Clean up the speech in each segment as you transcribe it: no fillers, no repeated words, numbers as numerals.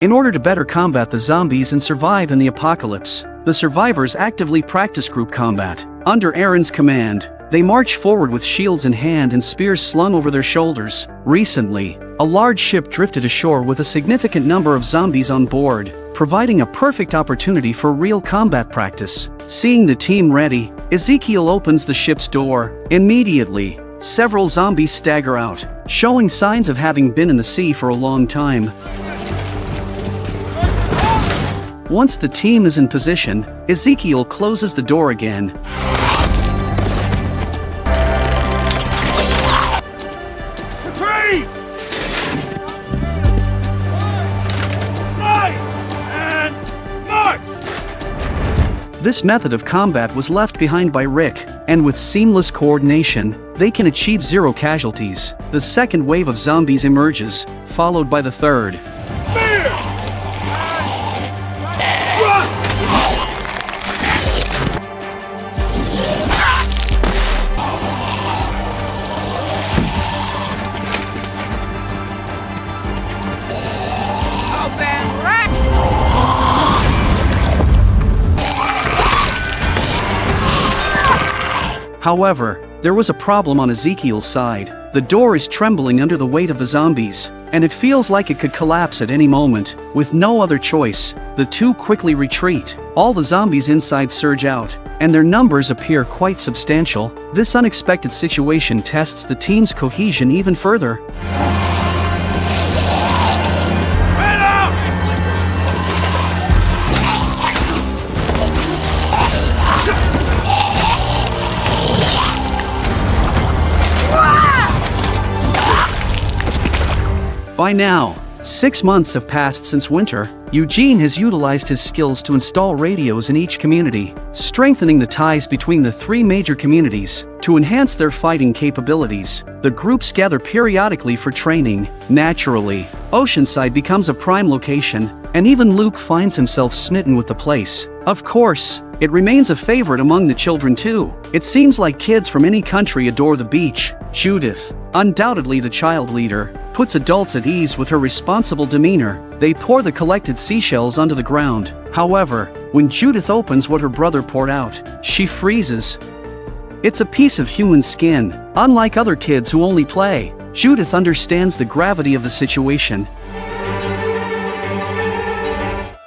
In order to better combat the zombies and survive in the apocalypse, the survivors actively practice group combat. Under Aaron's command, they march forward with shields in hand and spears slung over their shoulders. Recently, a large ship drifted ashore with a significant number of zombies on board, providing a perfect opportunity for real combat practice. Seeing the team ready, Ezekiel opens the ship's door. Immediately, several zombies stagger out, showing signs of having been in the sea for a long time. Once the team is in position, Ezekiel closes the door again. This method of combat was left behind by Rick, and with seamless coordination, they can achieve 0 casualties. The second wave of zombies emerges, followed by the third. However, there was a problem on Ezekiel's side. The door is trembling under the weight of the zombies, and it feels like it could collapse at any moment. With no other choice, the two quickly retreat. All the zombies inside surge out, and their numbers appear quite substantial. This unexpected situation tests the team's cohesion even further. By now, 6 months have passed since winter. Eugene has utilized his skills to install radios in each community, strengthening the ties between the 3 major communities. To enhance their fighting capabilities, the groups gather periodically for training. Naturally, Oceanside becomes a prime location, and even Luke finds himself smitten with the place. Of course, it remains a favorite among the children too. It seems like kids from any country adore the beach. Judith, undoubtedly the child leader, puts adults at ease with her responsible demeanor. They pour the collected seashells onto the ground. However, when Judith opens what her brother poured out, she freezes. It's a piece of human skin. Unlike other kids who only play, Judith understands the gravity of the situation.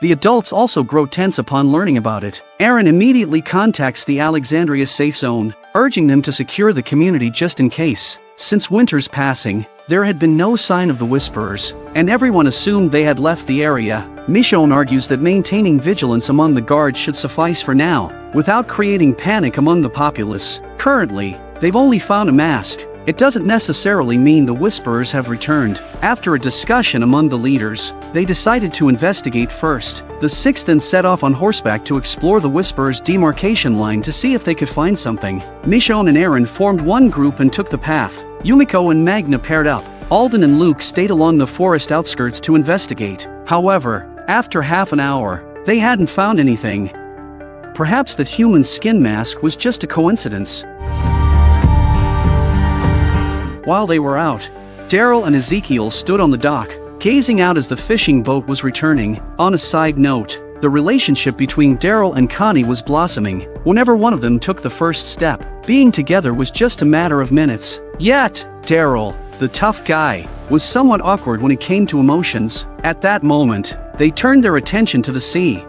The adults also grow tense upon learning about it. Aaron immediately contacts the Alexandria safe zone, urging them to secure the community just in case. Since winter's passing, there had been no sign of the Whisperers, and everyone assumed they had left the area. Michonne argues that maintaining vigilance among the guards should suffice for now, without creating panic among the populace. Currently, they've only found a mask. It doesn't necessarily mean the Whisperers have returned. After a discussion among the leaders, they decided to investigate first. The 6th then set off on horseback to explore the Whisperers' demarcation line to see if they could find something. Michonne and Aaron formed one group and took the path. Yumiko and Magna paired up. Alden and Luke stayed along the forest outskirts to investigate. However, after half an hour, they hadn't found anything. Perhaps that human skin mask was just a coincidence. While they were out, Daryl and Ezekiel stood on the dock, gazing out as the fishing boat was returning. On a side note, the relationship between Daryl and Connie was blossoming whenever one of them took the first step. Being together was just a matter of minutes. Yet, Daryl, the tough guy, was somewhat awkward when it came to emotions. At that moment, they turned their attention to the sea.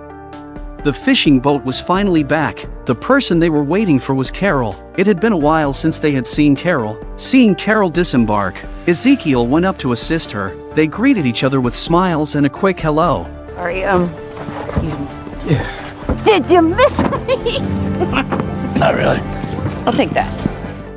The fishing boat was finally back. The person they were waiting for was Carol. It had been a while since they had seen Carol. Seeing Carol disembark, Ezekiel went up to assist her. They greeted each other with smiles and a quick hello. Sorry, excuse me. Yeah. Did you miss me? Not really. I'll take that.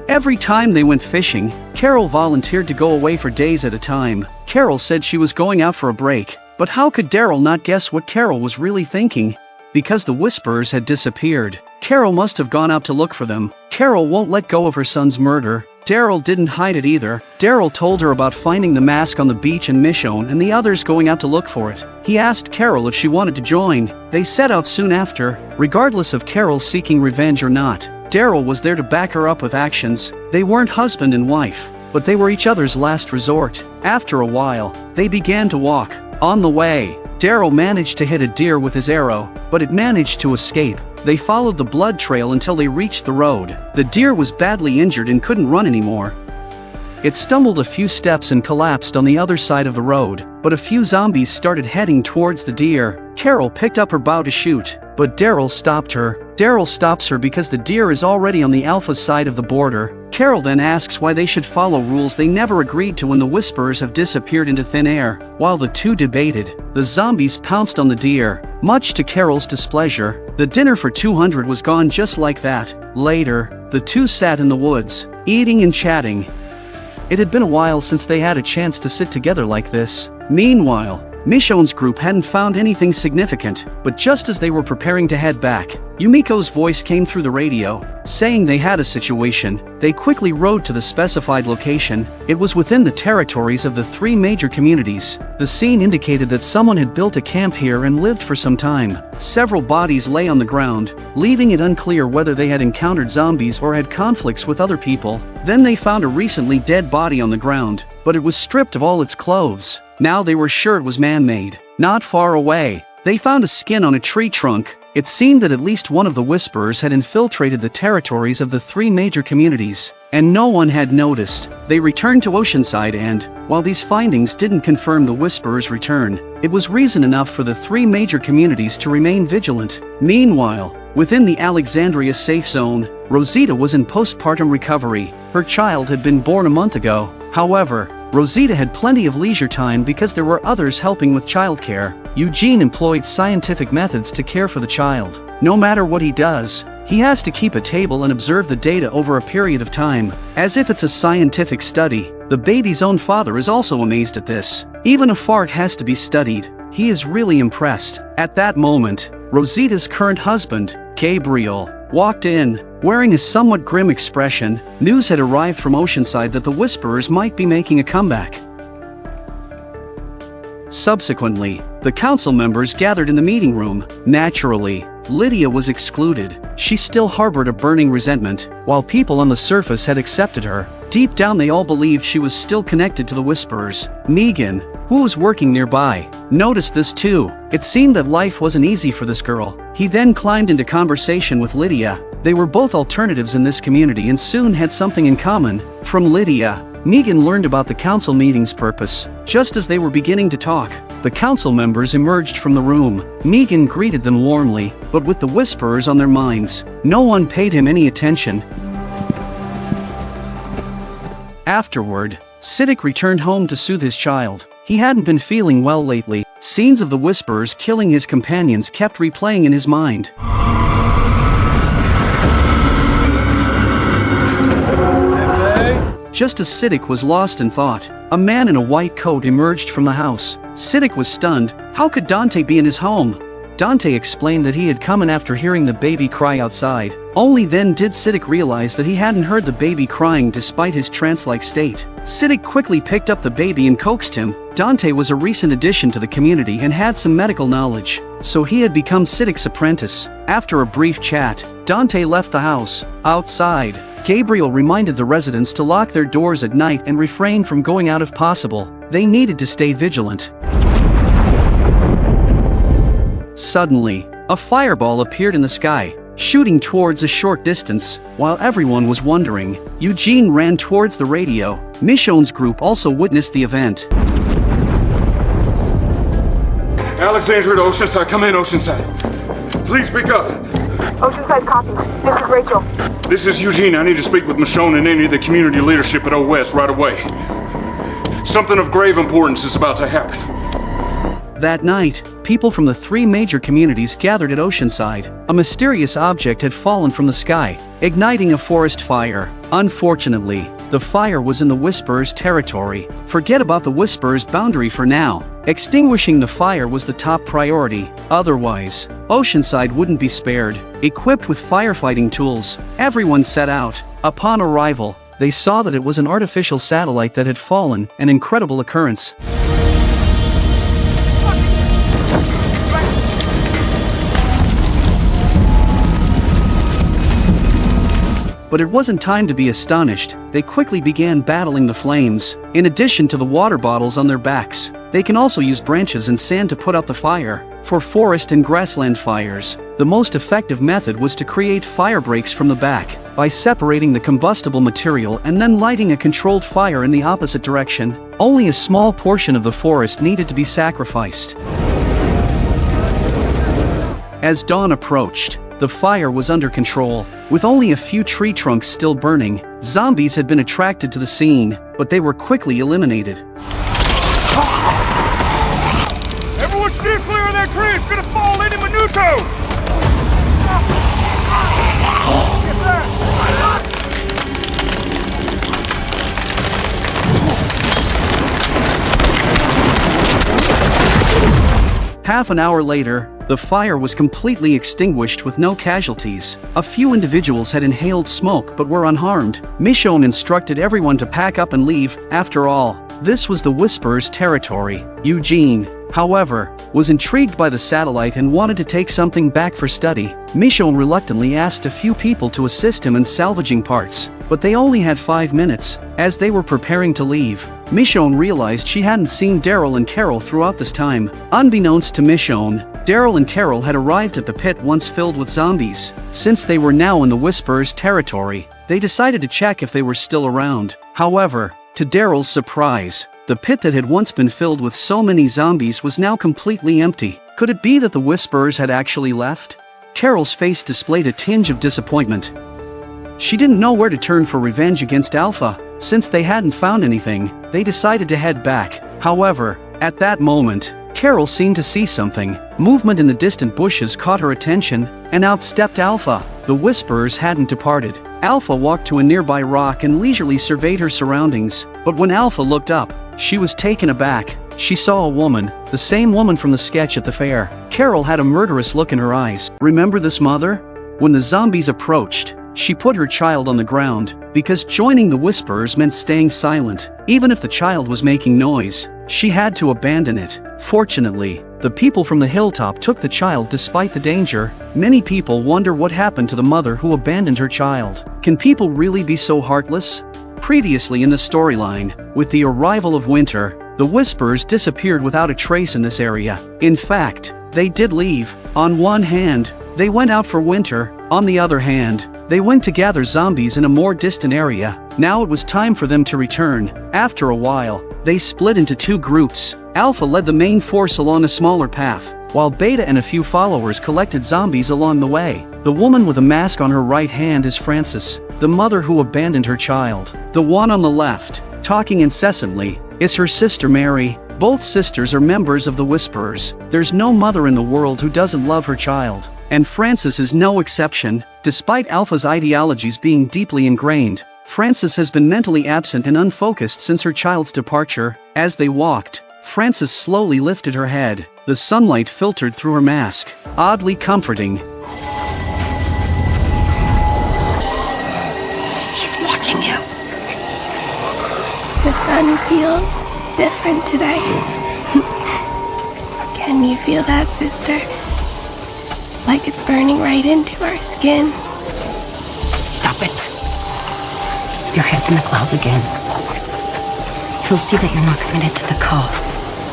Every time they went fishing, Carol volunteered to go away for days at a time. Carol said she was going out for a break, but how could Daryl not guess what Carol was really thinking? Because the Whisperers had disappeared, Carol must have gone out to look for them. Carol won't let go of her son's murder. Daryl didn't hide it either. Daryl told her about finding the mask on the beach and Michonne and the others going out to look for it. He asked Carol if she wanted to join. They set out soon after. Regardless of Carol seeking revenge or not, Daryl was there to back her up with actions. They weren't husband and wife, but they were each other's last resort. After a while, they began to walk. On the way, Daryl managed to hit a deer with his arrow, but it managed to escape. They followed the blood trail until they reached the road. The deer was badly injured and couldn't run anymore. It stumbled a few steps and collapsed on the other side of the road, but a few zombies started heading towards the deer. Carol picked up her bow to shoot, but Daryl stopped her. Daryl stops her because the deer is already on the alpha side of the border. Carol then asks why they should follow rules they never agreed to when the Whisperers have disappeared into thin air. While the two debated, the zombies pounced on the deer. Much to Carol's displeasure, the dinner for 200 was gone just like that. Later, the two sat in the woods, eating and chatting. It had been a while since they had a chance to sit together like this. Meanwhile, Michonne's group hadn't found anything significant, but just as they were preparing to head back, Yumiko's voice came through the radio, saying they had a situation. They quickly rode to the specified location. It was within the territories of the three major communities. The scene indicated that someone had built a camp here and lived for some time. Several bodies lay on the ground, leaving it unclear whether they had encountered zombies or had conflicts with other people. Then they found a recently dead body on the ground, but it was stripped of all its clothes. Now they were sure it was man-made. Not far away, they found a skin on a tree trunk. It seemed that at least one of the Whisperers had infiltrated the territories of the three major communities, and no one had noticed. They returned to Oceanside and, while these findings didn't confirm the Whisperers' return, it was reason enough for the three major communities to remain vigilant. Meanwhile, within the Alexandria safe zone, Rosita was in postpartum recovery. Her child had been born a month ago. However, Rosita had plenty of leisure time because there were others helping with childcare. Eugene employed scientific methods to care for the child. No matter what he does, he has to keep a table and observe the data over a period of time, as if it's a scientific study. The baby's own father is also amazed at this. Even a fart has to be studied. He is really impressed. At that moment, Rosita's current husband, Gabriel, walked in, wearing a somewhat grim expression. News had arrived from Oceanside that the Whisperers might be making a comeback. Subsequently, the council members gathered in the meeting room. Naturally, Lydia was excluded. She still harbored a burning resentment, while people on the surface had accepted her. Deep down they all believed she was still connected to the Whisperers. Negan, who was working nearby, noticed this too. It seemed that life wasn't easy for this girl. He then climbed into conversation with Lydia. They were both alternatives in this community and soon had something in common. From Lydia, Negan learned about the council meeting's purpose. Just as they were beginning to talk, the council members emerged from the room. Negan greeted them warmly, but with the Whisperers on their minds, no one paid him any attention. Afterward, Siddiq returned home to soothe his child. He hadn't been feeling well lately. Scenes of the Whisperers killing his companions kept replaying in his mind. Just as Siddiq was lost in thought, a man in a white coat emerged from the house. Siddiq was stunned. How could Dante be in his home? Dante explained that he had come in after hearing the baby cry outside. Only then did Siddiq realize that he hadn't heard the baby crying despite his trance-like state. Siddiq quickly picked up the baby and coaxed him. Dante was a recent addition to the community and had some medical knowledge, so he had become Siddiq's apprentice. After a brief chat, Dante left the house. Outside, Gabriel reminded the residents to lock their doors at night and refrain from going out if possible. They needed to stay vigilant. Suddenly, a fireball appeared in the sky, shooting towards a short distance. While everyone was wondering, Eugene ran towards the radio. Michonne's group also witnessed the event. Alexandria to Oceanside, come in Oceanside. Please speak up. Oceanside copy. This is Rachel. This is Eugene. I need to speak with Michonne and any of the community leadership at OS right away. Something of grave importance is about to happen. That night, people from the three major communities gathered at Oceanside. A mysterious object had fallen from the sky, igniting a forest fire. Unfortunately, the fire was in the Whisperers' territory. Forget about the Whisperers' boundary for now. Extinguishing the fire was the top priority. Otherwise, Oceanside wouldn't be spared. Equipped with firefighting tools, everyone set out. Upon arrival, they saw that it was an artificial satellite that had fallen, an incredible occurrence. But it wasn't time to be astonished. They quickly began battling the flames. In addition to the water bottles on their backs, they can also use branches and sand to put out the fire. For forest and grassland fires, the most effective method was to create fire breaks from the back by separating the combustible material and then lighting a controlled fire in the opposite direction. Only a small portion of the forest needed to be sacrificed. As dawn approached, the fire was under control. With only a few tree trunks still burning, zombies had been attracted to the scene, but they were quickly eliminated. Everyone steer clear of that tree! It's gonna fall into Minuto! Half an hour later, the fire was completely extinguished with no casualties. A few individuals had inhaled smoke but were unharmed. Michonne instructed everyone to pack up and leave. After all, this was the Whisperer's territory. Eugene, however, was intrigued by the satellite and wanted to take something back for study. Michonne reluctantly asked a few people to assist him in salvaging parts, but they only had 5 minutes. As they were preparing to leave, Michonne realized she hadn't seen Daryl and Carol throughout this time. Unbeknownst to Michonne, Daryl and Carol had arrived at the pit once filled with zombies. Since they were now in the Whisperer's territory, they decided to check if they were still around. However, to Daryl's surprise, the pit that had once been filled with so many zombies was now completely empty. Could it be that the Whisperers had actually left? Carol's face displayed a tinge of disappointment. She didn't know where to turn for revenge against Alpha. Since they hadn't found anything, they decided to head back. However, at that moment, Carol seemed to see something. Movement in the distant bushes caught her attention, and out stepped Alpha. The Whisperers hadn't departed. Alpha walked to a nearby rock and leisurely surveyed her surroundings, but when Alpha looked up, she was taken aback. She saw a woman, the same woman from the sketch at the fair. Carol had a murderous look in her eyes. Remember this, mother? When the zombies approached, she put her child on the ground, because joining the Whisperers meant staying silent. Even if the child was making noise, she had to abandon it. Fortunately, the people from the Hilltop took the child despite the danger. Many people wonder what happened to the mother who abandoned her child. Can people really be so heartless? Previously in the storyline, with the arrival of winter, the Whisperers disappeared without a trace in this area. In fact, they did leave. On one hand, they went out for winter. On the other hand, they went to gather zombies in a more distant area. Now it was time for them to return. After a while, they split into two groups. Alpha led the main force along a smaller path, while Beta and a few followers collected zombies along the way. The woman with a mask on her right hand is Frances, the mother who abandoned her child. The one on the left, talking incessantly, is her sister Mary. Both sisters are members of the Whisperers. There's no mother in the world who doesn't love her child. And Frances is no exception. Despite Alpha's ideologies being deeply ingrained, Frances has been mentally absent and unfocused since her child's departure. As they walked, Frances slowly lifted her head. The sunlight filtered through her mask, oddly comforting. He's watching you. The sun feels different today. Can you feel that, sister? Like it's burning right into our skin. Stop it. Your head's in the clouds again. He'll see that you're not committed to the cause.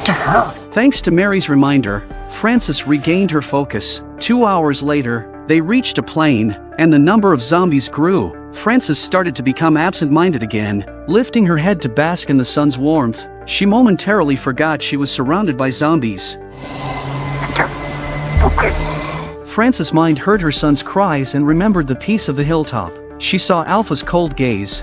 To her. Thanks to Mary's reminder, Frances regained her focus. 2 hours later, they reached a plain, and the number of zombies grew. Frances started to become absent-minded again, lifting her head to bask in the sun's warmth. She momentarily forgot she was surrounded by zombies. Sister, focus. Frances' mind heard her son's cries and remembered the peace of the Hilltop. She saw Alpha's cold gaze.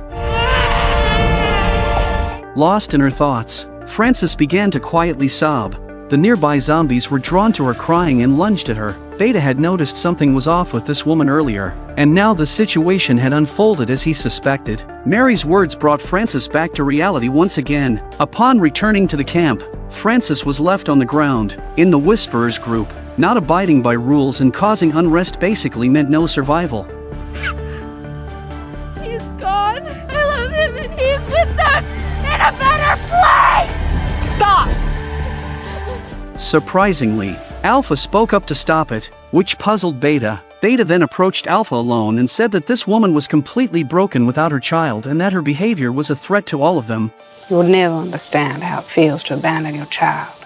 Lost in her thoughts, Frances began to quietly sob. The nearby zombies were drawn to her crying and lunged at her. Beta had noticed something was off with this woman earlier, and now the situation had unfolded as he suspected. Mary's words brought Frances back to reality once again. Upon returning to the camp, Frances was left on the ground, in the Whisperers group. Not abiding by rules and causing unrest basically meant no survival. He's gone. I love him and he's with us in a better place! Stop! Surprisingly, Alpha spoke up to stop it, which puzzled Beta. Beta then approached Alpha alone and said that this woman was completely broken without her child and that her behavior was a threat to all of them. You will never understand how it feels to abandon your child.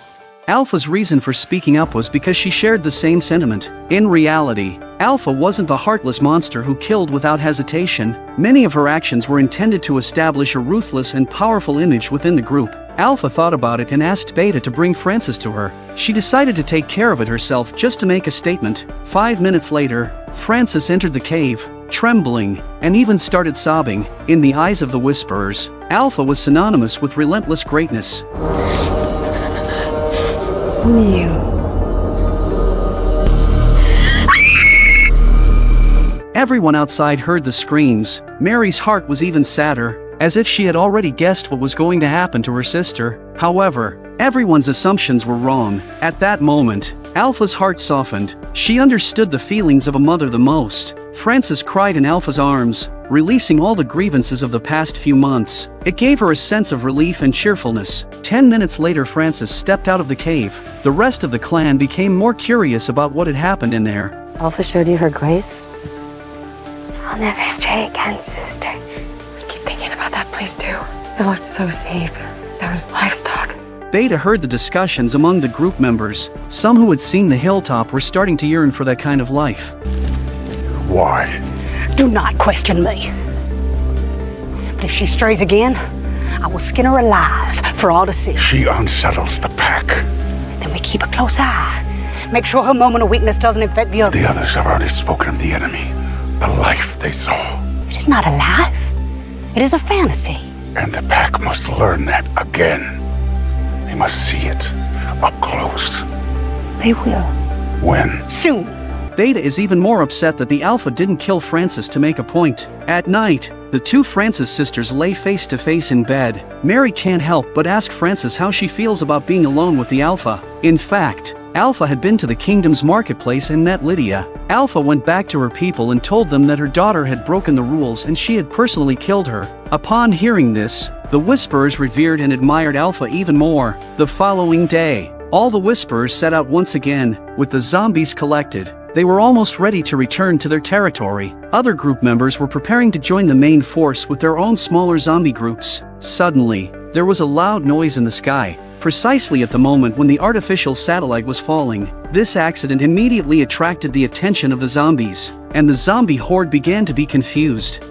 Alpha's reason for speaking up was because she shared the same sentiment. In reality, Alpha wasn't the heartless monster who killed without hesitation. Many of her actions were intended to establish a ruthless and powerful image within the group. Alpha thought about it and asked Beta to bring Francis to her. She decided to take care of it herself just to make a statement. 5 minutes later, Francis entered the cave, trembling, and even started sobbing. In the eyes of the Whisperers, Alpha was synonymous with relentless greatness. Everyone outside heard the screams. Mary's heart was even sadder, as if she had already guessed what was going to happen to her sister. However, everyone's assumptions were wrong. At that moment, Alpha's heart softened. She understood the feelings of a mother the most. Francis cried in Alpha's arms, releasing all the grievances of the past few months. It gave her a sense of relief and cheerfulness. 10 minutes later, Francis stepped out of the cave. The rest of the clan became more curious about what had happened in there. Alpha showed you her grace? I'll never stray again, sister. I keep thinking about that place too. It looked so safe. There was livestock. Beta heard the discussions among the group members. Some who had seen the Hilltop were starting to yearn for that kind of life. Why? Do not question me. But if she strays again, I will skin her alive for all to see. She unsettles the pack. Then we keep a close eye. Make sure her moment of weakness doesn't infect the others. The others have already spoken of the enemy, the life they saw. It is not a life. It is a fantasy. And the pack must learn that again. They must see it up close. They will. When? Soon. Beta is even more upset that the Alpha didn't kill Francis to make a point. At night, the two Francis sisters lay face to face in bed. Mary can't help but ask Francis how she feels about being alone with the Alpha. In fact, Alpha had been to the kingdom's marketplace and met Lydia. Alpha went back to her people and told them that her daughter had broken the rules and she had personally killed her. Upon hearing this, the Whisperers revered and admired Alpha even more. The following day, all the Whisperers set out once again, with the zombies collected. They were almost ready to return to their territory. Other group members were preparing to join the main force with their own smaller zombie groups. Suddenly, there was a loud noise in the sky, precisely at the moment when the artificial satellite was falling. This accident immediately attracted the attention of the zombies, and the zombie horde began to be confused.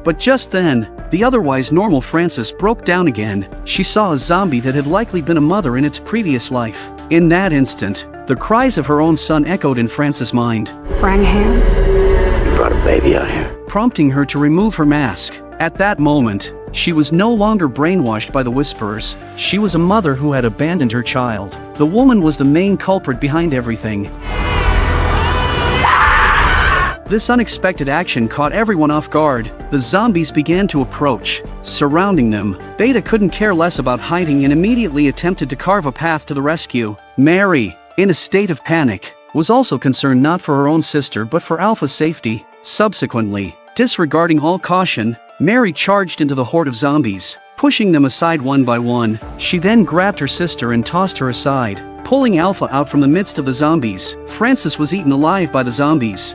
But just then, the otherwise normal Francis broke down again. She saw a zombie that had likely been a mother in its previous life. In that instant, the cries of her own son echoed in Francis' mind. Bring him. You brought a baby out here. Prompting her to remove her mask. At that moment, she was no longer brainwashed by the Whisperers. She was a mother who had abandoned her child. The woman was the main culprit behind everything. This unexpected action caught everyone off guard. The zombies began to approach, surrounding them. Beta couldn't care less about hiding and immediately attempted to carve a path to the rescue. Mary, in a state of panic, was also concerned not for her own sister but for Alpha's safety. Subsequently, disregarding all caution, Mary charged into the horde of zombies, pushing them aside one by one. She then grabbed her sister and tossed her aside, pulling Alpha out from the midst of the zombies. Francis was eaten alive by the zombies.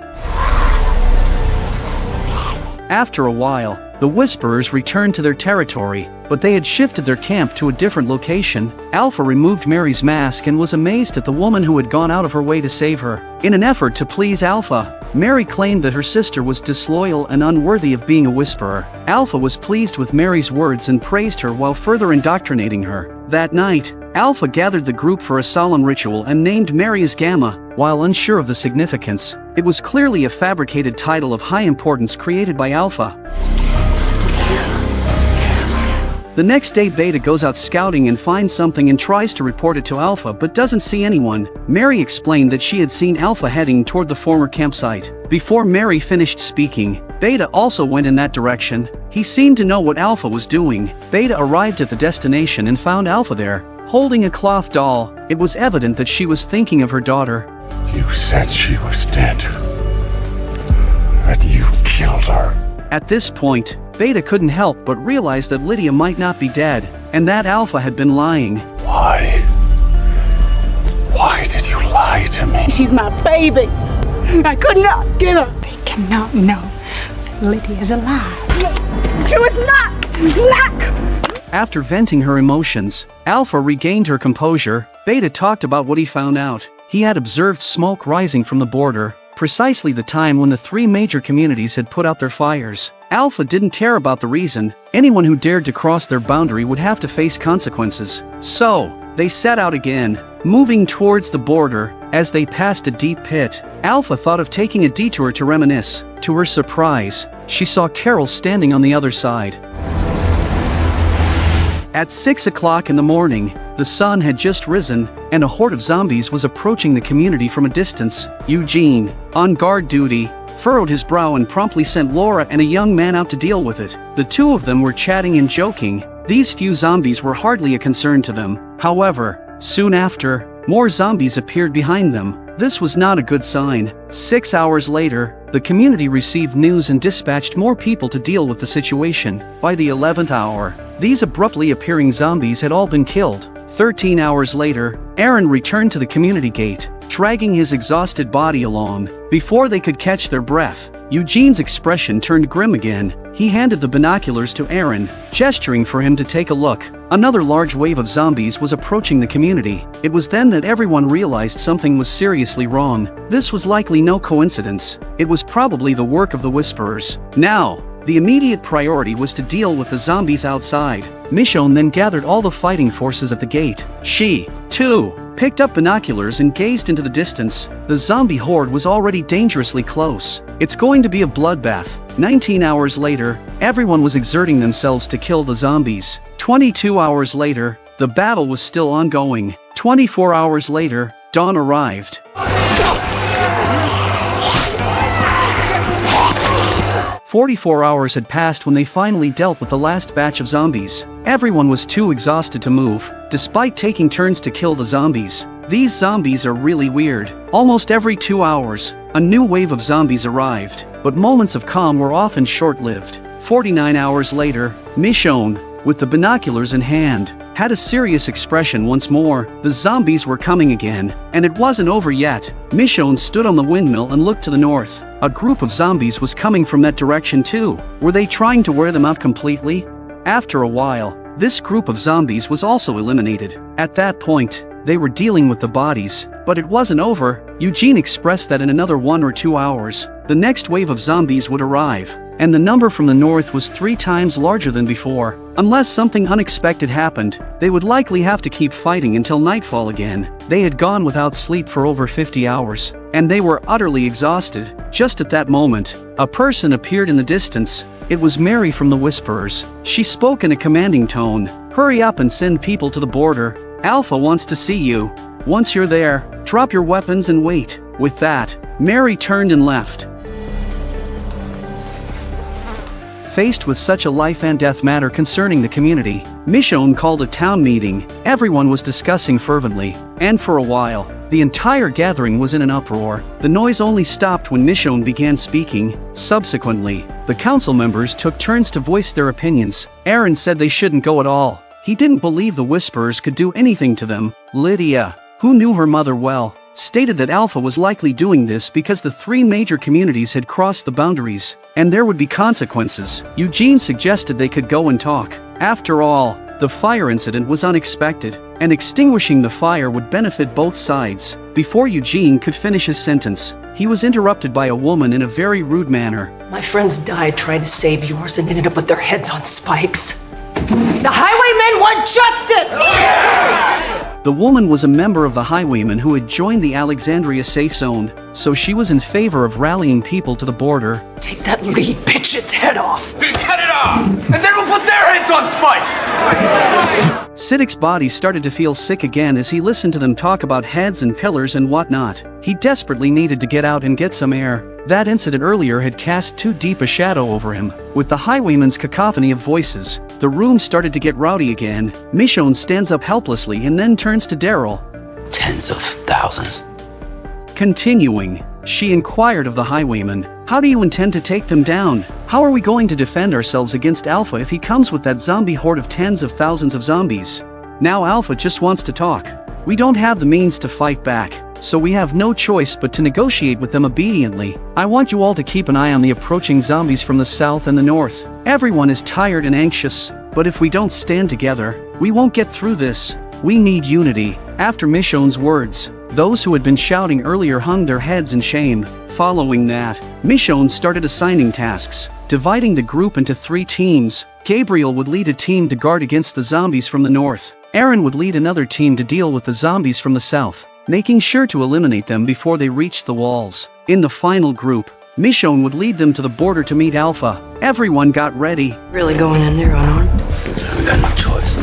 After a while, the Whisperers returned to their territory, but they had shifted their camp to a different location. Alpha removed Mary's mask and was amazed at the woman who had gone out of her way to save her. In an effort to please Alpha, Mary claimed that her sister was disloyal and unworthy of being a Whisperer. Alpha was pleased with Mary's words and praised her while further indoctrinating her. That night, Alpha gathered the group for a solemn ritual and named Mary as Gamma. While unsure of the significance, it was clearly a fabricated title of high importance created by Alpha. The next day, Beta goes out scouting and finds something and tries to report it to Alpha but doesn't see anyone. Mary explained that she had seen Alpha heading toward the former campsite. Before Mary finished speaking, Beta also went in that direction. He seemed to know what Alpha was doing. Beta arrived at the destination and found Alpha there, holding a cloth doll. It was evident that she was thinking of her daughter. You said she was dead. That you killed her. At this point, Beta couldn't help but realize that Lydia might not be dead, and that Alpha had been lying. Why? Why did you lie to me? She's my baby. I could not give up. They cannot know that Lydia is alive. She was not black. After venting her emotions, Alpha regained her composure. Beta talked about what he found out. He had observed smoke rising from the border, precisely the time when the three major communities had put out their fires. Alpha didn't care about the reason. Anyone who dared to cross their boundary would have to face consequences. So, they set out again, moving towards the border. As they passed a deep pit, Alpha thought of taking a detour to reminisce. To her surprise, she saw Carol standing on the other side. At 6 o'clock in the morning, the sun had just risen, and a horde of zombies was approaching the community from a distance. Eugene, on guard duty, furrowed his brow and promptly sent Laura and a young man out to deal with it. The two of them were chatting and joking. These few zombies were hardly a concern to them. However, soon after, more zombies appeared behind them. This was not a good sign. 6 hours later, the community received news and dispatched more people to deal with the situation. By the 11th hour, these abruptly appearing zombies had all been killed. 13 hours later, Aaron returned to the community gate, dragging his exhausted body along. Before they could catch their breath, Eugene's expression turned grim again. He handed the binoculars to Aaron, gesturing for him to take a look. Another large wave of zombies was approaching the community. It was then that everyone realized something was seriously wrong. This was likely no coincidence. It was probably the work of the Whisperers. Now, the immediate priority was to deal with the zombies outside. Michonne then gathered all the fighting forces at the gate. She, too, picked up binoculars and gazed into the distance. The zombie horde was already dangerously close. It's going to be a bloodbath. 19 hours later, everyone was exerting themselves to kill the zombies. 22 hours later, the battle was still ongoing. 24 hours later, dawn arrived. 44 hours had passed when they finally dealt with the last batch of zombies. Everyone was too exhausted to move, despite taking turns to kill the zombies. These zombies are really weird. Almost every 2 hours, a new wave of zombies arrived, but moments of calm were often short-lived. 49 hours later, Michonne, with the binoculars in hand, had a serious expression once more. The zombies were coming again, and it wasn't over yet. Michonne stood on the windmill and looked to the north. A group of zombies was coming from that direction too. Were they trying to wear them out completely? After a while, this group of zombies was also eliminated. At that point, they were dealing with the bodies, but it wasn't over. Eugene expressed that in another 1 or 2 hours, the next wave of zombies would arrive, and the number from the north was 3 times larger than before. Unless something unexpected happened, they would likely have to keep fighting until nightfall again. They had gone without sleep for over 50 hours, and they were utterly exhausted. Just at that moment, a person appeared in the distance. It was Mary from the Whisperers. She spoke in a commanding tone. "Hurry up and send people to the border. Alpha wants to see you. Once you're there, drop your weapons and wait." With that, Mary turned and left. Faced with such a life and death matter concerning the community, Michonne called a town meeting. Everyone was discussing fervently, and for a while, the entire gathering was in an uproar. The noise only stopped when Michonne began speaking. Subsequently, the council members took turns to voice their opinions. Aaron said they shouldn't go at all. He didn't believe the Whisperers could do anything to them. Lydia, who knew her mother well, stated that Alpha was likely doing this because the 3 major communities had crossed the boundaries, and there would be consequences. Eugene suggested they could go and talk. After all, the fire incident was unexpected, and extinguishing the fire would benefit both sides. Before Eugene could finish his sentence, he was interrupted by a woman in a very rude manner. My friends died trying to save yours and ended up with their heads on spikes. The Highwaymen want justice! The woman was a member of the Highwaymen who had joined the Alexandria safe zone, so she was in favor of rallying people to the border. Take that lead bitch's head off! Cut it off! And then we'll put their heads on spikes! Siddiq's body started to feel sick again as he listened to them talk about heads and pillars and whatnot. He desperately needed to get out and get some air. That incident earlier had cast too deep a shadow over him. With the Highwaymen's cacophony of voices, the room started to get rowdy again. Michonne stands up helplessly and then turns to Daryl. Tens of thousands. Continuing, she inquired of the Highwayman, "How do you intend to take them down? How are we going to defend ourselves against Alpha if he comes with that zombie horde of tens of thousands of zombies?" Now Alpha just wants to talk. We don't have the means to fight back. so we have no choice but to negotiate with them obediently. I want you all to keep an eye on the approaching zombies from the south and the north. Everyone is tired and anxious, but if we don't stand together, we won't get through this. We need unity." After Michonne's words, those who had been shouting earlier hung their heads in shame. Following that, Michonne started assigning tasks, dividing the group into 3 teams. Gabriel would lead a team to guard against the zombies from the north. Aaron would lead another team to deal with the zombies from the south, making sure to eliminate them before they reached the walls. In the final group, Michonne would lead them to the border to meet Alpha. Everyone got ready. Really going in there unarmed? We got no choice.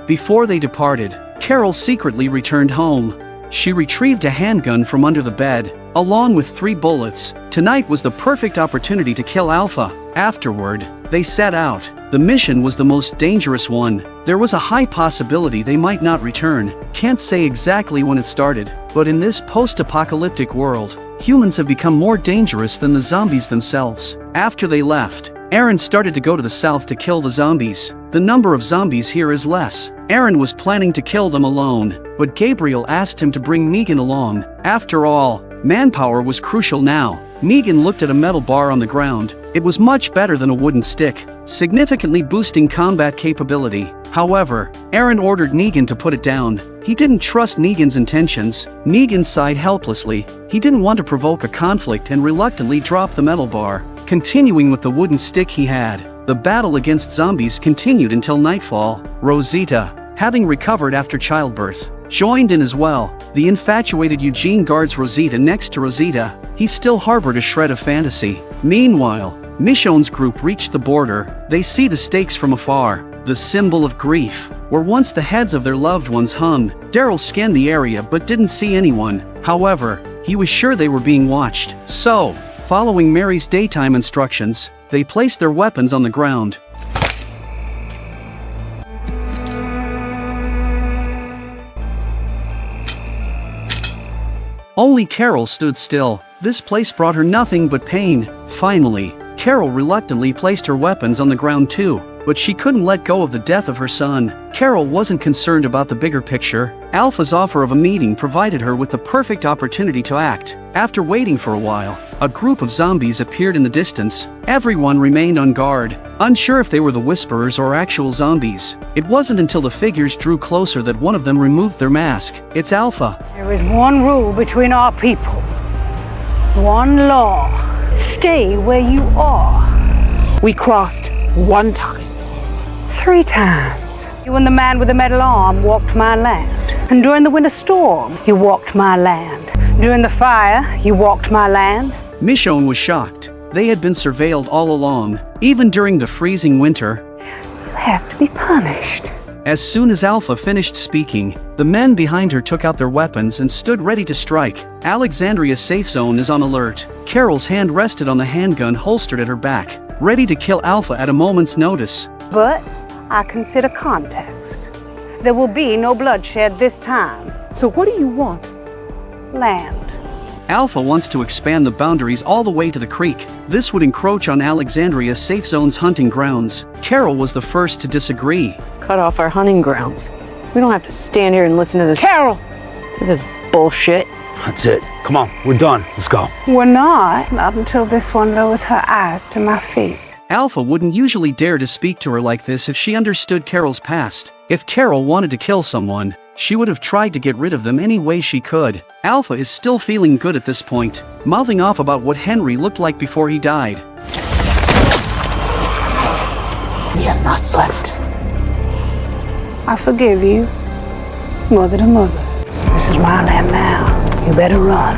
Before they departed, Carol secretly returned home. She retrieved a handgun from under the bed, along with 3 bullets. Tonight was the perfect opportunity to kill Alpha. Afterward, they set out. The mission was the most dangerous one. There was a high possibility they might not return. Can't say exactly when it started, but in this post-apocalyptic world, humans have become more dangerous than the zombies themselves. After they left, Aaron started to go to the south to kill the zombies. The number of zombies here is less. Aaron was planning to kill them alone, but Gabriel asked him to bring Negan along. After all, manpower was crucial now. Negan looked at a metal bar on the ground. It was much better than a wooden stick, significantly boosting combat capability. However, Aaron ordered Negan to put it down. He didn't trust Negan's intentions. Negan sighed helplessly. He didn't want to provoke a conflict and reluctantly dropped the metal bar. Continuing with the wooden stick he had, the battle against zombies continued until nightfall. Rosita, having recovered after childbirth, joined in as well. The infatuated Eugene guards Rosita next to Rosita. He still harbored a shred of fantasy. Meanwhile, Michonne's group reached the border. They see the stakes from afar, the symbol of grief, where once the heads of their loved ones hung. Daryl scanned the area but didn't see anyone. However, he was sure they were being watched. So, following Mary's daytime instructions, they placed their weapons on the ground. Only Carol stood still. This place brought her nothing but pain. Finally, Carol reluctantly placed her weapons on the ground too, but she couldn't let go of the death of her son. Carol wasn't concerned about the bigger picture. Alpha's offer of a meeting provided her with the perfect opportunity to act. After waiting for a while, a group of zombies appeared in the distance. Everyone remained on guard, unsure if they were the Whisperers or actual zombies. It wasn't until the figures drew closer that one of them removed their mask. It's Alpha. There is one rule between our people. One law. Stay where you are. We crossed 1 time. 3 times. You and the man with the metal arm walked my land. And during the winter storm, you walked my land. During the fire, you walked my land. Michonne was shocked. They had been surveilled all along, even during the freezing winter. You have to be punished. As soon as Alpha finished speaking, the men behind her took out their weapons and stood ready to strike. Alexandria's safe zone is on alert. Carol's hand rested on the handgun holstered at her back, ready to kill Alpha at a moment's notice. But I consider context. There will be no bloodshed this time. So what do you want? Land. Alpha wants to expand the boundaries all the way to the creek. This would encroach on Alexandria's safe zone's hunting grounds. Carol was the first to disagree. Cut off our hunting grounds. We don't have to stand here and listen to this. Carol! To this bullshit. That's it. Come on, we're done. Let's go. We're not until this one lowers her eyes to my feet. Alpha wouldn't usually dare to speak to her like this if she understood Carol's past. If Carol wanted to kill someone, she would have tried to get rid of them any way she could. Alpha is still feeling good at this point, mouthing off about what Henry looked like before he died. We have not slept. I forgive you, mother to mother. This is my land now. You better run.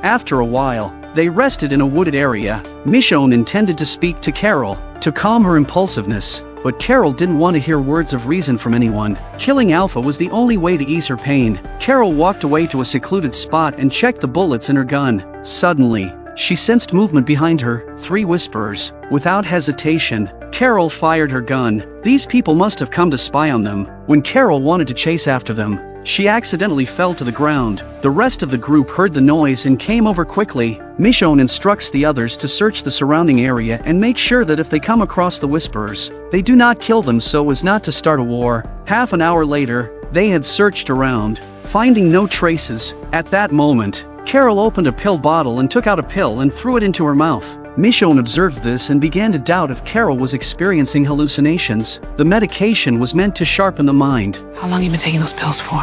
After a while, they rested in a wooded area. Michonne intended to speak to Carol, to calm her impulsiveness, but Carol didn't want to hear words of reason from anyone. Killing Alpha was the only way to ease her pain. Carol walked away to a secluded spot and checked the bullets in her gun. Suddenly, she sensed movement behind her, 3 Whisperers. Without hesitation, Carol fired her gun. These people must have come to spy on them. When Carol wanted to chase after them, she accidentally fell to the ground. The rest of the group heard the noise and came over quickly. Michonne instructs the others to search the surrounding area and make sure that if they come across the Whisperers, they do not kill them so as not to start a war. Half an hour later, They had searched around, finding no traces. At that moment, Carol opened a pill bottle and took out a pill and threw it into her mouth. Michonne observed this and began to doubt if Carol was experiencing hallucinations. The medication was meant to sharpen the mind. How long have you been taking those pills for?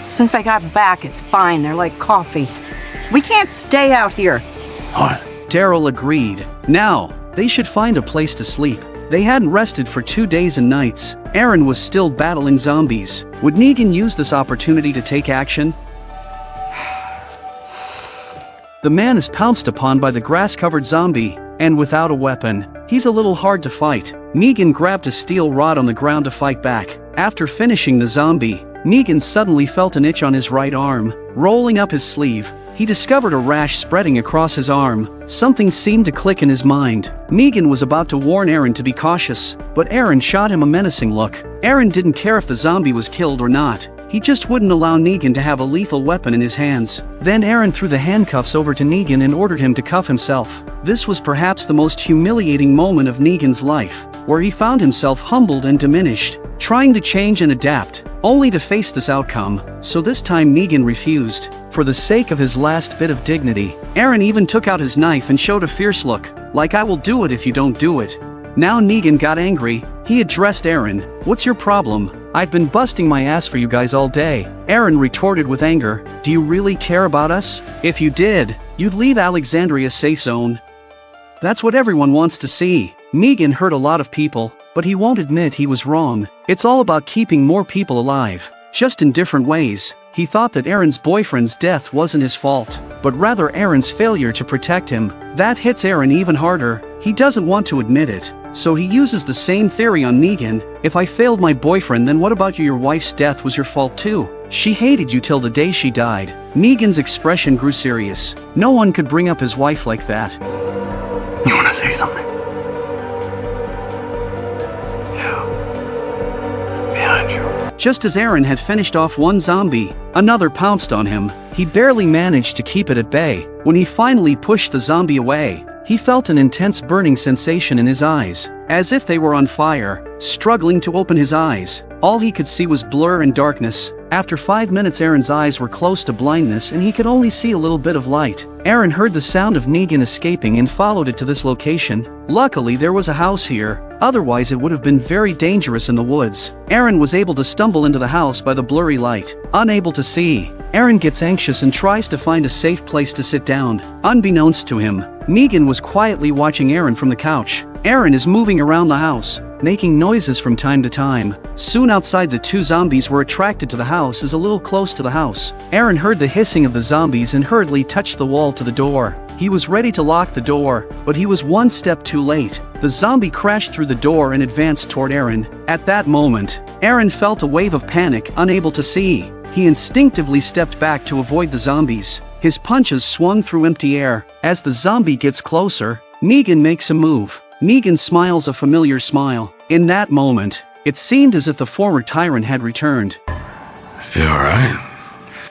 Since I got back, it's fine. They're like coffee. We can't stay out here. What? Daryl agreed. Now, they should find a place to sleep. They hadn't rested for 2 days and nights. Aaron was still battling zombies. Would Negan use this opportunity to take action? The man is pounced upon by the grass-covered zombie, and without a weapon, he's a little hard to fight. Negan grabbed a steel rod on the ground to fight back. After finishing the zombie, Negan suddenly felt an itch on his right arm. Rolling up his sleeve, he discovered a rash spreading across his arm. Something seemed to click in his mind. Negan was about to warn Aaron to be cautious, but Aaron shot him a menacing look. Aaron didn't care if the zombie was killed or not. He just wouldn't allow Negan to have a lethal weapon in his hands. Then Aaron threw the handcuffs over to Negan and ordered him to cuff himself. This was perhaps the most humiliating moment of Negan's life, where he found himself humbled and diminished, trying to change and adapt, only to face this outcome. So this time Negan refused. For the sake of his last bit of dignity, Aaron even took out his knife and showed a fierce look, like "I will do it if you don't do it." Now Negan got angry. He addressed Aaron. "What's your problem? I've been busting my ass for you guys all day." Aaron retorted with anger. "Do you really care about us? If you did, you'd leave Alexandria's safe zone." That's what everyone wants to see. Negan hurt a lot of people, but he won't admit he was wrong. It's all about keeping more people alive, just in different ways. He thought that Aaron's boyfriend's death wasn't his fault, but rather Aaron's failure to protect him. That hits Aaron even harder. He doesn't want to admit it, so he uses the same theory on Negan. "If I failed my boyfriend, then what about you? Your wife's death was your fault too. She hated you till the day she died." Negan's expression grew serious. No one could bring up his wife like that. You want to say something? Yeah. Behind you. Just as Aaron had finished off one zombie, another pounced on him. He barely managed to keep it at bay. When he finally pushed the zombie away, he felt an intense burning sensation in his eyes, as if they were on fire. Struggling to open his eyes, all he could see was blur and darkness. After 5 minutes, Aaron's eyes were close to blindness and he could only see a little bit of light. Aaron heard the sound of Negan escaping and followed it to this location. Luckily, there was a house here, otherwise it would have been very dangerous in the woods. Aaron was able to stumble into the house by the blurry light. Unable to see, Aaron gets anxious and tries to find a safe place to sit down. Unbeknownst to him, Negan was quietly watching Aaron from the couch. Aaron is moving around the house, making noises from time to time. Soon outside, the two zombies were attracted to the house as a little close to the house. Aaron heard the hissing of the zombies and hurriedly touched the wall to the door. He was ready to lock the door, but he was one step too late. The zombie crashed through the door and advanced toward Aaron. At that moment, Aaron felt a wave of panic, unable to see. He instinctively stepped back to avoid the zombies. His punches swung through empty air. As the zombie gets closer, Negan makes a move. Negan smiles a familiar smile. In that moment, it seemed as if the former tyrant had returned. You alright?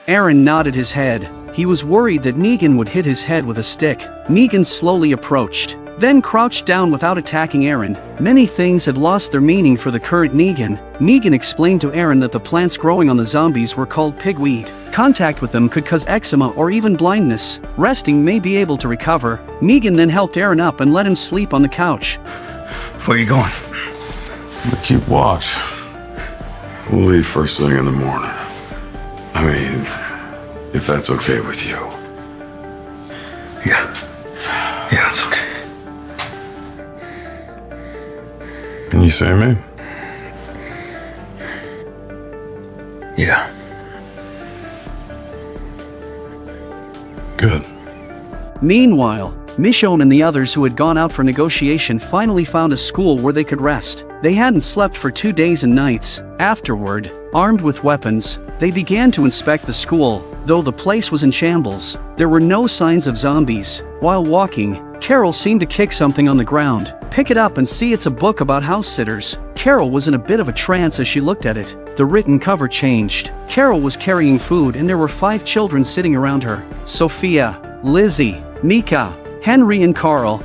Aaron nodded his head. He was worried that Negan would hit his head with a stick. Negan slowly approached, then crouched down without attacking Aaron. Many things had lost their meaning for the current Negan. Negan explained to Aaron that the plants growing on the zombies were called pigweed. Contact with them could cause eczema or even blindness. Resting may be able to recover. Negan then helped Aaron up and let him sleep on the couch. Where you going? I'm gonna keep watch. We'll leave first thing in the morning. I mean, if that's okay with you. Yeah, it's okay. Can you say me? Yeah. Good. Meanwhile, Michonne and the others who had gone out for negotiation finally found a school where they could rest. They hadn't slept for 2 days and nights. Afterward, armed with weapons, they began to inspect the school. Though the place was in shambles, there were no signs of zombies. While walking, Carol seemed to kick something on the ground. Pick it up and see it's a book about house sitters. Carol was in a bit of a trance as she looked at it. The written cover changed. Carol was carrying food and there were 5 children sitting around her. Sophia, Lizzie, Mika, Henry and Carl.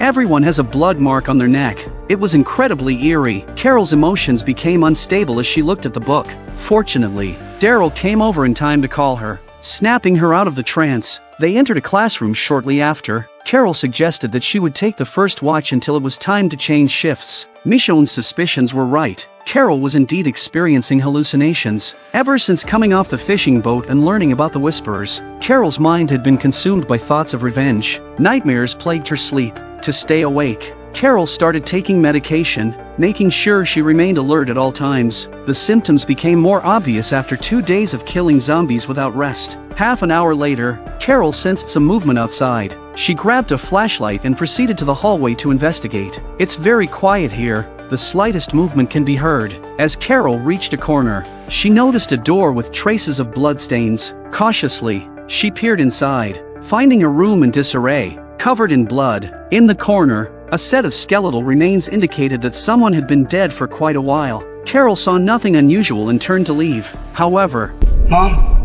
Everyone has a blood mark on their neck. It was incredibly eerie. Carol's emotions became unstable as she looked at the book. Fortunately, Daryl came over in time to call her, snapping her out of the trance. They entered a classroom shortly after. Carol suggested that she would take the first watch until it was time to change shifts. Michonne's suspicions were right. Carol was indeed experiencing hallucinations. Ever since coming off the fishing boat and learning about the Whisperers, Carol's mind had been consumed by thoughts of revenge. Nightmares plagued her sleep. To stay awake, Carol started taking medication, making sure she remained alert at all times. The symptoms became more obvious after 2 days of killing zombies without rest. Half an hour later, Carol sensed some movement outside. She grabbed a flashlight and proceeded to the hallway to investigate. It's very quiet here. The slightest movement can be heard. As Carol reached a corner, she noticed a door with traces of bloodstains. Cautiously, she peered inside, finding a room in disarray, covered in blood. In the corner, a set of skeletal remains indicated that someone had been dead for quite a while. Carol saw nothing unusual and turned to leave. However, Mom?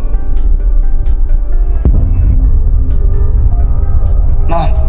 Mom?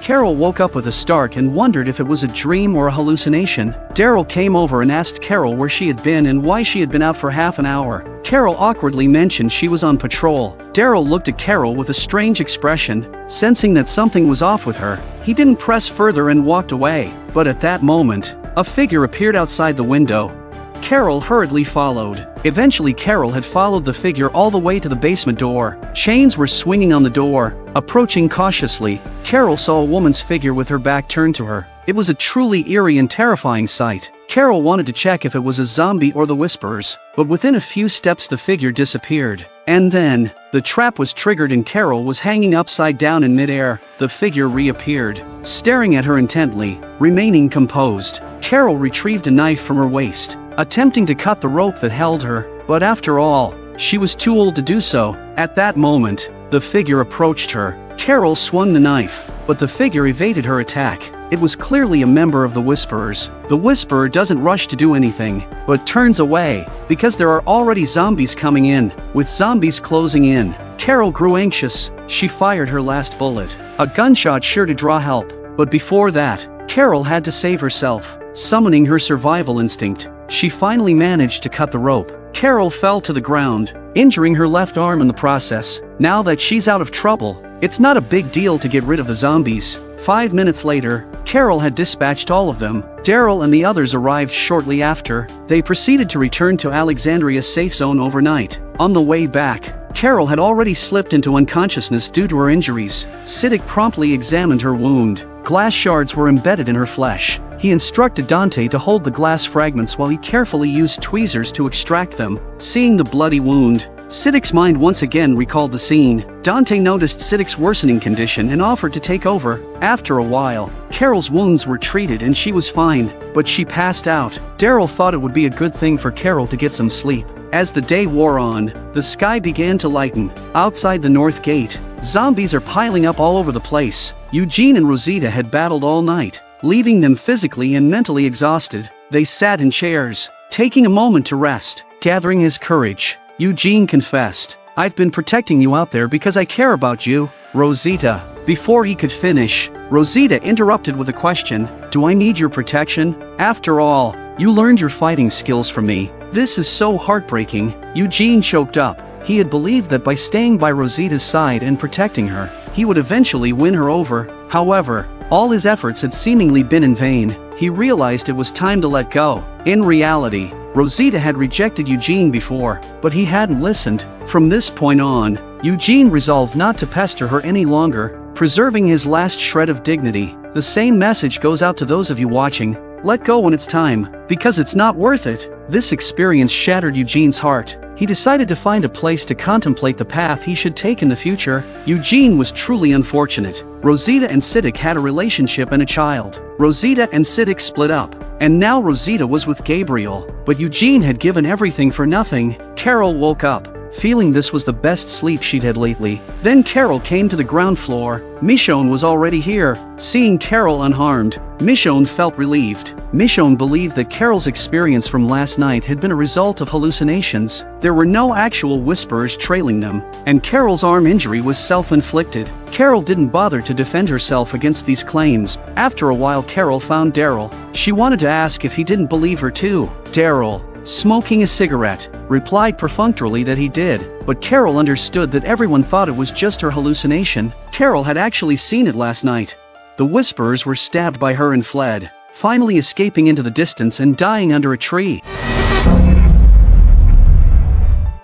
Carol woke up with a start and wondered if it was a dream or a hallucination. Daryl came over and asked Carol where she had been and why she had been out for half an hour. Carol awkwardly mentioned she was on patrol. Daryl looked at Carol with a strange expression, sensing that something was off with her. He didn't press further and walked away. But at that moment, a figure appeared outside the window. Carol hurriedly followed. Eventually, Carol had followed the figure all the way to the basement door. Chains were swinging on the door. Approaching cautiously, Carol saw a woman's figure with her back turned to her. It was a truly eerie and terrifying sight. Carol wanted to check if it was a zombie or the Whisperers, but within a few steps the figure disappeared. And then, the trap was triggered and Carol was hanging upside down in midair. The figure reappeared, staring at her intently, remaining composed. Carol retrieved a knife from her waist, attempting to cut the rope that held her, but after all, she was too old to do so. At that moment, the figure approached her. Carol swung the knife, but the figure evaded her attack. It was clearly a member of the Whisperers. The Whisperer doesn't rush to do anything, but turns away, because there are already zombies coming in. With zombies closing in, Carol grew anxious. She fired her last bullet. A gunshot sure to draw help, but before that, Carol had to save herself. Summoning her survival instinct, she finally managed to cut the rope. Carol fell to the ground, injuring her left arm in the process. Now that she's out of trouble, it's not a big deal to get rid of the zombies. 5 minutes later, Carol had dispatched all of them. Daryl and the others arrived shortly after. They proceeded to return to Alexandria's safe zone overnight. On the way back, Carol had already slipped into unconsciousness due to her injuries. Siddiq promptly examined her wound. Glass shards were embedded in her flesh. He instructed Dante to hold the glass fragments while he carefully used tweezers to extract them. Seeing the bloody wound, Siddiq's mind once again recalled the scene. Dante noticed Siddiq's worsening condition and offered to take over. After a while, Carol's wounds were treated and she was fine, but she passed out. Daryl thought it would be a good thing for Carol to get some sleep. As the day wore on, the sky began to lighten. Outside the north gate, zombies are piling up all over the place. Eugene and Rosita had battled all night, leaving them physically and mentally exhausted. They sat in chairs, taking a moment to rest. Gathering his courage, Eugene confessed, "I've been protecting you out there because I care about you, Rosita." Before he could finish, Rosita interrupted with a question. "Do I need your protection? After all, you learned your fighting skills from me. This is so heartbreaking." Eugene choked up. He had believed that by staying by Rosita's side and protecting her, he would eventually win her over. However, all his efforts had seemingly been in vain. He realized it was time to let go. In reality, Rosita had rejected Eugene before, but he hadn't listened. From this point on, Eugene resolved not to pester her any longer, preserving his last shred of dignity. The same message goes out to those of you watching. Let go when it's time, because it's not worth it. This experience shattered Eugene's heart. He decided to find a place to contemplate the path he should take in the future. Eugene was truly unfortunate. Rosita and Siddiq had a relationship and a child. Rosita and Siddiq split up, and now Rosita was with Gabriel, but Eugene had given everything for nothing. Carol woke up, feeling this was the best sleep she'd had lately. Then Carol came to the ground floor. Michonne was already here. Seeing Carol unharmed, Michonne felt relieved. Michonne believed that Carol's experience from last night had been a result of hallucinations. There were no actual whisperers trailing them, and Carol's arm injury was self-inflicted. Carol didn't bother to defend herself against these claims. After a while, Carol found Daryl. She wanted to ask if he didn't believe her too. Daryl, smoking a cigarette, replied perfunctorily that he did, but Carol understood that everyone thought it was just her hallucination. Carol had actually seen it last night. The whisperers were stabbed by her and fled, finally escaping into the distance and dying under a tree.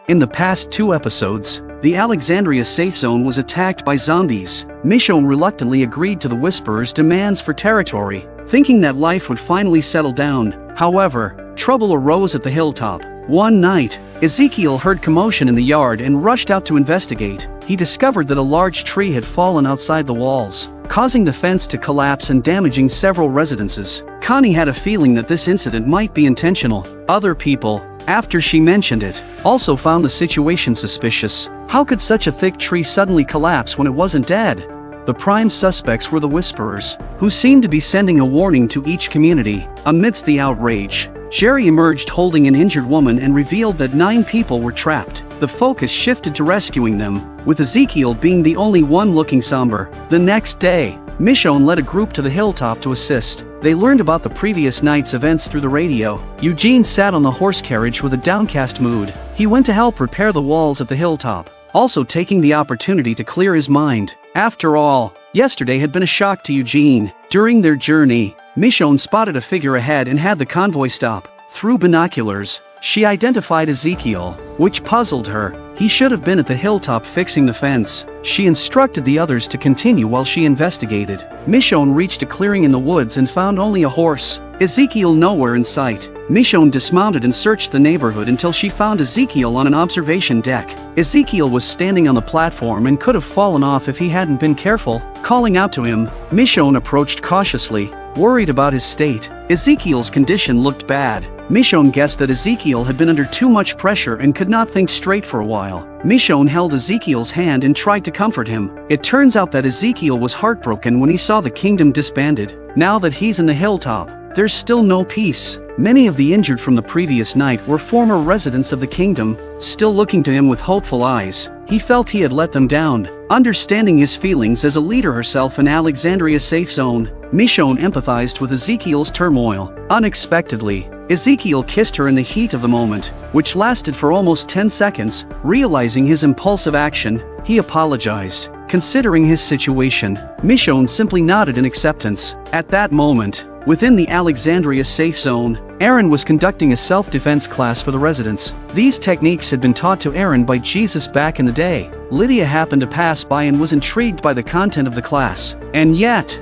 In the past 2 episodes, the Alexandria safe zone was attacked by zombies. Michonne reluctantly agreed to the whisperers' demands for territory, thinking that life would finally settle down. However, trouble arose at the Hilltop. One night, Ezekiel heard commotion in the yard and rushed out to investigate. He discovered that a large tree had fallen outside the walls, causing the fence to collapse and damaging several residences. Connie had a feeling that this incident might be intentional. Other people, after she mentioned it, also found the situation suspicious. How could such a thick tree suddenly collapse when it wasn't dead? The prime suspects were the whisperers, who seemed to be sending a warning to each community. Amidst the outrage, Jerry emerged holding an injured woman and revealed that 9 people were trapped. The focus shifted to rescuing them, with Ezekiel being the only one looking somber. The next day, Michonne led a group to the Hilltop to assist. They learned about the previous night's events through the radio. Eugene sat on the horse carriage with a downcast mood. He went to help repair the walls at the Hilltop, also taking the opportunity to clear his mind. After all, yesterday had been a shock to Eugene. During their journey, Michonne spotted a figure ahead and had the convoy stop. Through binoculars, she identified Ezekiel, which puzzled her. He should have been at the Hilltop fixing the fence. She instructed the others to continue while she investigated. Michonne reached a clearing in the woods and found only a horse. Ezekiel nowhere in sight. Michonne dismounted and searched the neighborhood until she found Ezekiel on an observation deck. Ezekiel was standing on the platform and could have fallen off if he hadn't been careful. Calling out to him, Michonne approached cautiously, worried about his state. Ezekiel's condition looked bad. Michonne guessed that Ezekiel had been under too much pressure and could not think straight for a while. Michonne held Ezekiel's hand and tried to comfort him. It turns out that Ezekiel was heartbroken when he saw the kingdom disbanded. Now that he's in the Hilltop, there's still no peace. Many of the injured from the previous night were former residents of the kingdom, still looking to him with hopeful eyes. He felt he had let them down. Understanding his feelings as a leader herself in Alexandria's safe zone, Michonne empathized with Ezekiel's turmoil. Unexpectedly, Ezekiel kissed her in the heat of the moment, which lasted for almost 10 seconds. Realizing his impulsive action, he apologized. Considering his situation, Michonne simply nodded in acceptance. At that moment, within the Alexandria safe zone, Aaron was conducting a self-defense class for the residents. These techniques had been taught to Aaron by Jesus back in the day. Lydia happened to pass by and was intrigued by the content of the class. And yet...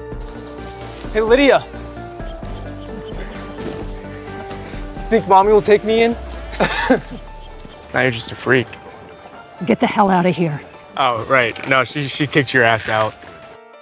Hey, Lydia! You think Mommy will take me in? Now you're just a freak. Get the hell out of here. Oh, right. No, she kicked your ass out.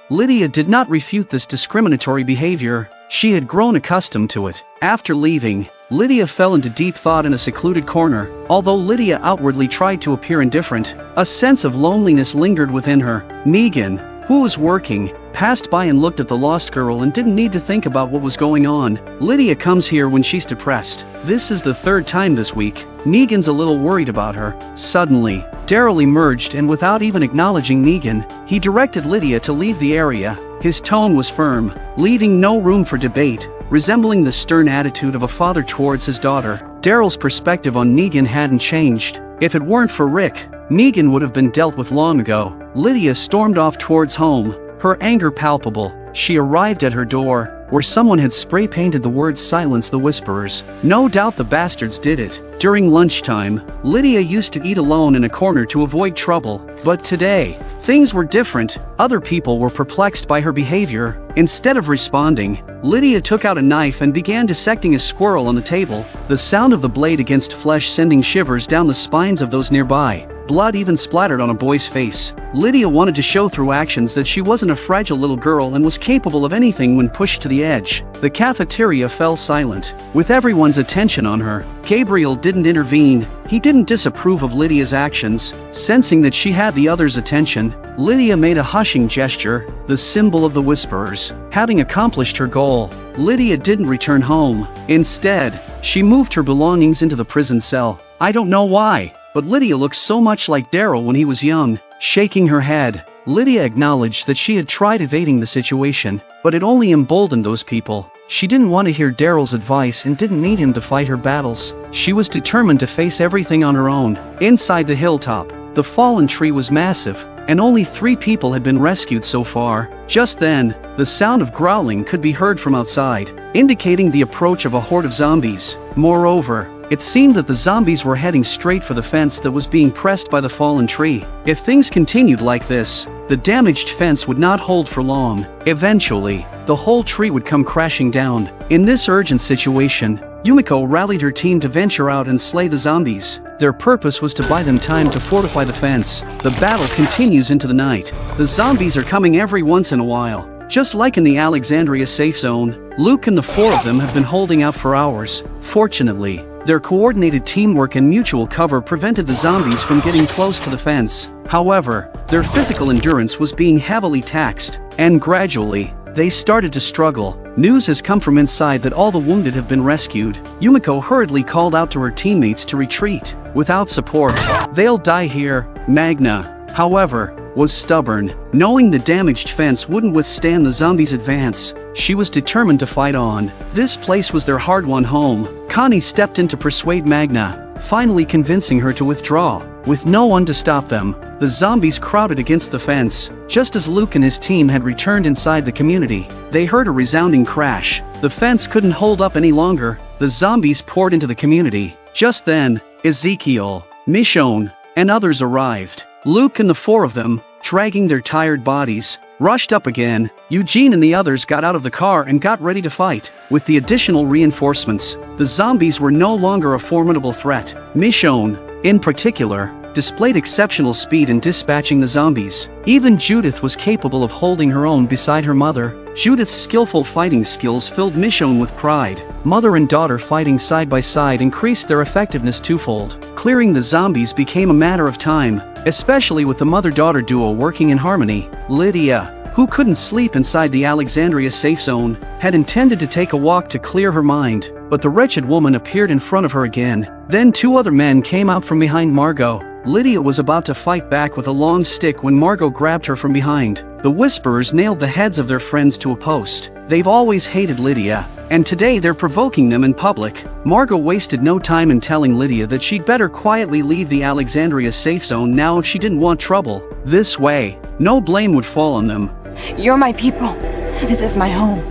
Lydia did not refute this discriminatory behavior. She had grown accustomed to it. After leaving, Lydia fell into deep thought in a secluded corner. Although Lydia outwardly tried to appear indifferent, a sense of loneliness lingered within her. Negan, who was working, passed by and looked at the lost girl and didn't need to think about what was going on. Lydia comes here when she's depressed. This is the 3rd time this week. Negan's a little worried about her. Suddenly, Daryl emerged and without even acknowledging Negan, he directed Lydia to leave the area. His tone was firm, leaving no room for debate, resembling the stern attitude of a father towards his daughter. Daryl's perspective on Negan hadn't changed. If it weren't for Rick, Negan would have been dealt with long ago. Lydia stormed off towards home, her anger palpable. She arrived at her door, where someone had spray-painted the words "Silence the Whisperers." No doubt the bastards did it. During lunchtime, Lydia used to eat alone in a corner to avoid trouble. But today, things were different. Other people were perplexed by her behavior. Instead of responding, Lydia took out a knife and began dissecting a squirrel on the table, the sound of the blade against flesh sending shivers down the spines of those nearby. Blood even splattered on a boy's face. Lydia wanted to show through actions that she wasn't a fragile little girl and was capable of anything when pushed to the edge. The cafeteria fell silent, with everyone's attention on her. Gabriel didn't intervene. He didn't disapprove of Lydia's actions. Sensing that she had the others' attention, Lydia made a hushing gesture, the symbol of the Whisperers. Having accomplished her goal, Lydia didn't return home. Instead, she moved her belongings into the prison cell. I don't know why, but Lydia looked so much like Daryl when he was young. Shaking her head, Lydia acknowledged that she had tried evading the situation, but it only emboldened those people. She didn't want to hear Daryl's advice and didn't need him to fight her battles. She was determined to face everything on her own. Inside the hilltop, the fallen tree was massive, and only 3 people had been rescued so far. Just then, the sound of growling could be heard from outside, indicating the approach of a horde of zombies. Moreover, it seemed that the zombies were heading straight for the fence that was being pressed by the fallen tree. If things continued like this, the damaged fence would not hold for long. Eventually, the whole tree would come crashing down. In this urgent situation, Yumiko rallied her team to venture out and slay the zombies. Their purpose was to buy them time to fortify the fence. The battle continues into the night. The zombies are coming every once in a while. Just like in the Alexandria safe zone, Luke and the 4 of them have been holding out for hours. Fortunately, their coordinated teamwork and mutual cover prevented the zombies from getting close to the fence. However, their physical endurance was being heavily taxed, and gradually, they started to struggle. News has come from inside that all the wounded have been rescued. Yumiko hurriedly called out to her teammates to retreat. Without support, they'll die here. Magna, however, was stubborn. Knowing the damaged fence wouldn't withstand the zombies' advance, she was determined to fight on. This place was their hard-won home. Connie stepped in to persuade Magna, finally convincing her to withdraw. With no one to stop them, the zombies crowded against the fence. Just as Luke and his team had returned inside the community, they heard a resounding crash. The fence couldn't hold up any longer. The zombies poured into the community. Just then, Ezekiel, Michonne, and others arrived. Luke and the 4 of them, dragging their tired bodies, rushed up again. Eugene and the others got out of the car and got ready to fight. With the additional reinforcements, the zombies were no longer a formidable threat. Michonne, in particular, displayed exceptional speed in dispatching the zombies. Even Judith was capable of holding her own beside her mother. Judith's skillful fighting skills filled Michonne with pride. Mother and daughter fighting side by side increased their effectiveness twofold. Clearing the zombies became a matter of time, especially with the mother-daughter duo working in harmony. Lydia, who couldn't sleep inside the Alexandria safe zone, had intended to take a walk to clear her mind, but the wretched woman appeared in front of her again. Then 2 other men came out from behind Margot. Lydia was about to fight back with a long stick when Margot grabbed her from behind. The Whisperers nailed the heads of their friends to a post. They've always hated Lydia, and today they're provoking them in public. Margot wasted no time in telling Lydia that she'd better quietly leave the Alexandria safe zone now if she didn't want trouble. This way, no blame would fall on them. You're my people. This is my home.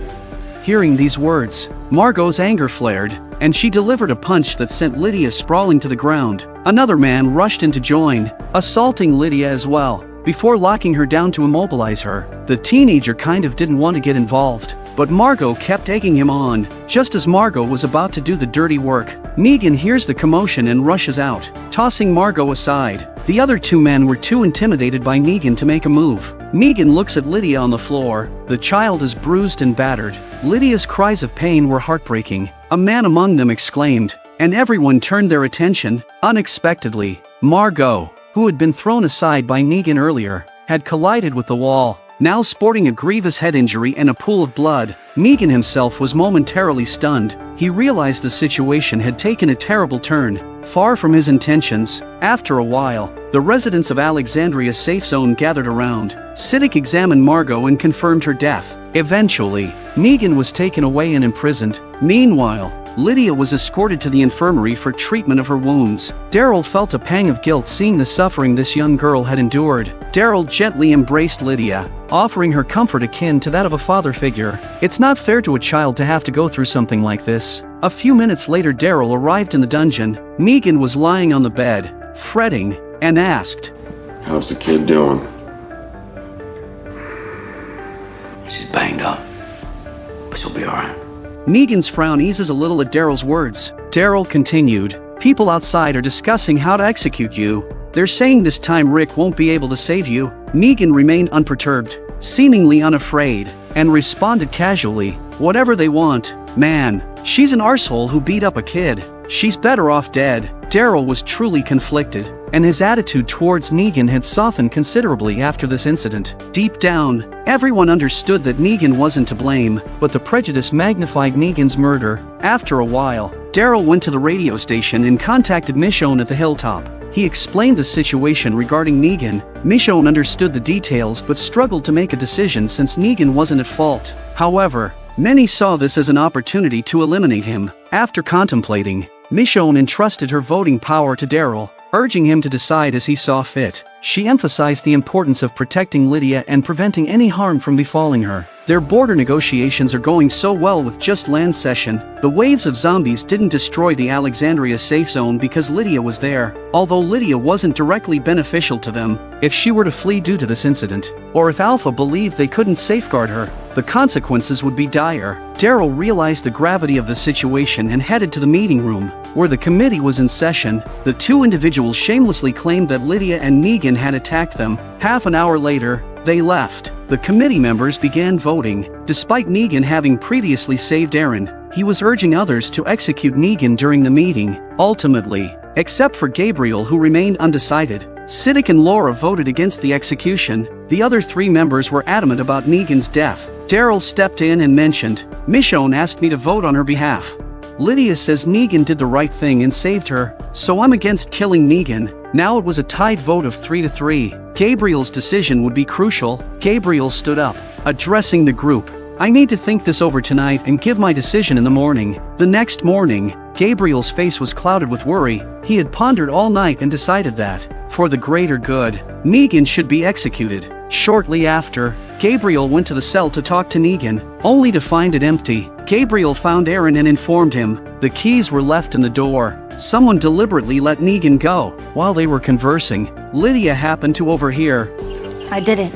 Hearing these words, Margot's anger flared, and she delivered a punch that sent Lydia sprawling to the ground. Another man rushed in to join, assaulting Lydia as well, before locking her down to immobilize her. The teenager kind of didn't want to get involved, but Margot kept egging him on. Just as Margot was about to do the dirty work, Negan hears the commotion and rushes out, tossing Margot aside. The other 2 men were too intimidated by Negan to make a move. Negan looks at Lydia on the floor. The child is bruised and battered. Lydia's cries of pain were heartbreaking. A man among them exclaimed, and everyone turned their attention. Unexpectedly, Margot, who had been thrown aside by Negan earlier, had collided with the wall. Now sporting a grievous head injury and a pool of blood, Negan himself was momentarily stunned. He realized the situation had taken a terrible turn, far from his intentions. After a while, the residents of Alexandria's safe zone gathered around. Siddiq examined Margot and confirmed her death. Eventually, Negan was taken away and imprisoned. Meanwhile, Lydia was escorted to the infirmary for treatment of her wounds. Daryl felt a pang of guilt seeing the suffering this young girl had endured. Daryl gently embraced Lydia, offering her comfort akin to that of a father figure. It's not fair to a child to have to go through something like this. A few minutes later, Daryl arrived in the dungeon. Negan was lying on the bed, fretting, and asked, "How's the kid doing?" She's banged up, but she'll be alright. Negan's frown eases a little at Daryl's words. Daryl continued, "People outside are discussing how to execute you. They're saying this time Rick won't be able to save you. Negan remained unperturbed, seemingly unafraid, and responded casually, whatever they want. Man, she's an arsehole who beat up a kid. She's better off dead. Daryl was truly conflicted, and his attitude towards Negan had softened considerably after this incident. Deep down, everyone understood that Negan wasn't to blame, but the prejudice magnified Negan's murder. After a while, Daryl went to the radio station and contacted Michonne at the Hilltop. He explained the situation regarding Negan. Michonne understood the details but struggled to make a decision since Negan wasn't at fault. However, many saw this as an opportunity to eliminate him. After contemplating, Michonne entrusted her voting power to Daryl, urging him to decide as he saw fit. She emphasized the importance of protecting Lydia and preventing any harm from befalling her. Their border negotiations are going so well with just land cession. The waves of zombies didn't destroy the Alexandria safe zone because Lydia was there, although Lydia wasn't directly beneficial to them. If she were to flee due to this incident, or if Alpha believed they couldn't safeguard her, the consequences would be dire. Daryl realized the gravity of the situation and headed to the meeting room, where the committee was in session. The two individuals shamelessly claimed that Lydia and Negan had attacked them. Half an hour later, they left. The committee members began voting. Despite Negan having previously saved Aaron, he was urging others to execute Negan during the meeting. Ultimately, except for Gabriel who remained undecided, Siddiq and Laura voted against the execution. The other three members were adamant about Negan's death. Daryl stepped in and mentioned, "Michonne asked me to vote on her behalf. Lydia says Negan did the right thing and saved her, so I'm against killing Negan." Now it was a tied vote of 3-3. Gabriel's decision would be crucial. Gabriel stood up, addressing the group. "I need to think this over tonight and give my decision in the morning." The next morning, Gabriel's face was clouded with worry. He had pondered all night and decided that, for the greater good, Negan should be executed. Shortly after, Gabriel went to the cell to talk to Negan, only to find it empty. Gabriel found Aaron and informed him. The keys were left in the door. Someone deliberately let Negan go. While they were conversing, Lydia happened to overhear. I did it.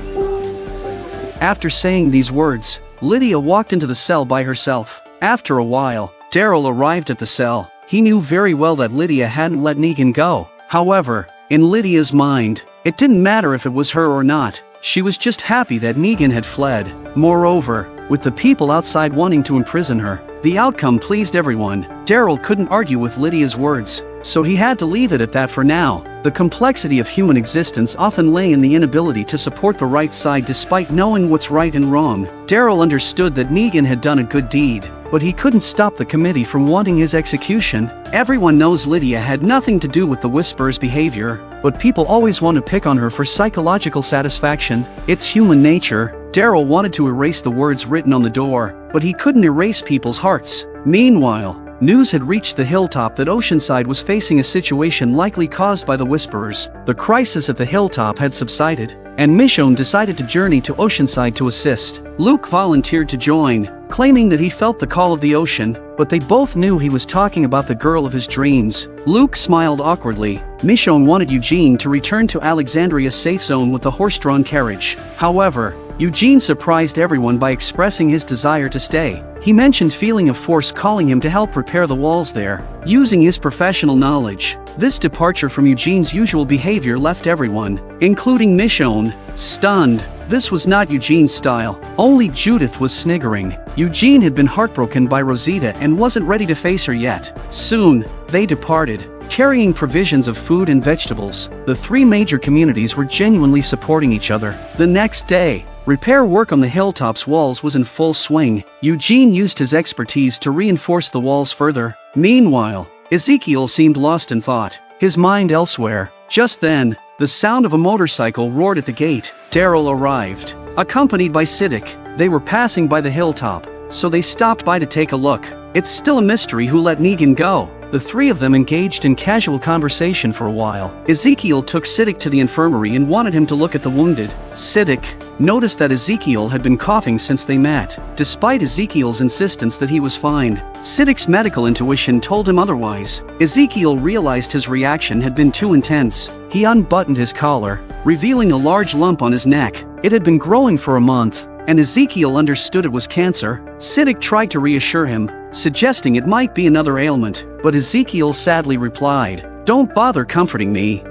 After saying these words, Lydia walked into the cell by herself. After a while, Daryl arrived at the cell. He knew very well that Lydia hadn't let Negan go. However, in Lydia's mind, it didn't matter if it was her or not. She was just happy that Negan had fled. Moreover, with the people outside wanting to imprison her, the outcome pleased everyone. Daryl couldn't argue with Lydia's words, so he had to leave it at that for now. The complexity of human existence often lay in the inability to support the right side despite knowing what's right and wrong. Daryl understood that Negan had done a good deed, but he couldn't stop the committee from wanting his execution. Everyone knows Lydia had nothing to do with the Whisperer's behavior, but people always want to pick on her for psychological satisfaction. It's human nature. Daryl wanted to erase the words written on the door, but he couldn't erase people's hearts. Meanwhile, news had reached the Hilltop that Oceanside was facing a situation likely caused by the Whisperers. The crisis at the Hilltop had subsided, and Michonne decided to journey to Oceanside to assist. Luke volunteered to join, claiming that he felt the call of the ocean, but they both knew he was talking about the girl of his dreams. Luke smiled awkwardly. Michonne wanted Eugene to return to Alexandria's safe zone with the horse-drawn carriage. However, Eugene surprised everyone by expressing his desire to stay. He mentioned feeling a force calling him to help repair the walls there, using his professional knowledge. This departure from Eugene's usual behavior left everyone, including Michonne, stunned. This was not Eugene's style. Only Judith was sniggering. Eugene had been heartbroken by Rosita and wasn't ready to face her yet. Soon, they departed, carrying provisions of food and vegetables. The three major communities were genuinely supporting each other. The next day, repair work on the Hilltop's walls was in full swing. Eugene used his expertise to reinforce the walls further. Meanwhile, Ezekiel seemed lost in thought, his mind elsewhere. Just then, the sound of a motorcycle roared at the gate. Daryl arrived, accompanied by Siddiq. They were passing by the Hilltop, so they stopped by to take a look. It's still a mystery who let Negan go. The three of them engaged in casual conversation for a while. Ezekiel took Siddiq to the infirmary and wanted him to look at the wounded. Siddiq noticed that Ezekiel had been coughing since they met, despite Ezekiel's insistence that he was fine. Siddiq's medical intuition told him otherwise. Ezekiel realized his reaction had been too intense. He unbuttoned his collar, revealing a large lump on his neck. It had been growing for a month, and Ezekiel understood it was cancer. Siddiq tried to reassure him, suggesting it might be another ailment, but Ezekiel sadly replied, "Don't bother comforting me.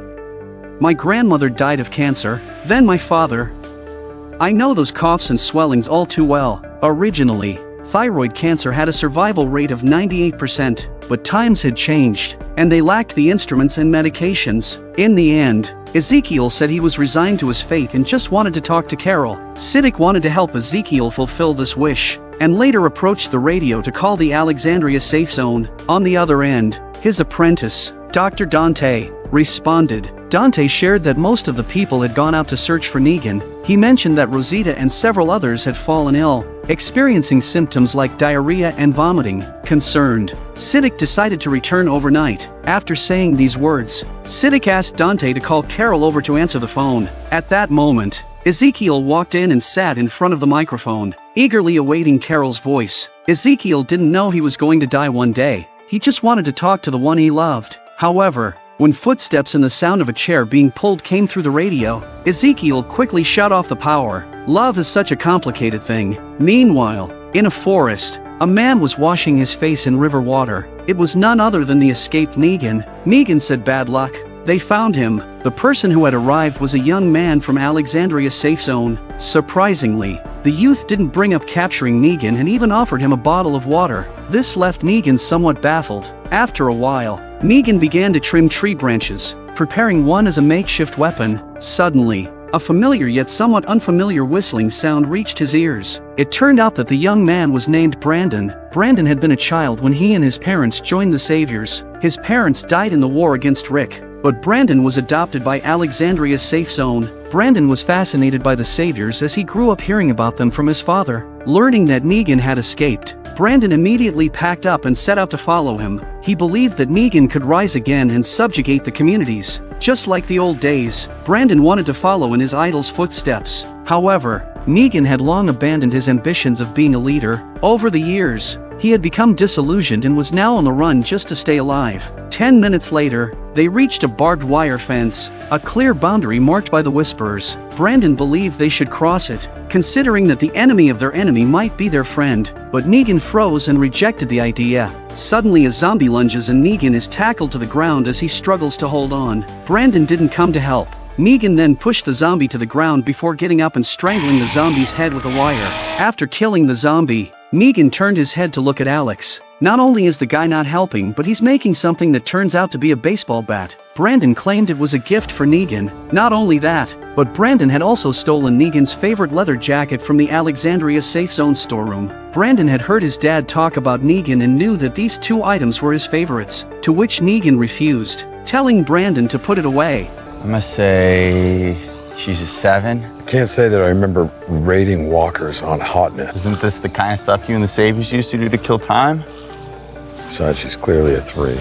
My grandmother died of cancer, then my father. I know those coughs and swellings all too well. Originally, thyroid cancer had a survival rate of 98%, but times had changed, and they lacked the instruments and medications. In the end, Ezekiel said he was resigned to his fate and just wanted to talk to Carol. Siddiq wanted to help Ezekiel fulfill this wish, and later approached the radio to call the Alexandria safe zone. On the other end, his apprentice, Dr. Dante, responded. Dante shared that most of the people had gone out to search for Negan. He mentioned that Rosita and several others had fallen ill, experiencing symptoms like diarrhea and vomiting. Concerned, Siddiq decided to return overnight. After saying these words, Siddiq asked Dante to call Carol over to answer the phone. At that moment, Ezekiel walked in and sat in front of the microphone, eagerly awaiting Carol's voice. Ezekiel didn't know he was going to die one day. He just wanted to talk to the one he loved. However, when footsteps and the sound of a chair being pulled came through the radio, Ezekiel quickly shut off the power. Love is such a complicated thing. Meanwhile, in a forest, a man was washing his face in river water. It was none other than the escaped Negan. Negan said bad luck. They found him. The person who had arrived was a young man from Alexandria's safe zone. Surprisingly, the youth didn't bring up capturing Negan and even offered him a bottle of water. This left Negan somewhat baffled. After a while, Negan began to trim tree branches, preparing one as a makeshift weapon. Suddenly, a familiar yet somewhat unfamiliar whistling sound reached his ears. It turned out that the young man was named Brandon. Brandon had been a child when he and his parents joined the Saviors. His parents died in the war against Rick, but Brandon was adopted by Alexandria's safe zone. Brandon was fascinated by the Saviors as he grew up hearing about them from his father. Learning that Negan had escaped, Brandon immediately packed up and set out to follow him. He believed that Negan could rise again and subjugate the communities. Just like the old days, Brandon wanted to follow in his idol's footsteps. However, Negan had long abandoned his ambitions of being a leader. Over the years, he had become disillusioned and was now on the run just to stay alive. 10 minutes later, they reached a barbed wire fence, a clear boundary marked by the Whisperers. Brandon believed they should cross it, considering that the enemy of their enemy might be their friend, but Negan froze and rejected the idea. Suddenly a zombie lunges and Negan is tackled to the ground as he struggles to hold on. Brandon didn't come to help. Negan then pushed the zombie to the ground before getting up and strangling the zombie's head with a wire. After killing the zombie, Negan turned his head to look at Alex. Not only is the guy not helping, but he's making something that turns out to be a baseball bat. Brandon claimed it was a gift for Negan. Not only that, but Brandon had also stolen Negan's favorite leather jacket from the Alexandria safe zone storeroom. Brandon had heard his dad talk about Negan and knew that these two items were his favorites, to which Negan refused, telling Brandon to put it away. I must say she's a 7. I can't say that I remember rating walkers on hotness. Isn't this the kind of stuff you and the Saviors used to do to kill time? Besides, she's clearly a 3.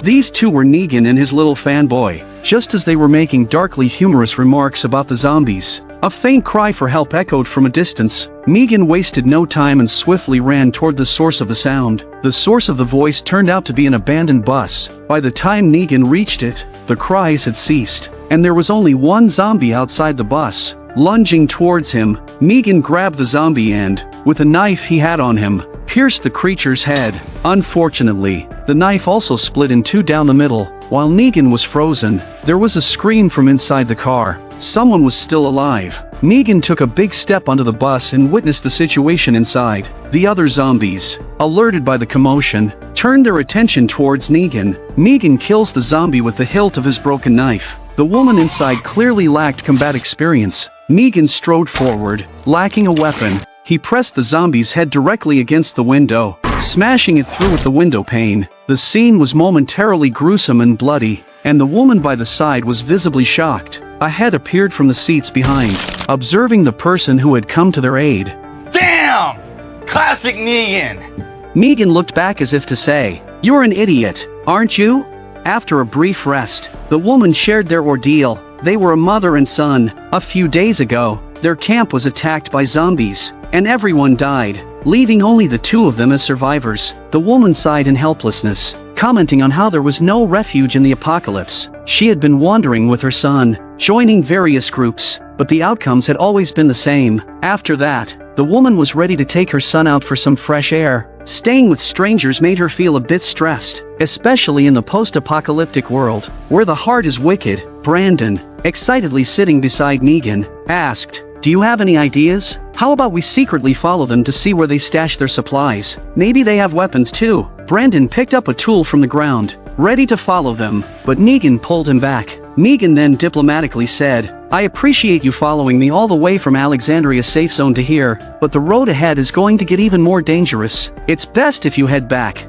These two were Negan and his little fanboy, just as they were making darkly humorous remarks about the zombies. A faint cry for help echoed from a distance. Negan wasted no time and swiftly ran toward the source of the sound. The source of the voice turned out to be an abandoned bus. By the time Negan reached it, the cries had ceased, and there was only one zombie outside the bus. Lunging towards him, Negan grabbed the zombie and, with a knife he had on him, pierced the creature's head. Unfortunately, the knife also split in two down the middle. While Negan was frozen, there was a scream from inside the car. Someone was still alive. Negan took a big step onto the bus and witnessed the situation inside. The other zombies, alerted by the commotion, turned their attention towards Negan. Negan kills the zombie with the hilt of his broken knife. The woman inside clearly lacked combat experience. Negan strode forward, lacking a weapon. He pressed the zombie's head directly against the window, smashing it through with the window pane. The scene was momentarily gruesome and bloody, and the woman by the side was visibly shocked. A head appeared from the seats behind, observing the person who had come to their aid. Damn! Classic Negan! Negan looked back as if to say, "You're an idiot, aren't you?" After a brief rest, the woman shared their ordeal. They were a mother and son. A few days ago, their camp was attacked by zombies, and everyone died, leaving only the two of them as survivors. The woman sighed in helplessness, commenting on how there was no refuge in the apocalypse. She had been wandering with her son, joining various groups, but the outcomes had always been the same. After that, the woman was ready to take her son out for some fresh air. Staying with strangers made her feel a bit stressed, especially in the post-apocalyptic world, where the heart is wicked. Brandon, excitedly sitting beside Negan, asked, "Do you have any ideas? How about we secretly follow them to see where they stash their supplies? Maybe they have weapons too." Brandon picked up a tool from the ground, ready to follow them, but Negan pulled him back. Negan then diplomatically said, "I appreciate you following me all the way from Alexandria's safe zone to here, but the road ahead is going to get even more dangerous. It's best if you head back."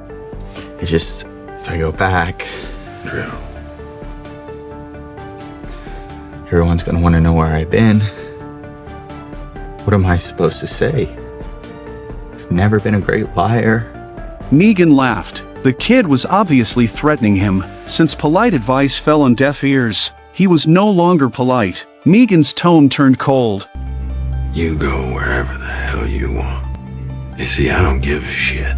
If I go back, everyone's gonna want to know where I've been. What am I supposed to say? I've never been a great liar. Negan laughed. The kid was obviously threatening him. Since polite advice fell on deaf ears, he was no longer polite. Negan's tone turned cold. You go wherever the hell you want. You see, I don't give a shit.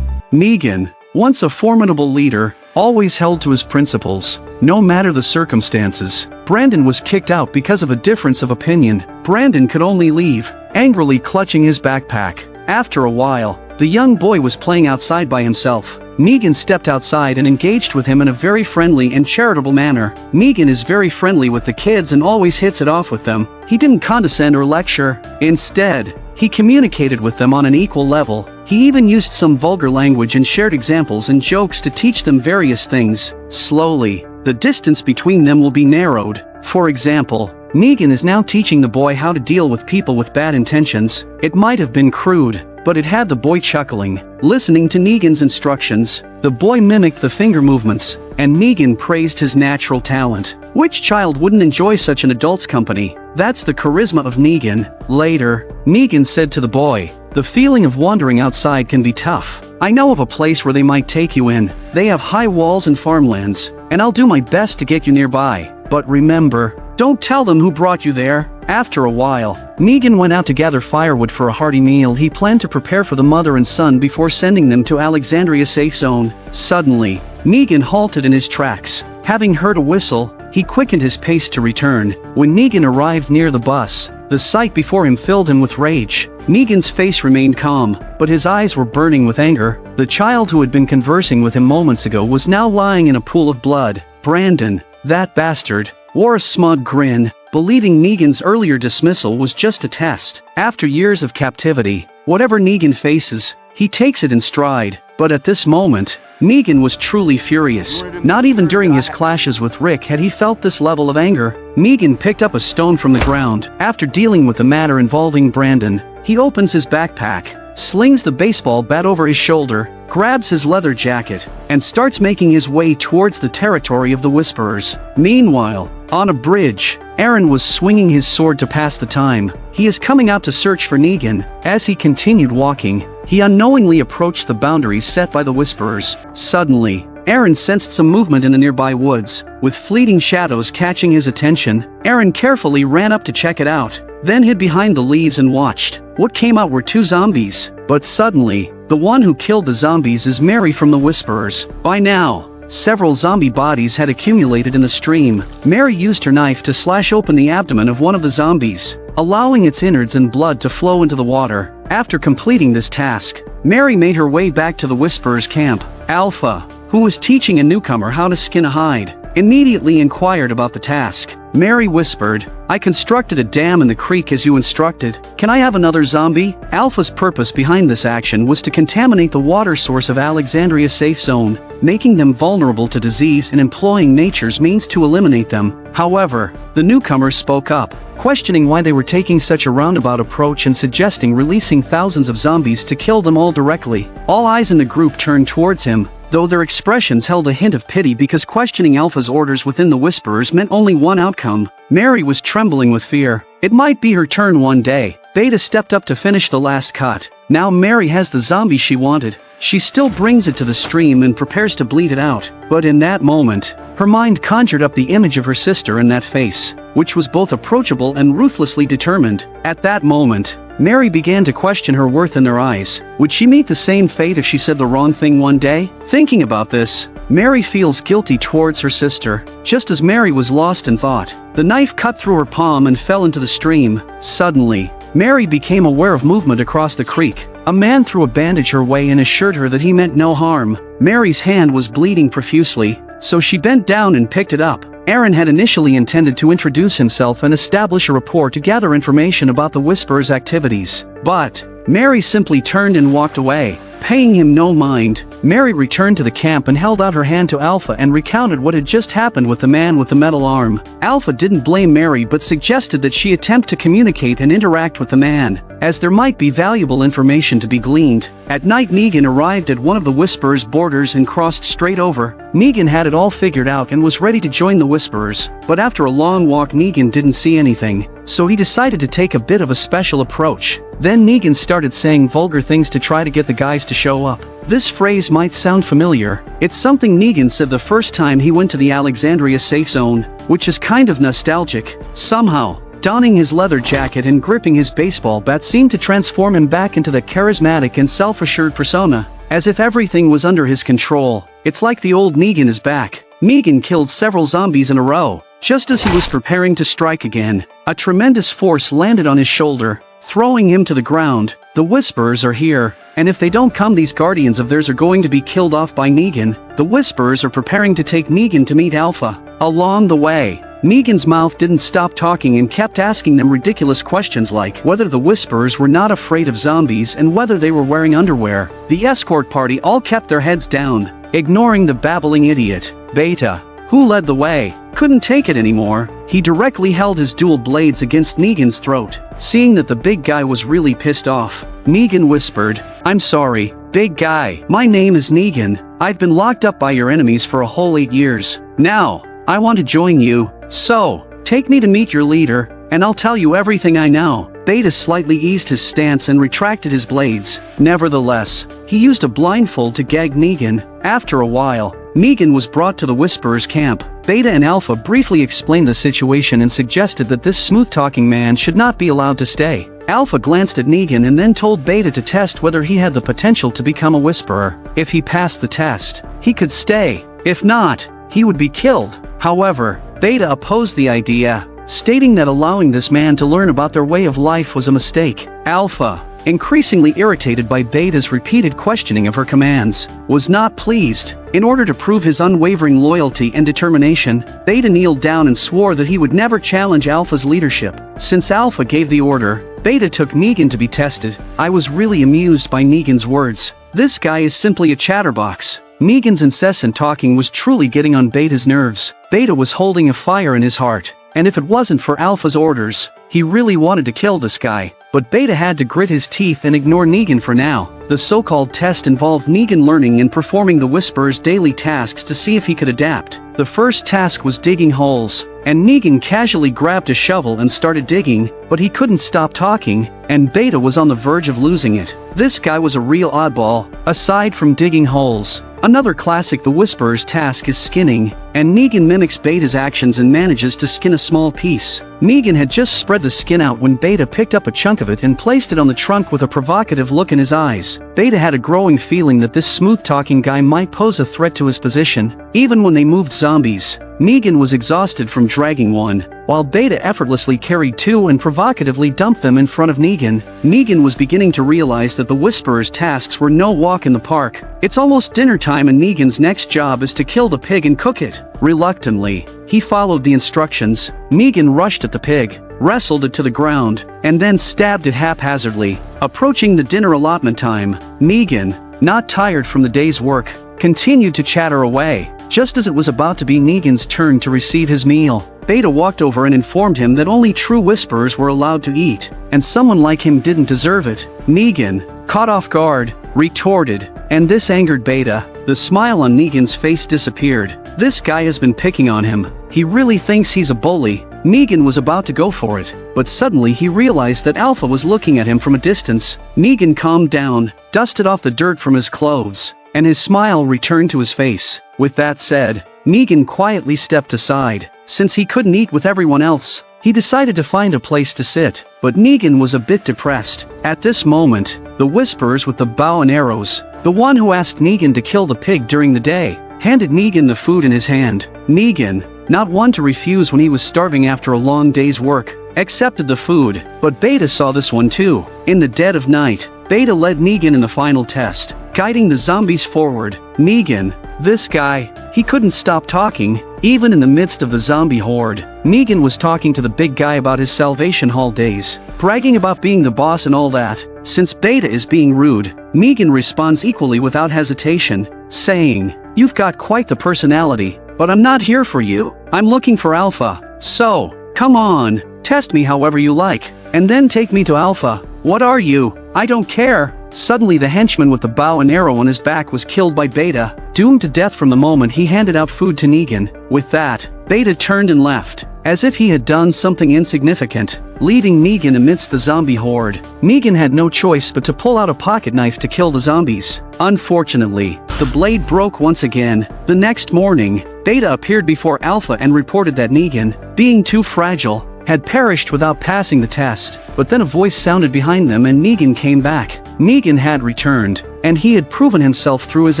Negan, once a formidable leader, always held to his principles, no matter the circumstances. Brandon was kicked out because of a difference of opinion. Brandon could only leave, angrily clutching his backpack. After a while, the young boy was playing outside by himself. Negan stepped outside and engaged with him in a very friendly and charitable manner. Negan is very friendly with the kids and always hits it off with them. He didn't condescend or lecture. Instead, he communicated with them on an equal level. He even used some vulgar language and shared examples and jokes to teach them various things. Slowly, the distance between them will be narrowed. For example, Negan is now teaching the boy how to deal with people with bad intentions. It might have been crude, but it had the boy chuckling. Listening to Negan's instructions, the boy mimicked the finger movements, and Negan praised his natural talent. Which child wouldn't enjoy such an adult's company? That's the charisma of Negan. Later, Negan said to the boy, "The feeling of wandering outside can be tough. I know of a place where they might take you in. They have high walls and farmlands, and I'll do my best to get you nearby. But remember, don't tell them who brought you there." After a while, Negan went out to gather firewood for a hearty meal he planned to prepare for the mother and son before sending them to Alexandria's safe zone. Suddenly, Negan halted in his tracks. Having heard a whistle, he quickened his pace to return. When Negan arrived near the bus, the sight before him filled him with rage. Negan's face remained calm, but his eyes were burning with anger. The child who had been conversing with him moments ago was now lying in a pool of blood. Brandon, that bastard, wore a smug grin, believing Negan's earlier dismissal was just a test. After years of captivity, whatever Negan faces, he takes it in stride. But at this moment, Negan was truly furious. Not even during his clashes with Rick had he felt this level of anger. Negan picked up a stone from the ground. After dealing with the matter involving Brandon, he opens his backpack, slings the baseball bat over his shoulder, grabs his leather jacket, and starts making his way towards the territory of the Whisperers. Meanwhile, on a bridge, Aaron was swinging his sword to pass the time. He is coming out to search for Negan. As he continued walking, he unknowingly approached the boundaries set by the Whisperers. Suddenly, Aaron sensed some movement in the nearby woods. With fleeting shadows catching his attention, Aaron carefully ran up to check it out, then hid behind the leaves and watched. What came out were two zombies. But suddenly, the one who killed the zombies is Mary from the Whisperers. By now, several zombie bodies had accumulated in the stream. Mary used her knife to slash open the abdomen of one of the zombies, allowing its innards and blood to flow into the water. After completing this task, Mary made her way back to the Whisperers' camp. Alpha, who was teaching a newcomer how to skin a hide, immediately inquired about the task. Mary whispered, "I constructed a dam in the creek as you instructed. Can I have another zombie?" Alpha's purpose behind this action was to contaminate the water source of Alexandria's safe zone, making them vulnerable to disease and employing nature's means to eliminate them. However, the newcomer spoke up, questioning why they were taking such a roundabout approach and suggesting releasing thousands of zombies to kill them all directly. All eyes in the group turned towards him, though their expressions held a hint of pity because questioning Alpha's orders within the Whisperers meant only one outcome. Mary was trembling with fear. It might be her turn one day. Beta stepped up to finish the last cut. Now Mary has the zombie she wanted. She still brings it to the stream and prepares to bleed it out. But in that moment, her mind conjured up the image of her sister in that face, which was both approachable and ruthlessly determined. At that moment, Mary began to question her worth in their eyes. Would she meet the same fate if she said the wrong thing one day? Thinking about this, Mary feels guilty towards her sister. Just as Mary was lost in thought, the knife cut through her palm and fell into the stream. Suddenly, Mary became aware of movement across the creek. A man threw a bandage her way and assured her that he meant no harm. Mary's hand was bleeding profusely, so she bent down and picked it up. Aaron had initially intended to introduce himself and establish a rapport to gather information about the Whisperer's activities. But Mary simply turned and walked away. Paying him no mind, Mary returned to the camp and held out her hand to Alpha and recounted what had just happened with the man with the metal arm. Alpha didn't blame Mary but suggested that she attempt to communicate and interact with the man, as there might be valuable information to be gleaned. At night, Negan arrived at one of the Whisperer's borders and crossed straight over. Negan had it all figured out and was ready to join the Whisperers, but after a long walk Negan didn't see anything, so he decided to take a bit of a special approach. Then Negan started saying vulgar things to try to get the guys to show up. This phrase might sound familiar. It's something Negan said the first time he went to the Alexandria safe zone, which is kind of nostalgic. Somehow, donning his leather jacket and gripping his baseball bat seemed to transform him back into the charismatic and self-assured persona, as if everything was under his control. It's like the old Negan is back. Negan killed several zombies in a row. Just as he was preparing to strike again, a tremendous force landed on his shoulder, throwing him to the ground. The Whisperers are here, and if they don't come, these guardians of theirs are going to be killed off by Negan. The Whisperers are preparing to take Negan to meet Alpha. Along the way, Negan's mouth didn't stop talking and kept asking them ridiculous questions like whether the Whisperers were not afraid of zombies and whether they were wearing underwear. The escort party all kept their heads down, ignoring the babbling idiot. Beta, who led the way, couldn't take it anymore. He directly held his dual blades against Negan's throat. Seeing that the big guy was really pissed off, Negan whispered, "I'm sorry, big guy. My name is Negan. I've been locked up by your enemies for a whole 8 years. Now, I want to join you. So, take me to meet your leader, and I'll tell you everything I know." Beta slightly eased his stance and retracted his blades. Nevertheless, he used a blindfold to gag Negan. After a while, Negan was brought to the Whisperer's camp. Beta and Alpha briefly explained the situation and suggested that this smooth-talking man should not be allowed to stay. Alpha glanced at Negan and then told Beta to test whether he had the potential to become a Whisperer. If he passed the test, he could stay. If not, he would be killed. However, Beta opposed the idea, stating that allowing this man to learn about their way of life was a mistake. Alpha, increasingly irritated by Beta's repeated questioning of her commands, was not pleased. In order to prove his unwavering loyalty and determination, Beta kneeled down and swore that he would never challenge Alpha's leadership. Since Alpha gave the order, Beta took Negan to be tested. I was really amused by Negan's words. This guy is simply a chatterbox. Negan's incessant talking was truly getting on Beta's nerves. Beta was holding a fire in his heart, and if it wasn't for Alpha's orders, he really wanted to kill this guy. But Beta had to grit his teeth and ignore Negan for now. The so-called test involved Negan learning and performing the Whisperer's daily tasks to see if he could adapt. The first task was digging holes, and Negan casually grabbed a shovel and started digging, but he couldn't stop talking, and Beta was on the verge of losing it. This guy was a real oddball. Aside from digging holes, another classic the Whisperer's task is skinning, and Negan mimics Beta's actions and manages to skin a small piece. Negan had just spread the skin out when Beta picked up a chunk of it and placed it on the trunk with a provocative look in his eyes. Beta had a growing feeling that this smooth-talking guy might pose a threat to his position. Even when they moved zombies, Negan was exhausted from dragging one, while Beta effortlessly carried two and provocatively dumped them in front of Negan. Negan was beginning to realize that the Whisperer's tasks were no walk in the park. It's almost dinner time and Negan's next job is to kill the pig and cook it. Reluctantly, he followed the instructions. Negan rushed at the pig, wrestled it to the ground, and then stabbed it haphazardly. Approaching the dinner allotment time, Negan, not tired from the day's work, continued to chatter away. Just as it was about to be Negan's turn to receive his meal, Beta walked over and informed him that only true Whisperers were allowed to eat, and someone like him didn't deserve it. Negan, caught off guard, retorted, and this angered Beta. The smile on Negan's face disappeared. This guy has been picking on him. He really thinks he's a bully. Negan was about to go for it, but suddenly he realized that Alpha was looking at him from a distance. Negan calmed down, dusted off the dirt from his clothes, and his smile returned to his face. With that said, Negan quietly stepped aside. Since he couldn't eat with everyone else, he decided to find a place to sit, but Negan was a bit depressed. At this moment, the Whisperers with the bow and arrows, the one who asked Negan to kill the pig during the day, handed Negan the food in his hand. Negan, not one to refuse when he was starving after a long day's work, accepted the food, but Beta saw this one too. In the dead of night, Beta led Negan in the final test, guiding the zombies forward. Negan, this guy, he couldn't stop talking, even in the midst of the zombie horde. Negan was talking to the big guy about his Salvation Hall days, bragging about being the boss and all that. Since Beta is being rude, Negan responds equally without hesitation, saying, "You've got quite the personality, but I'm not here for you. I'm looking for Alpha. So, come on, test me however you like, and then take me to Alpha. What are you? I don't care." Suddenly the henchman with the bow and arrow on his back was killed by Beta, doomed to death from the moment he handed out food to Negan. With that, Beta turned and left, as if he had done something insignificant, leading Negan amidst the zombie horde. Negan had no choice but to pull out a pocket knife to kill the zombies. Unfortunately, the blade broke once again. The next morning, Beta appeared before Alpha and reported that Negan, being too fragile, had perished without passing the test. But then a voice sounded behind them and Negan came back. Negan had returned, and he had proven himself through his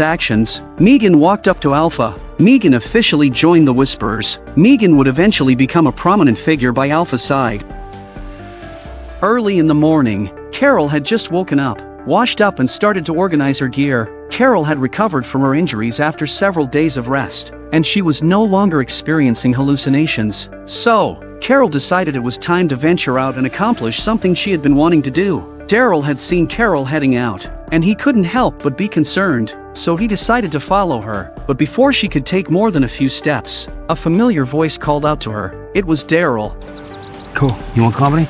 actions. Negan walked up to Alpha. Negan officially joined the Whisperers. Negan would eventually become a prominent figure by Alpha's side. Early in the morning, Carol had just woken up, washed up and started to organize her gear. Carol had recovered from her injuries after several days of rest, and she was no longer experiencing hallucinations. So, Carol decided it was time to venture out and accomplish something she had been wanting to do. Daryl had seen Carol heading out, and he couldn't help but be concerned, so he decided to follow her. But before she could take more than a few steps, a familiar voice called out to her. It was Daryl. Cool. You want company?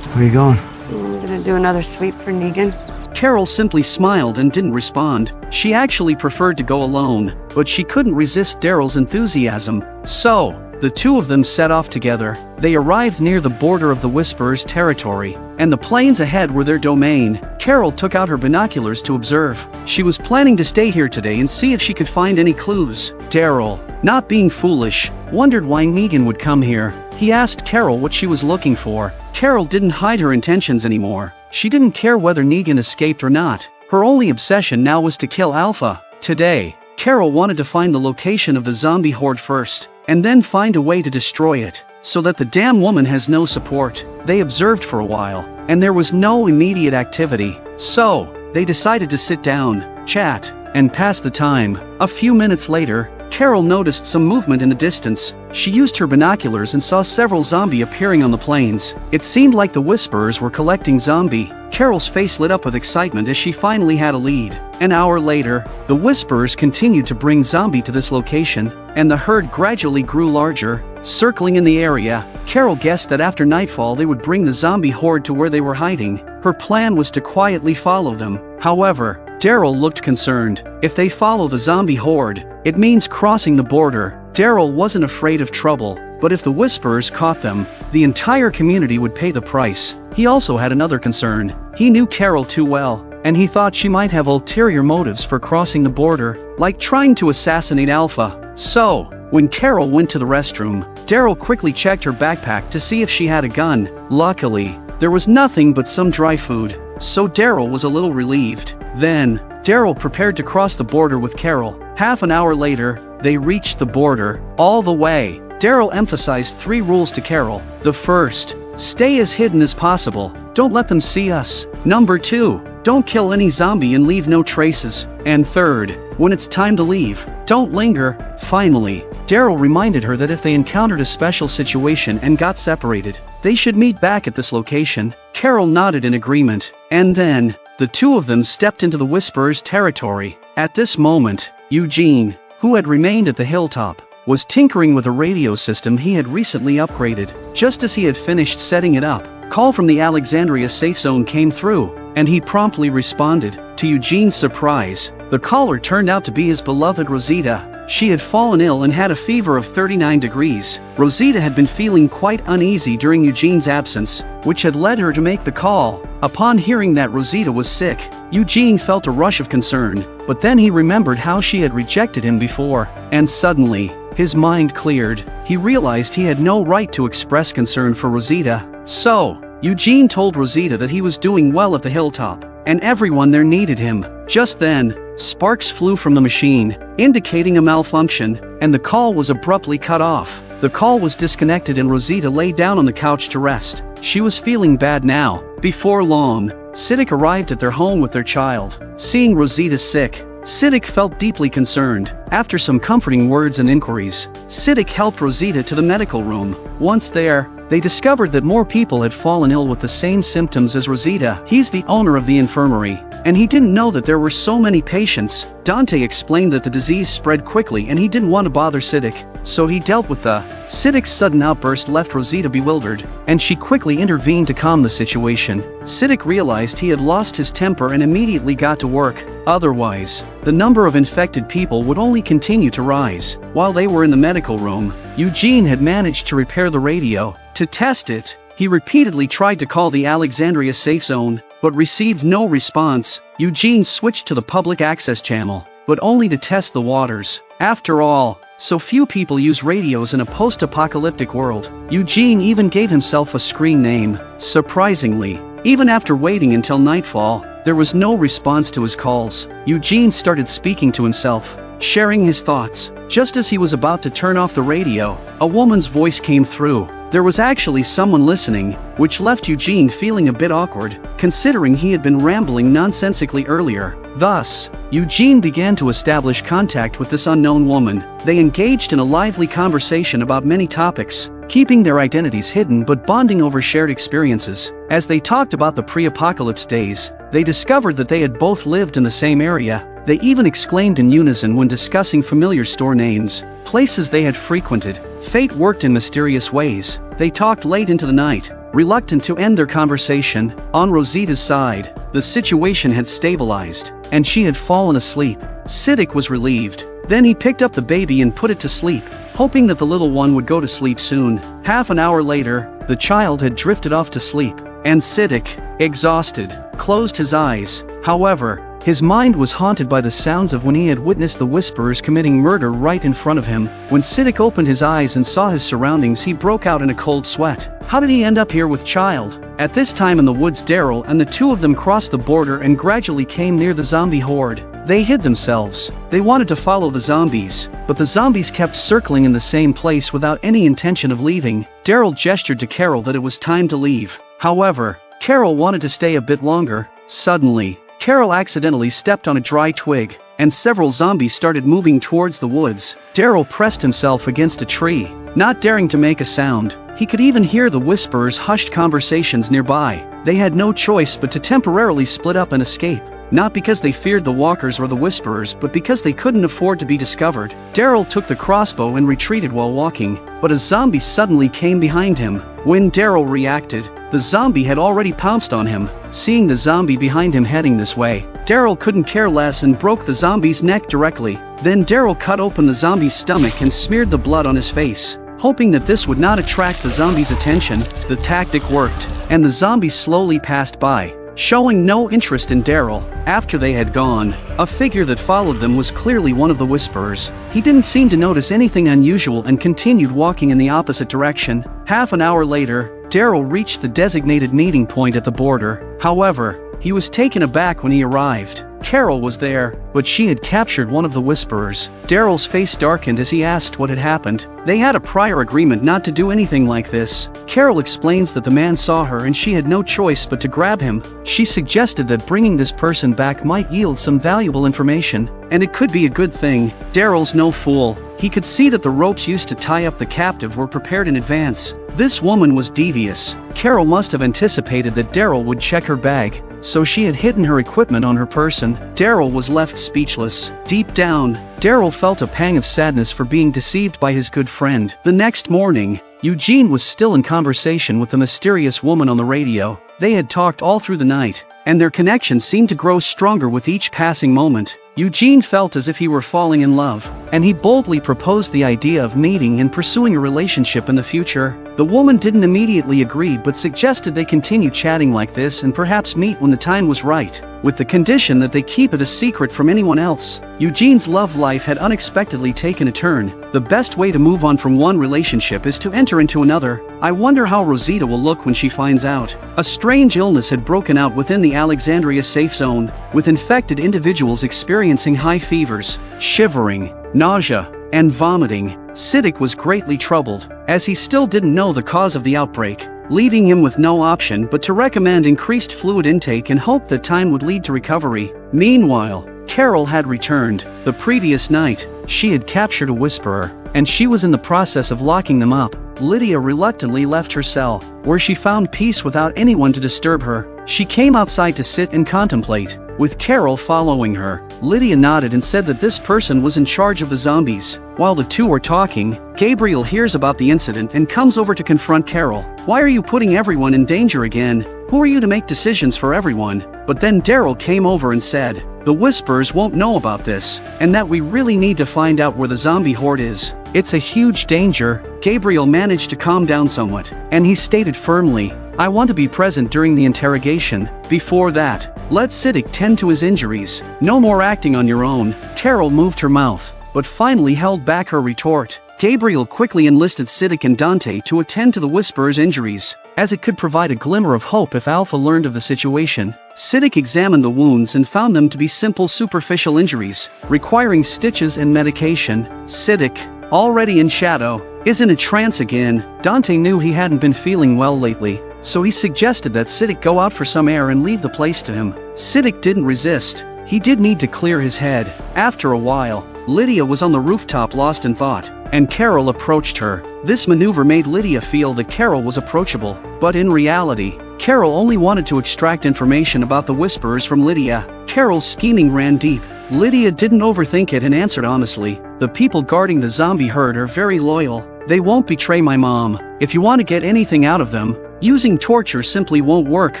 Where are you going? I'm gonna do another sweep for Negan. Carol simply smiled and didn't respond. She actually preferred to go alone, but she couldn't resist Daryl's enthusiasm. So, the two of them set off together. They arrived near the border of the Whisperers' territory, and the plains ahead were their domain. Carol took out her binoculars to observe. She was planning to stay here today and see if she could find any clues. Daryl, not being foolish, wondered why Negan would come here. He asked Carol what she was looking for. Carol didn't hide her intentions anymore. She didn't care whether Negan escaped or not. Her only obsession now was to kill Alpha. Today, Carol wanted to find the location of the zombie horde first, and then find a way to destroy it, so that the damn woman has no support. They observed for a while, and there was no immediate activity. So, they decided to sit down, chat, and pass the time. A few minutes later, Carol noticed some movement in the distance. She used her binoculars and saw several zombies appearing on the plains. It seemed like the Whisperers were collecting zombie. Carol's face lit up with excitement as she finally had a lead. An hour later, the Whisperers continued to bring zombie to this location, and the herd gradually grew larger, circling in the area. Carol guessed that after nightfall they would bring the zombie horde to where they were hiding. Her plan was to quietly follow them. However, Daryl looked concerned. If they follow the zombie horde, it means crossing the border. Daryl wasn't afraid of trouble, but if the Whisperers caught them, the entire community would pay the price. He also had another concern. He knew Carol too well, and he thought she might have ulterior motives for crossing the border, like trying to assassinate Alpha. So, when Carol went to the restroom, Daryl quickly checked her backpack to see if she had a gun. Luckily, there was nothing but some dry food, so Daryl was a little relieved. Then, Daryl prepared to cross the border with Carol. Half an hour later, they reached the border. All the way, Daryl emphasized 3 rules to Carol. The first, stay as hidden as possible. Don't let them see us. Number 2, don't kill any zombie and leave no traces. And third, when it's time to leave, don't linger. Finally, Daryl reminded her that if they encountered a special situation and got separated, they should meet back at this location. Carol nodded in agreement, and then, the two of them stepped into the Whisperers' territory. At this moment, Eugene, who had remained at the Hilltop, was tinkering with a radio system he had recently upgraded. Just as he had finished setting it up, a call from the Alexandria safe zone came through, and he promptly responded. To Eugene's surprise, the caller turned out to be his beloved Rosita. She had fallen ill and had a fever of 39 degrees. Rosita had been feeling quite uneasy during Eugene's absence, which had led her to make the call. Upon hearing that Rosita was sick, Eugene felt a rush of concern, but then he remembered how she had rejected him before, and suddenly, his mind cleared. He realized he had no right to express concern for Rosita. So, Eugene told Rosita that he was doing well at the Hilltop, and everyone there needed him. Just then, sparks flew from the machine, indicating a malfunction, and the call was abruptly cut off. The call was disconnected and Rosita lay down on the couch to rest. She was feeling bad now. Before long, Siddiq arrived at their home with their child. Seeing Rosita sick, Siddiq felt deeply concerned. After some comforting words and inquiries, Siddiq helped Rosita to the medical room. Once there, they discovered that more people had fallen ill with the same symptoms as Rosita. He's the owner of the infirmary, and he didn't know that there were so many patients. Dante explained that the disease spread quickly and he didn't want to bother Siddiq, so he dealt with the. Siddiq's sudden outburst left Rosita bewildered, and she quickly intervened to calm the situation. Siddiq realized he had lost his temper and immediately got to work. Otherwise, the number of infected people would only continue to rise. While they were in the medical room, Eugene had managed to repair the radio. To test it, he repeatedly tried to call the Alexandria safe zone, but received no response. Eugene switched to the public access channel, but only to test the waters. After all, so few people use radios in a post-apocalyptic world. Eugene even gave himself a screen name. Surprisingly, even after waiting until nightfall, there was no response to his calls. Eugene started speaking to himself, sharing his thoughts. Just as he was about to turn off the radio, a woman's voice came through. There was actually someone listening, which left Eugene feeling a bit awkward, considering he had been rambling nonsensically earlier. Thus, Eugene began to establish contact with this unknown woman. They engaged in a lively conversation about many topics, keeping their identities hidden but bonding over shared experiences. As they talked about the pre-apocalypse days, they discovered that they had both lived in the same area. They even exclaimed in unison when discussing familiar store names, places they had frequented. Fate worked in mysterious ways. They talked late into the night, reluctant to end their conversation. On Rosita's side, the situation had stabilized, and she had fallen asleep. Siddiq was relieved. Then he picked up the baby and put it to sleep, hoping that the little one would go to sleep soon. Half an hour later, the child had drifted off to sleep, and Siddiq, exhausted, closed his eyes. However, his mind was haunted by the sounds of when he had witnessed the Whisperers committing murder right in front of him. When Siddiq opened his eyes and saw his surroundings, he broke out in a cold sweat. How did he end up here with child? At this time in the woods, Daryl and the two of them crossed the border and gradually came near the zombie horde. They hid themselves. They wanted to follow the zombies, but the zombies kept circling in the same place without any intention of leaving. Daryl gestured to Carol that it was time to leave. However, Carol wanted to stay a bit longer. Suddenly, Carol accidentally stepped on a dry twig, and several zombies started moving towards the woods. Daryl pressed himself against a tree, not daring to make a sound. He could even hear the Whisperers' hushed conversations nearby. They had no choice but to temporarily split up and escape. Not because they feared the walkers or the Whisperers, but because they couldn't afford to be discovered. Daryl took the crossbow and retreated while walking, but a zombie suddenly came behind him. When Daryl reacted, the zombie had already pounced on him. Seeing the zombie behind him heading this way, Daryl couldn't care less and broke the zombie's neck directly. Then Daryl cut open the zombie's stomach and smeared the blood on his face. Hoping that this would not attract the zombie's attention, the tactic worked, and the zombies slowly passed by, showing no interest in Daryl. After they had gone, a figure that followed them was clearly one of the Whisperers. He didn't seem to notice anything unusual and continued walking in the opposite direction. Half an hour later, Daryl reached the designated meeting point at the border. However, he was taken aback when he arrived. Carol was there, but she had captured one of the Whisperers. Daryl's face darkened as he asked what had happened. They had a prior agreement not to do anything like this. Carol explains that the man saw her and she had no choice but to grab him. She suggested that bringing this person back might yield some valuable information, and it could be a good thing. Daryl's no fool. He could see that the ropes used to tie up the captive were prepared in advance. This woman was devious. Carol must have anticipated that Daryl would check her bag, so she had hidden her equipment on her person. Daryl was left speechless. Deep down, Daryl felt a pang of sadness for being deceived by his good friend. The next morning, Eugene was still in conversation with the mysterious woman on the radio. They had talked all through the night, and their connection seemed to grow stronger with each passing moment. Eugene felt as if he were falling in love, and he boldly proposed the idea of meeting and pursuing a relationship in the future. The woman didn't immediately agree but suggested they continue chatting like this and perhaps meet when the time was right, with the condition that they keep it a secret from anyone else. Eugene's love life had unexpectedly taken a turn. The best way to move on from one relationship is to enter into another. I wonder how Rosita will look when she finds out. A strange illness had broken out within the Alexandria safe zone, with infected individuals experiencing high fevers, shivering, nausea, and vomiting. Siddiq was greatly troubled, as he still didn't know the cause of the outbreak. leaving him with no option but to recommend increased fluid intake and hope that time would lead to recovery. Meanwhile, Carol had returned. The previous night, she had captured a whisperer, and she was in the process of locking them up. Lydia reluctantly left her cell, where she found peace without anyone to disturb her. She came outside to sit and contemplate, with Carol following her. Lydia nodded and said that this person was in charge of the zombies. While the two were talking, Gabriel hears about the incident and comes over to confront Carol. "Why are you putting everyone in danger again? Who are you to make decisions for everyone?" But then Daryl came over and said, "The Whisperers won't know about this, and that we really need to find out where the zombie horde is. It's a huge danger." Gabriel managed to calm down somewhat, and he stated firmly, "I want to be present during the interrogation. Before that, let Siddiq tend to his injuries. No more acting on your own." Carol moved her mouth, but finally held back her retort. Gabriel quickly enlisted Siddiq and Dante to attend to the Whisperer's injuries, as it could provide a glimmer of hope if Alpha learned of the situation. Siddiq examined the wounds and found them to be simple superficial injuries, requiring stitches and medication. Siddiq, already in shadow, is in a trance again. Dante knew he hadn't been feeling well lately, so he suggested that Siddiq go out for some air and leave the place to him. Siddiq didn't resist. He did need to clear his head. After a while, Lydia was on the rooftop lost in thought, and Carol approached her. This maneuver made Lydia feel that Carol was approachable, but in reality, Carol only wanted to extract information about the Whisperers from Lydia. Carol's scheming ran deep. Lydia didn't overthink it and answered honestly, "The people guarding the zombie herd are very loyal. They won't betray my mom. If you want to get anything out of them, using torture simply won't work.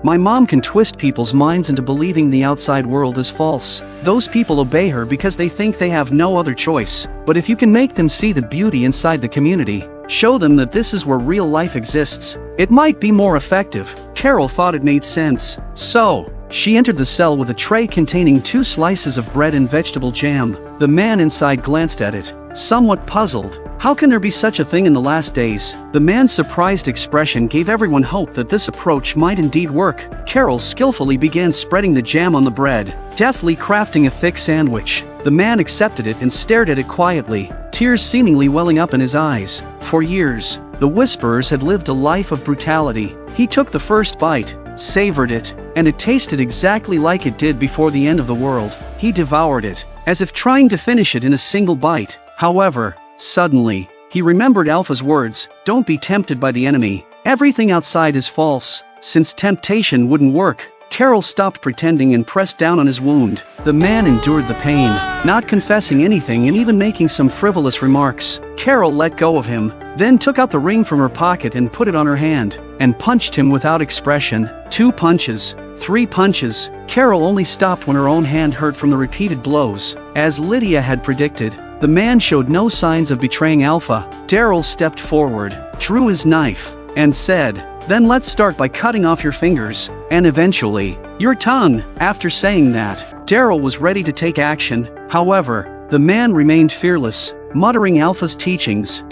My mom can twist people's minds into believing the outside world is false. Those people obey her because they think they have no other choice. But if you can make them see the beauty inside the community, show them that this is where real life exists, it might be more effective." Carol thought it made sense. So, she entered the cell with a tray containing 2 slices of bread and vegetable jam. The man inside glanced at it, somewhat puzzled. How can there be such a thing in the last days? The man's surprised expression gave everyone hope that this approach might indeed work. Carol skillfully began spreading the jam on the bread, deftly crafting a thick sandwich. The man accepted it and stared at it quietly, tears seemingly welling up in his eyes. For years, the Whisperers had lived a life of brutality. He took the first bite, savored it, and it tasted exactly like it did before the end of the world. He devoured it, as if trying to finish it in a single bite. However, suddenly, he remembered Alpha's words, "Don't be tempted by the enemy. Everything outside is false." Since temptation wouldn't work, Carol stopped pretending and pressed down on his wound. The man endured the pain, not confessing anything and even making some frivolous remarks. Carol let go of him, then took out the ring from her pocket and put it on her hand, and punched him without expression. 2 punches, 3 punches. Carol only stopped when her own hand hurt from the repeated blows. As Lydia had predicted, the man showed no signs of betraying Alpha. Daryl stepped forward, drew his knife, and said, "Then let's start by cutting off your fingers, and eventually, your tongue." After saying that, Daryl was ready to take action. However, the man remained fearless, muttering Alpha's teachings.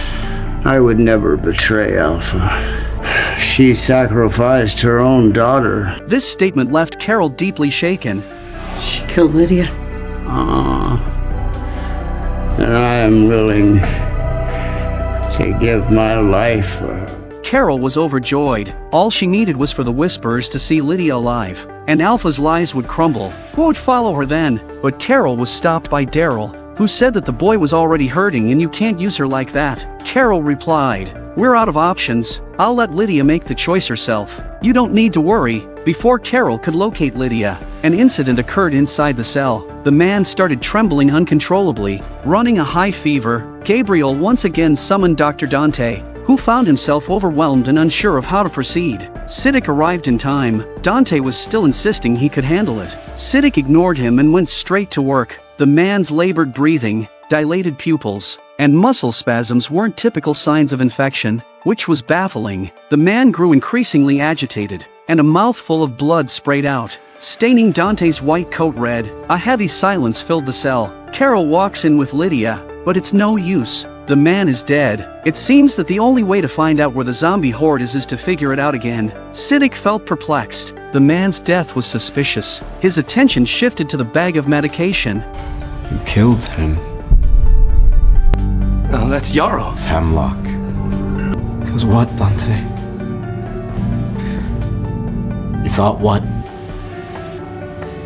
"I would never betray Alpha. She sacrificed her own daughter." This statement left Carol deeply shaken. "She killed Lydia? And I am willing to give my life for her." Carol was overjoyed. All she needed was for the Whisperers to see Lydia alive, and Alpha's lies would crumble. Who would follow her then? But Carol was stopped by Daryl, who said that the boy was already hurting and you can't use her like that. Carol replied, "We're out of options. I'll let Lydia make the choice herself. You don't need to worry." Before Carol could locate Lydia, an incident occurred inside the cell. The man started trembling uncontrollably, running a high fever. Gabriel once again summoned Dr. Dante, who found himself overwhelmed and unsure of how to proceed. Siddiq arrived in time. Dante was still insisting he could handle it. Siddiq ignored him and went straight to work. The man's labored breathing, dilated pupils, and muscle spasms weren't typical signs of infection, which was baffling. The man grew increasingly agitated, and a mouthful of blood sprayed out, staining Dante's white coat red. A heavy silence filled the cell. Carol walks in with Lydia, but it's no use. The man is dead. It seems that the only way to find out where the zombie horde is to figure it out again. Siddiq felt perplexed. The man's death was suspicious. His attention shifted to the bag of medication. You killed him. Oh, that's Jarl. It's Hemlock. Because what, Dante? thought what?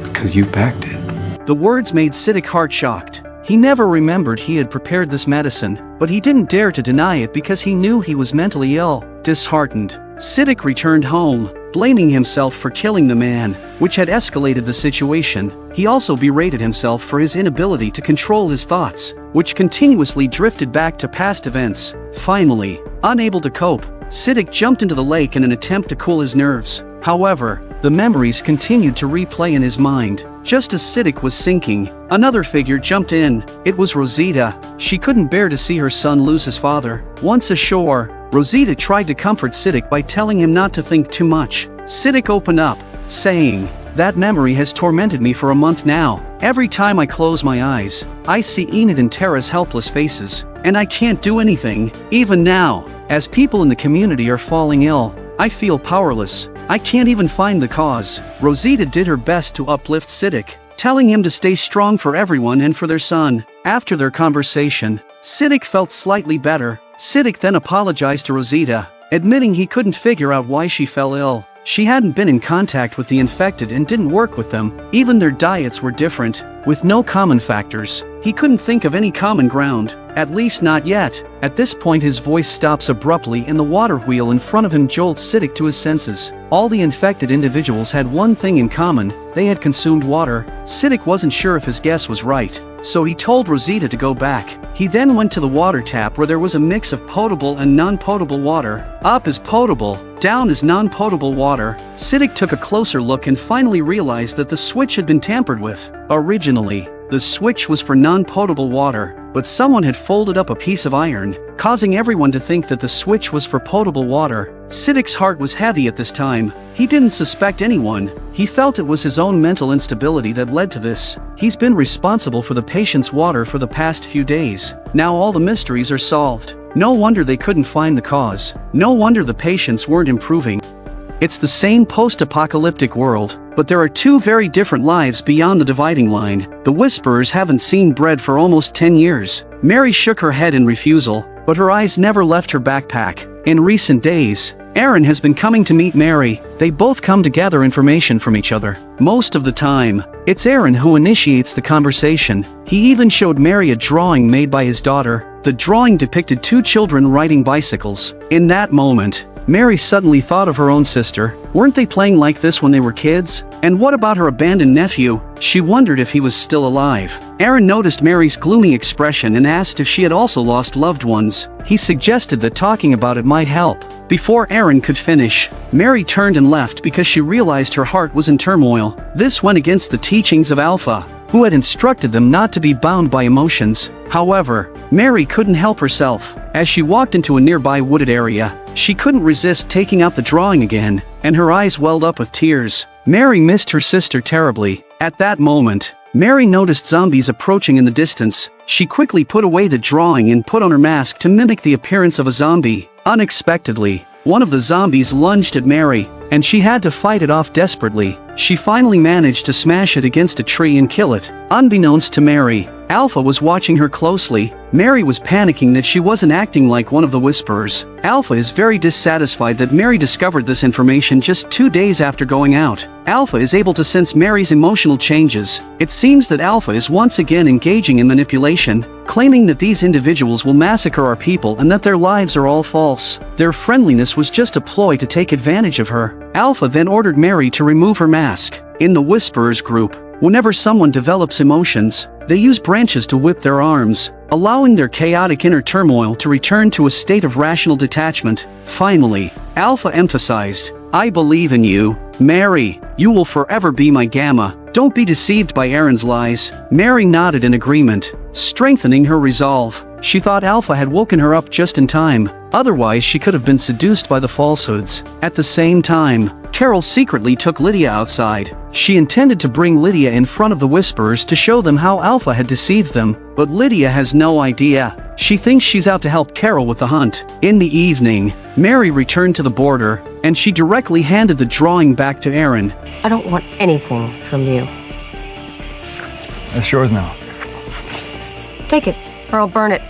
Because you packed it. The words made Siddiq heart-shocked. He never remembered he had prepared this medicine, but he didn't dare to deny it because he knew he was mentally ill. Disheartened, Siddiq returned home, blaming himself for killing the man, which had escalated the situation. He also berated himself for his inability to control his thoughts, which continuously drifted back to past events. Finally, unable to cope, Siddiq jumped into the lake in an attempt to cool his nerves. However, the memories continued to replay in his mind. Just as Siddiq was sinking, another figure jumped in. It was Rosita. She couldn't bear to see her son lose his father. Once ashore, Rosita tried to comfort Siddiq by telling him not to think too much. Siddiq opened up, saying, "That memory has tormented me for a month now. Every time I close my eyes, I see Enid and Tara's helpless faces, and I can't do anything. Even now, as people in the community are falling ill, I feel powerless. I can't even find the cause." Rosita did her best to uplift Siddiq, telling him to stay strong for everyone and for their son. After their conversation, Siddiq felt slightly better. Siddiq then apologized to Rosita, admitting he couldn't figure out why she fell ill. She hadn't been in contact with the infected and didn't work with them. Even their diets were different, with no common factors. He couldn't think of any common ground, at least not yet. At this point his voice stops abruptly and the water wheel in front of him jolts Siddiq to his senses. All the infected individuals had one thing in common: they had consumed water. Siddiq wasn't sure if his guess was right, so he told Rosita to go back. He then went to the water tap where there was a mix of potable and non-potable water. Up is potable, down is non-potable water. Siddiq took a closer look and finally realized that the switch had been tampered with. Originally, the switch was for non-potable water, but someone had folded up a piece of iron, causing everyone to think that the switch was for potable water. Siddiq's heart was heavy at this time. He didn't suspect anyone. He felt it was his own mental instability that led to this. He's been responsible for the patient's water for the past few days. Now all the mysteries are solved. No wonder they couldn't find the cause. No wonder the patients weren't improving. It's the same post-apocalyptic world, but there are two very different lives beyond the dividing line. The Whisperers haven't seen bread for almost 10 years. Mary shook her head in refusal, but her eyes never left her backpack. In recent days, Aaron has been coming to meet Mary. They both come to gather information from each other. Most of the time, it's Aaron who initiates the conversation. He even showed Mary a drawing made by his daughter. The drawing depicted two children riding bicycles. In that moment, Mary suddenly thought of her own sister. Weren't they playing like this when they were kids? And what about her abandoned nephew? She wondered if he was still alive. Aaron noticed Mary's gloomy expression and asked if she had also lost loved ones. He suggested that talking about it might help. Before Aaron could finish, Mary turned and left because she realized her heart was in turmoil. This went against the teachings of Alpha, who had instructed them not to be bound by emotions. However, Mary couldn't help herself. As she walked into a nearby wooded area, she couldn't resist taking out the drawing again, and her eyes welled up with tears. Mary missed her sister terribly. At that moment, Mary noticed zombies approaching in the distance. She quickly put away the drawing and put on her mask to mimic the appearance of a zombie. Unexpectedly, one of the zombies lunged at Mary, and she had to fight it off desperately. She finally managed to smash it against a tree and kill it. Unbeknownst to Mary, Alpha was watching her closely. Mary was panicking that she wasn't acting like one of the Whisperers. Alpha is very dissatisfied that Mary discovered this information just 2 days after going out. Alpha is able to sense Mary's emotional changes. It seems that Alpha is once again engaging in manipulation, claiming that these individuals will massacre our people and that their lives are all false. Their friendliness was just a ploy to take advantage of her. Alpha then ordered Mary to remove her mask. In the Whisperers group, whenever someone develops emotions, they use branches to whip their arms, allowing their chaotic inner turmoil to return to a state of rational detachment. Finally, Alpha emphasized, "I believe in you, Mary. You will forever be my Gamma. Don't be deceived by Aaron's lies." Mary nodded in agreement, strengthening her resolve. She thought Alpha had woken her up just in time. Otherwise, she could have been seduced by the falsehoods. At the same time, Carol secretly took Lydia outside. She intended to bring Lydia in front of the Whisperers to show them how Alpha had deceived them, but Lydia has no idea. She thinks she's out to help Carol with the hunt. In the evening, Mary returned to the border, and she directly handed the drawing back to Aaron. I don't want anything from you. That's yours now. Take it, or I'll burn it.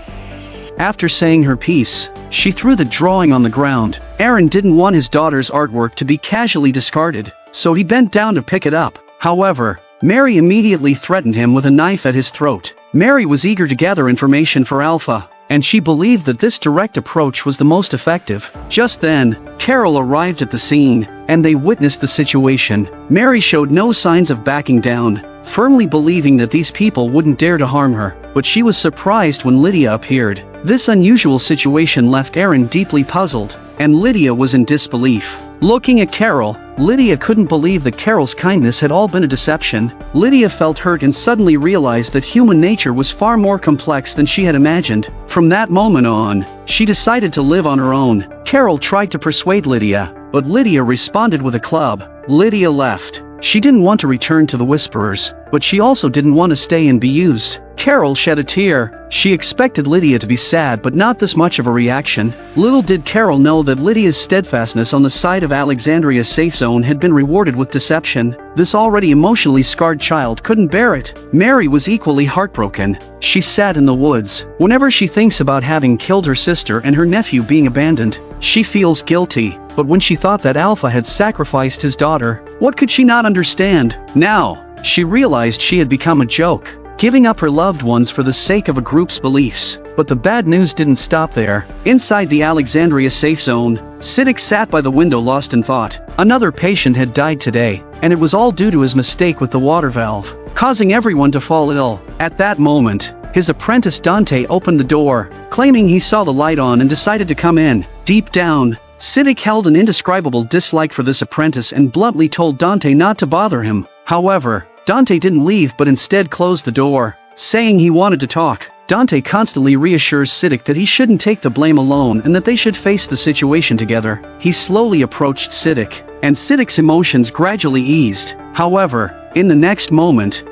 After saying her piece, she threw the drawing on the ground. Aaron didn't want his daughter's artwork to be casually discarded. so he bent down to pick it up. However, Mary immediately threatened him with a knife at his throat. Mary was eager to gather information for Alpha, and she believed that this direct approach was the most effective. Just then, Carol arrived at the scene, and they witnessed the situation. Mary showed no signs of backing down, firmly believing that these people wouldn't dare to harm her, but she was surprised when Lydia appeared. This unusual situation left Aaron deeply puzzled, and Lydia was in disbelief. Looking at Carol, Lydia couldn't believe that Carol's kindness had all been a deception. Lydia felt hurt and suddenly realized that human nature was far more complex than she had imagined. From that moment on, she decided to live on her own. Carol tried to persuade Lydia, but Lydia responded with a club. Lydia left. She didn't want to return to the Whisperers, but she also didn't want to stay and be used. Carol shed a tear. She expected Lydia to be sad, but not this much of a reaction. Little did Carol know that Lydia's steadfastness on the side of Alexandria's safe zone had been rewarded with deception. This already emotionally scarred child couldn't bear it. Mary was equally heartbroken. She sat in the woods. Whenever she thinks about having killed her sister and her nephew being abandoned, she feels guilty. But when she thought that Alpha had sacrificed his daughter, what could she not understand? Now, she realized she had become a joke, giving up her loved ones for the sake of a group's beliefs. But the bad news didn't stop there. Inside the Alexandria safe zone, Siddiq sat by the window lost in thought. Another patient had died today, and it was all due to his mistake with the water valve, causing everyone to fall ill. At that moment, his apprentice Dante opened the door, claiming he saw the light on and decided to come in. Deep down, Siddiq held an indescribable dislike for this apprentice and bluntly told Dante not to bother him. However, Dante didn't leave but instead closed the door, saying he wanted to talk. Dante constantly reassures Siddiq that he shouldn't take the blame alone and that they should face the situation together. He slowly approached Siddiq, and Siddiq's emotions gradually eased. However, in the next moment,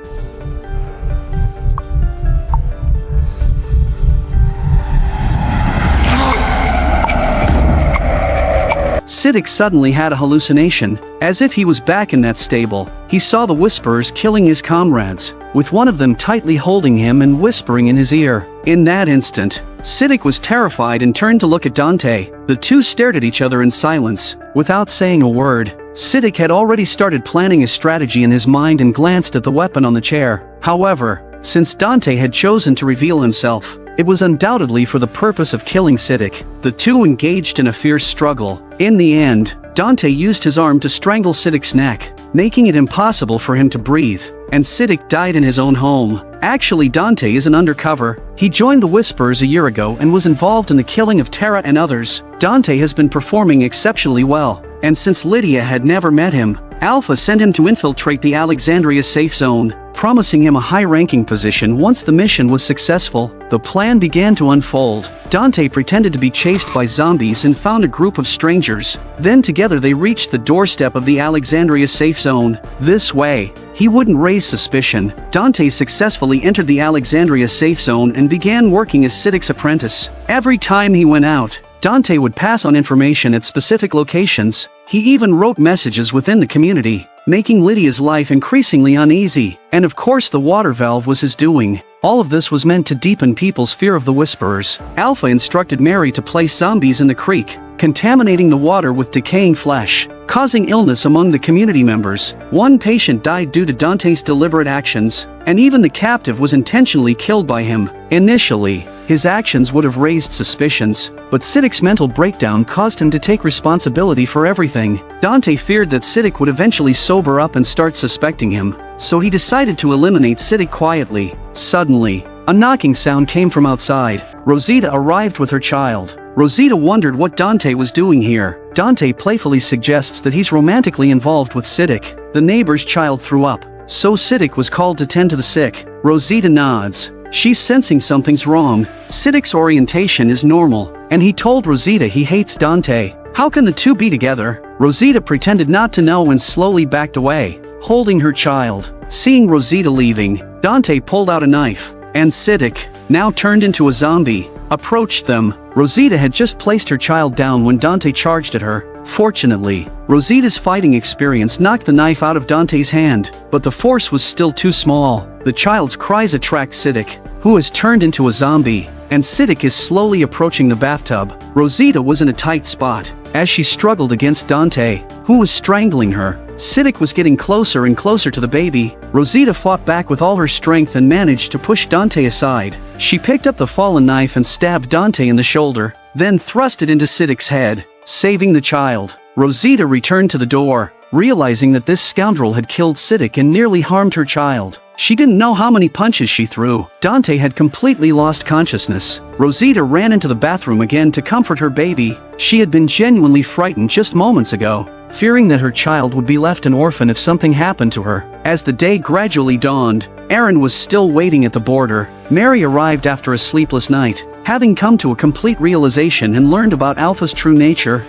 Siddiq suddenly had a hallucination, as if he was back in that stable. He saw the Whisperers killing his comrades, with one of them tightly holding him and whispering in his ear. In that instant, Siddiq was terrified and turned to look at Dante. The two stared at each other in silence, without saying a word. Siddiq had already started planning his strategy in his mind and glanced at the weapon on the chair. However, since Dante had chosen to reveal himself, it was undoubtedly for the purpose of killing Siddiq. The two engaged in a fierce struggle. In the end, Dante used his arm to strangle Siddiq's neck, making it impossible for him to breathe, and Siddiq died in his own home. Actually, Dante is an undercover. He joined the Whisperers a year ago and was involved in the killing of Tara and others. Dante has been performing exceptionally well, and since Lydia had never met him, Alpha sent him to infiltrate the Alexandria safe zone, promising him a high-ranking position once the mission was successful. The plan began to unfold. Dante pretended to be chased by zombies and found a group of strangers. Then together they reached the doorstep of the Alexandria safe zone. This way, he wouldn't raise suspicion. Dante successfully entered the Alexandria safe zone and began working as Siddiq's apprentice. Every time he went out, Dante would pass on information at specific locations. He even wrote messages within the community, making Lydia's life increasingly uneasy. And of course the water valve was his doing. All of this was meant to deepen people's fear of the Whisperers. Alpha instructed Mary to place zombies in the creek, contaminating the water with decaying flesh, causing illness among the community members. One patient died due to Dante's deliberate actions, and even the captive was intentionally killed by him. Initially, his actions would have raised suspicions, but Siddiq's mental breakdown caused him to take responsibility for everything. Dante feared that Siddiq would eventually sober up and start suspecting him, so he decided to eliminate Siddiq quietly. Suddenly, a knocking sound came from outside. Rosita arrived with her child. Rosita wondered what Dante was doing here. Dante playfully suggests that he's romantically involved with Siddiq. The neighbor's child threw up, so Siddiq was called to tend to the sick. Rosita nods. She's sensing something's wrong. Siddiq's orientation is normal, and he told Rosita he hates Dante. How can the two be together? Rosita pretended not to know and slowly backed away, holding her child. Seeing Rosita leaving, Dante pulled out a knife, and Siddiq, now turned into a zombie, approached them. Rosita had just placed her child down when Dante charged at her. Fortunately, Rosita's fighting experience knocked the knife out of Dante's hand, but the force was still too small. The child's cries attract Siddiq, who has turned into a zombie, and Siddiq is slowly approaching the bathtub. Rosita was in a tight spot, as she struggled against Dante, who was strangling her. Siddiq was getting closer and closer to the baby. Rosita fought back with all her strength and managed to push Dante aside. She picked up the fallen knife and stabbed Dante in the shoulder, then thrust it into Siddiq's head, saving the child. Rosita returned to the door, realizing that this scoundrel had killed Siddiq and nearly harmed her child. She didn't know how many punches she threw. Dante had completely lost consciousness. Rosita ran into the bathroom again to comfort her baby. She had been genuinely frightened just moments ago, fearing that her child would be left an orphan if something happened to her. As the day gradually dawned, Aaron was still waiting at the border. Mary arrived after a sleepless night, having come to a complete realization and learned about Alpha's true nature.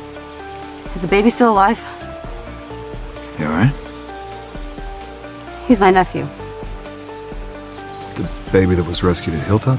Is the baby still alive? You alright? He's my nephew. The baby that was rescued at Hilltop?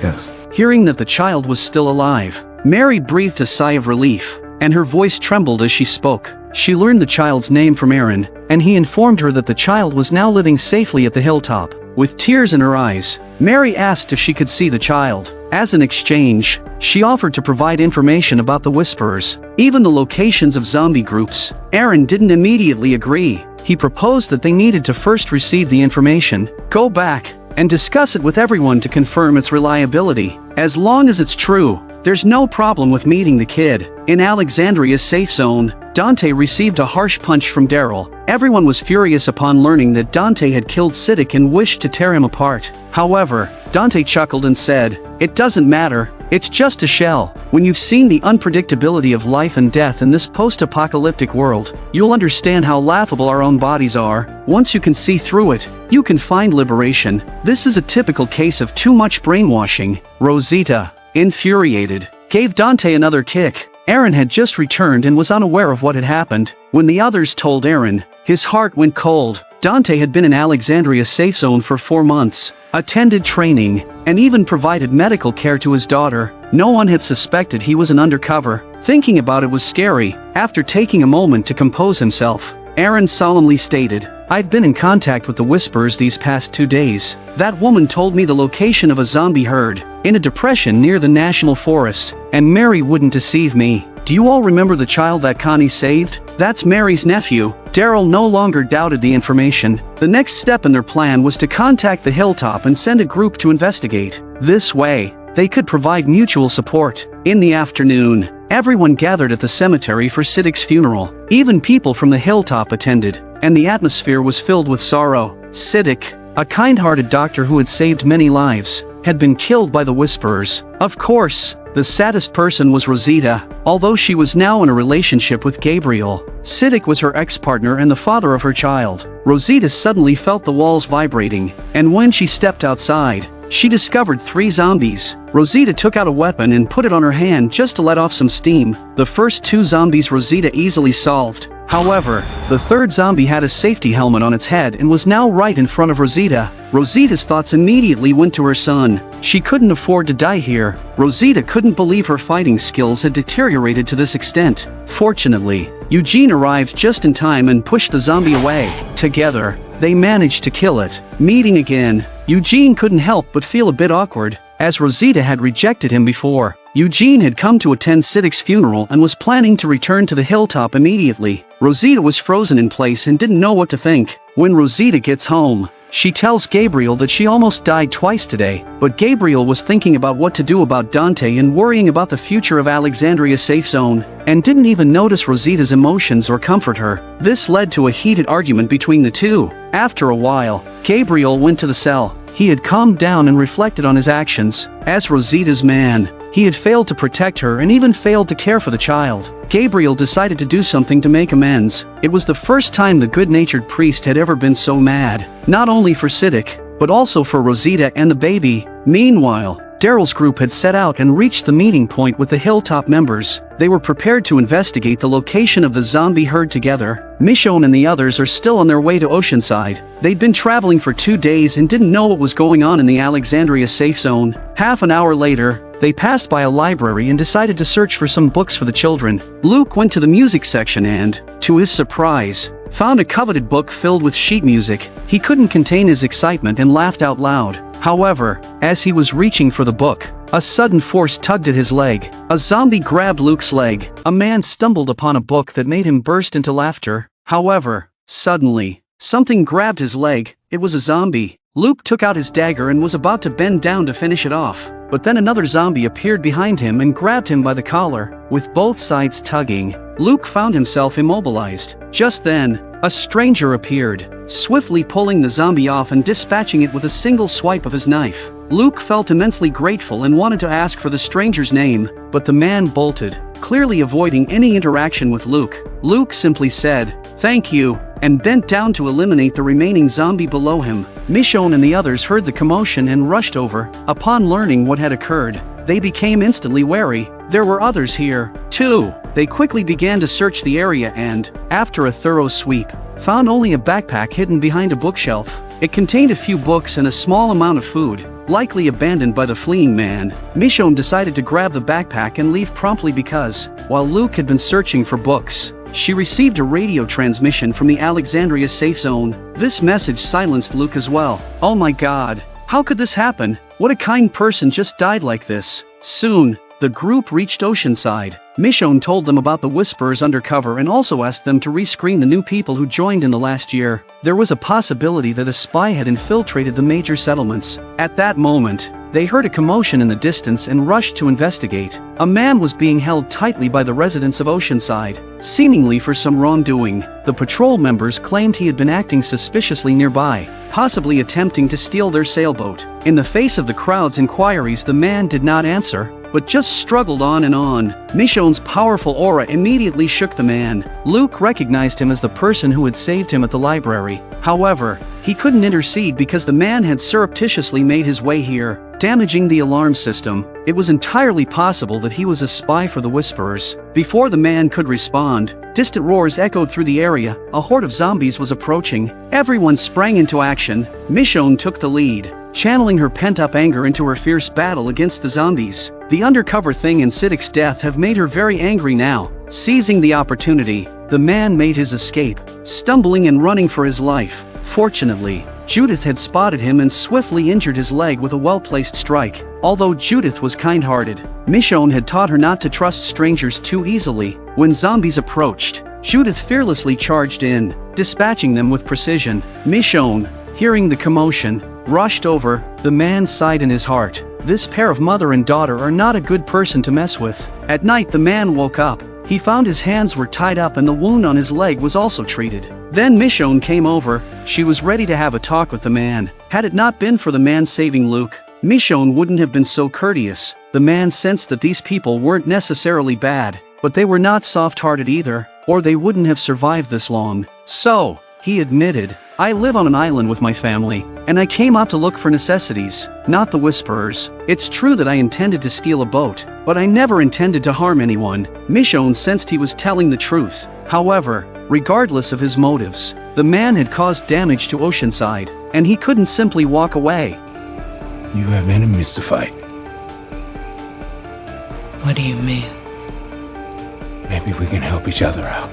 Yes. Hearing that the child was still alive, Mary breathed a sigh of relief, and her voice trembled as she spoke. She learned the child's name from Aaron, and he informed her that the child was now living safely at the Hilltop. With tears in her eyes, Mary asked if she could see the child. As an exchange, she offered to provide information about the Whisperers, even the locations of zombie groups. Aaron didn't immediately agree. He proposed that they needed to first receive the information, go back, and discuss it with everyone to confirm its reliability. As long as it's true, there's no problem with meeting the kid. In Alexandria's safe zone, Dante received a harsh punch from Daryl. Everyone was furious upon learning that Dante had killed Siddiq and wished to tear him apart. However, Dante chuckled and said, "It doesn't matter, it's just a shell." When you've seen the unpredictability of life and death in this post-apocalyptic world, you'll understand how laughable our own bodies are. Once you can see through it, you can find liberation. This is a typical case of too much brainwashing. Rosita, infuriated, gave Dante another kick. Aaron had just returned and was unaware of what had happened. When the others told Aaron, his heart went cold. Dante had been in Alexandria's safe zone for 4 months, attended training, and even provided medical care to his daughter. No one had suspected he was an undercover. Thinking about it was scary. After taking a moment to compose himself, Aaron solemnly stated, "I've been in contact with the Whisperers these past 2 days. That woman told me the location of a zombie herd, in a depression near the national forest, and Mary wouldn't deceive me. Do you all remember the child that Connie saved? That's Mary's nephew." Daryl no longer doubted the information. The next step in their plan was to contact the Hilltop and send a group to investigate. This way, they could provide mutual support. In the afternoon, everyone gathered at the cemetery for Siddiq's funeral. Even people from the Hilltop attended, and the atmosphere was filled with sorrow. Siddiq, a kind-hearted doctor who had saved many lives, had been killed by the Whisperers. Of course, the saddest person was Rosita, although she was now in a relationship with Gabriel. Siddiq was her ex-partner and the father of her child. Rosita suddenly felt the walls vibrating, and when she stepped outside, she discovered 3 zombies. Rosita took out a weapon and put it on her hand just to let off some steam. The first 2 zombies Rosita easily solved. However, the third zombie had a safety helmet on its head and was now right in front of Rosita. Rosita's thoughts immediately went to her son. She couldn't afford to die here. Rosita couldn't believe her fighting skills had deteriorated to this extent. Fortunately, Eugene arrived just in time and pushed the zombie away. Together, they managed to kill it. Meeting again, Eugene couldn't help but feel a bit awkward, as Rosita had rejected him before. Eugene had come to attend Siddiq's funeral and was planning to return to the Hilltop immediately. Rosita was frozen in place and didn't know what to think. When Rosita gets home, she tells Gabriel that she almost died twice today, but Gabriel was thinking about what to do about Dante and worrying about the future of Alexandria's safe zone, and didn't even notice Rosita's emotions or comfort her. This led to a heated argument between the two. After a while, Gabriel went to the cell. He had calmed down and reflected on his actions. As Rosita's man, he had failed to protect her and even failed to care for the child. Gabriel decided to do something to make amends. It was the first time the good-natured priest had ever been so mad, not only for Siddiq, but also for Rosita and the baby. Meanwhile, Daryl's group had set out and reached the meeting point with the Hilltop members. They were prepared to investigate the location of the zombie herd together. Michonne and the others are still on their way to Oceanside. They'd been traveling for 2 days and didn't know what was going on in the Alexandria safe zone. Half an hour later, they passed by a library and decided to search for some books for the children. Luke went to the music section and, to his surprise, found a coveted book filled with sheet music. He couldn't contain his excitement and laughed out loud. However, as he was reaching for the book, a sudden force tugged at his leg. A zombie grabbed Luke's leg. A man stumbled upon a book that made him burst into laughter. However, Suddenly, something grabbed his leg. It was a zombie. Luke took out his dagger and was about to bend down to finish it off, but then another zombie appeared behind him and grabbed him by the collar, with both sides tugging. Luke found himself immobilized. Just then, a stranger appeared, swiftly pulling the zombie off and dispatching it with a single swipe of his knife. Luke felt immensely grateful and wanted to ask for the stranger's name, but the man bolted, clearly avoiding any interaction with Luke. Luke simply said, "Thank you," and bent down to eliminate the remaining zombie below him. Michonne and the others heard the commotion and rushed over. Upon learning what had occurred, they became instantly wary. There were others here, too. They quickly began to search the area and, after a thorough sweep, found only a backpack hidden behind a bookshelf. It contained a few books and a small amount of food, likely abandoned by the fleeing man. Michonne decided to grab the backpack and leave promptly because, while Luke had been searching for books, she received a radio transmission from the Alexandria safe zone. This message silenced Luke as well. Oh my god, how could this happen? What a kind person just died like this. Soon, the group reached Oceanside. Michonne told them about the Whisperers undercover and also asked them to rescreen the new people who joined in the last year. There was a possibility that a spy had infiltrated the major settlements. At that moment, they heard a commotion in the distance and rushed to investigate. A man was being held tightly by the residents of Oceanside, seemingly for some wrongdoing. The patrol members claimed he had been acting suspiciously nearby, possibly attempting to steal their sailboat. In the face of the crowd's inquiries, the man did not answer, but just struggled on and on. Michonne's powerful aura immediately shook the man. Luke recognized him as the person who had saved him at the library. However, he couldn't intercede because the man had surreptitiously made his way here, damaging the alarm system. It was entirely possible that he was a spy for the Whisperers. Before the man could respond, distant roars echoed through the area. A horde of zombies was approaching. Everyone sprang into action. Michonne took the lead, channeling her pent-up anger into her fierce battle against the zombies. The undercover thing and Siddiq's death have made her very angry now. Seizing the opportunity, the man made his escape, stumbling and running for his life. Fortunately, Judith had spotted him and swiftly injured his leg with a well-placed strike. Although Judith was kind-hearted, Michonne had taught her not to trust strangers too easily. When zombies approached, Judith fearlessly charged in, dispatching them with precision. Michonne, hearing the commotion, rushed over. The man sighed in his heart. This pair of mother and daughter are not a good person to mess with. At night, the man woke up. He found his hands were tied up and the wound on his leg was also treated. Then Michonne came over. She was ready to have a talk with the man. Had it not been for the man saving Luke, Michonne wouldn't have been so courteous. The man sensed that these people weren't necessarily bad, but they were not soft-hearted either, or they wouldn't have survived this long. So, he admitted, "I live on an island with my family, and I came out to look for necessities, not the Whisperers. It's true that I intended to steal a boat, but I never intended to harm anyone." Michonne sensed he was telling the truth. However, regardless of his motives, the man had caused damage to Oceanside, and he couldn't simply walk away. You have enemies to fight. What do you mean? Maybe we can help each other out.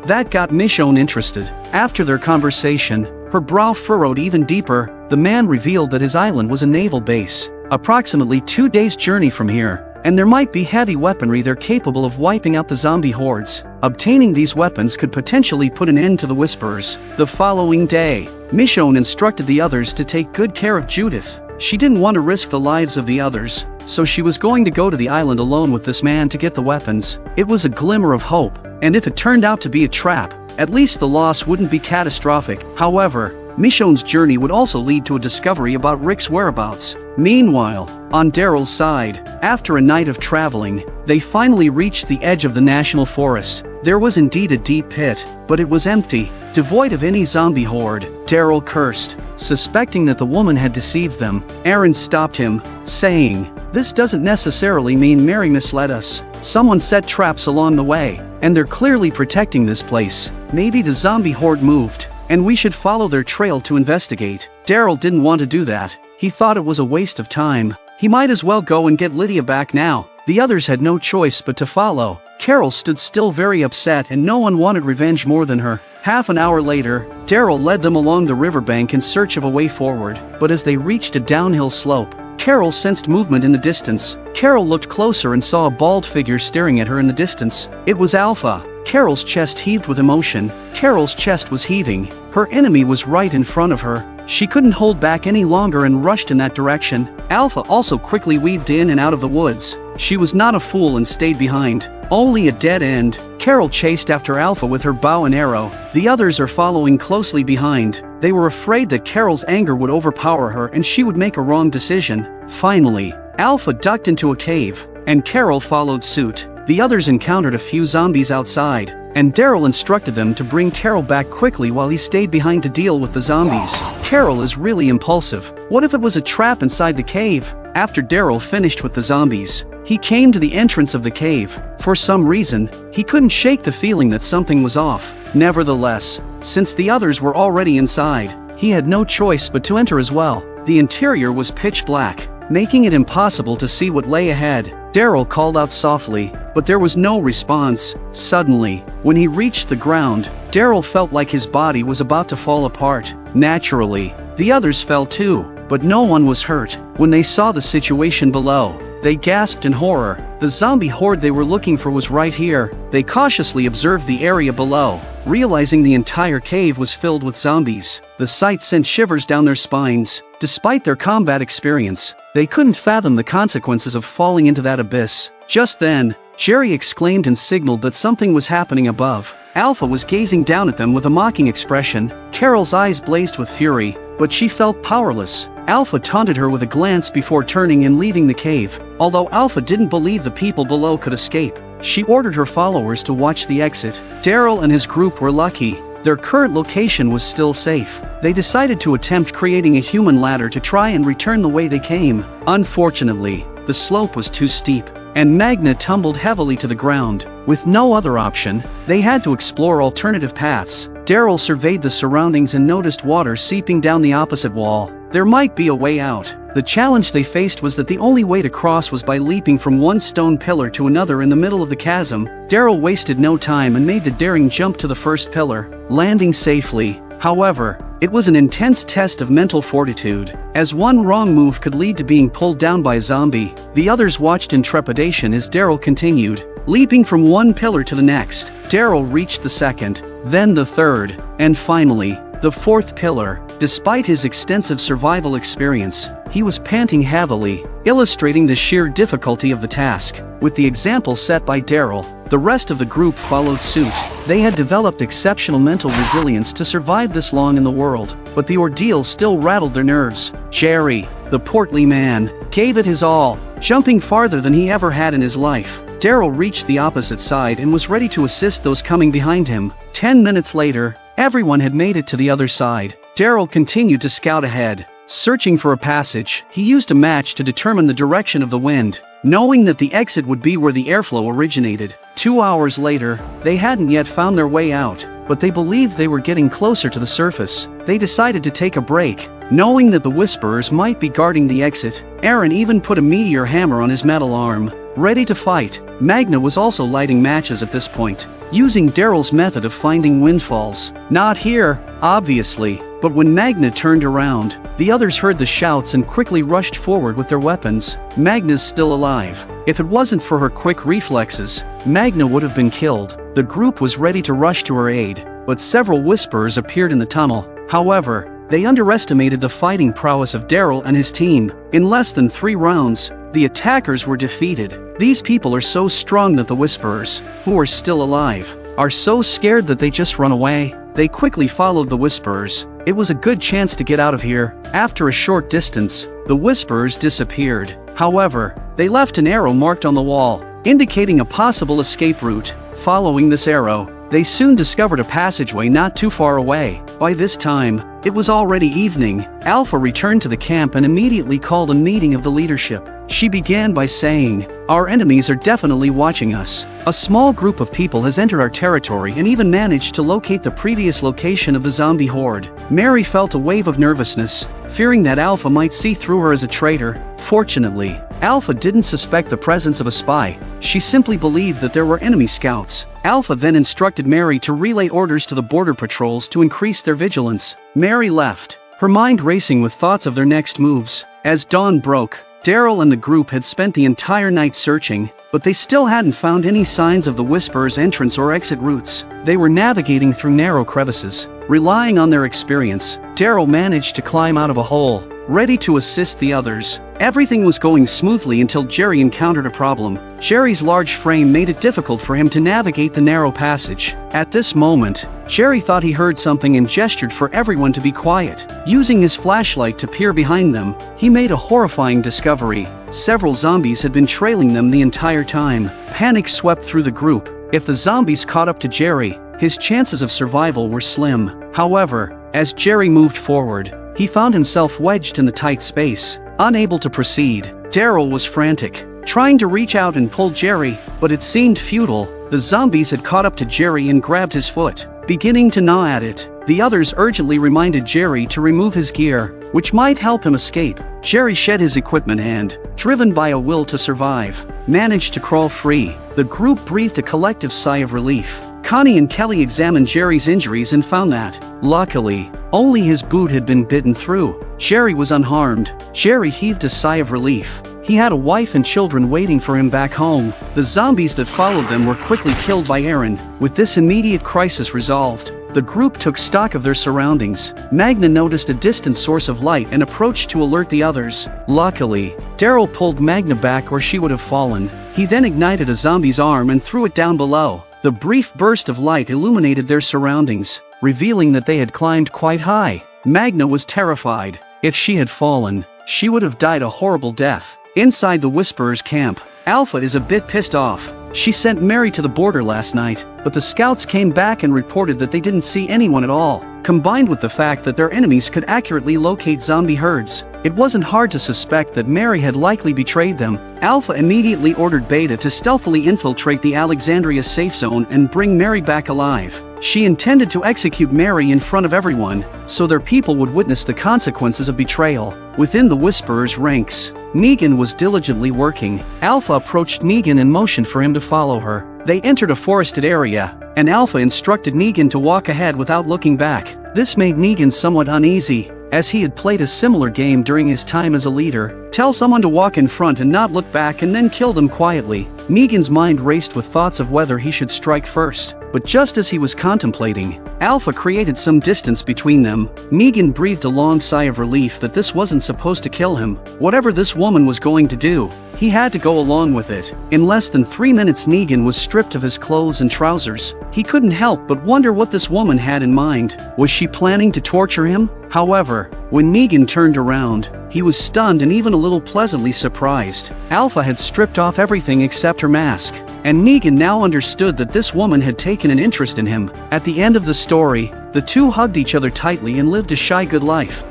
That got Michonne interested. After their conversation, her brow furrowed even deeper. The man revealed that his island was a naval base, approximately 2 days' journey from here, and there might be heavy weaponry there capable of wiping out the zombie hordes. Obtaining these weapons could potentially put an end to the Whisperers. The following day, Michonne instructed the others to take good care of Judith. She didn't want to risk the lives of the others, so she was going to go to the island alone with this man to get the weapons. It was a glimmer of hope, and if it turned out to be a trap, at least the loss wouldn't be catastrophic. However, Michonne's journey would also lead to a discovery about Rick's whereabouts. Meanwhile, on Daryl's side, after a night of traveling, they finally reached the edge of the national forest. There was indeed a deep pit, but it was empty, devoid of any zombie horde. Daryl cursed, suspecting that the woman had deceived them. Aaron stopped him, saying, "This doesn't necessarily mean Mary misled us. Someone set traps along the way, and they're clearly protecting this place. Maybe the zombie horde moved, and we should follow their trail to investigate." Daryl didn't want to do that. He thought it was a waste of time. He might as well go and get Lydia back now. The others had no choice but to follow. Carol stood still, very upset, and no one wanted revenge more than her. Half an hour later, Daryl led them along the riverbank in search of a way forward, but as they reached a downhill slope, Carol sensed movement in the distance. Carol looked closer and saw a bald figure staring at her in the distance. It was Alpha. Carol's chest heaved with emotion. Carol's chest was heaving. Her enemy was right in front of her. She couldn't hold back any longer and rushed in that direction. Alpha also quickly weaved in and out of the woods. She was not a fool and stayed behind. Only a dead end. Carol chased after Alpha with her bow and arrow. The others are following closely behind. They were afraid that Carol's anger would overpower her and she would make a wrong decision. Finally, Alpha ducked into a cave, and Carol followed suit. The others encountered a few zombies outside, and Daryl instructed them to bring Carol back quickly while he stayed behind to deal with the zombies. Carol is really impulsive. What if it was a trap inside the cave? After Daryl finished with the zombies, he came to the entrance of the cave. For some reason, he couldn't shake the feeling that something was off. Nevertheless, since the others were already inside, he had no choice but to enter as well. The interior was pitch black, making it impossible to see what lay ahead. Daryl called out softly, but there was no response. Suddenly, when he reached the ground, Daryl felt like his body was about to fall apart. Naturally, the others fell too, but no one was hurt. When they saw the situation below, they gasped in horror. The zombie horde they were looking for was right here. They cautiously observed the area below, realizing the entire cave was filled with zombies. The sight sent shivers down their spines. Despite their combat experience, they couldn't fathom the consequences of falling into that abyss. Just then, Jerry exclaimed and signaled that something was happening above. Alpha was gazing down at them with a mocking expression. Carol's eyes blazed with fury, but she felt powerless. Alpha taunted her with a glance before turning and leaving the cave. Although Alpha didn't believe the people below could escape, she ordered her followers to watch the exit. Daryl and his group were lucky. Their current location was still safe. They decided to attempt creating a human ladder to try and return the way they came. Unfortunately, the slope was too steep, and Magna tumbled heavily to the ground. With no other option, they had to explore alternative paths. Daryl surveyed the surroundings and noticed water seeping down the opposite wall. There might be a way out. The challenge they faced was that the only way to cross was by leaping from one stone pillar to another in the middle of the chasm. Daryl wasted no time and made the daring jump to the first pillar, landing safely. However, it was an intense test of mental fortitude, as one wrong move could lead to being pulled down by a zombie. The others watched in trepidation as Daryl continued, leaping from one pillar to the next. Daryl reached the second, then the third, and finally, the fourth pillar. Despite his extensive survival experience, he was panting heavily, illustrating the sheer difficulty of the task. With the example set by Daryl, the rest of the group followed suit. They had developed exceptional mental resilience to survive this long in the world, but the ordeal still rattled their nerves. Jerry, the portly man, gave it his all, jumping farther than he ever had in his life. Daryl reached the opposite side and was ready to assist those coming behind him. 10 minutes later, everyone had made it to the other side. Daryl continued to scout ahead, searching for a passage. He used a match to determine the direction of the wind, knowing that the exit would be where the airflow originated. 2 hours later, they hadn't yet found their way out, but they believed they were getting closer to the surface. They decided to take a break, knowing that the Whisperers might be guarding the exit. Aaron even put a meteor hammer on his metal arm, ready to fight. Magna was also lighting matches at this point, using Daryl's method of finding windfalls. Not here, obviously, but when Magna turned around, the others heard the shouts and quickly rushed forward with their weapons. Magna's still alive. If it wasn't for her quick reflexes, Magna would have been killed. The group was ready to rush to her aid, but several Whisperers appeared in the tunnel. However, they underestimated the fighting prowess of Daryl and his team. In less than 3 rounds, the attackers were defeated. These people are so strong that the Whisperers, who are still alive, are so scared that they just run away. They quickly followed the Whisperers. It was a good chance to get out of here. After a short distance, the Whisperers disappeared. However, they left an arrow marked on the wall, indicating a possible escape route. Following this arrow, they soon discovered a passageway not too far away. By this time, it was already evening. Alpha returned to the camp and immediately called a meeting of the leadership. She began by saying, "Our enemies are definitely watching us. A small group of people has entered our territory and even managed to locate the previous location of the zombie horde." Mary felt a wave of nervousness, fearing that Alpha might see through her as a traitor. Fortunately, Alpha didn't suspect the presence of a spy. She simply believed that there were enemy scouts. Alpha then instructed Mary to relay orders to the border patrols to increase their vigilance. Mary left, her mind racing with thoughts of their next moves. As dawn broke, Daryl and the group had spent the entire night searching, but they still hadn't found any signs of the Whisperer's entrance or exit routes. They were navigating through narrow crevices. Relying on their experience, Daryl managed to climb out of a hole, ready to assist the others. Everything was going smoothly until Jerry encountered a problem. Jerry's large frame made it difficult for him to navigate the narrow passage. At this moment, Jerry thought he heard something and gestured for everyone to be quiet. Using his flashlight to peer behind them, he made a horrifying discovery. Several zombies had been trailing them the entire time. Panic swept through the group. If the zombies caught up to Jerry, his chances of survival were slim. However, as Jerry moved forward, he found himself wedged in the tight space. Unable to proceed, Daryl was frantic, trying to reach out and pull Jerry, but it seemed futile. The zombies had caught up to Jerry and grabbed his foot, beginning to gnaw at it. The others urgently reminded Jerry to remove his gear, which might help him escape. Jerry shed his equipment and, driven by a will to survive, managed to crawl free. The group breathed a collective sigh of relief. Connie and Kelly examined Jerry's injuries and found that, luckily, only his boot had been bitten through. Jerry was unharmed. Jerry heaved a sigh of relief. He had a wife and children waiting for him back home. The zombies that followed them were quickly killed by Aaron. With this immediate crisis resolved, the group took stock of their surroundings. Magna noticed a distant source of light and approached to alert the others. Luckily, Daryl pulled Magna back or she would have fallen. He then ignited a zombie's arm and threw it down below. The brief burst of light illuminated their surroundings, revealing that they had climbed quite high. Magna was terrified. If she had fallen, she would have died a horrible death. Inside the Whisperer's camp, Alpha is a bit pissed off. She sent Mary to the border last night, but the scouts came back and reported that they didn't see anyone at all. Combined with the fact that their enemies could accurately locate zombie herds, it wasn't hard to suspect that Mary had likely betrayed them. Alpha immediately ordered Beta to stealthily infiltrate the Alexandria safe zone and bring Mary back alive. She intended to execute Mary in front of everyone, so their people would witness the consequences of betrayal. Within the Whisperer's ranks, Negan was diligently working. Alpha approached Negan and motioned for him to follow her. They entered a forested area, and Alpha instructed Negan to walk ahead without looking back. This made Negan somewhat uneasy, as he had played a similar game during his time as a leader. Tell someone to walk in front and not look back and then kill them quietly. Negan's mind raced with thoughts of whether he should strike first, but just as he was contemplating, Alpha created some distance between them. Negan breathed a long sigh of relief that this wasn't supposed to kill him. Whatever this woman was going to do, he had to go along with it. In less than 3 minutes, Negan was stripped of his clothes and trousers. He couldn't help but wonder what this woman had in mind. Was she planning to torture him? However, when Negan turned around, he was stunned and even a little pleasantly surprised. Alpha had stripped off everything except her mask, and Negan now understood that this woman had taken an interest in him. At the end of the story, the two hugged each other tightly and lived a shy good life.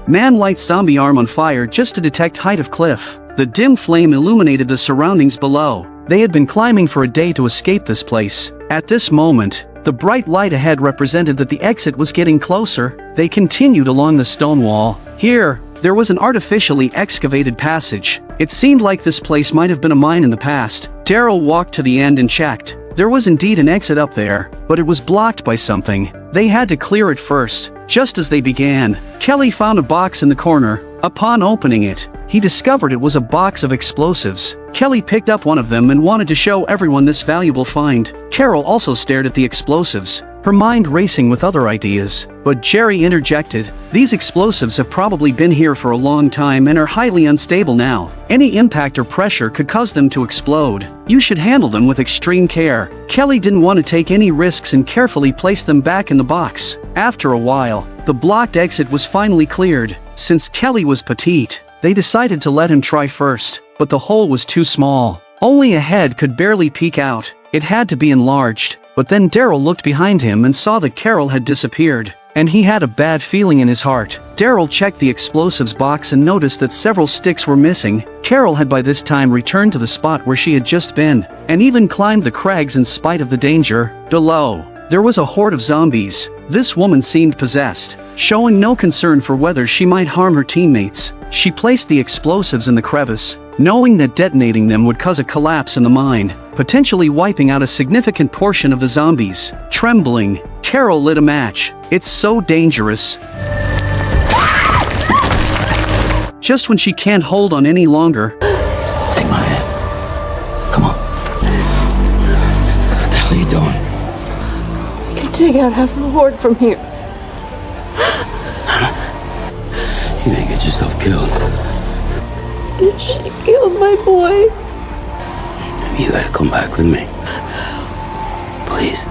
Man lights zombie arm on fire just to detect height of cliff. The dim flame illuminated the surroundings below. They had been climbing for a day to escape this place. At this moment, the bright light ahead represented that the exit was getting closer. They continued along the stone wall. Here, there was an artificially excavated passage. It seemed like this place might have been a mine in the past. Daryl walked to the end and checked. There was indeed an exit up there, but it was blocked by something. They had to clear it first. Just as they began, Kelly found a box in the corner. Upon opening it, he discovered it was a box of explosives. Kelly picked up one of them and wanted to show everyone this valuable find. Carol also stared at the explosives, her mind racing with other ideas. But Jerry interjected. These explosives have probably been here for a long time and are highly unstable now. Any impact or pressure could cause them to explode. You should handle them with extreme care. Kelly didn't want to take any risks and carefully placed them back in the box. After a while, the blocked exit was finally cleared. Since Kelly was petite, they decided to let him try first, but the hole was too small. Only a head could barely peek out. It had to be enlarged. But then Daryl looked behind him and saw that Carol had disappeared, and he had a bad feeling in his heart. Daryl checked the explosives box and noticed that several sticks were missing. Carol had by this time returned to the spot where she had just been, and even climbed the crags in spite of the danger. Below, there was a horde of zombies. This woman seemed possessed, showing no concern for whether she might harm her teammates. She placed the explosives in the crevice, knowing that detonating them would cause a collapse in the mine, potentially wiping out a significant portion of the zombies. Trembling, Carol lit a match. It's so dangerous. just when she can't hold on any longer, Take my hand. Come on. What the hell are you doing? We can take out half the horde from here. You're gonna get yourself killed. She killed my boy. You gotta come back with me. Please.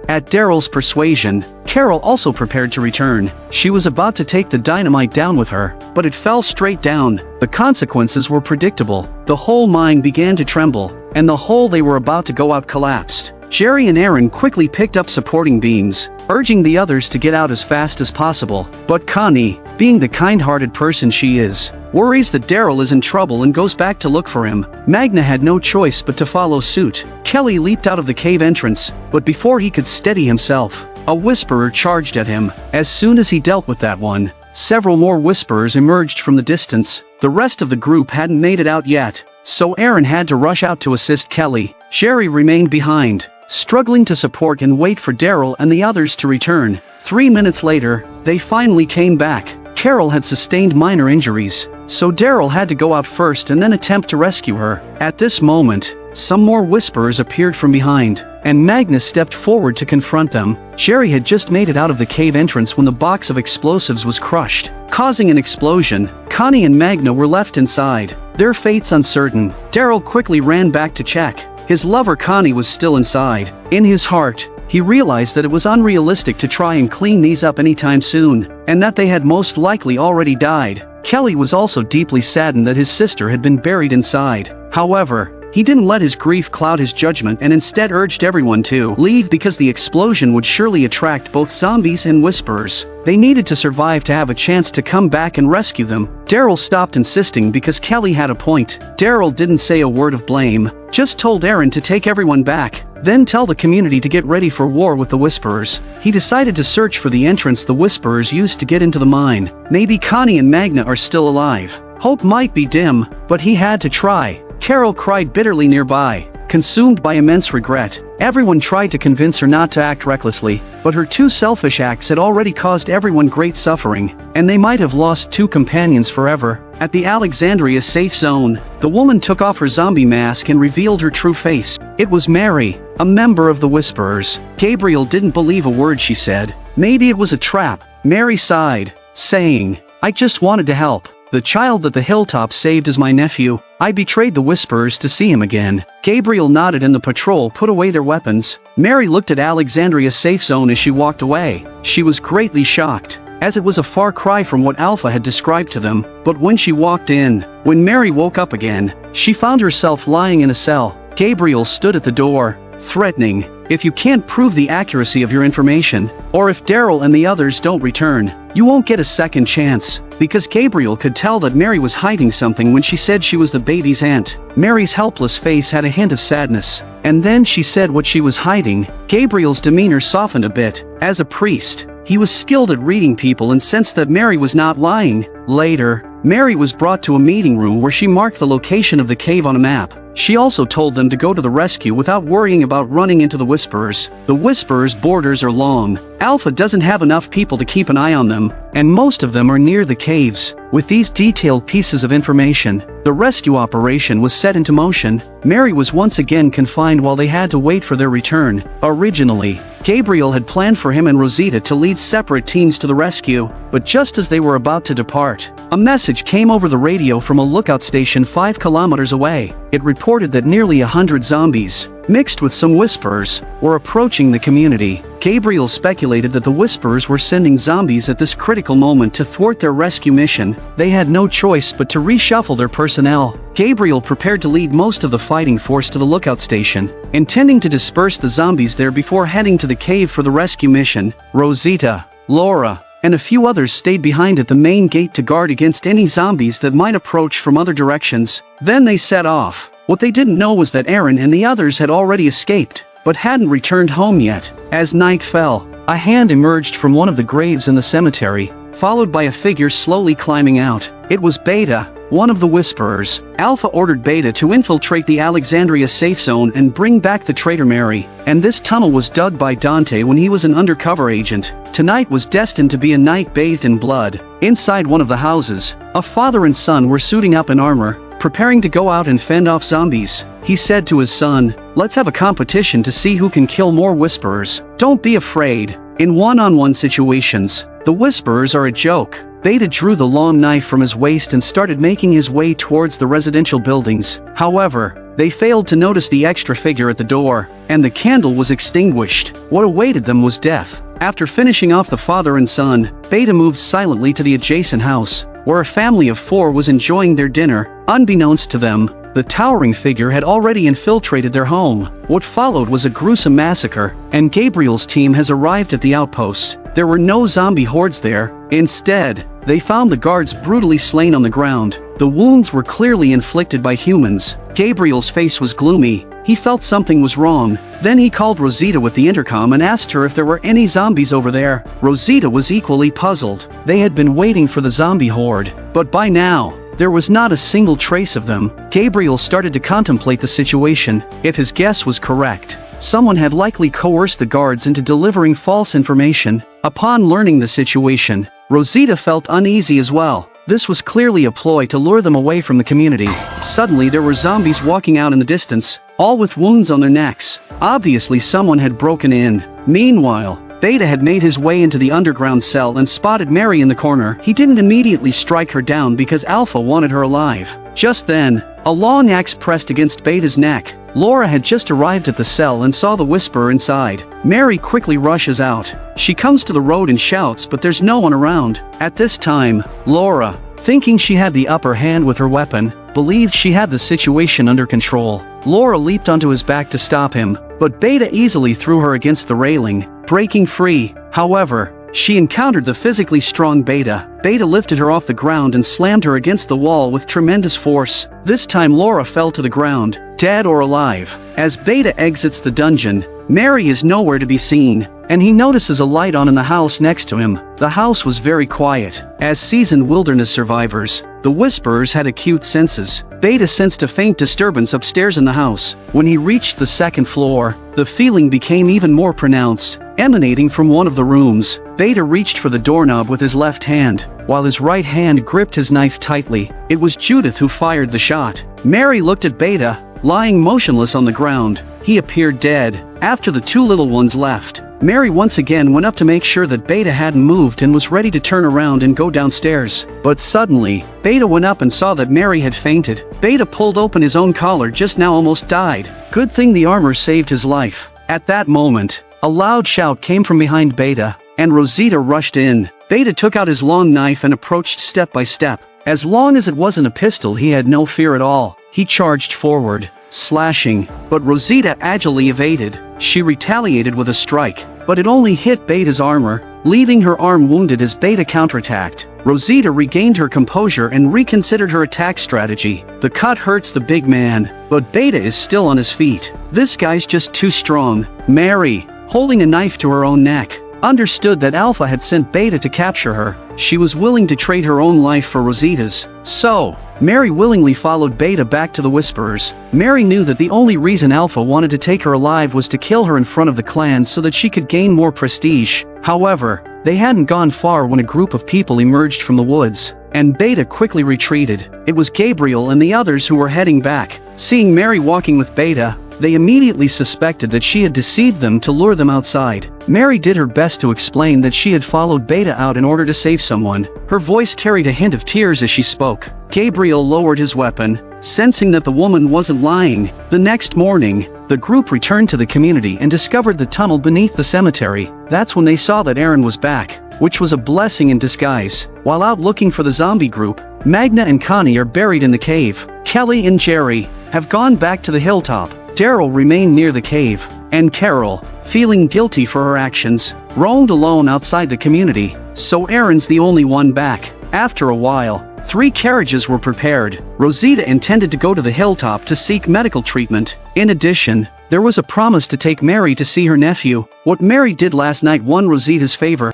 At Daryl's persuasion, Carol also prepared to return. She was about to take the dynamite down with her, but it fell straight down. The consequences were predictable. The whole mine began to tremble, and the hole they were about to go out collapsed. Jerry and Aaron quickly picked up supporting beams, urging the others to get out as fast as possible. But Connie, being the kind-hearted person she is, worries that Daryl is in trouble and goes back to look for him. Magna had no choice but to follow suit. Kelly leaped out of the cave entrance, but before he could steady himself, a whisperer charged at him. As soon as he dealt with that one, several more whisperers emerged from the distance. The rest of the group hadn't made it out yet, so Aaron had to rush out to assist Kelly. Jerry remained behind, struggling to support and wait for Daryl and the others to return. 3 minutes later, they finally came back. Carol had sustained minor injuries, so Daryl had to go out first and then attempt to rescue her. At this moment, some more whisperers appeared from behind, and Magna stepped forward to confront them. Jerry had just made it out of the cave entrance when the box of explosives was crushed, causing an explosion. Connie and Magna were left inside, their fates uncertain. Daryl quickly ran back to check. His lover Connie was still inside. In his heart, he realized that it was unrealistic to try and clean these up anytime soon, and that they had most likely already died. Kelly was also deeply saddened that his sister had been buried inside. However, he didn't let his grief cloud his judgment and instead urged everyone to leave because the explosion would surely attract both zombies and whisperers. They needed to survive to have a chance to come back and rescue them. Daryl stopped insisting because Kelly had a point. Daryl didn't say a word of blame, just told Aaron to take everyone back, then tell the community to get ready for war with the whisperers. He decided to search for the entrance the whisperers used to get into the mine. Maybe Connie and Magna are still alive. Hope might be dim, but he had to try. Carol cried bitterly nearby, consumed by immense regret. Everyone tried to convince her not to act recklessly, but her two selfish acts had already caused everyone great suffering, and they might have lost two companions forever. At the Alexandria safe zone, the woman took off her zombie mask and revealed her true face. It was Mary, a member of the Whisperers. Gabriel didn't believe a word she said. Maybe it was a trap. Mary sighed, saying, "I just wanted to help. The child that the Hilltop saved is my nephew. I betrayed the Whisperers to see him again." Gabriel nodded and the patrol put away their weapons. Mary looked at Alexandria's safe zone as she walked away. She was greatly shocked, as it was a far cry from what Alpha had described to them. But when she walked in, when Mary woke up again, she found herself lying in a cell. Gabriel stood at the door, threatening, "If you can't prove the accuracy of your information, or if Daryl and the others don't return, you won't get a second chance." Because Gabriel could tell that Mary was hiding something when she said she was the baby's aunt. Mary's helpless face had a hint of sadness, and then she said what she was hiding. Gabriel's demeanor softened a bit. As a priest, he was skilled at reading people and sensed that Mary was not lying. Later, Mary was brought to a meeting room where she marked the location of the cave on a map. She also told them to go to the rescue without worrying about running into the Whisperers. The Whisperers' borders are long. Alpha doesn't have enough people to keep an eye on them, and most of them are near the caves. With these detailed pieces of information, the rescue operation was set into motion. Mary was once again confined while they had to wait for their return. Originally, Gabriel had planned for him and Rosita to lead separate teams to the rescue, but just as they were about to depart, a message came over the radio from a lookout station 5 kilometers away. It reported that nearly 100 zombies, mixed with some Whisperers, were approaching the community. Gabriel speculated that the Whisperers were sending zombies at this critical moment to thwart their rescue mission. They had no choice but to reshuffle their personnel. Gabriel prepared to lead most of the fighting force to the lookout station, intending to disperse the zombies there before heading to the cave for the rescue mission. Rosita, Laura, and a few others stayed behind at the main gate to guard against any zombies that might approach from other directions. Then they set off. What they didn't know was that Aaron and the others had already escaped, but hadn't returned home yet. As night fell, a hand emerged from one of the graves in the cemetery. followed by a figure slowly climbing out. It was Beta, one of the Whisperers. Alpha ordered Beta to infiltrate the Alexandria safe zone and bring back the traitor Mary, and this tunnel was dug by Dante when he was an undercover agent. Tonight was destined to be a night bathed in blood. Inside one of the houses, a father and son were suiting up in armor, preparing to go out and fend off zombies. He said to his son, "Let's have a competition to see who can kill more Whisperers. Don't be afraid. In one-on-one situations, the Whisperers are a joke." Beta drew the long knife from his waist and started making his way towards the residential buildings. However, they failed to notice the extra figure at the door, and the candle was extinguished. What awaited them was death. After finishing off the father and son, Beta moved silently to the adjacent house, where a family of 4 was enjoying their dinner. Unbeknownst to them, the towering figure had already infiltrated their home. What followed was a gruesome massacre, and Gabriel's team has arrived at the outposts. There were no zombie hordes there. Instead, they found the guards brutally slain on the ground. The wounds were clearly inflicted by humans. Gabriel's face was gloomy. He felt something was wrong. Then he called Rosita with the intercom and asked her if there were any zombies over there. Rosita was equally puzzled. They had been waiting for the zombie horde, but by now, there was not a single trace of them. Gabriel started to contemplate the situation. If his guess was correct, someone had likely coerced the guards into delivering false information. Upon learning the situation, Rosita felt uneasy as well. This was clearly a ploy to lure them away from the community. Suddenly there were zombies walking out in the distance, all with wounds on their necks. Obviously someone had broken in. Meanwhile, Beta had made his way into the underground cell and spotted Mary in the corner. He didn't immediately strike her down because Alpha wanted her alive. Just then, a long axe pressed against Beta's neck. Laura had just arrived at the cell and saw the Whisperer inside. Mary quickly rushes out. She comes to the road and shouts, but there's no one around. At this time, Laura, thinking she had the upper hand with her weapon, believed she had the situation under control. Laura leaped onto his back to stop him, but Beta easily threw her against the railing, breaking free. However, she encountered the physically strong Beta. Beta lifted her off the ground and slammed her against the wall with tremendous force. This time Laura fell to the ground, dead or alive. As Beta exits the dungeon, Mary is nowhere to be seen, and he notices a light on in the house next to him. The house was very quiet. As seasoned wilderness survivors, the Whisperers had acute senses. Beta sensed a faint disturbance upstairs in the house. When he reached the second floor, the feeling became even more pronounced, emanating from one of the rooms. Beta reached for the doorknob with his left hand, while his right hand gripped his knife tightly. It was Judith who fired the shot. Mary looked at Beta, lying motionless on the ground. He appeared dead. After the 2 little ones left, Mary once again went up to make sure that Beta hadn't moved and was ready to turn around and go downstairs. But suddenly, Beta went up and saw that Mary had fainted. Beta pulled open his own collar, just now almost died. Good thing the armor saved his life. At that moment, a loud shout came from behind Beta, and Rosita rushed in. Beta took out his long knife and approached step by step. As long as it wasn't a pistol, he had no fear at all. He charged forward, slashing, but Rosita agilely evaded. She retaliated with a strike, but it only hit Beta's armor, leaving her arm wounded as Beta counterattacked. Rosita regained her composure and reconsidered her attack strategy. The cut hurts the big man, but Beta is still on his feet. This guy's just too strong. Mary, holding a knife to her own neck, understood that Alpha had sent Beta to capture her. She was willing to trade her own life for Rosita's. So, Mary willingly followed Beta back to the Whisperers. Mary knew that the only reason Alpha wanted to take her alive was to kill her in front of the clan so that she could gain more prestige. However, they hadn't gone far when a group of people emerged from the woods, and Beta quickly retreated. It was Gabriel and the others who were heading back. Seeing Mary walking with Beta, they immediately suspected that she had deceived them to lure them outside. Mary did her best to explain that she had followed Beta out in order to save someone. Her voice carried a hint of tears as she spoke. Gabriel lowered his weapon, sensing that the woman wasn't lying. The next morning, the group returned to the community and discovered the tunnel beneath the cemetery. That's when they saw that Aaron was back, which was a blessing in disguise. While out looking for the zombie group, Magna and Connie are buried in the cave. Kelly and Jerry have gone back to the hilltop. Daryl remained near the cave, and Carol, feeling guilty for her actions, roamed alone outside the community. So Aaron's the only one back. After a while, 3 carriages were prepared. Rosita intended to go to the hilltop to seek medical treatment. In addition, there was a promise to take Mary to see her nephew. What Mary did last night won Rosita's favor.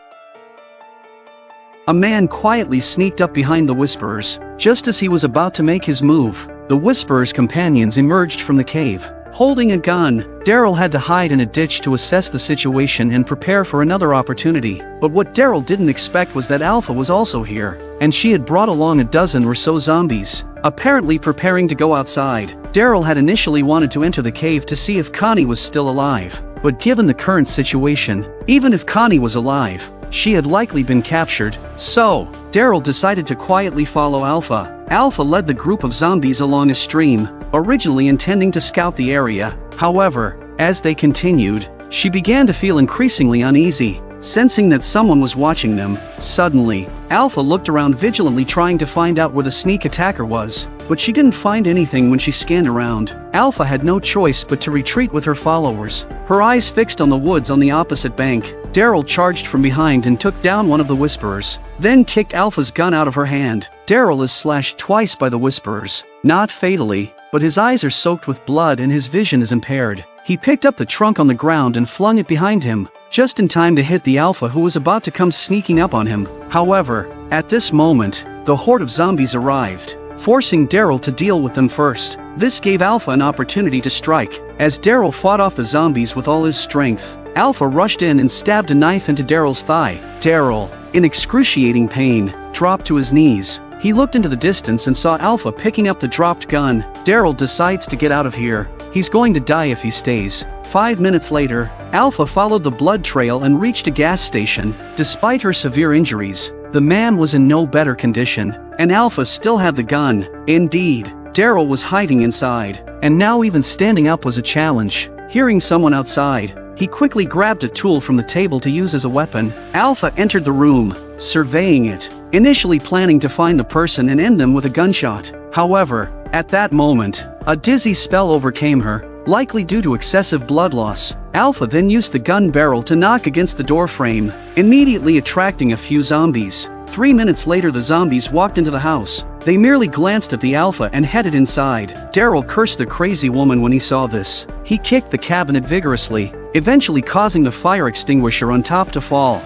a man quietly sneaked up behind the Whisperers. Just as he was about to make his move, the Whisperers' companions emerged from the cave. Holding a gun, Daryl had to hide in a ditch to assess the situation and prepare for another opportunity. But what Daryl didn't expect was that Alpha was also here, and she had brought along a dozen or so zombies, apparently preparing to go outside. Daryl had initially wanted to enter the cave to see if Connie was still alive, but given the current situation, even if Connie was alive, she had likely been captured. So, Daryl decided to quietly follow Alpha. Alpha led the group of zombies along a stream, originally intending to scout the area. However, as they continued, she began to feel increasingly uneasy, sensing that someone was watching them. Suddenly, Alpha looked around vigilantly trying to find out where the sneak attacker was, but she didn't find anything when she scanned around. Alpha had no choice but to retreat with her followers, her eyes fixed on the woods on the opposite bank. Daryl charged from behind and took down one of the Whisperers, then kicked Alpha's gun out of her hand. Daryl is slashed twice by the Whisperers, not fatally, but his eyes are soaked with blood and his vision is impaired. He picked up the trunk on the ground and flung it behind him, just in time to hit the Alpha who was about to come sneaking up on him. However, at this moment, the horde of zombies arrived, forcing Daryl to deal with them first. This gave Alpha an opportunity to strike. As Daryl fought off the zombies with all his strength, Alpha rushed in and stabbed a knife into Daryl's thigh. Daryl, in excruciating pain, dropped to his knees. He looked into the distance and saw Alpha picking up the dropped gun. Daryl decides to get out of here. He's going to die if he stays. 5 minutes later, Alpha followed the blood trail and reached a gas station. Despite her severe injuries, the man was in no better condition, and Alpha still had the gun. Indeed, Daryl was hiding inside, and now even standing up was a challenge. Hearing someone outside, he quickly grabbed a tool from the table to use as a weapon. Alpha entered the room, surveying it, initially planning to find the person and end them with a gunshot. However, at that moment, a dizzy spell overcame her, likely due to excessive blood loss. Alpha then used the gun barrel to knock against the door frame, immediately attracting a few zombies. 3 minutes later, the zombies walked into the house. They merely glanced at the Alpha and headed inside. Daryl cursed the crazy woman when he saw this. He kicked the cabinet vigorously, eventually causing the fire extinguisher on top to fall.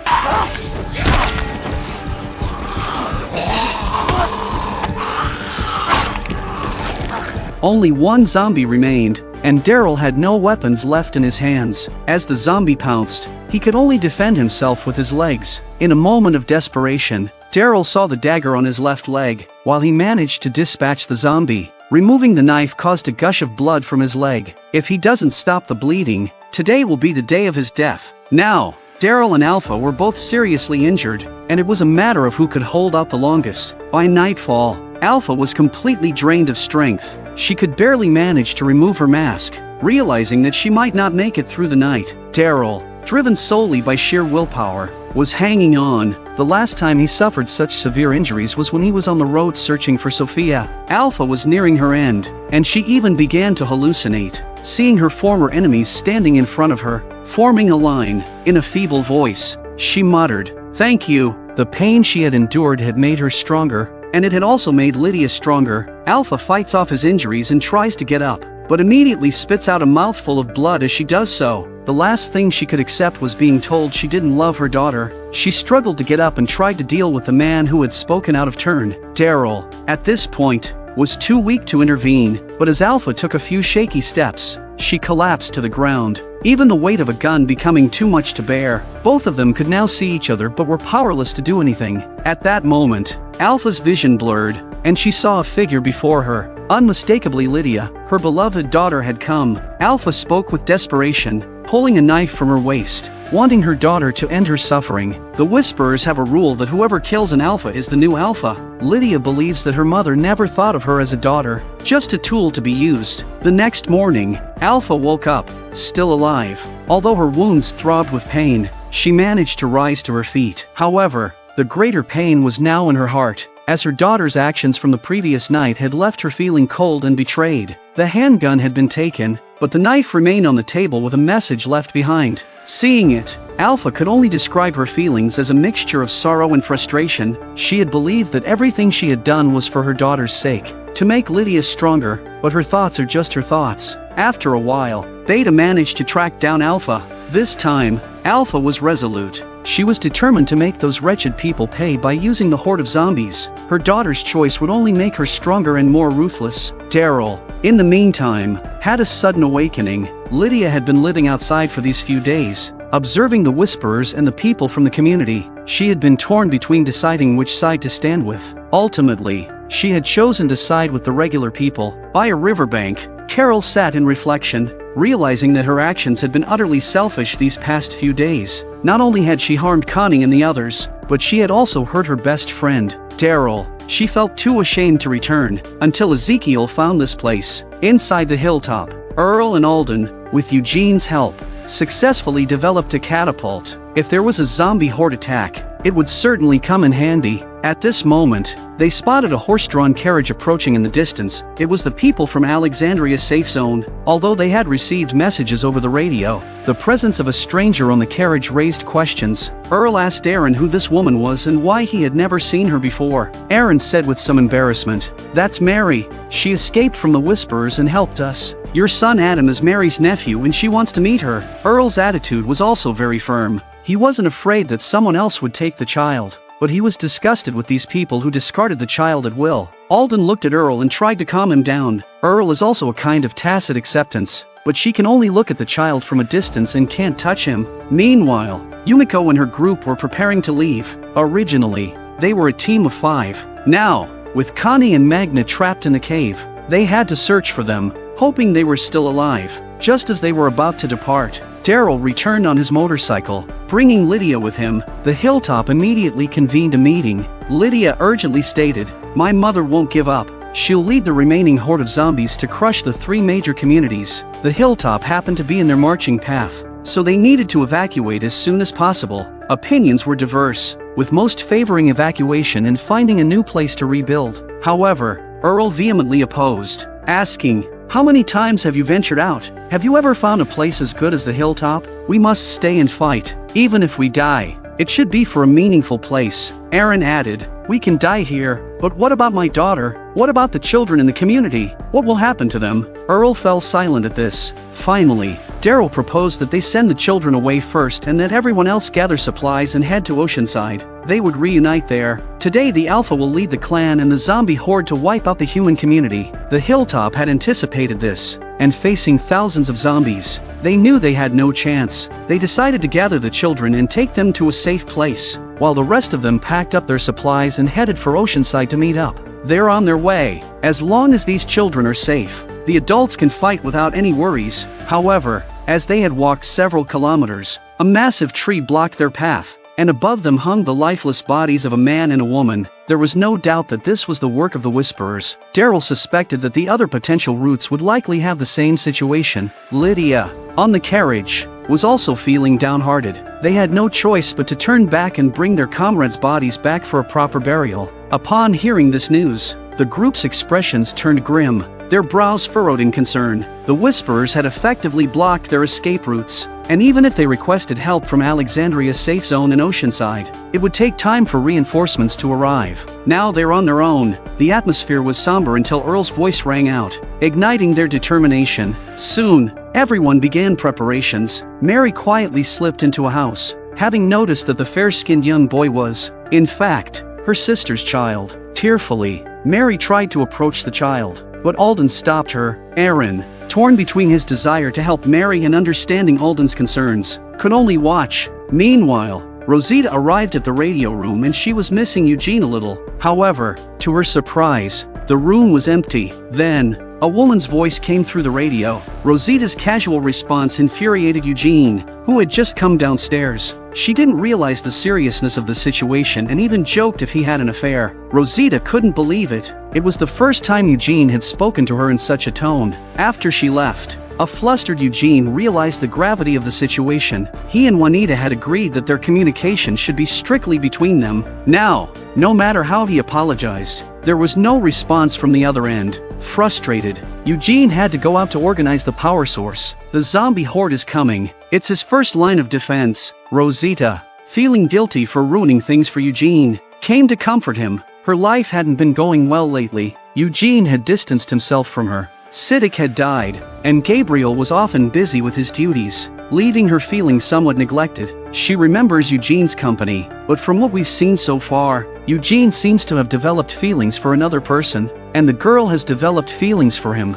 Only one zombie remained, and Daryl had no weapons left in his hands. As the zombie pounced, he could only defend himself with his legs. In a moment of desperation, Daryl saw the dagger on his left leg, while he managed to dispatch the zombie. Removing the knife caused a gush of blood from his leg. If he doesn't stop the bleeding, today will be the day of his death. Now, Daryl and Alpha were both seriously injured, and it was a matter of who could hold out the longest. By nightfall, Alpha was completely drained of strength. She could barely manage to remove her mask, realizing that she might not make it through the night. Daryl, driven solely by sheer willpower, was hanging on. The last time he suffered such severe injuries was when he was on the road searching for Sophia. Alpha was nearing her end, and she even began to hallucinate, seeing her former enemies standing in front of her, forming a line. In a feeble voice, she muttered, "Thank you." The pain she had endured had made her stronger, and it had also made Lydia stronger. Alpha fights off his injuries and tries to get up, but immediately spits out a mouthful of blood as she does so. The last thing she could accept was being told she didn't love her daughter. She struggled to get up and tried to deal with the man who had spoken out of turn. Daryl, at this point, was too weak to intervene, but as Alpha took a few shaky steps, she collapsed to the ground, even the weight of a gun becoming too much to bear. Both of them could now see each other but were powerless to do anything. At that moment, Alpha's vision blurred, and she saw a figure before her. Unmistakably Lydia, her beloved daughter, had come. Alpha spoke with desperation, pulling a knife from her waist, wanting her daughter to end her suffering. The Whisperers have a rule that whoever kills an Alpha is the new Alpha. Lydia believes that her mother never thought of her as a daughter, just a tool to be used. The next morning, Alpha woke up, still alive. Although her wounds throbbed with pain, she managed to rise to her feet. However, the greater pain was now in her heart, as her daughter's actions from the previous night had left her feeling cold and betrayed. The handgun had been taken, but the knife remained on the table with a message left behind. Seeing it, Alpha could only describe her feelings as a mixture of sorrow and frustration. She had believed that everything she had done was for her daughter's sake, to make Lydia stronger, but her thoughts are just her thoughts. After a while, Beta managed to track down Alpha. This time, Alpha was resolute. She was determined to make those wretched people pay by using the horde of zombies. Her daughter's choice would only make her stronger and more ruthless. Daryl, in the meantime, had a sudden awakening. Lydia had been living outside for these few days, observing the Whisperers and the people from the community. She had been torn between deciding which side to stand with. Ultimately, she had chosen to side with the regular people. By a riverbank, Carol sat in reflection, realizing that her actions had been utterly selfish these past few days. Not only had she harmed Connie and the others, but she had also hurt her best friend, Daryl. She felt too ashamed to return, until Ezekiel found this place. Inside the Hilltop, Earl and Alden, with Eugene's help, successfully developed a catapult. If there was a zombie horde attack, it would certainly come in handy. At this moment, they spotted a horse-drawn carriage approaching in the distance. It was the people from Alexandria's safe zone. Although they had received messages over the radio, the presence of a stranger on the carriage raised questions. Earl asked Aaron who this woman was and why he had never seen her before. Aaron said with some embarrassment, "That's Mary. She escaped from the Whisperers and helped us. Your son Adam is Mary's nephew and she wants to meet her." Earl's attitude was also very firm. He wasn't afraid that someone else would take the child, but he was disgusted with these people who discarded the child at will. Alden looked at Earl and tried to calm him down. Earl is also a kind of tacit acceptance, but she can only look at the child from a distance and can't touch him. Meanwhile, Yumiko and her group were preparing to leave. Originally, they were a team of 5. Now, with Connie and Magna trapped in the cave, they had to search for them, hoping they were still alive. Just as they were about to depart, Daryl returned on his motorcycle, bringing Lydia with him. The Hilltop immediately convened a meeting. Lydia urgently stated, "My mother won't give up. She'll lead the remaining horde of zombies to crush the 3 major communities." The Hilltop happened to be in their marching path, so they needed to evacuate as soon as possible. Opinions were diverse, with most favoring evacuation and finding a new place to rebuild. However, Earl vehemently opposed, asking, "How many times have you ventured out? Have you ever found a place as good as the Hilltop? We must stay and fight, even if we die. It should be for a meaningful place." Aaron added, "We can die here, but what about my daughter? What about the children in the community? What will happen to them?" Earl fell silent at this. Finally, Daryl proposed that they send the children away first and that everyone else gather supplies and head to Oceanside. They would reunite there. Today the Alpha will lead the clan and the zombie horde to wipe out the human community. The Hilltop had anticipated this, and facing thousands of zombies, they knew they had no chance. They decided to gather the children and take them to a safe place, while the rest of them packed up their supplies and headed for Oceanside to meet up. They're on their way. As long as these children are safe, the adults can fight without any worries. However, as they had walked several kilometers, a massive tree blocked their path, and above them hung the lifeless bodies of a man and a woman. There was no doubt that this was the work of the Whisperers. Daryl suspected that the other potential routes would likely have the same situation. Lydia, on the carriage, was also feeling downhearted. They had no choice but to turn back and bring their comrades' bodies back for a proper burial. Upon hearing this news, the group's expressions turned grim, their brows furrowed in concern. The Whisperers had effectively blocked their escape routes, and even if they requested help from Alexandria's safe zone in Oceanside, it would take time for reinforcements to arrive. Now they're on their own. The atmosphere was somber until Earl's voice rang out, igniting their determination. Soon, everyone began preparations. Mary quietly slipped into a house, having noticed that the fair-skinned young boy was, in fact, her sister's child. Tearfully, Mary tried to approach the child, but Alden stopped her. Aaron, torn between his desire to help Mary and understanding Alden's concerns, could only watch. Meanwhile, Rosita arrived at the radio room and she was missing Eugene a little. However, to her surprise, the room was empty. Then, a woman's voice came through the radio. Rosita's casual response infuriated Eugene, who had just come downstairs. She didn't realize the seriousness of the situation and even joked if he had an affair. Rosita couldn't believe it. It was the first time Eugene had spoken to her in such a tone. After she left, a flustered Eugene realized the gravity of the situation. He and Juanita had agreed that their communication should be strictly between them. Now, no matter how he apologized, there was no response from the other end. Frustrated, Eugene had to go out to organize the power source. The zombie horde is coming. It's his first line of defense. Rosita, feeling guilty for ruining things for Eugene, came to comfort him. Her life hadn't been going well lately. Eugene had distanced himself from her. Siddiq had died, and Gabriel was often busy with his duties. leaving her feeling somewhat neglected. She remembers Eugene's company, but from what we've seen so far, Eugene seems to have developed feelings for another person, and the girl has developed feelings for him.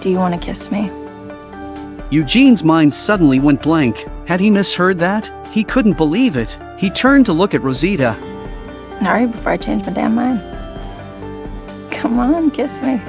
Do you want to kiss me? Eugene's mind suddenly went blank. Had he misheard that? He couldn't believe it. He turned to look at Rosita. Hurry before I change my damn mind. Come on, kiss me.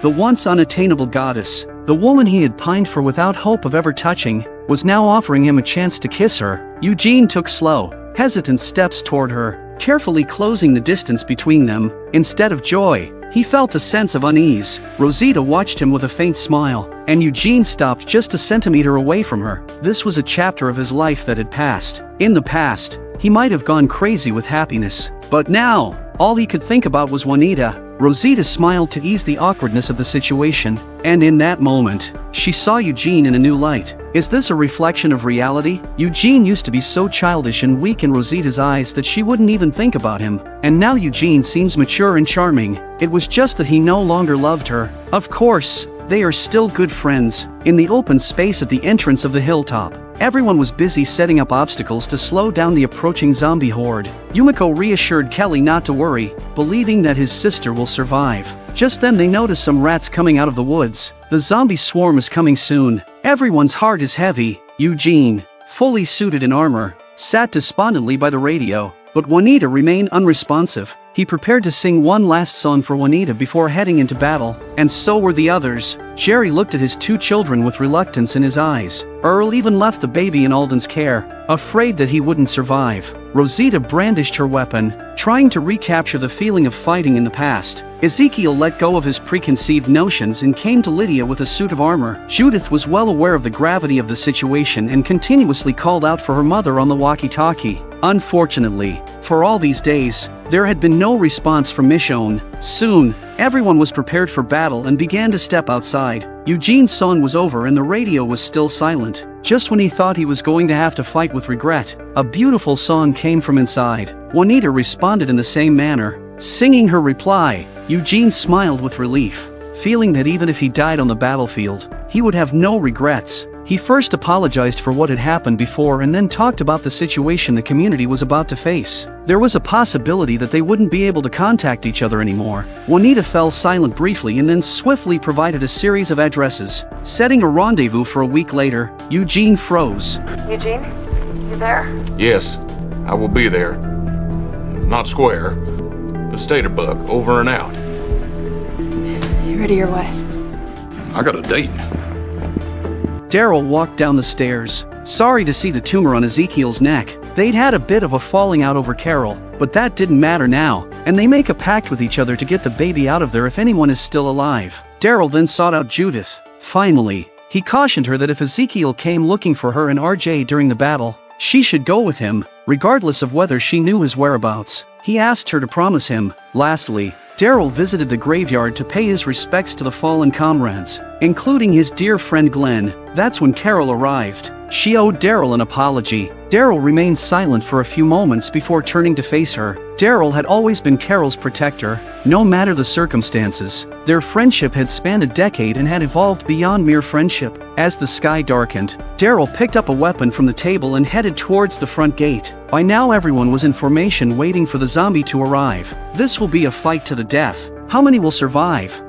The once unattainable goddess, the woman he had pined for without hope of ever touching, was now offering him a chance to kiss her. Eugene took slow, hesitant steps toward her, carefully closing the distance between them. Instead of joy, he felt a sense of unease. Rosita watched him with a faint smile, and Eugene stopped just a centimeter away from her. This was a chapter of his life that had passed. In the past, he might have gone crazy with happiness, but now, all he could think about was Juanita. Rosita smiled to ease the awkwardness of the situation, and in that moment, she saw Eugene in a new light. Is this a reflection of reality? Eugene used to be so childish and weak in Rosita's eyes that she wouldn't even think about him, and now Eugene seems mature and charming. It was just that he no longer loved her. Of course, they are still good friends. In the open space at the entrance of the hilltop, everyone was busy setting up obstacles to slow down the approaching zombie horde. Yumiko reassured Kelly not to worry, believing that his sister will survive. Just then they noticed some rats coming out of the woods. The zombie swarm is coming soon. Everyone's heart is heavy. Eugene, fully suited in armor, sat despondently by the radio, but Juanita remained unresponsive. He prepared to sing one last song for Juanita before heading into battle, and so were the others. Jerry looked at his two children with reluctance in his eyes. Earl even left the baby in Alden's care, afraid that he wouldn't survive. Rosita brandished her weapon, trying to recapture the feeling of fighting in the past. Ezekiel let go of his preconceived notions and came to Lydia with a suit of armor. Judith was well aware of the gravity of the situation and continuously called out for her mother on the walkie-talkie. Unfortunately, for all these days, there had been no response from Michonne. Soon, everyone was prepared for battle and began to step outside. Eugene's song was over and the radio was still silent. Just when he thought he was going to have to fight with regret, a beautiful song came from inside. Juanita responded in the same manner, singing her reply. Eugene smiled with relief, feeling that even if he died on the battlefield, he would have no regrets. He first apologized for what had happened before and then talked about the situation the community was about to face. There was a possibility that they wouldn't be able to contact each other anymore. Juanita fell silent briefly and then swiftly provided a series of addresses, setting a rendezvous for a week later. Eugene froze. Eugene, you there? Yes, I will be there. Not square. The Staterbug, over and out. You ready your way? I got a date. Daryl walked down the stairs, sorry to see the tumor on Ezekiel's neck. They'd had a bit of a falling out over Carol, but that didn't matter now, and they make a pact with each other to get the baby out of there if anyone is still alive. Daryl then sought out Judith. Finally, he cautioned her that if Ezekiel came looking for her and RJ during the battle, she should go with him, regardless of whether she knew his whereabouts. He asked her to promise him. Lastly, Daryl visited the graveyard to pay his respects to the fallen comrades, including his dear friend Glenn. That's when Carol arrived. She owed Daryl an apology. Daryl remained silent for a few moments before turning to face her. Daryl had always been Carol's protector, no matter the circumstances. Their friendship had spanned a decade and had evolved beyond mere friendship. As the sky darkened, Daryl picked up a weapon from the table and headed towards the front gate. By now everyone was in formation waiting for the zombie to arrive. This will be a fight to the death. How many will survive?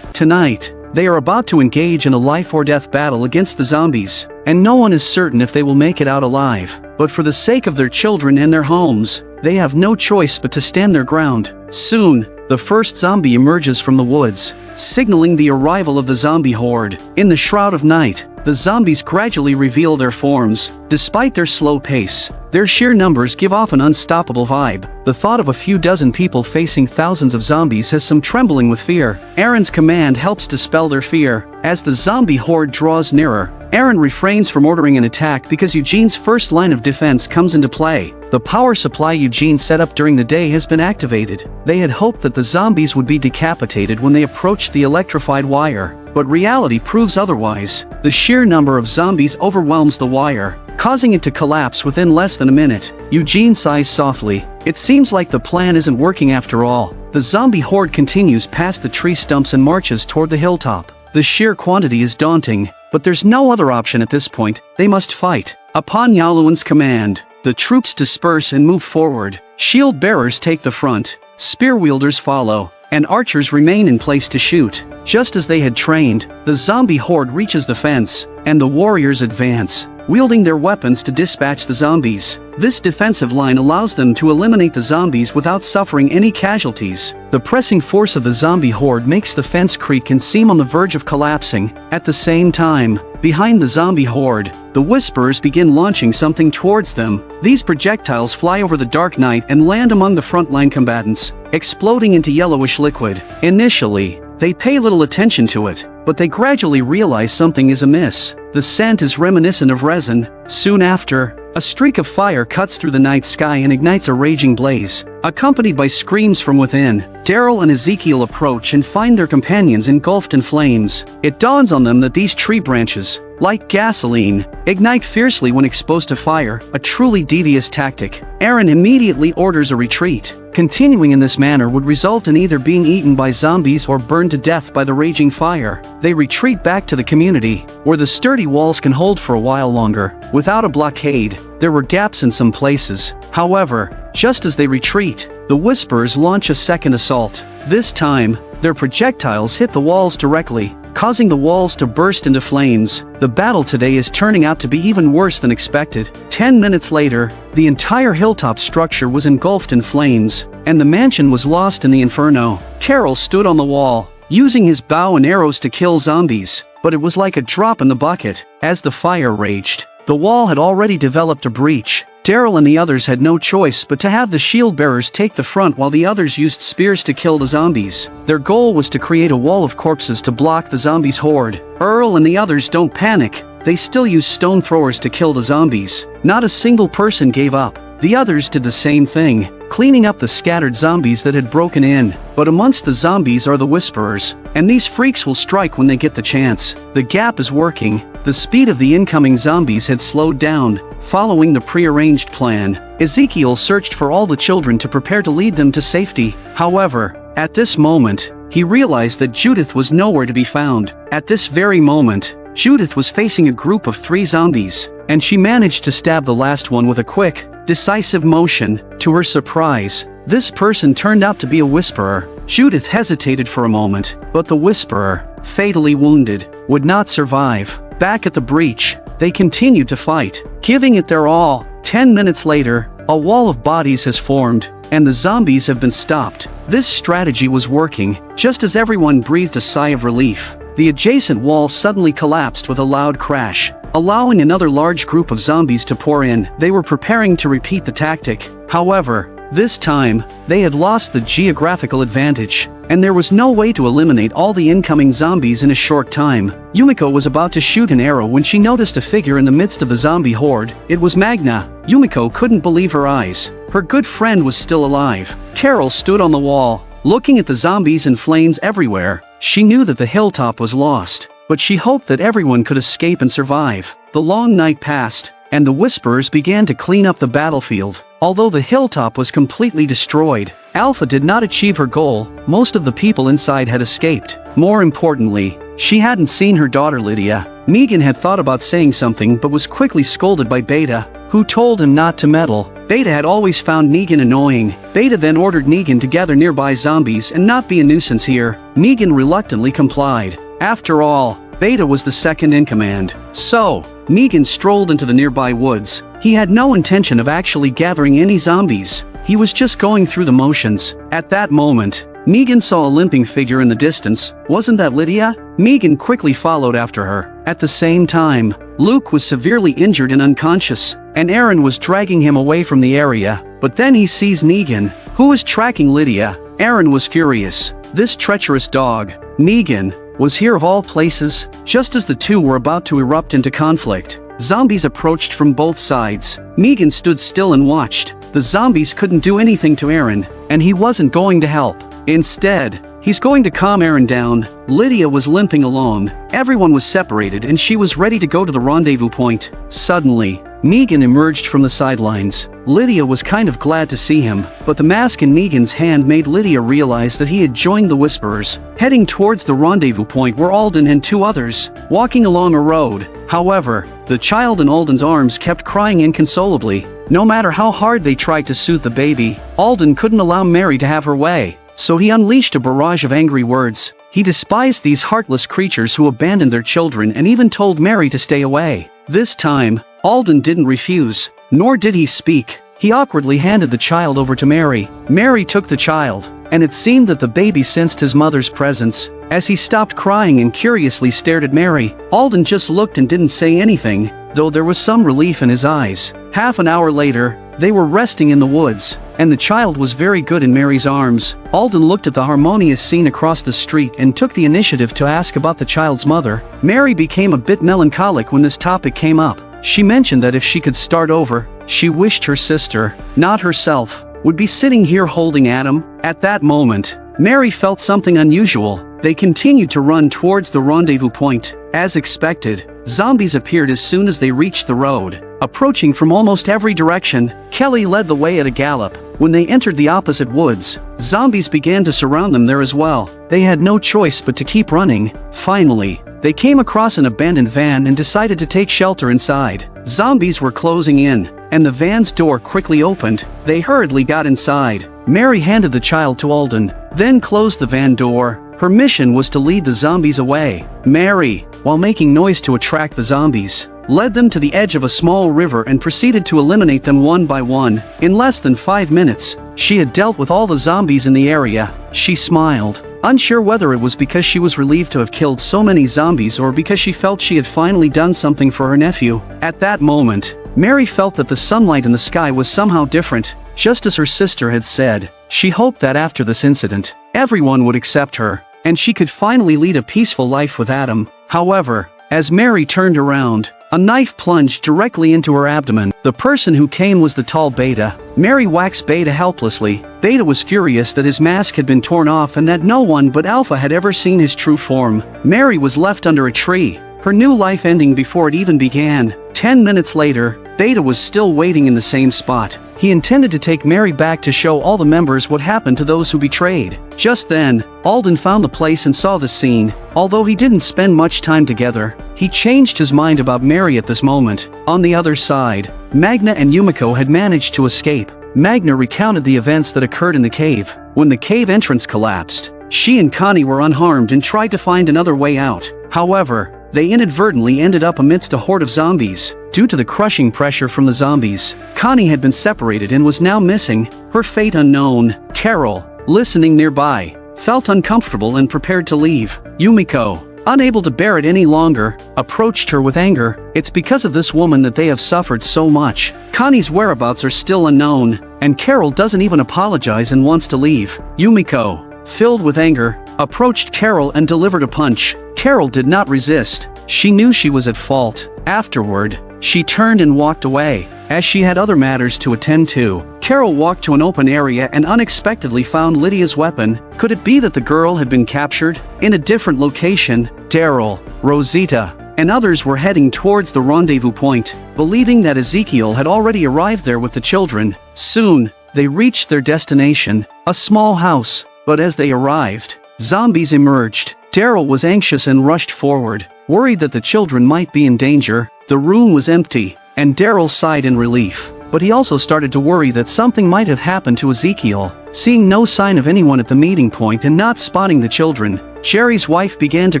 Tonight, they are about to engage in a life-or-death battle against the zombies, and no one is certain if they will make it out alive. But for the sake of their children and their homes, they have no choice but to stand their ground. Soon, the first zombie emerges from the woods, signaling the arrival of the zombie horde. In the shroud of night, the zombies gradually reveal their forms. Despite their slow pace, their sheer numbers give off an unstoppable vibe. The thought of a few dozen people facing thousands of zombies has some trembling with fear. Aaron's command helps dispel their fear. As the zombie horde draws nearer, Aaron refrains from ordering an attack because Eugene's first line of defense comes into play. The power supply Eugene set up during the day has been activated. They had hoped that the zombies would be decapitated when they approached the electrified wire, but reality proves otherwise. The sheer number of zombies overwhelms the wire, causing it to collapse within less than a minute. Eugene sighs softly. It seems like the plan isn't working after all. The zombie horde continues past the tree stumps and marches toward the hilltop. The sheer quantity is daunting, but there's no other option at this point. They must fight. Upon Yaluan's command, the troops disperse and move forward. Shield bearers take the front, spear wielders follow, and archers remain in place to shoot. Just as they had trained, the zombie horde reaches the fence, and the warriors advance, wielding their weapons to dispatch the zombies. This defensive line allows them to eliminate the zombies without suffering any casualties. The pressing force of the zombie horde makes the fence creak and seem on the verge of collapsing. At the same time, behind the zombie horde, the Whisperers begin launching something towards them. These projectiles fly over the dark night and land among the frontline combatants, exploding into yellowish liquid. Initially, they pay little attention to it, but they gradually realize something is amiss. The scent is reminiscent of resin. Soon after, a streak of fire cuts through the night sky and ignites a raging blaze. Accompanied by screams from within, Daryl and Ezekiel approach and find their companions engulfed in flames. It dawns on them that these tree branches, like gasoline, ignite fiercely when exposed to fire, a truly devious tactic. Aaron immediately orders a retreat. Continuing in this manner would result in either being eaten by zombies or burned to death by the raging fire. They retreat back to the community, where the sturdy walls can hold for a while longer. Without a blockade, there were gaps in some places. However, just as they retreat, the Whisperers launch a second assault. This time, their projectiles hit the walls directly, causing the walls to burst into flames. The battle today is turning out to be even worse than expected. 10 minutes later, the entire hilltop structure was engulfed in flames, and the mansion was lost in the inferno. Carol stood on the wall, using his bow and arrows to kill zombies, but it was like a drop in the bucket. As the fire raged, the wall had already developed a breach. Daryl and the others had no choice but to have the shield bearers take the front while the others used spears to kill the zombies. Their goal was to create a wall of corpses to block the zombies' horde. Earl and the others don't panic. They still use stone throwers to kill the zombies. Not a single person gave up. The others did the same thing, cleaning up the scattered zombies that had broken in. But amongst the zombies are the Whisperers, and these freaks will strike when they get the chance. The gap is working. The speed of the incoming zombies had slowed down. Following the prearranged plan, Ezekiel searched for all the children to prepare to lead them to safety. However, at this moment, he realized that Judith was nowhere to be found. At this very moment, Judith was facing a group of 3 zombies, and she managed to stab the last one with a quick, decisive motion. To her surprise, this person turned out to be a Whisperer. Judith hesitated for a moment, but the Whisperer, fatally wounded, would not survive. Back at the breach, they continued to fight, giving it their all. 10 minutes later, a wall of bodies has formed, and the zombies have been stopped. This strategy was working. Just as everyone breathed a sigh of relief, the adjacent wall suddenly collapsed with a loud crash, allowing another large group of zombies to pour in. They were preparing to repeat the tactic. However, this time, they had lost the geographical advantage, and there was no way to eliminate all the incoming zombies in a short time. Yumiko was about to shoot an arrow when she noticed a figure in the midst of the zombie horde. It was Magna. Yumiko couldn't believe her eyes. Her good friend was still alive. Carol stood on the wall, looking at the zombies and flames everywhere. She knew that the hilltop was lost, but she hoped that everyone could escape and survive. The long night passed, and the Whisperers began to clean up the battlefield. Although the hilltop was completely destroyed, Alpha did not achieve her goal. Most of the people inside had escaped. More importantly, she hadn't seen her daughter Lydia. Negan had thought about saying something but was quickly scolded by Beta, who told him not to meddle. Beta had always found Negan annoying. Beta then ordered Negan to gather nearby zombies and not be a nuisance here. Negan reluctantly complied. After all, Beta was the second in command. So, Negan strolled into the nearby woods. He had no intention of actually gathering any zombies. He was just going through the motions. At that moment, Negan saw a limping figure in the distance. Wasn't that Lydia? Negan quickly followed after her. At the same time, Luke was severely injured and unconscious, and Aaron was dragging him away from the area. But then he sees Negan, who was tracking Lydia. Aaron was furious. This treacherous dog. Negan, was here of all places. Just as the two were about to erupt into conflict, zombies approached from both sides. Negan stood still and watched. The zombies couldn't do anything to Aaron, and he wasn't going to help. Instead, he's going to calm Aaron down. Lydia was limping along. Everyone was separated and she was ready to go to the rendezvous point. Suddenly, Negan emerged from the sidelines. Lydia was kind of glad to see him, but the mask in Negan's hand made Lydia realize that he had joined the Whisperers, heading towards the rendezvous point where Alden and two others, walking along a road. However, the child in Alden's arms kept crying inconsolably. No matter how hard they tried to soothe the baby, Alden couldn't allow Mary to have her way. So he unleashed a barrage of angry words. He despised these heartless creatures who abandoned their children and even told Mary to stay away. This time, Alden didn't refuse, nor did he speak. He awkwardly handed the child over to Mary. Mary took the child, and it seemed that the baby sensed his mother's presence. As he stopped crying and curiously stared at Mary, Alden just looked and didn't say anything, though there was some relief in his eyes. Half an hour later, they were resting in the woods, and the child was very good in Mary's arms. Alden looked at the harmonious scene across the street and took the initiative to ask about the child's mother. Mary became a bit melancholic when this topic came up. She mentioned that if she could start over, she wished her sister, not herself, would be sitting here holding Adam. At that moment, Mary felt something unusual. They continued to run towards the rendezvous point. As expected, zombies appeared as soon as they reached the road, approaching from almost every direction. Kelly led the way at a gallop. When they entered the opposite woods, zombies began to surround them there as well. They had no choice but to keep running. Finally, they came across an abandoned van and decided to take shelter inside. Zombies were closing in, and the van's door quickly opened. They hurriedly got inside. Mary handed the child to Alden, then closed the van door. Her mission was to lead the zombies away. Mary, while making noise to attract the zombies, led them to the edge of a small river and proceeded to eliminate them one by one. In less than 5 minutes, she had dealt with all the zombies in the area. She smiled, unsure whether it was because she was relieved to have killed so many zombies or because she felt she had finally done something for her nephew. At that moment, Mary felt that the sunlight in the sky was somehow different. Just as her sister had said, she hoped that after this incident, everyone would accept her, and she could finally lead a peaceful life with Adam. However, as Mary turned around, a knife plunged directly into her abdomen. The person who came was the tall Beta. Mary waxed Beta helplessly. Beta was furious that his mask had been torn off and that no one but Alpha had ever seen his true form. Mary was left under a tree, her new life ending before it even began. 10 minutes later, Beta was still waiting in the same spot. He intended to take Mary back to show all the members what happened to those who betrayed. Just then, Alden found the place and saw the scene. Although he didn't spend much time together, he changed his mind about Mary at this moment. On the other side, Magna and Yumiko had managed to escape. Magna recounted the events that occurred in the cave. When the cave entrance collapsed, she and Connie were unharmed and tried to find another way out. However, they inadvertently ended up amidst a horde of zombies. Due to the crushing pressure from the zombies, Connie had been separated and was now missing, her fate unknown. Carol, listening nearby, felt uncomfortable and prepared to leave. Yumiko, unable to bear it any longer, approached her with anger. It's because of this woman that they have suffered so much. Connie's whereabouts are still unknown, and Carol doesn't even apologize and wants to leave. Yumiko, filled with anger, approached Carol and delivered a punch. Carol did not resist. She knew she was at fault. Afterward, she turned and walked away. As she had other matters to attend to, Carol walked to an open area and unexpectedly found Lydia's weapon. Could it be that the girl had been captured? In a different location, Daryl, Rosita, and others were heading towards the rendezvous point, believing that Ezekiel had already arrived there with the children. Soon, they reached their destination, a small house. But as they arrived, zombies emerged. Daryl was anxious and rushed forward, worried that the children might be in danger. The room was empty, and Daryl sighed in relief. But he also started to worry that something might have happened to Ezekiel. Seeing no sign of anyone at the meeting point and not spotting the children, Jerry's wife began to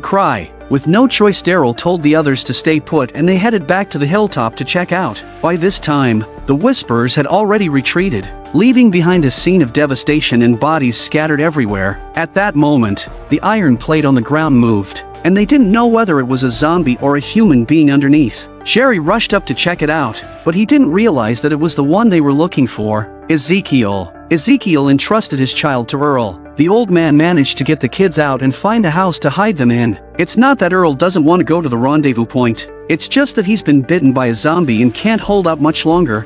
cry. With no choice, Daryl told the others to stay put and they headed back to the hilltop to check out. By this time, the Whisperers had already retreated, leaving behind a scene of devastation and bodies scattered everywhere. At that moment, the iron plate on the ground moved, and they didn't know whether it was a zombie or a human being underneath. Jerry rushed up to check it out, but he didn't realize that it was the one they were looking for. Ezekiel. Ezekiel entrusted his child to Earl. The old man managed to get the kids out and find a house to hide them in. It's not that Earl doesn't want to go to the rendezvous point. It's just that he's been bitten by a zombie and can't hold out much longer.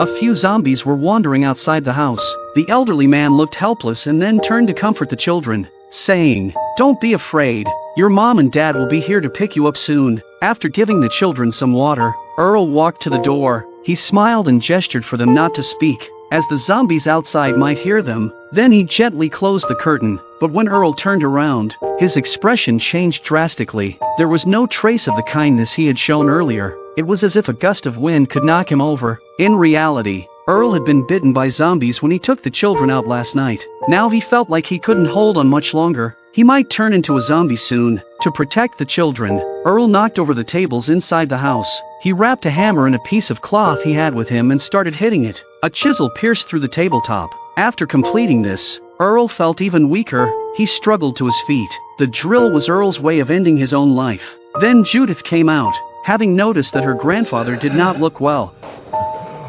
A few zombies were wandering outside the house. The elderly man looked helpless and then turned to comfort the children, saying, "Don't be afraid. Your mom and dad will be here to pick you up soon." After giving the children some water, Earl walked to the door. He smiled and gestured for them not to speak, as the zombies outside might hear them. Then he gently closed the curtain, but when Earl turned around, his expression changed drastically. There was no trace of the kindness he had shown earlier. It was as if a gust of wind could knock him over. In reality, Earl had been bitten by zombies when he took the children out last night. Now he felt like he couldn't hold on much longer. He might turn into a zombie soon. To protect the children, Earl knocked over the tables inside the house. He wrapped a hammer in a piece of cloth he had with him and started hitting it. A chisel pierced through the tabletop. After completing this, Earl felt even weaker. He struggled to his feet. The drill was Earl's way of ending his own life. Then Judith came out, having noticed that her grandfather did not look well.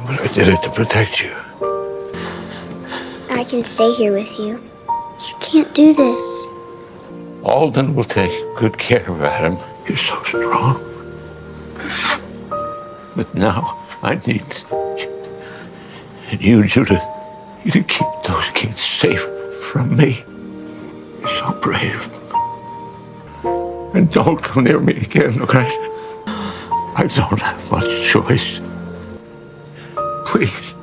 But I did it to protect you. I can stay here with you. You can't do this. Alden will take good care of Adam. You're so strong. But now I need you, Judith, you to keep those kids safe from me. You're so brave. And don't come near me again, okay? I don't have much choice. Please.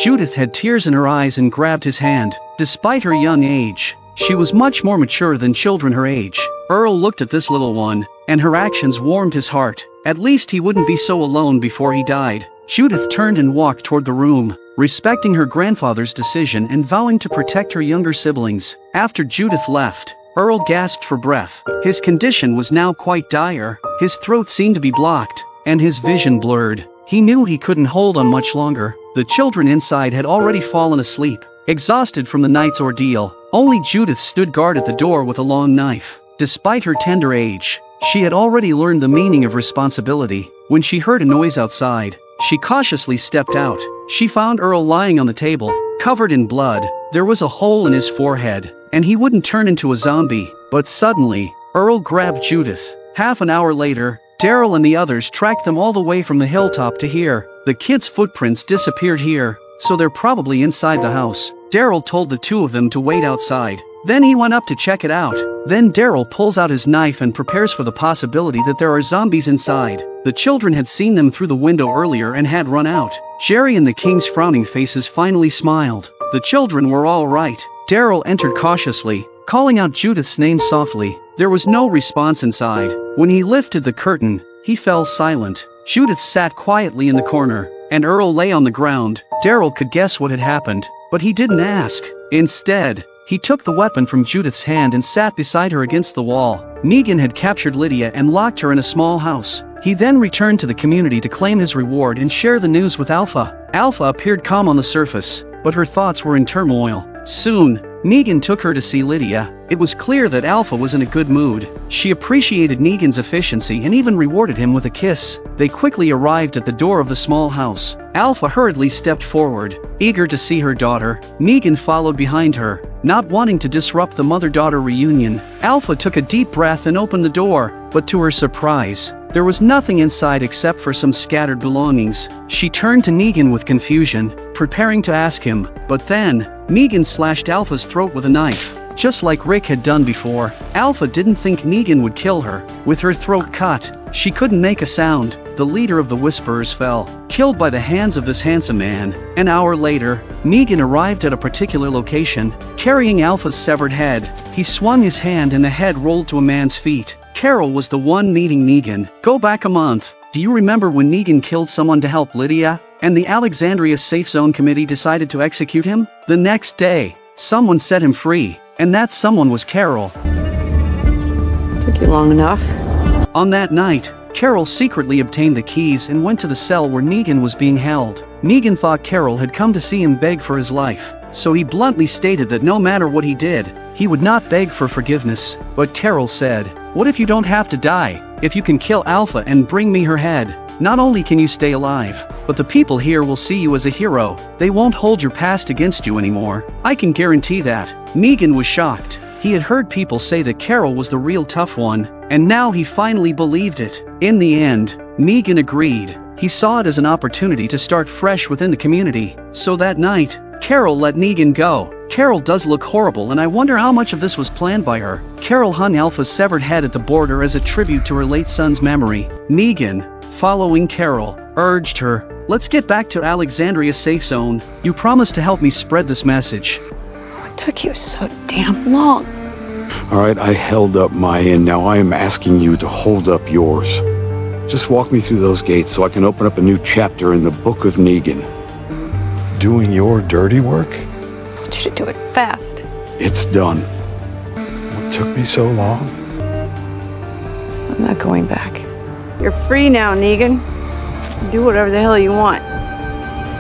Judith had tears in her eyes and grabbed his hand. Despite her young age, she was much more mature than children her age. Earl looked at this little one, and her actions warmed his heart. At least he wouldn't be so alone before he died. Judith turned and walked toward the room, respecting her grandfather's decision and vowing to protect her younger siblings. After Judith left, Earl gasped for breath. His condition was now quite dire. His throat seemed to be blocked, and his vision blurred. He knew he couldn't hold on much longer. The children inside had already fallen asleep, exhausted from the night's ordeal. Only Judith stood guard at the door with a long knife. Despite her tender age, she had already learned the meaning of responsibility. When she heard a noise outside, she cautiously stepped out. She found Earl lying on the table, covered in blood. There was a hole in his forehead, and he wouldn't turn into a zombie. But suddenly, Earl grabbed Judith. Half an hour later, Daryl and the others tracked them all the way from the hilltop to here. The kids' footprints disappeared here, so they're probably inside the house. Daryl told the two of them to wait outside. Then he went up to check it out. Then Daryl pulls out his knife and prepares for the possibility that there are zombies inside. The children had seen them through the window earlier and had run out. Jerry and the King's frowning faces finally smiled. The children were all right. Daryl entered cautiously, calling out Judith's name softly. There was no response inside. When he lifted the curtain, he fell silent. Judith sat quietly in the corner, and Earl lay on the ground. Daryl could guess what had happened, but he didn't ask. Instead, he took the weapon from Judith's hand and sat beside her against the wall. Negan had captured Lydia and locked her in a small house. He then returned to the community to claim his reward and share the news with Alpha. Alpha appeared calm on the surface, but her thoughts were in turmoil. Soon, Negan took her to see Lydia. It was clear that Alpha was in a good mood. She appreciated Negan's efficiency and even rewarded him with a kiss. They quickly arrived at the door of the small house. Alpha hurriedly stepped forward, eager to see her daughter. Negan followed behind her, not wanting to disrupt the mother-daughter reunion. Alpha took a deep breath and opened the door, but to her surprise, there was nothing inside except for some scattered belongings. She turned to Negan with confusion, preparing to ask him, but then, Negan slashed Alpha's throat with a knife. Just like Rick had done before, Alpha didn't think Negan would kill her. With her throat cut, she couldn't make a sound. The leader of the Whisperers fell, killed by the hands of this handsome man. An hour later, Negan arrived at a particular location, carrying Alpha's severed head. He swung his hand and the head rolled to a man's feet. Carol was the one needing Negan. Go back a month. Do you remember when Negan killed someone to help Lydia, and the Alexandria Safe Zone Committee decided to execute him? The next day, someone set him free, and that someone was Carol. Took you long enough. On that night, Carol secretly obtained the keys and went to the cell where Negan was being held. Negan thought Carol had come to see him beg for his life, so he bluntly stated that no matter what he did, he would not beg for forgiveness. But Carol said, What if you don't have to die? If you can kill Alpha and bring me her head, not only can you stay alive, but the people here will see you as a hero. They won't hold your past against you anymore. I can guarantee that. Negan was shocked. He had heard people say that Carol was the real tough one, and now he finally believed it. In the end, Negan agreed. He saw it as an opportunity to start fresh within the community. So that night, Carol let Negan go. Carol does look horrible, and I wonder how much of this was planned by her. Carol hung Alpha's severed head at the border as a tribute to her late son's memory. Negan, following Carol, urged her, "Let's get back to Alexandria's safe zone. You promised to help me spread this message." What took you so damn long? All right, I held up my end. Now I am asking you to hold up yours. Just walk me through those gates so I can open up a new chapter in the book of Negan. Doing your dirty work? I told you to do it fast. It's done. What took me so long? I'm not going back. You're free now, Negan. Do whatever the hell you want.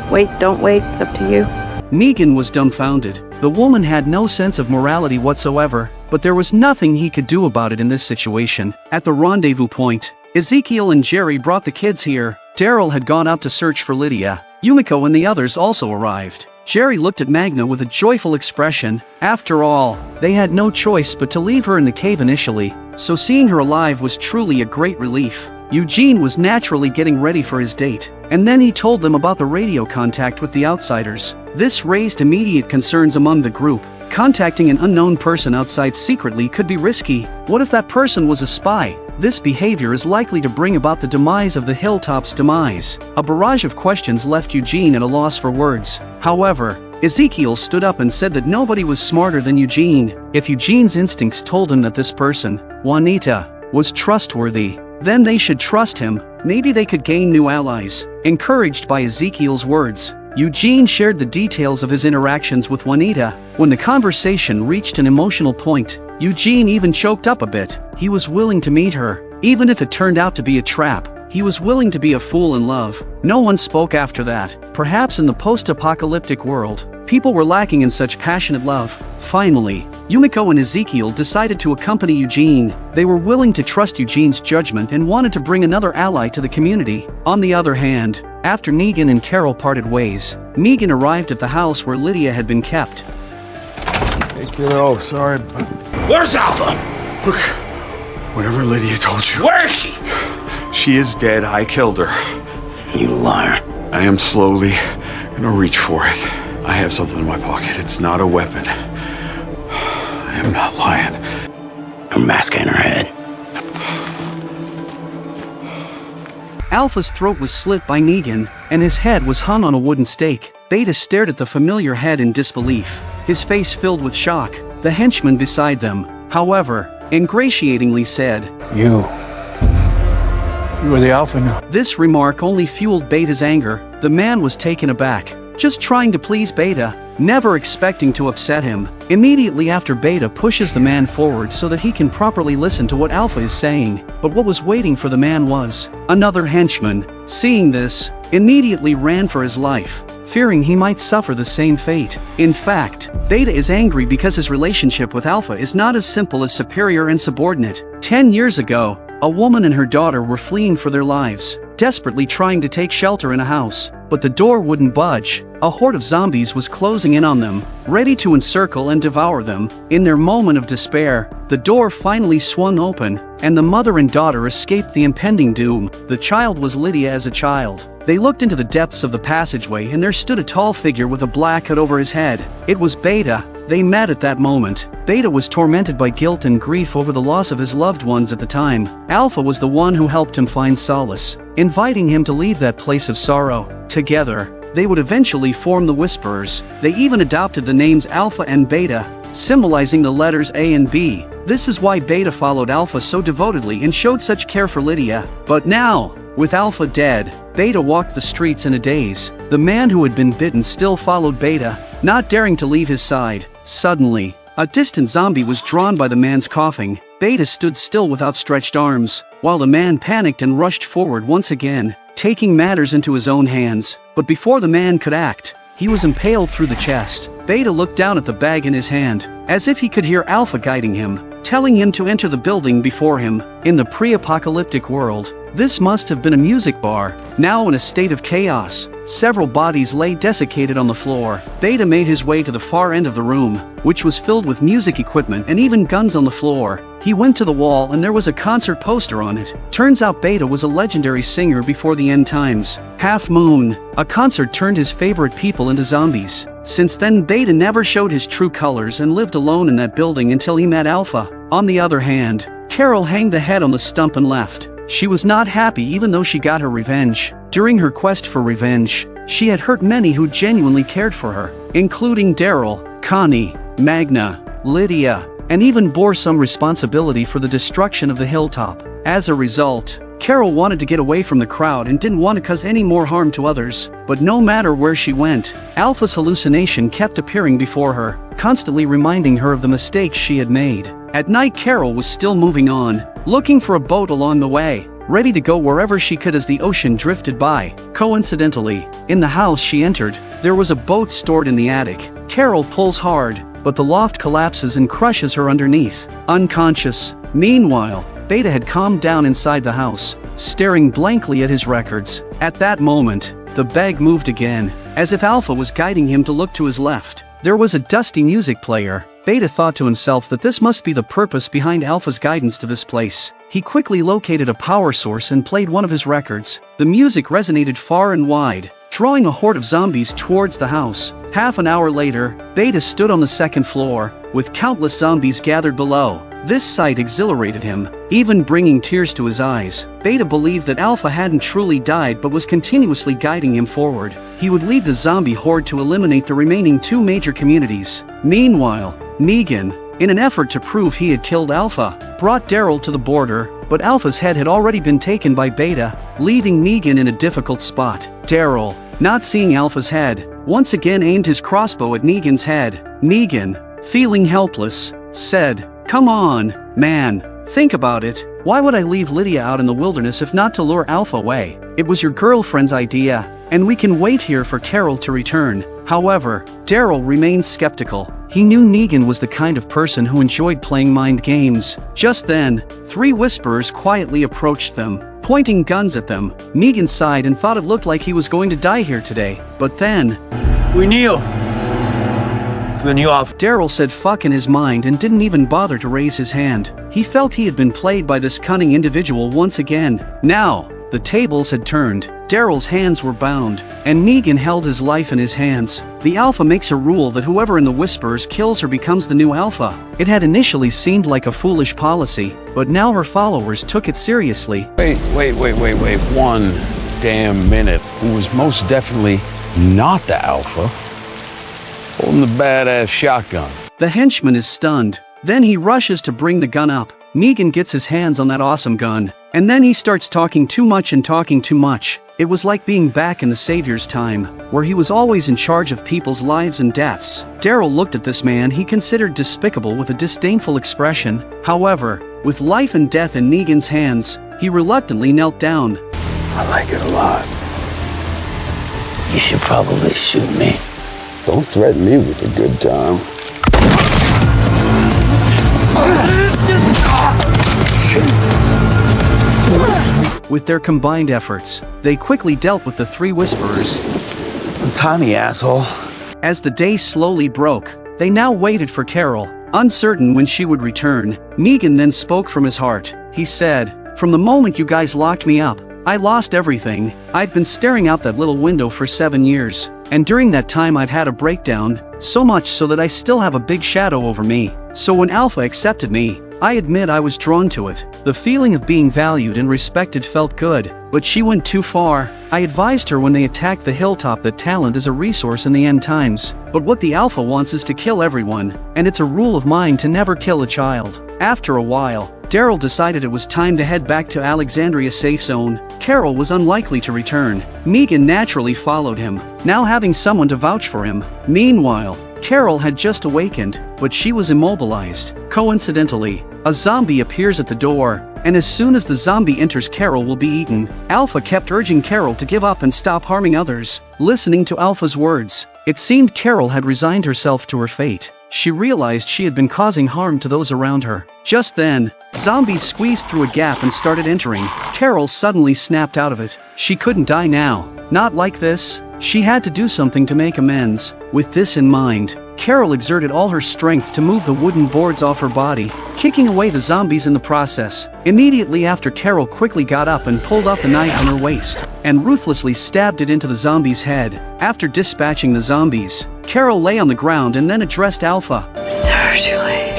Wait, don't wait, it's up to you. Negan was dumbfounded. The woman had no sense of morality whatsoever, but there was nothing he could do about it in this situation. At the rendezvous point, Ezekiel and Jerry brought the kids here. Daryl had gone out to search for Lydia. Yumiko and the others also arrived. Jerry looked at Magna with a joyful expression. After all, they had no choice but to leave her in the cave initially, so seeing her alive was truly a great relief. Eugene was naturally getting ready for his date, and then he told them about the radio contact with the outsiders. This raised immediate concerns among the group. Contacting an unknown person outside secretly could be risky. What if that person was a spy? This behavior is likely to bring about the demise of the Hilltop's demise. A barrage of questions left Eugene at a loss for words. However, Ezekiel stood up and said that nobody was smarter than Eugene. If Eugene's instincts told him that this person, Juanita, was trustworthy, then they should trust him. Maybe they could gain new allies. Encouraged by Ezekiel's words, Eugene shared the details of his interactions with Juanita. When the conversation reached an emotional point, Eugene even choked up a bit. He was willing to meet her, even if it turned out to be a trap. He was willing to be a fool in love. No one spoke after that. Perhaps in the post-apocalyptic world, people were lacking in such passionate love. Finally, Yumiko and Ezekiel decided to accompany Eugene. They were willing to trust Eugene's judgment and wanted to bring another ally to the community. On the other hand, after Negan and Carol parted ways, Negan arrived at the house where Lydia had been kept. Hey, kiddo, sorry. Where's Alpha? Look, whatever Lydia told you. Where is she? She is dead. I killed her. You liar. I am slowly gonna reach for it. I have something in my pocket. It's not a weapon. I am not lying. A mask in her head. Alpha's throat was slit by Negan, and his head was hung on a wooden stake. Beta stared at the familiar head in disbelief, his face filled with shock. The henchman beside them, however, ingratiatingly said, You are the Alpha now. This remark only fueled Beta's anger. The man was taken aback, just trying to please Beta, never expecting to upset him. Immediately after, Beta pushes the man forward so that he can properly listen to what Alpha is saying. But what was waiting for the man was another henchman. Seeing this, immediately ran for his life, fearing he might suffer the same fate. In fact, Beta is angry because his relationship with Alpha is not as simple as superior and subordinate. 10 years ago, a woman and her daughter were fleeing for their lives, desperately trying to take shelter in a house, but the door wouldn't budge. A horde of zombies was closing in on them, ready to encircle and devour them. In their moment of despair, the door finally swung open, and the mother and daughter escaped the impending doom. The child was Lydia as a child. They looked into the depths of the passageway, and there stood a tall figure with a black hood over his head. It was Beta. They met at that moment. Beta was tormented by guilt and grief over the loss of his loved ones at the time. Alpha was the one who helped him find solace, inviting him to leave that place of sorrow. Together, they would eventually form the Whisperers. They even adopted the names Alpha and Beta, symbolizing the letters A and B. This is why Beta followed Alpha so devotedly and showed such care for Lydia. But now, with Alpha dead, Beta walked the streets in a daze. The man who had been bitten still followed Beta, not daring to leave his side. Suddenly, a distant zombie was drawn by the man's coughing. Beta stood still with outstretched arms, while the man panicked and rushed forward once again, taking matters into his own hands. But before the man could act, he was impaled through the chest. Beta looked down at the bag in his hand, as if he could hear Alpha guiding him. telling him to enter the building before him. In the pre-apocalyptic world, this must have been a music bar. Now in a state of chaos, several bodies lay desiccated on the floor. Beta made his way to the far end of the room, which was filled with music equipment and even guns on the floor. He went to the wall and there was a concert poster on it. Turns out Beta was a legendary singer before the end times. Half Moon. A concert turned his favorite people into zombies. Since then, Beta never showed his true colors and lived alone in that building until he met Alpha. On the other hand, Carol hanged the head on the stump and left. She was not happy even though she got her revenge. During her quest for revenge, she had hurt many who genuinely cared for her, including Daryl, Connie, Magna, Lydia, and even bore some responsibility for the destruction of the Hilltop. As a result, Carol wanted to get away from the crowd and didn't want to cause any more harm to others. But no matter where she went, Alpha's hallucination kept appearing before her, constantly reminding her of the mistakes she had made. At night, Carol was still moving on, looking for a boat along the way, ready to go wherever she could as the ocean drifted by. Coincidentally, in the house she entered, there was a boat stored in the attic. Carol pulls hard, but the loft collapses and crushes her underneath, unconscious. Meanwhile, Beta had calmed down inside the house, staring blankly at his records. At that moment, the bag moved again, as if Alpha was guiding him to look to his left. There was a dusty music player. Beta thought to himself that this must be the purpose behind Alpha's guidance to this place. He quickly located a power source and played one of his records. The music resonated far and wide, drawing a horde of zombies towards the house. Half an hour later, Beta stood on the second floor, with countless zombies gathered below. This sight exhilarated him, even bringing tears to his eyes. Beta believed that Alpha hadn't truly died but was continuously guiding him forward. He would lead the zombie horde to eliminate the remaining two major communities. Meanwhile, Negan, in an effort to prove he had killed Alpha, brought Daryl to the border, but Alpha's head had already been taken by Beta, leaving Negan in a difficult spot. Daryl, not seeing Alpha's head, once again aimed his crossbow at Negan's head. Negan, feeling helpless, said, "Come on, man, think about it. Why would I leave Lydia out in the wilderness if not to lure Alpha away? It was your girlfriend's idea, and we can wait here for Carol to return." However, Daryl remained skeptical. He knew Negan was the kind of person who enjoyed playing mind games. Just then, three whisperers quietly approached them, pointing guns at them. Negan sighed and thought it looked like he was going to die here today. But then, "We kneel. Then you off." Daryl said fuck in his mind and didn't even bother to raise his hand. He felt he had been played by this cunning individual once again. Now, the tables had turned. Daryl's hands were bound, and Negan held his life in his hands. The Alpha makes a rule that whoever in the Whisperers kills her becomes the new Alpha. It had initially seemed like a foolish policy, but now her followers took it seriously. Wait, 1 damn minute. Who was most definitely not the Alpha, holding the badass shotgun. The henchman is stunned. Then he rushes to bring the gun up. Negan gets his hands on that awesome gun, and then he starts talking too much and talking too much. It was like being back in the Savior's time, where he was always in charge of people's lives and deaths. Daryl looked at this man he considered despicable with a disdainful expression. However, with life and death in Negan's hands, he reluctantly knelt down. I like it a lot. You should probably shoot me. Don't threaten me with a good time. With their combined efforts, they quickly dealt with the three Whisperers. Tiny asshole. As the day slowly broke, they now waited for Carol, uncertain when she would return. Negan then spoke from his heart. He said, "From the moment you guys locked me up, I lost everything. I'd been staring out that little window for 7 years, and during that time I've had a breakdown, so much so that I still have a big shadow over me. So when Alpha accepted me, I admit I was drawn to it. The feeling of being valued and respected felt good, but she went too far. I advised her when they attacked the Hilltop that talent is a resource in the end times, but what the Alpha wants is to kill everyone, and it's a rule of mine to never kill a child." After a while, Daryl decided it was time to head back to Alexandria's safe zone. Carol was unlikely to return. Negan naturally followed him, now having someone to vouch for him. Meanwhile, Carol had just awakened, but she was immobilized. Coincidentally, a zombie appears at the door, and as soon as the zombie enters, Carol will be eaten. Alpha kept urging Carol to give up and stop harming others. Listening to Alpha's words, it seemed Carol had resigned herself to her fate. she realized she had been causing harm to those around her. Just then, zombies squeezed through a gap and started entering. Carol suddenly snapped out of it. She couldn't die now. Not like this. She had to do something to make amends. With this in mind, Carol exerted all her strength to move the wooden boards off her body, kicking away the zombies in the process. Immediately after, Carol quickly got up and pulled out the knife on her waist, and ruthlessly stabbed it into the zombie's head. After dispatching the zombies, Carol lay on the ground and then addressed Alpha. It's never too late.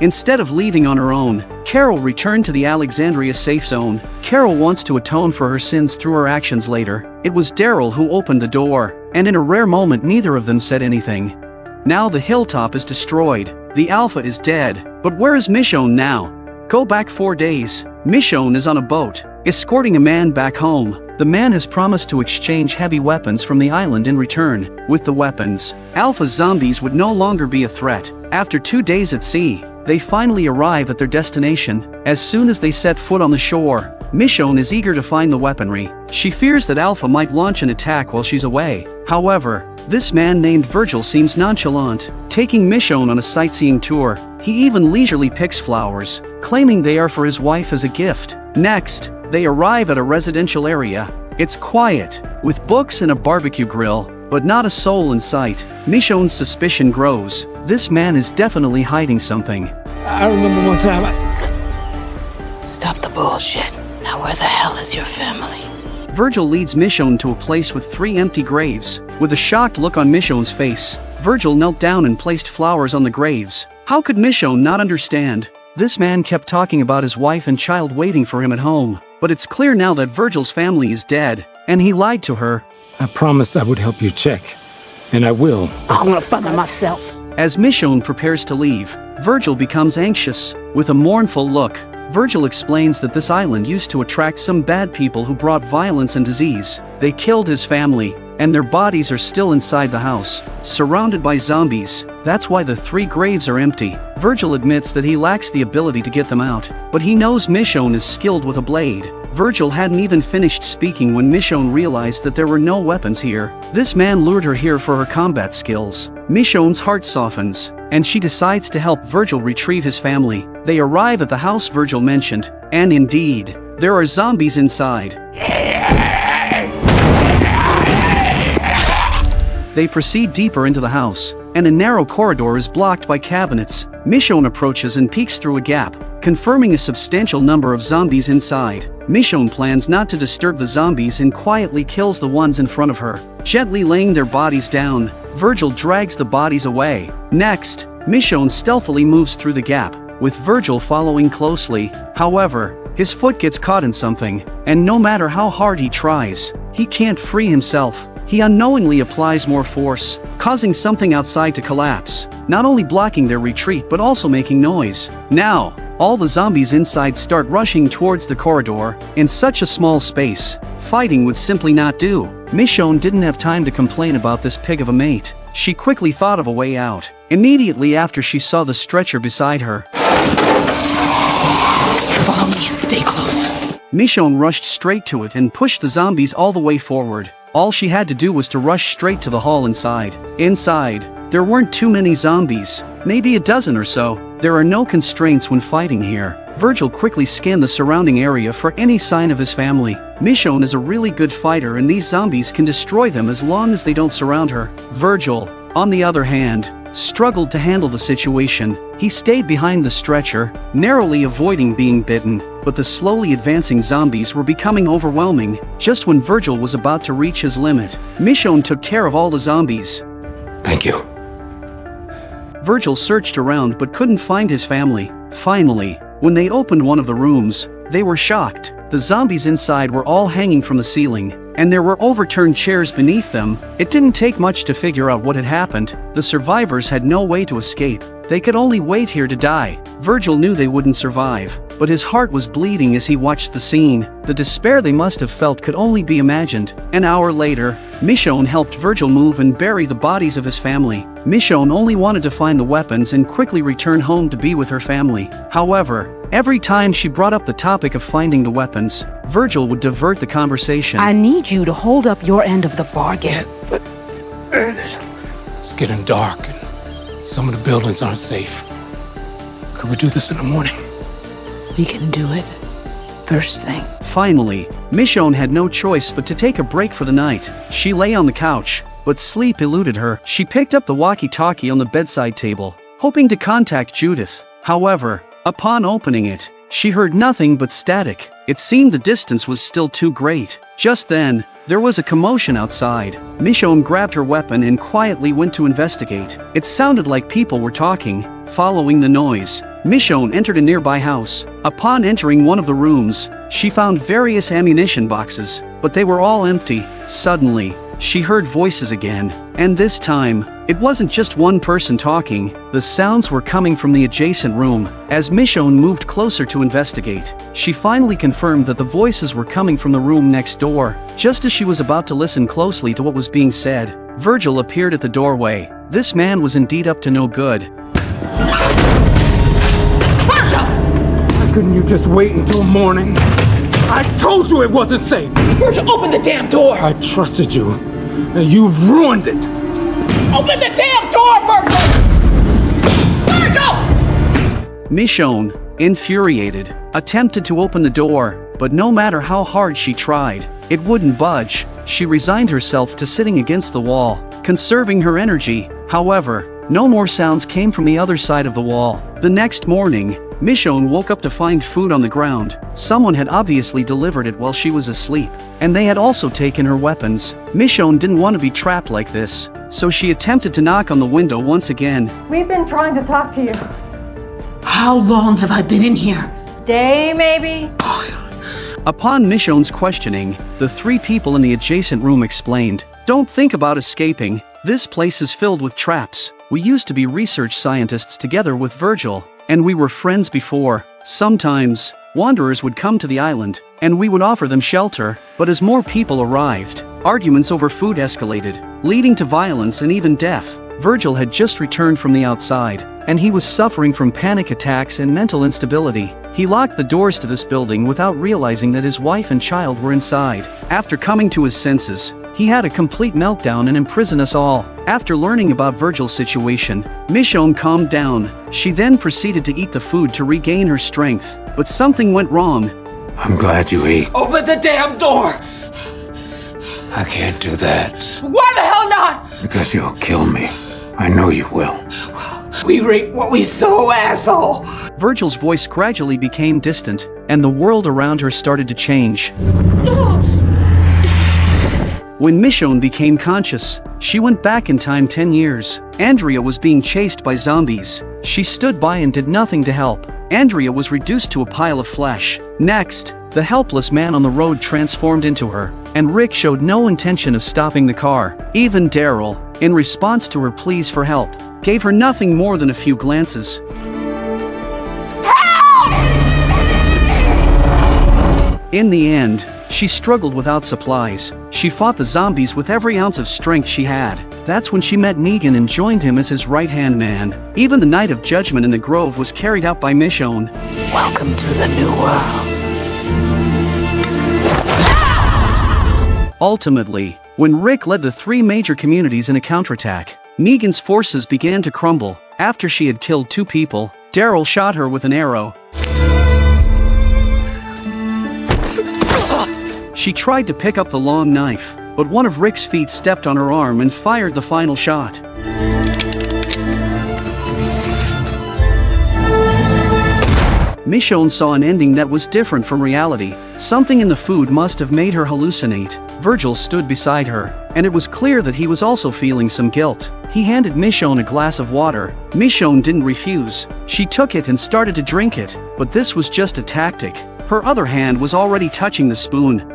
Instead of leaving on her own, Carol returned to the Alexandria safe zone. Carol wants to atone for her sins through her actions later. It was Daryl who opened the door, and in a rare moment neither of them said anything. Now the Hilltop is destroyed. The Alpha is dead. But where is Michonne now? Go back 4 days. Michonne is on a boat, escorting a man back home. The man has promised to exchange heavy weapons from the island in return. With the weapons, Alpha zombies would no longer be a threat. After 2 days at sea, they finally arrive at their destination. As soon as they set foot on the shore, Michonne is eager to find the weaponry. She fears that Alpha might launch an attack while she's away. However, this man named Virgil seems nonchalant, taking Michonne on a sightseeing tour. He even leisurely picks flowers, claiming they are for his wife as a gift. Next, they arrive at a residential area. It's quiet, with books and a barbecue grill, but not a soul in sight. Michonne's suspicion grows. This man is definitely hiding something. I remember one time Stop the bullshit. Now where the hell is your family? Virgil leads Michonne to a place with 3 empty graves. With a shocked look on Michonne's face, Virgil knelt down and placed flowers on the graves. How could Michonne not understand? This man kept talking about his wife and child waiting for him at home. But it's clear now that Virgil's family is dead, and he lied to her. I promised I would help you check, and I will. I'm gonna find it myself. As Michonne prepares to leave, Virgil becomes anxious. With a mournful look, Virgil explains that this island used to attract some bad people who brought violence and disease. They killed his family, and their bodies are still inside the house, surrounded by zombies. That's why the 3 graves are empty. Virgil admits that he lacks the ability to get them out, but he knows Michonne is skilled with a blade. Virgil hadn't even finished speaking when Michonne realized that there were no weapons here. This man lured her here for her combat skills. Michonne's heart softens, and she decides to help Virgil retrieve his family. They arrive at the house Virgil mentioned, and indeed, there are zombies inside. They proceed deeper into the house, and a narrow corridor is blocked by cabinets. Michonne approaches and peeks through a gap, confirming a substantial number of zombies inside. Michonne plans not to disturb the zombies and quietly kills the ones in front of her. Gently laying their bodies down, Virgil drags the bodies away. Next, Michonne stealthily moves through the gap, with Virgil following closely. However, his foot gets caught in something, and no matter how hard he tries, he can't free himself. He unknowingly applies more force, causing something outside to collapse, not only blocking their retreat but also making noise. Now, all the zombies inside start rushing towards the corridor. In such a small space, fighting would simply not do. Michonne didn't have time to complain about this pig of a mate. She quickly thought of a way out, immediately after she saw the stretcher beside her. Follow me, stay close. Michonne rushed straight to it and pushed the zombies all the way forward. All she had to do was to rush straight to the hall inside. Inside, there weren't too many zombies, maybe a dozen or so. There are no constraints when fighting here. Virgil quickly scanned the surrounding area for any sign of his family. Michonne is a really good fighter and these zombies can destroy them as long as they don't surround her. Virgil, on the other hand, struggled to handle the situation. He stayed behind the stretcher, narrowly avoiding being bitten, but the slowly advancing zombies were becoming overwhelming. Just when Virgil was about to reach his limit, Michonne took care of all the zombies. Thank you. Virgil searched around but couldn't find his family. Finally, when they opened one of the rooms, they were shocked. The zombies inside were all hanging from the ceiling, and there were overturned chairs beneath them. It didn't take much to figure out what had happened. The survivors had no way to escape. They could only wait here to die. Virgil knew they wouldn't survive, but his heart was bleeding as he watched the scene. The despair they must have felt could only be imagined. An hour later, Michonne helped Virgil move and bury the bodies of his family. Michonne only wanted to find the weapons and quickly return home to be with her family. However, every time she brought up the topic of finding the weapons, Virgil would divert the conversation. I need you to hold up your end of the bargain. It's getting dark and some of the buildings aren't safe. Could we do this in the morning? We can do it first thing. Finally, Michonne had no choice but to take a break for the night. She lay on the couch, but sleep eluded her. She picked up the walkie-talkie on the bedside table, hoping to contact Judith. However, upon opening it, she heard nothing but static. It seemed the distance was still too great. Just then, there was a commotion outside. Michonne grabbed her weapon and quietly went to investigate. It sounded like people were talking. Following the noise, Michonne entered a nearby house. Upon entering one of the rooms, she found various ammunition boxes, but they were all empty. Suddenly, she heard voices again, and this time, it wasn't just one person talking. The sounds were coming from the adjacent room. As Michonne moved closer to investigate, she finally confirmed that the voices were coming from the room next door. Just as she was about to listen closely to what was being said, Virgil appeared at the doorway. This man was indeed up to no good. Virgil! Why couldn't you just wait until morning? I told you it wasn't safe! Virgil, open the damn door! I trusted you, and you've ruined it! Open the damn door, Virgil! Virgil! Michonne, infuriated, attempted to open the door, but no matter how hard she tried, it wouldn't budge. She resigned herself to sitting against the wall, conserving her energy. However, no more sounds came from the other side of the wall. The next morning, Michonne woke up to find food on the ground. Someone had obviously delivered it while she was asleep, and they had also taken her weapons. Michonne didn't want to be trapped like this, so she attempted to knock on the window once again. We've been trying to talk to you. How long have I been in here? Day, maybe? Upon Michonne's questioning, the three people in the adjacent room explained, "Don't think about escaping. This place is filled with traps. We used to be research scientists together with Virgil, and we were friends before. Sometimes, wanderers would come to the island, and we would offer them shelter, but as more people arrived, arguments over food escalated, leading to violence and even death. Virgil had just returned from the outside, and he was suffering from panic attacks and mental instability. He locked the doors to this building without realizing that his wife and child were inside. After coming to his senses, he had a complete meltdown and imprisoned us all." After learning about Virgil's situation, Michonne calmed down. She then proceeded to eat the food to regain her strength, but something went wrong. I'm glad you ate. Open the damn door! I can't do that. Why the hell not? Because you'll kill me. I know you will. We reap what we sow, asshole! Virgil's voice gradually became distant, and the world around her started to change. When Michonne became conscious, she went back in time 10 years. Andrea was being chased by zombies. She stood by and did nothing to help. Andrea was reduced to a pile of flesh. Next, the helpless man on the road transformed into her, and Rick showed no intention of stopping the car. Even Daryl, in response to her pleas for help, gave her nothing more than a few glances. Help! In the end, she struggled without supplies. She fought the zombies with every ounce of strength she had. That's when she met Negan and joined him as his right-hand man. Even the night of judgment in the grove was carried out by Michonne. Welcome to the new world. Ultimately, when Rick led the three major communities in a counterattack, Negan's forces began to crumble. After she had killed 2 people, Daryl shot her with an arrow. She tried to pick up the long knife, but one of Rick's feet stepped on her arm and fired the final shot. Michonne saw an ending that was different from reality. Something in the food must have made her hallucinate. Virgil stood beside her, and it was clear that he was also feeling some guilt. He handed Michonne a glass of water. Michonne didn't refuse. She took it and started to drink it, but this was just a tactic. Her other hand was already touching the spoon.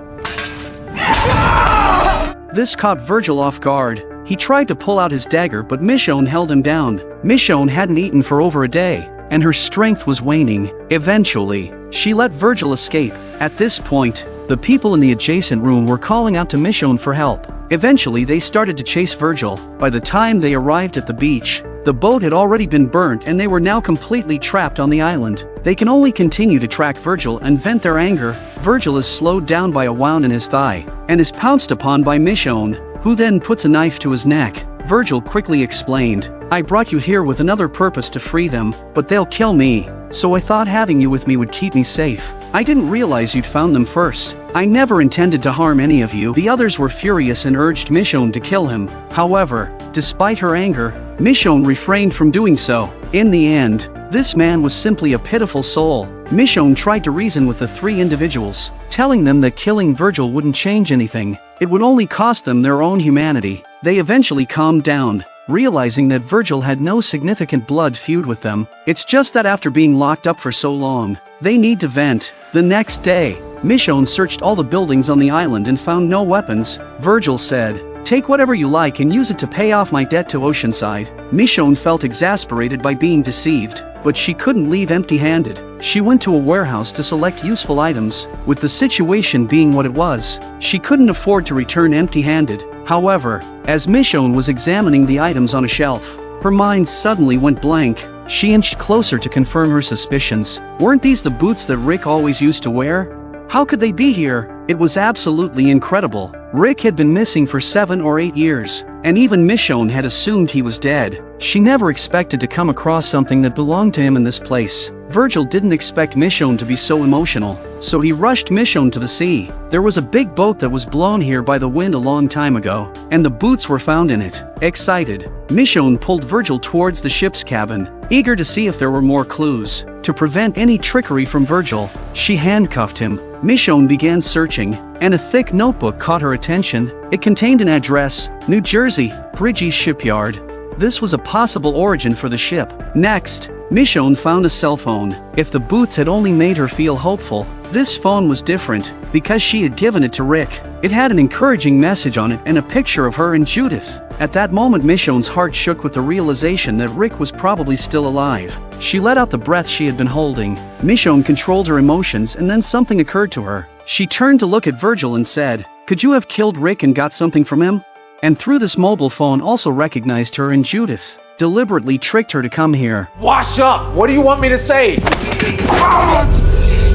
This caught Virgil off guard. He tried to pull out his dagger, but Michonne held him down. Michonne hadn't eaten for over a day, and her strength was waning. Eventually, she let Virgil escape. At this point, the people in the adjacent room were calling out to Michonne for help. Eventually, they started to chase Virgil. By the time they arrived at the beach, the boat had already been burnt and they were now completely trapped on the island. They can only continue to track Virgil and vent their anger. Virgil is slowed down by a wound in his thigh, and is pounced upon by Michonne, who then puts a knife to his neck. Virgil quickly explained, I brought you here with another purpose to free them, but they'll kill me. So I thought having you with me would keep me safe. I didn't realize you'd found them first. I never intended to harm any of you. The others were furious and urged Michonne to kill him. However, despite her anger, Michonne refrained from doing so. In the end, this man was simply a pitiful soul. Michonne tried to reason with the three individuals, telling them that killing Virgil wouldn't change anything. It would only cost them their own humanity. They eventually calmed down, realizing that Virgil had no significant blood feud with them. It's just that after being locked up for so long, they need to vent. The next day, Michonne searched all the buildings on the island and found no weapons. Virgil said, take whatever you like and use it to pay off my debt to Oceanside. Michonne felt exasperated by being deceived, but she couldn't leave empty-handed. She went to a warehouse to select useful items. With the situation being what it was, she couldn't afford to return empty-handed. However, as Michonne was examining the items on a shelf, her mind suddenly went blank. She inched closer to confirm her suspicions. Weren't these the boots that Rick always used to wear? How could they be here? It was absolutely incredible. Rick had been missing for 7 or 8 years, and even Michonne had assumed he was dead. She never expected to come across something that belonged to him in this place. Virgil didn't expect Michonne to be so emotional, so he rushed Michonne to the sea. There was a big boat that was blown here by the wind a long time ago, and the boots were found in it. Excited, Michonne pulled Virgil towards the ship's cabin, eager to see if there were more clues. To prevent any trickery from Virgil, she handcuffed him. Michonne began searching, and a thick notebook caught her attention. It contained an address, New Jersey, Bridges Shipyard. This was a possible origin for the ship. Next, Michonne found a cell phone. If the boots had only made her feel hopeful, this phone was different, because she had given it to Rick. It had an encouraging message on it and a picture of her and Judith. At that moment, Michonne's heart shook with the realization that Rick was probably still alive. She let out the breath she had been holding. Michonne controlled her emotions, and then something occurred to her. She turned to look at Virgil and said, could you have killed Rick and got something from him? And through this mobile phone also recognized her and Judith. Deliberately tricked her to come here. Wash up! What do you want me to say?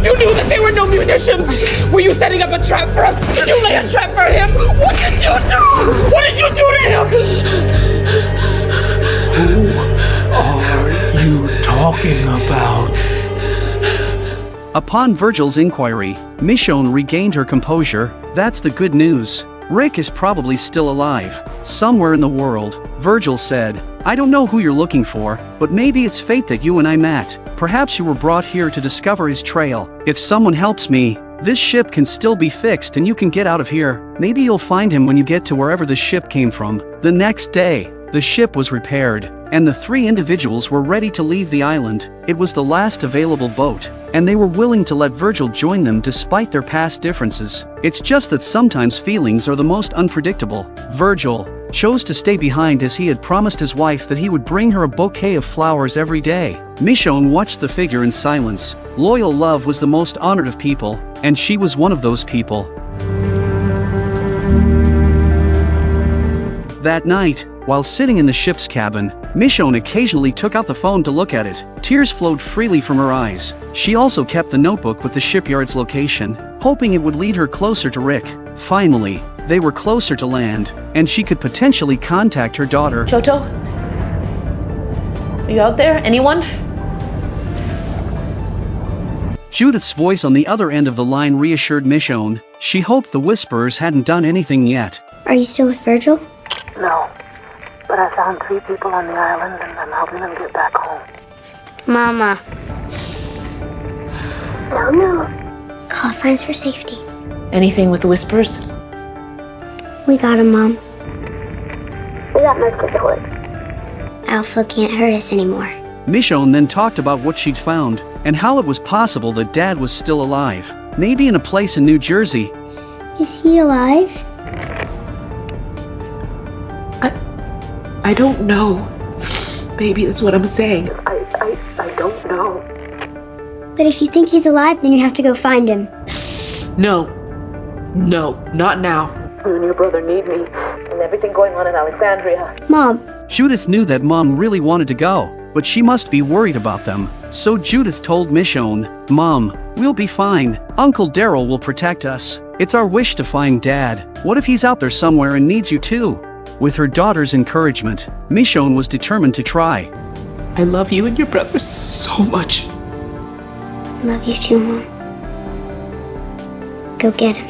You knew that there were no munitions! Were you setting up a trap for us? Did you lay a trap for him? What did you do? What did you do to him? Who are you talking about? Upon Virgil's inquiry, Michonne regained her composure. That's the good news. Rick is probably still alive, somewhere in the world. Virgil said, I don't know who you're looking for, but maybe it's fate that you and I met. Perhaps you were brought here to discover his trail. If someone helps me, this ship can still be fixed and you can get out of here. Maybe you'll find him when you get to wherever the ship came from. The next day, the ship was repaired, and the 3 individuals were ready to leave the island. It was the last available boat, and they were willing to let Virgil join them despite their past differences. It's just that sometimes feelings are the most unpredictable. Virgil chose to stay behind as he had promised his wife that he would bring her a bouquet of flowers every day. Michonne watched the figure in silence. Loyal love was the most honored of people, and she was one of those people. That night, while sitting in the ship's cabin, Michonne occasionally took out the phone to look at it. Tears flowed freely from her eyes. She also kept the notebook with the shipyard's location, hoping it would lead her closer to Rick. Finally, they were closer to land, and she could potentially contact her daughter. Choto? Are you out there? Anyone? Judith's voice on the other end of the line reassured Michonne. She hoped the Whisperers hadn't done anything yet. Are you still with Virgil? No, but I found 3 people on the island and I'm helping them get back home. Mama. No. Call signs for safety. Anything with the Whispers? We got him, Mom. We got most of the wood. Alpha can't hurt us anymore. Michonne then talked about what she'd found, and how it was possible that Dad was still alive. Maybe in a place in New Jersey. Is he alive? I don't know. Baby, that's what I'm saying. I don't know. But if you think he's alive, then you have to go find him. No, not now. You and your brother need me, and everything going on in Alexandria. Mom. Judith knew that Mom really wanted to go, but she must be worried about them. So Judith told Michonne, Mom, we'll be fine. Uncle Daryl will protect us. It's our wish to find Dad. What if he's out there somewhere and needs you too? With her daughter's encouragement, Michonne was determined to try. I love you and your brother so much. Love you too, Mom. Go get him.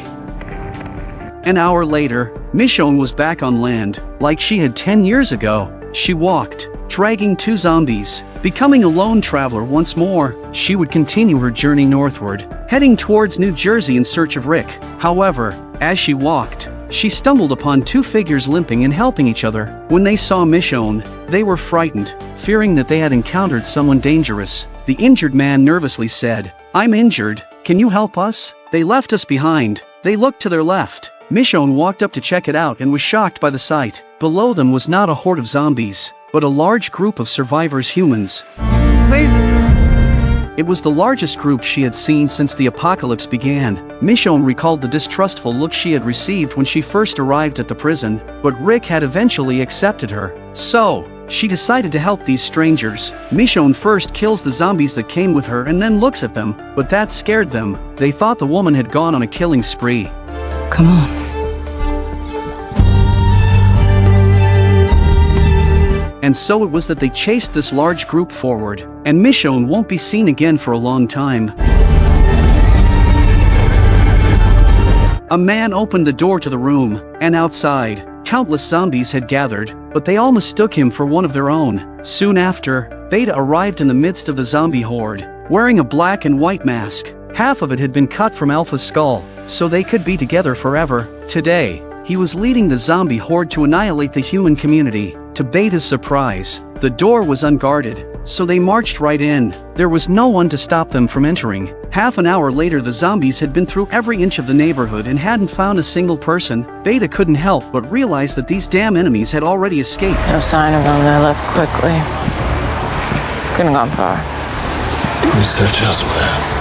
An hour later, Michonne was back on land, like she had 10 years ago. She walked, dragging 2 zombies. Becoming a lone traveler once more, she would continue her journey northward, heading towards New Jersey in search of Rick. However, as she walked, she stumbled upon 2 figures limping and helping each other. When they saw Michonne, they were frightened, fearing that they had encountered someone dangerous. The injured man nervously said, "I'm injured. Can you help us?" They left us behind. They looked to their left. Michonne walked up to check it out and was shocked by the sight. Below them was not a horde of zombies, but a large group of survivors humans. Please. It was the largest group she had seen since the apocalypse began. Michonne recalled the distrustful look she had received when she first arrived at the prison, but Rick had eventually accepted her. So, she decided to help these strangers. Michonne first kills the zombies that came with her and then looks at them, but that scared them. They thought the woman had gone on a killing spree. Come on. And so it was that they chased this large group forward, and Michonne won't be seen again for a long time. A man opened the door to the room, and outside, countless zombies had gathered, but they all mistook him for one of their own. Soon after, Beta arrived in the midst of the zombie horde, wearing a black and white mask. Half of it had been cut from Alpha's skull, so they could be together forever. Today, he was leading the zombie horde to annihilate the human community. To Beta's surprise, the door was unguarded, so they marched right in. There was no one to stop them from entering. Half an hour later, the zombies had been through every inch of the neighborhood and hadn't found a single person. Beta couldn't help but realize that these damn enemies had already escaped. No sign of them. They left quickly. Couldn't have gone far. We search elsewhere.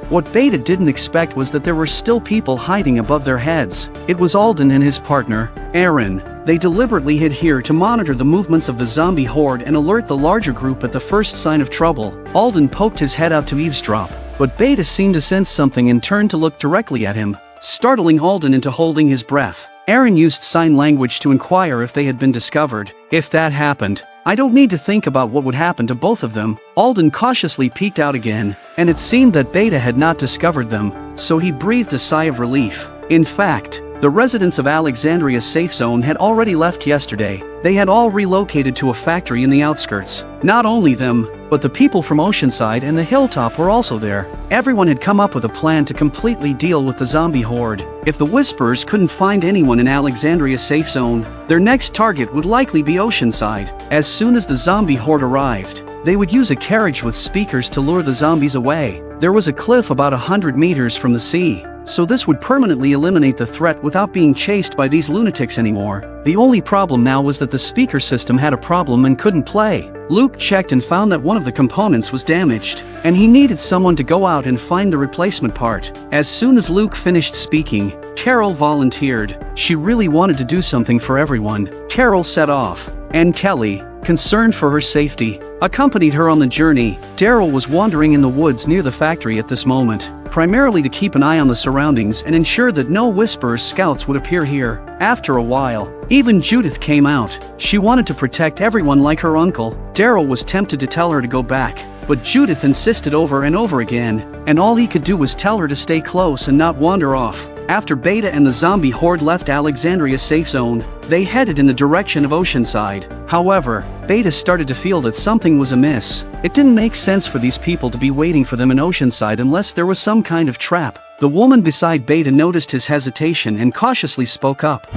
What Beta didn't expect was that there were still people hiding above their heads. It was Alden and his partner, Aaron. They deliberately hid here to monitor the movements of the zombie horde and alert the larger group at the first sign of trouble. Alden poked his head out to eavesdrop, but Beta seemed to sense something and turned to look directly at him, startling Alden into holding his breath. Aaron used sign language to inquire if they had been discovered. If that happened, I don't need to think about what would happen to both of them. Alden cautiously peeked out again, and it seemed that Beta had not discovered them, so he breathed a sigh of relief. In fact, the residents of Alexandria's safe zone had already left yesterday. They had all relocated to a factory in the outskirts. Not only them, but the people from Oceanside and the Hilltop were also there. Everyone had come up with a plan to completely deal with the zombie horde. If the Whisperers couldn't find anyone in Alexandria's safe zone, their next target would likely be Oceanside. As soon as the zombie horde arrived, they would use a carriage with speakers to lure the zombies away. There was a cliff about 100 meters from the sea, so this would permanently eliminate the threat without being chased by these lunatics anymore. The only problem now was that the speaker system had a problem and couldn't play. Luke checked and found that one of the components was damaged, and he needed someone to go out and find the replacement part. As soon as Luke finished speaking, Carol volunteered. She really wanted to do something for everyone. Carol set off, and Kelly, concerned for her safety, accompanied her on the journey. Daryl was wandering in the woods near the factory at this moment, primarily to keep an eye on the surroundings and ensure that no Whisperers scouts would appear here. After a while, even Judith came out. She wanted to protect everyone like her uncle. Daryl was tempted to tell her to go back, but Judith insisted over and over again, and all he could do was tell her to stay close and not wander off. After Beta and the zombie horde left Alexandria's safe zone, they headed in the direction of Oceanside. However, Beta started to feel that something was amiss. It didn't make sense for these people to be waiting for them in Oceanside unless there was some kind of trap. The woman beside Beta noticed his hesitation and cautiously spoke up.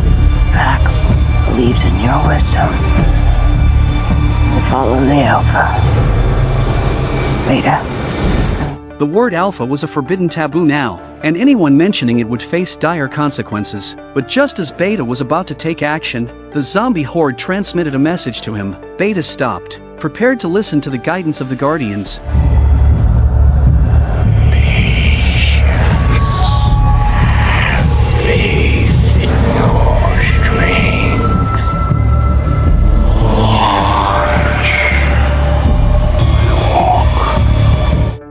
Pack believes in your wisdom. We follow the Alpha. Beta. The word Alpha was a forbidden taboo now, and anyone mentioning it would face dire consequences. But just as Beta was about to take action, the zombie horde transmitted a message to him. Beta stopped, prepared to listen to the guidance of the Guardians. Faith in your strength.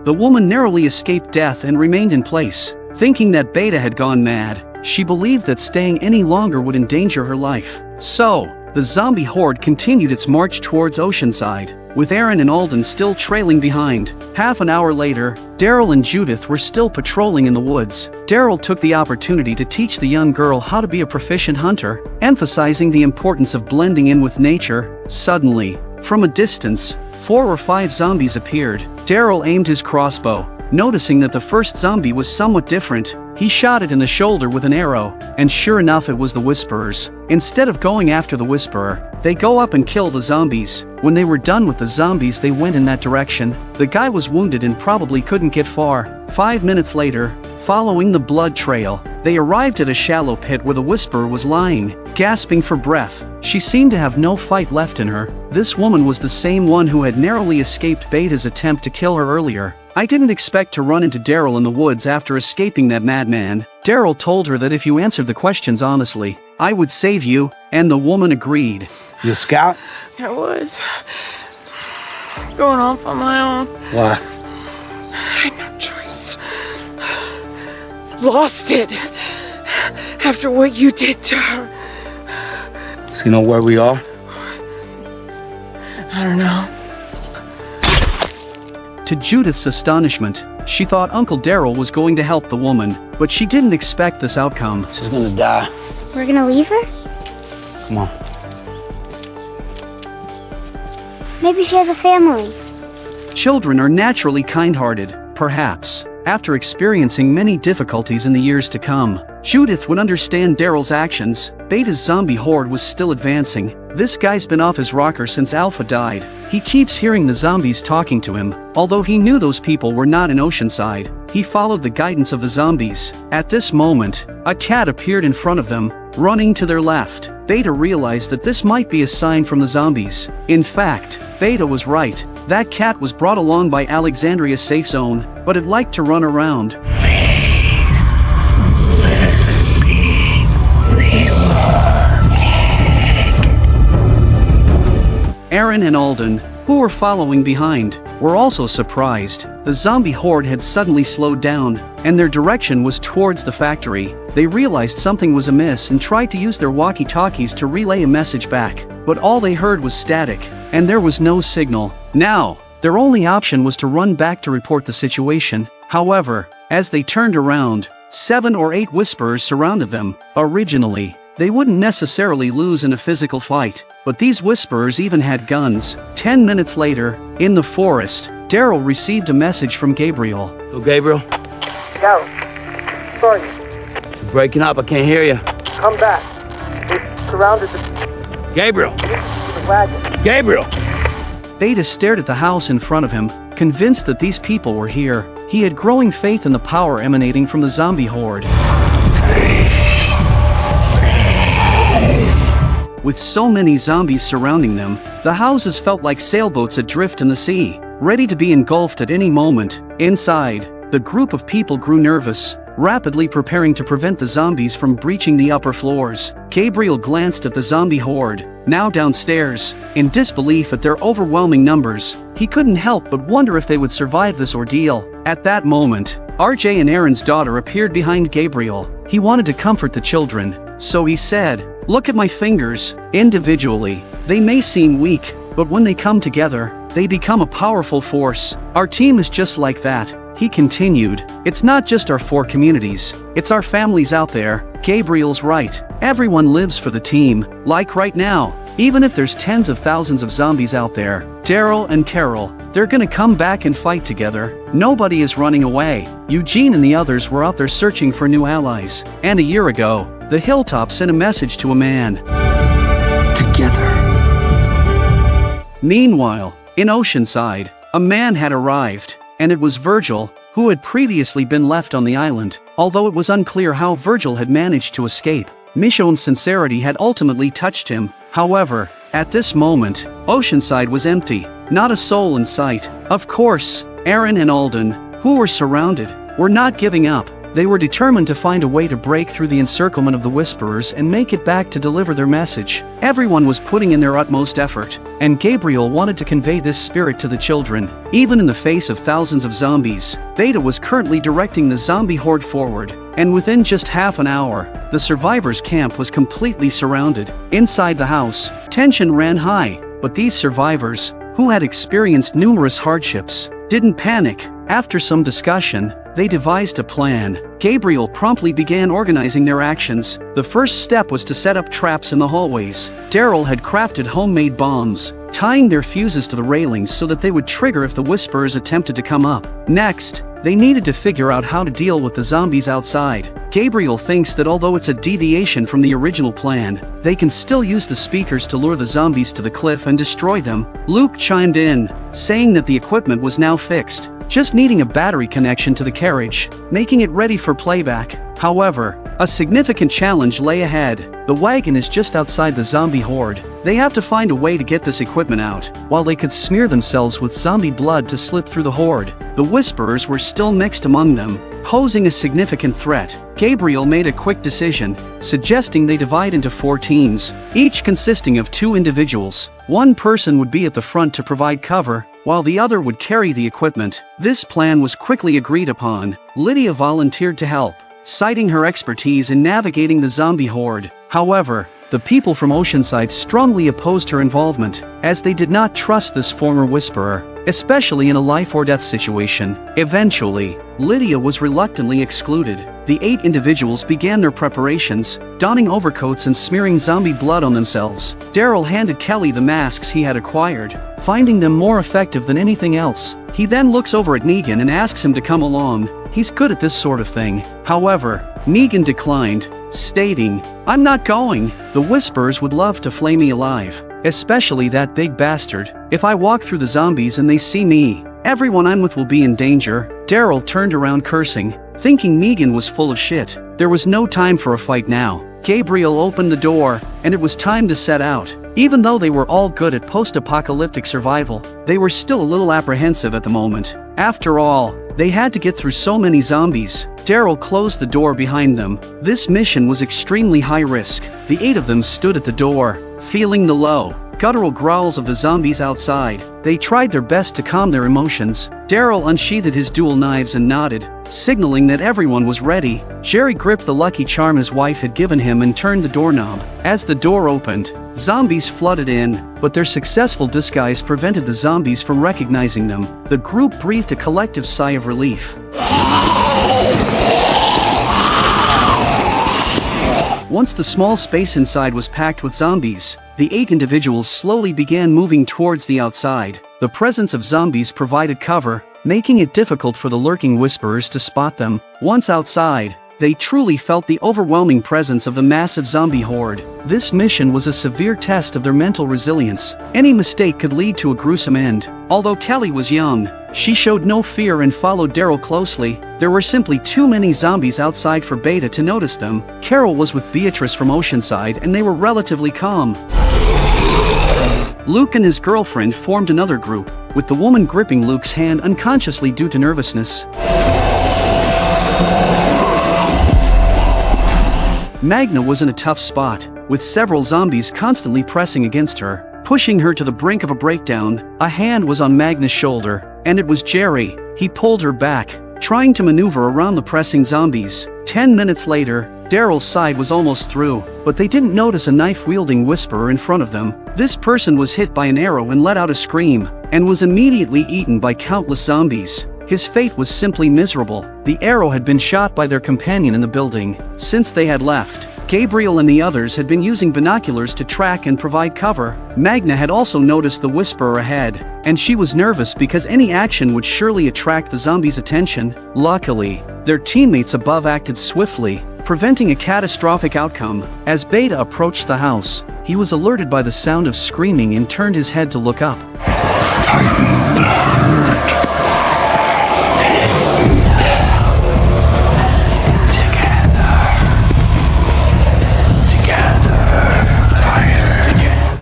The woman narrowly escaped death and remained in place. Thinking that Beta had gone mad, She believed that staying any longer would endanger her life. So, the zombie horde continued its march towards Oceanside, with Aaron and Alden still trailing behind. Half an hour later, Daryl and Judith were still patrolling in the woods. Daryl took the opportunity to teach the young girl how to be a proficient hunter, emphasizing the importance of blending in with nature. Suddenly, from a distance, 4 or 5 zombies appeared. Daryl aimed his crossbow. Noticing that the first zombie was somewhat different, he shot it in the shoulder with an arrow, and sure enough it was the Whisperers. Instead of going after the Whisperer, they go up and kill the zombies. When they were done with the zombies, they went in that direction. The guy was wounded and probably couldn't get far. 5 minutes later, following the blood trail, they arrived at a shallow pit where the Whisperer was lying, gasping for breath. She seemed to have no fight left in her. This woman was the same one who had narrowly escaped Beta's attempt to kill her earlier. I didn't expect to run into Daryl in the woods after escaping that madman. Daryl told her that if you answered the questions honestly, I would save you, and the woman agreed. You a scout? I was. Going off on my own. Why? I had no choice. Lost it. After what you did to her. So you know where we are? I don't know. To Judith's astonishment, she thought Uncle Daryl was going to help the woman, but she didn't expect this outcome. She's gonna die. We're gonna leave her? Come on. Maybe she has a family. Children are naturally kind-hearted, perhaps. After experiencing many difficulties in the years to come, Judith would understand Daryl's actions. Beta's zombie horde was still advancing. This guy's been off his rocker since Alpha died. He keeps hearing the zombies talking to him. Although he knew those people were not in Oceanside, he followed the guidance of the zombies. At this moment, a cat appeared in front of them, running to their left. Beta realized that this might be a sign from the zombies. In fact, Beta was right. That cat was brought along by Alexandria's safe zone, but it liked to run around. Aaron and Alden, who were following behind, were also surprised. The zombie horde had suddenly slowed down, and their direction was towards the factory. They realized something was amiss and tried to use their walkie-talkies to relay a message back, but all they heard was static, and there was no signal. Now, their only option was to run back to report the situation. However, as they turned around, 7 or 8 Whisperers surrounded them. Originally, they wouldn't necessarily lose in a physical fight, but these Whisperers even had guns. 10 minutes later, in the forest, Daryl received a message from Gabriel. Oh, Gabriel? Go. Sorry. You're breaking up, I can't hear you. Come back. They've surrounded the... Gabriel! The wagon. Gabriel! Beta stared at the house in front of him, convinced that these people were here. He had growing faith in the power emanating from the zombie horde. With so many zombies surrounding them, the houses felt like sailboats adrift in the sea, ready to be engulfed at any moment. Inside, the group of people grew nervous, rapidly preparing to prevent the zombies from breaching the upper floors. Gabriel glanced at the zombie horde, now downstairs. In disbelief at their overwhelming numbers, he couldn't help but wonder if they would survive this ordeal. At that moment, RJ and Aaron's daughter appeared behind Gabriel. He wanted to comfort the children, so he said, "Look at my fingers. Individually, they may seem weak, but when they come together, they become a powerful force. Our team is just like that." He continued, "It's not just our 4 communities, it's our families out there." Gabriel's right. Everyone lives for the team, like right now. Even if there's tens of thousands of zombies out there, Daryl and Carol, they're gonna come back and fight together. Nobody is running away. Eugene and the others were out there searching for new allies. And a year ago, the Hilltop sent a message to a man. Together. Meanwhile, in Oceanside, a man had arrived, and it was Virgil, who had previously been left on the island. Although it was unclear how Virgil had managed to escape, Michonne's sincerity had ultimately touched him. However, at this moment, Oceanside was empty, not a soul in sight. Of course, Aaron and Alden, who were surrounded, were not giving up. They were determined to find a way to break through the encirclement of the Whisperers and make it back to deliver their message. Everyone was putting in their utmost effort, and Gabriel wanted to convey this spirit to the children. Even in the face of thousands of zombies, Beta was currently directing the zombie horde forward, and within just half an hour, the survivors' camp was completely surrounded. Inside the house, tension ran high, but these survivors, who had experienced numerous hardships, didn't panic. After some discussion, they devised a plan. Gabriel promptly began organizing their actions. The first step was to set up traps in the hallways. Daryl had crafted homemade bombs, tying their fuses to the railings so that they would trigger if the Whisperers attempted to come up. Next, they needed to figure out how to deal with the zombies outside. Gabriel thinks that although it's a deviation from the original plan, they can still use the speakers to lure the zombies to the cliff and destroy them. Luke chimed in, saying that the equipment was now fixed, just needing a battery connection to the carriage, making it ready for playback. However, a significant challenge lay ahead. The wagon is just outside the zombie horde. They have to find a way to get this equipment out, while they could smear themselves with zombie blood to slip through the horde. The Whisperers were still mixed among them, posing a significant threat. Gabriel made a quick decision, suggesting they divide into 4 teams, each consisting of 2 individuals. One person would be at the front to provide cover, while the other would carry the equipment. This plan was quickly agreed upon. Lydia volunteered to help, citing her expertise in navigating the zombie horde. However, the people from Oceanside strongly opposed her involvement, as they did not trust this former Whisperer, especially in a life-or-death situation. Eventually, Lydia was reluctantly excluded. The 8 individuals began their preparations, donning overcoats and smearing zombie blood on themselves. Daryl handed Kelly the masks he had acquired, finding them more effective than anything else. He then looks over at Negan and asks him to come along. He's good at this sort of thing. However, Negan declined, stating, "I'm not going. The Whisperers would love to flay me alive, especially that big bastard. If I walk through the zombies and they see me, everyone I'm with will be in danger." Daryl turned around cursing, thinking Negan was full of shit. There was no time for a fight now. Gabriel opened the door, and it was time to set out. Even though they were all good at post-apocalyptic survival, they were still a little apprehensive at the moment. After all, they had to get through so many zombies. Daryl closed the door behind them. This mission was extremely high risk. The 8 of them stood at the door, feeling the low, guttural growls of the zombies outside. They tried their best to calm their emotions. Daryl unsheathed his dual knives and nodded, signaling that everyone was ready. Jerry gripped the lucky charm his wife had given him and turned the doorknob. As the door opened, zombies flooded in, but their successful disguise prevented the zombies from recognizing them. The group breathed a collective sigh of relief. Once the small space inside was packed with zombies, the 8 individuals slowly began moving towards the outside. The presence of zombies provided cover, making it difficult for the lurking Whisperers to spot them. Once outside, they truly felt the overwhelming presence of the massive zombie horde. This mission was a severe test of their mental resilience. Any mistake could lead to a gruesome end. Although Kelly was young, she showed no fear and followed Daryl closely. There were simply too many zombies outside for Beta to notice them. Carol was with Beatrice from Oceanside and they were relatively calm. Luke and his girlfriend formed another group, with the woman gripping Luke's hand unconsciously due to nervousness. Magna was in a tough spot, with several zombies constantly pressing against her, pushing her to the brink of a breakdown. A hand was on Magna's shoulder, and it was Jerry. He pulled her back, trying to maneuver around the pressing zombies. 10 minutes later, Daryl's side was almost through, but they didn't notice a knife-wielding Whisperer in front of them. This person was hit by an arrow and let out a scream, and was immediately eaten by countless zombies. His fate was simply miserable. The arrow had been shot by their companion in the building. Since they had left, Gabriel and the others had been using binoculars to track and provide cover. Magna had also noticed the Whisperer ahead, and she was nervous because any action would surely attract the zombies' attention. Luckily, their teammates above acted swiftly, preventing a catastrophic outcome. As Beta approached the house, he was alerted by the sound of screaming and turned his head to look up. Tighten the herd.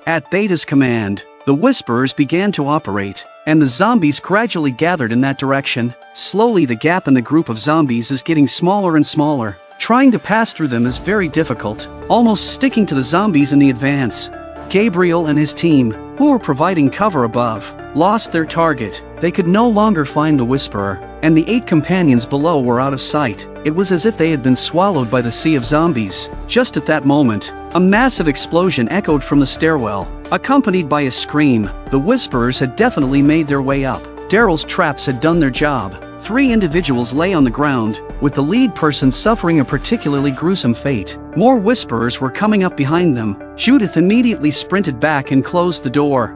At Beta's command, the Whisperers began to operate, and the zombies gradually gathered in that direction. Slowly the gap in the group of zombies is getting smaller and smaller. Trying to pass through them is very difficult, almost sticking to the zombies in the advance. Gabriel and his team, who were providing cover above, lost their target. They could no longer find the Whisperer, and the 8 companions below were out of sight. It was as if they had been swallowed by the sea of zombies. Just at that moment, a massive explosion echoed from the stairwell, accompanied by a scream. The Whisperers had definitely made their way up. Daryl's traps had done their job. 3 individuals lay on the ground, with the lead person suffering a particularly gruesome fate. More Whisperers were coming up behind them. Judith immediately sprinted back and closed the door.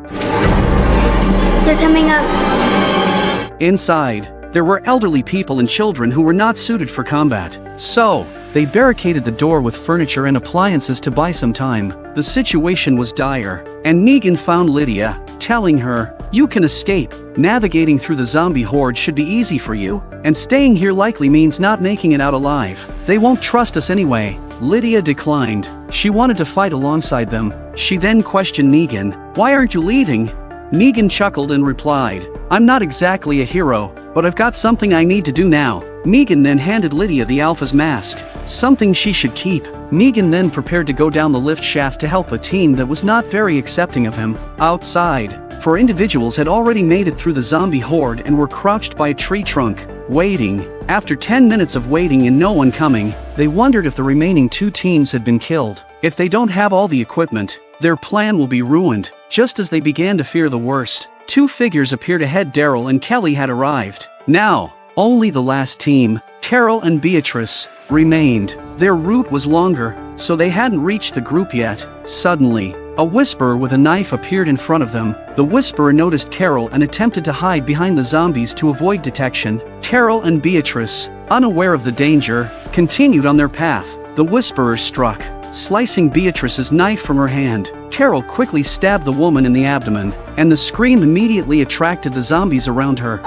They're coming up. Inside, there were elderly people and children who were not suited for combat. So, they barricaded the door with furniture and appliances to buy some time. The situation was dire, and Negan found Lydia, telling her, "You can escape. Navigating through the zombie horde should be easy for you, and staying here likely means not making it out alive. They won't trust us anyway." Lydia declined. She wanted to fight alongside them. She then questioned Negan, "Why aren't you leaving?" Negan chuckled and replied, "I'm not exactly a hero, but I've got something I need to do now." Negan then handed Lydia the Alpha's mask, something she should keep. Negan then prepared to go down the lift shaft to help a team that was not very accepting of him. Outside, 4 individuals had already made it through the zombie horde and were crouched by a tree trunk, waiting. After 10 minutes of waiting and no one coming, they wondered if the remaining 2 teams had been killed. If they don't have all the equipment, their plan will be ruined. Just as they began to fear the worst, 2 figures appeared ahead. Daryl and Kelly had arrived. Now, only the last team, Carol and Beatrice, remained. Their route was longer, so they hadn't reached the group yet. Suddenly, a Whisperer with a knife appeared in front of them. The Whisperer noticed Carol and attempted to hide behind the zombies to avoid detection. Carol and Beatrice, unaware of the danger, continued on their path. The Whisperer struck, slicing Beatrice's knife from her hand. Carol quickly stabbed the woman in the abdomen, and the scream immediately attracted the zombies around her.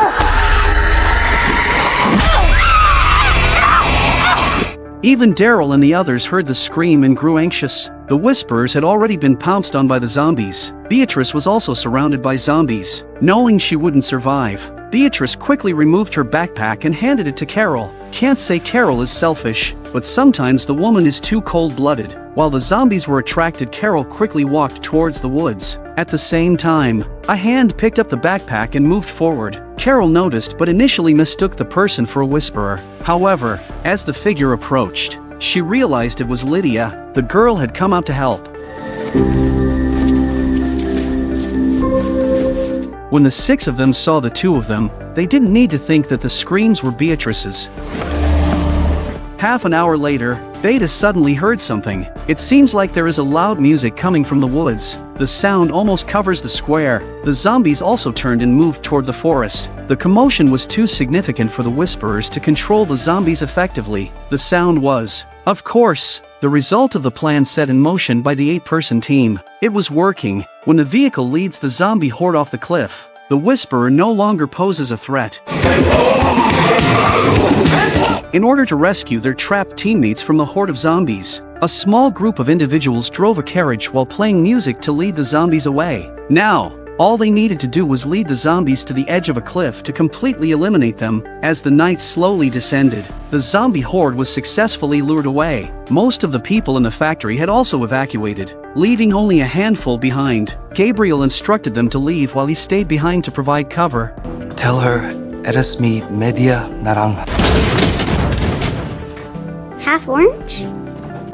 Even Daryl and the others heard the scream and grew anxious. The Whisperers had already been pounced on by the zombies. Beatrice was also surrounded by zombies. Knowing she wouldn't survive, Beatrice quickly removed her backpack and handed it to Carol. Can't say Carol is selfish, but sometimes the woman is too cold-blooded. While the zombies were attracted, Carol quickly walked towards the woods. At the same time, a hand picked up the backpack and moved forward. Carol noticed but initially mistook the person for a Whisperer. However, as the figure approached, she realized it was Lydia. The girl had come out to help. When the 6 of them saw the 2 of them, they didn't need to think that the screams were Beatrice's. Half an hour later, Beta suddenly heard something. It seems like there is a loud music coming from the woods. The sound almost covers the square. The zombies also turned and moved toward the forest. The commotion was too significant for the Whisperers to control the zombies effectively. The sound was, of course, the result of the plan set in motion by the 8-person team. It was working. When the vehicle leads the zombie horde off the cliff, the Whisperer no longer poses a threat. In order to rescue their trapped teammates from the horde of zombies, a small group of individuals drove a carriage while playing music to lead the zombies away. Now, all they needed to do was lead the zombies to the edge of a cliff to completely eliminate them. As the night slowly descended, the zombie horde was successfully lured away. Most of the people in the factory had also evacuated, leaving only a handful behind. Gabriel instructed them to leave while he stayed behind to provide cover. Tell her, eres mi media naranja. Half orange?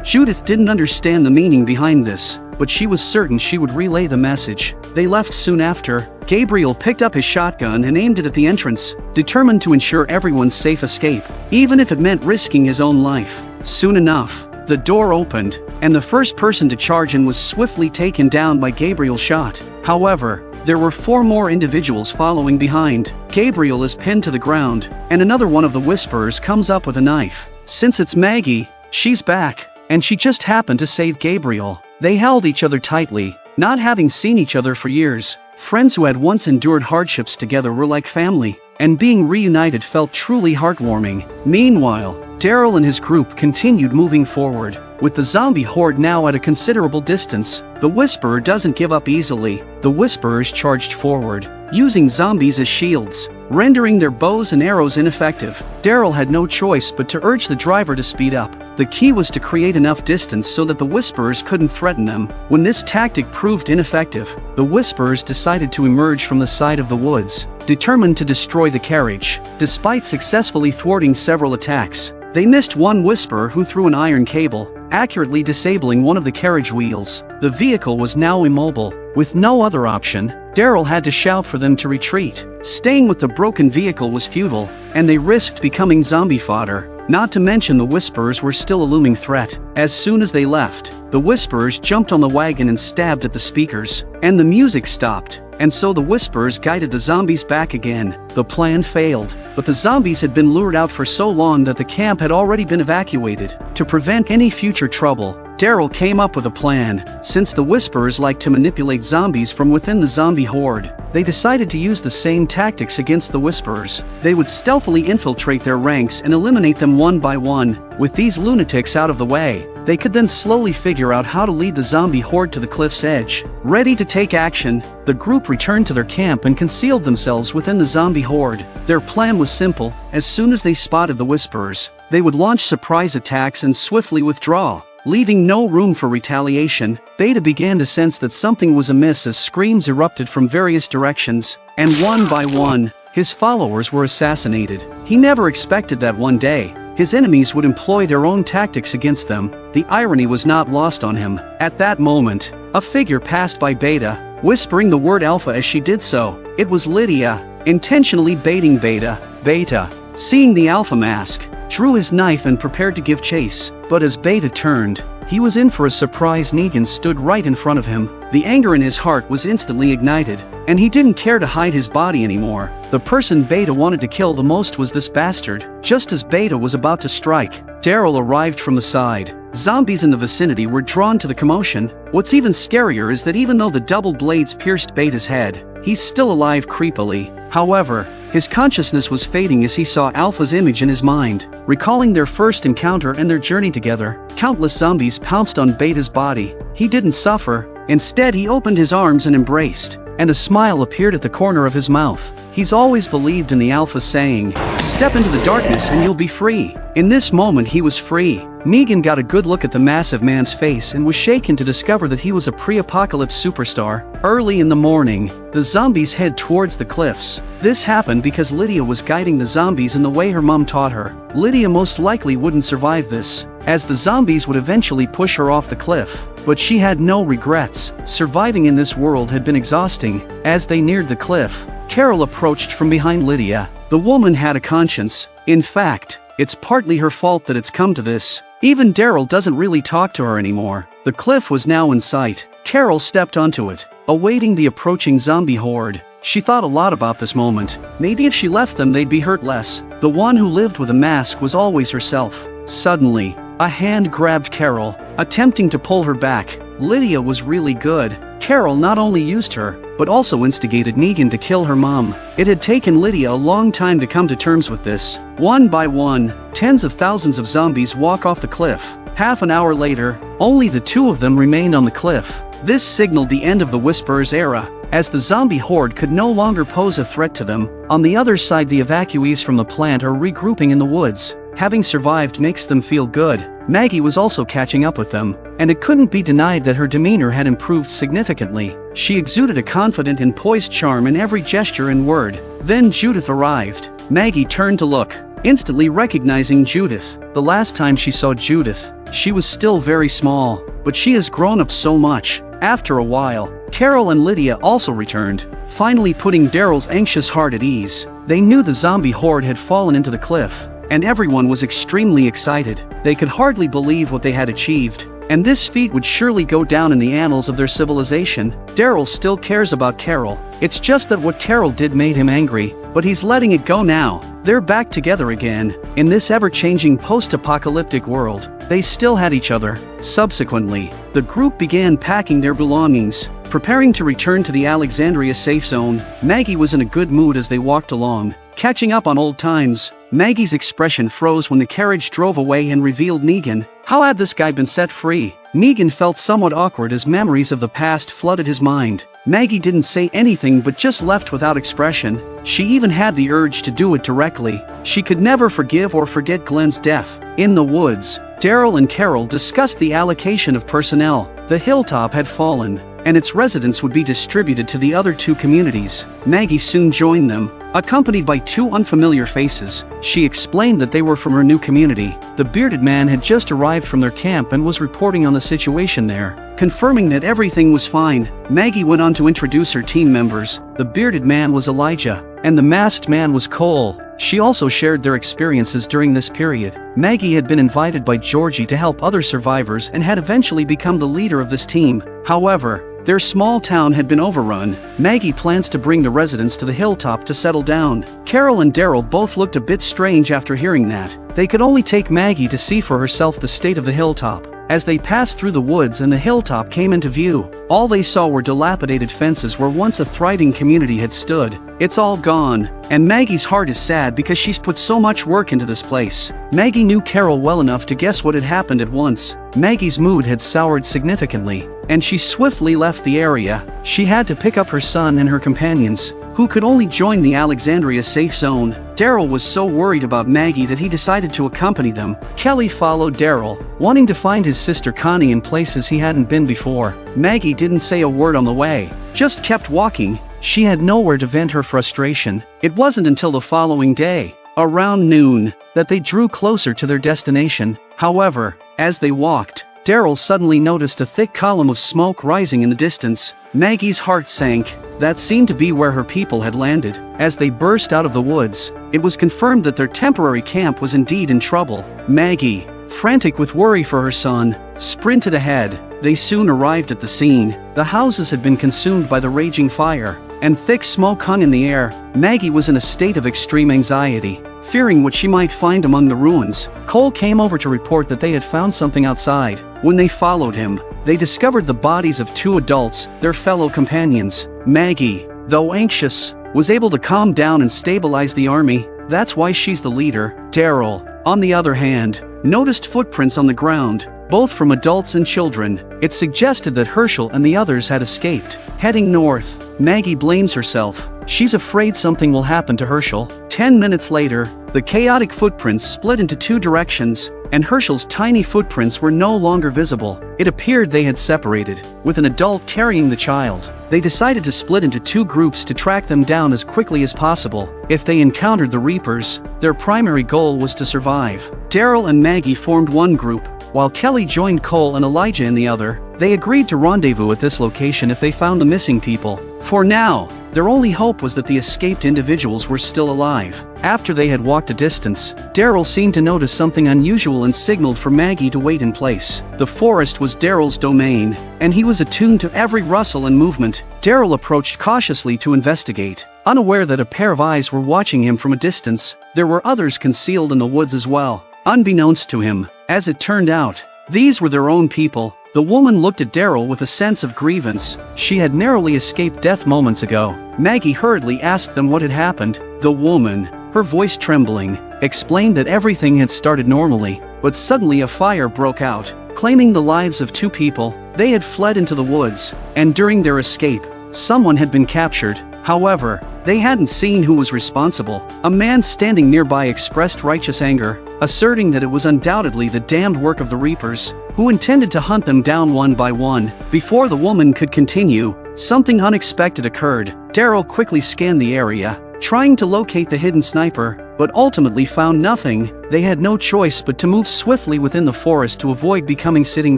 Judith didn't understand the meaning behind this, but she was certain she would relay the message. They left soon after. Gabriel picked up his shotgun and aimed it at the entrance, determined to ensure everyone's safe escape, even if it meant risking his own life. Soon enough, the door opened, and the first person to charge in was swiftly taken down by Gabriel's shot. However, there were 4 more individuals following behind. Gabriel is pinned to the ground, and another one of the Whisperers comes up with a knife. Since it's Maggie, she's back, and she just happened to save Gabriel. They held each other tightly, not having seen each other for years. Friends who had once endured hardships together were like family, and being reunited felt truly heartwarming. Meanwhile, Daryl and his group continued moving forward. With the zombie horde now at a considerable distance, the Whisperer doesn't give up easily. The Whisperers charged forward, using zombies as shields, rendering their bows and arrows ineffective. Daryl had no choice but to urge the driver to speed up. The key was to create enough distance so that the Whisperers couldn't threaten them. When this tactic proved ineffective, the Whisperers decided to emerge from the side of the woods, determined to destroy the carriage. Despite successfully thwarting several attacks, they missed one Whisperer who threw an iron cable, accurately disabling one of the carriage wheels. The vehicle was now immobile. With no other option, Daryl had to shout for them to retreat. Staying with the broken vehicle was futile, and they risked becoming zombie fodder. Not to mention the Whisperers were still a looming threat. As soon as they left, the Whisperers jumped on the wagon and stabbed at the speakers, and the music stopped. And so the Whisperers guided the zombies back again. The plan failed, but the zombies had been lured out for so long that the camp had already been evacuated. To prevent any future trouble, Daryl came up with a plan. Since the Whisperers like to manipulate zombies from within the zombie horde, they decided to use the same tactics against the Whisperers. They would stealthily infiltrate their ranks and eliminate them one by one. With these lunatics out of the way, they could then slowly figure out how to lead the zombie horde to the cliff's edge. Ready to take action, the group returned to their camp and concealed themselves within the zombie horde. Their plan was simple. As soon as they spotted the Whisperers, they would launch surprise attacks and swiftly withdraw, leaving no room for retaliation. Beta began to sense that something was amiss as screams erupted from various directions, and one by one, his followers were assassinated. He never expected that one day, his enemies would employ their own tactics against them. The irony was not lost on him. At that moment, a figure passed by Beta, whispering the word Alpha as she did so. It was Lydia, intentionally baiting Beta. Beta, seeing the Alpha mask, drew his knife and prepared to give chase. But as Beta turned, he was in for a surprise. Negan stood right in front of him. The anger in his heart was instantly ignited, and he didn't care to hide his body anymore. The person Beta wanted to kill the most was this bastard. Just as Beta was about to strike, Daryl arrived from the side. Zombies in the vicinity were drawn to the commotion. What's even scarier is that even though the double blades pierced Beta's head, he's still alive creepily. However, his consciousness was fading as he saw Alpha's image in his mind. Recalling their first encounter and their journey together, countless zombies pounced on Beta's body. He didn't suffer. Instead, he opened his arms and embraced, and a smile appeared at the corner of his mouth. He's always believed in the Alpha saying, "Step into the darkness and you'll be free." In this moment he was free. Negan got a good look at the massive man's face and was shaken to discover that he was a pre-apocalypse superstar. Early in the morning, the zombies head towards the cliffs. This happened because Lydia was guiding the zombies in the way her mom taught her. Lydia most likely wouldn't survive this, as the zombies would eventually push her off the cliff. But she had no regrets. Surviving in this world had been exhausting. As they neared the cliff, Carol approached from behind Lydia. The woman had a conscience. In fact, it's partly her fault that it's come to this. Even Daryl doesn't really talk to her anymore. The cliff was now in sight. Carol stepped onto it, awaiting the approaching zombie horde. She thought a lot about this moment. Maybe if she left them they'd be hurt less. The one who lived with a mask was always herself. Suddenly, a hand grabbed Carol, attempting to pull her back. Lydia was really good. Carol not only used her, but also instigated Negan to kill her mom. It had taken Lydia a long time to come to terms with this. One by one, tens of thousands of zombies walk off the cliff. Half an hour later, only the two of them remained on the cliff. This signaled the end of the Whisperers' era, as the zombie horde could no longer pose a threat to them. On the other side, the evacuees from the plant are regrouping in the woods. Having survived makes them feel good. Maggie was also catching up with them, and it couldn't be denied that her demeanor had improved significantly. She exuded a confident and poised charm in every gesture and word. Then Judith arrived. Maggie turned to look, instantly recognizing Judith. The last time she saw Judith, she was still very small, but she has grown up so much. After a while, Carol and Lydia also returned, finally putting Daryl's anxious heart at ease. They knew the zombie horde had fallen into the cliff, and everyone was extremely excited. They could hardly believe what they had achieved, and this feat would surely go down in the annals of their civilization. Daryl still cares about Carol. It's just that what Carol did made him angry, but he's letting it go now. They're back together again. In this ever-changing post-apocalyptic world, they still had each other. Subsequently, the group began packing their belongings, preparing to return to the Alexandria safe zone. Maggie was in a good mood as they walked along, catching up on old times. Maggie's expression froze when the carriage drove away and revealed Negan. How had this guy been set free? Negan felt somewhat awkward as memories of the past flooded his mind. Maggie didn't say anything but just left without expression. She even had the urge to do it directly. She could never forgive or forget Glenn's death. In the woods, Daryl and Carol discussed the allocation of personnel. The Hilltop had fallen, and its residents would be distributed to the other two communities. Maggie soon joined them, accompanied by two unfamiliar faces. She explained that they were from her new community. The bearded man had just arrived from their camp and was reporting on the situation there. Confirming that everything was fine, Maggie went on to introduce her team members. The bearded man was Elijah, and the masked man was Cole. She also shared their experiences during this period. Maggie had been invited by Georgie to help other survivors and had eventually become the leader of this team. However, their small town had been overrun. Maggie plans to bring the residents to the Hilltop to settle down. Carol and Daryl both looked a bit strange after hearing that. They could only take Maggie to see for herself the state of the Hilltop. As they passed through the woods and the Hilltop came into view, all they saw were dilapidated fences where once a thriving community had stood. It's all gone, and Maggie's heart is sad because she's put so much work into this place. Maggie knew Carol well enough to guess what had happened at once. Maggie's mood had soured significantly, and she swiftly left the area. She had to pick up her son and her companions, who could only join the Alexandria safe zone. Daryl was so worried about Maggie that he decided to accompany them. Kelly followed Daryl, wanting to find his sister Connie in places he hadn't been before. Maggie didn't say a word on the way, just kept walking. She had nowhere to vent her frustration. It wasn't until the following day, around noon, that they drew closer to their destination. However, as they walked, Daryl suddenly noticed a thick column of smoke rising in the distance. Maggie's heart sank. That seemed to be where her people had landed. As they burst out of the woods, it was confirmed that their temporary camp was indeed in trouble. Maggie, frantic with worry for her son, sprinted ahead. They soon arrived at the scene. The houses had been consumed by the raging fire, and thick smoke hung in the air. Maggie was in a state of extreme anxiety, fearing what she might find among the ruins. Cole came over to report that they had found something outside. When they followed him, they discovered the bodies of two adults, their fellow companions. Maggie, though anxious, was able to calm down and stabilize the army. That's why she's the leader. Daryl, on the other hand, noticed footprints on the ground, both from adults and children. It suggested that Herschel and the others had escaped. Heading north, Maggie blames herself. She's afraid something will happen to Herschel. 10 minutes later, the chaotic footprints split into two directions, and Herschel's tiny footprints were no longer visible. It appeared they had separated, with an adult carrying the child. They decided to split into two groups to track them down as quickly as possible. If they encountered the Reapers, their primary goal was to survive. Daryl and Maggie formed one group, while Kelly joined Cole and Elijah in the other. They agreed to rendezvous at this location if they found the missing people. For now, their only hope was that the escaped individuals were still alive. After they had walked a distance, Daryl seemed to notice something unusual and signaled for Maggie to wait in place. The forest was Daryl's domain, and he was attuned to every rustle and movement. Daryl approached cautiously to investigate, unaware that a pair of eyes were watching him from a distance. There were others concealed in the woods as well, unbeknownst to him. As it turned out, these were their own people. The woman looked at Daryl with a sense of grievance. She had narrowly escaped death moments ago. Maggie hurriedly asked them what had happened. The woman, her voice trembling, explained that everything had started normally, but suddenly a fire broke out, claiming the lives of two people. They had fled into the woods, and during their escape, someone had been captured. However, they hadn't seen who was responsible. A man standing nearby expressed righteous anger, asserting that it was undoubtedly the damned work of the Reapers, who intended to hunt them down one by one. Before the woman could continue, something unexpected occurred. Daryl quickly scanned the area, trying to locate the hidden sniper, but ultimately found nothing. They had no choice but to move swiftly within the forest to avoid becoming sitting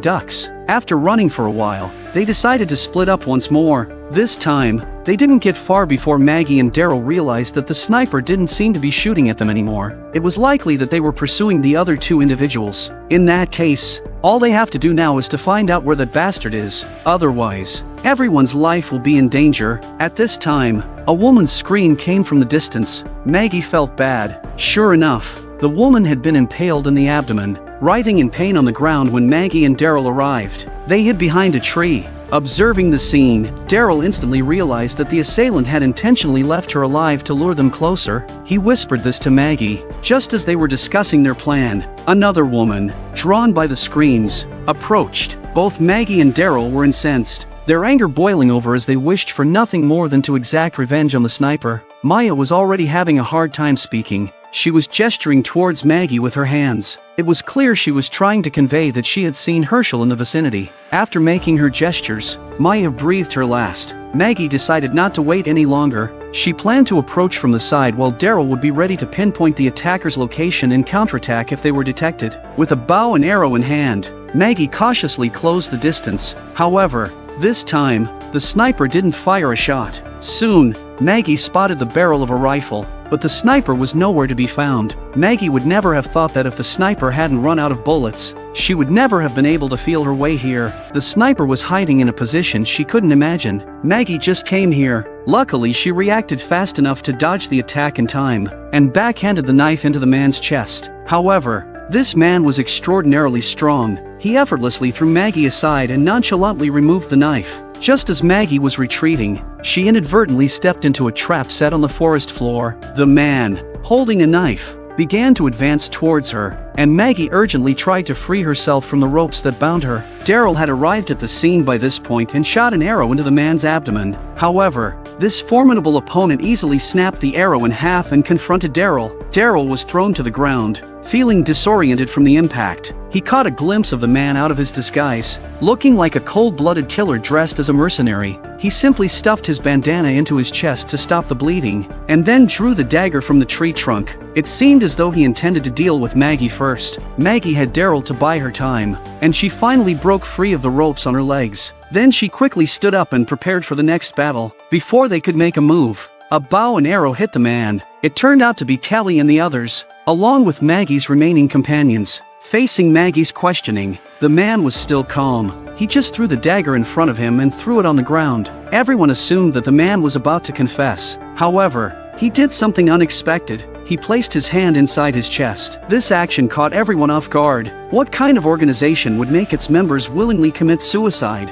ducks. After running for a while, they decided to split up once more. This time, they didn't get far before Maggie and Daryl realized that the sniper didn't seem to be shooting at them anymore. It was likely that they were pursuing the other two individuals. In that case, all they have to do now is to find out where that bastard is. Otherwise, everyone's life will be in danger. At this time, a woman's scream came from the distance. Maggie felt bad. Sure enough, the woman had been impaled in the abdomen, writhing in pain on the ground when Maggie and Daryl arrived. They hid behind a tree, Observing the scene, Daryl instantly realized that the assailant had intentionally left her alive to lure them closer. He whispered this to Maggie. Just as they were discussing their plan, another woman, drawn by the screams, approached. Both Maggie and Daryl were incensed, their anger boiling over as they wished for nothing more than to exact revenge on the sniper. Maya was already having a hard time speaking. She was gesturing towards Maggie with her hands. It was clear she was trying to convey that she had seen Herschel in the vicinity. After making her gestures, Maya breathed her last. Maggie decided not to wait any longer. She planned to approach from the side while Daryl would be ready to pinpoint the attacker's location and counterattack if they were detected. With a bow and arrow in hand, Maggie cautiously closed the distance. However, this time, the sniper didn't fire a shot. Soon, Maggie spotted the barrel of a rifle, but the sniper was nowhere to be found. Maggie would never have thought that if the sniper hadn't run out of bullets, she would never have been able to feel her way here. The sniper was hiding in a position she couldn't imagine. Maggie just came here. Luckily, she reacted fast enough to dodge the attack in time, and backhanded the knife into the man's chest. However, this man was extraordinarily strong. He effortlessly threw Maggie aside and nonchalantly removed the knife. Just as Maggie was retreating, she inadvertently stepped into a trap set on the forest floor. The man, holding a knife, began to advance towards her, and Maggie urgently tried to free herself from the ropes that bound her. Daryl had arrived at the scene by this point and shot an arrow into the man's abdomen. However, this formidable opponent easily snapped the arrow in half and confronted Daryl. Daryl was thrown to the ground, feeling disoriented from the impact. He caught a glimpse of the man out of his disguise, looking like a cold-blooded killer dressed as a mercenary. He simply stuffed his bandana into his chest to stop the bleeding, and then drew the dagger from the tree trunk. It seemed as though he intended to deal with Maggie first. Maggie had Daryl to buy her time, and she finally broke free of the ropes on her legs. Then she quickly stood up and prepared for the next battle. Before they could make a move, a bow and arrow hit the man. It turned out to be Kelly and the others, along with Maggie's remaining companions. Facing Maggie's questioning, the man was still calm. He just threw the dagger in front of him and threw it on the ground. Everyone assumed that the man was about to confess. However, he did something unexpected. He placed his hand inside his chest. This action caught everyone off guard. What kind of organization would make its members willingly commit suicide?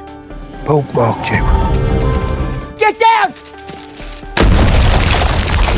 Get down!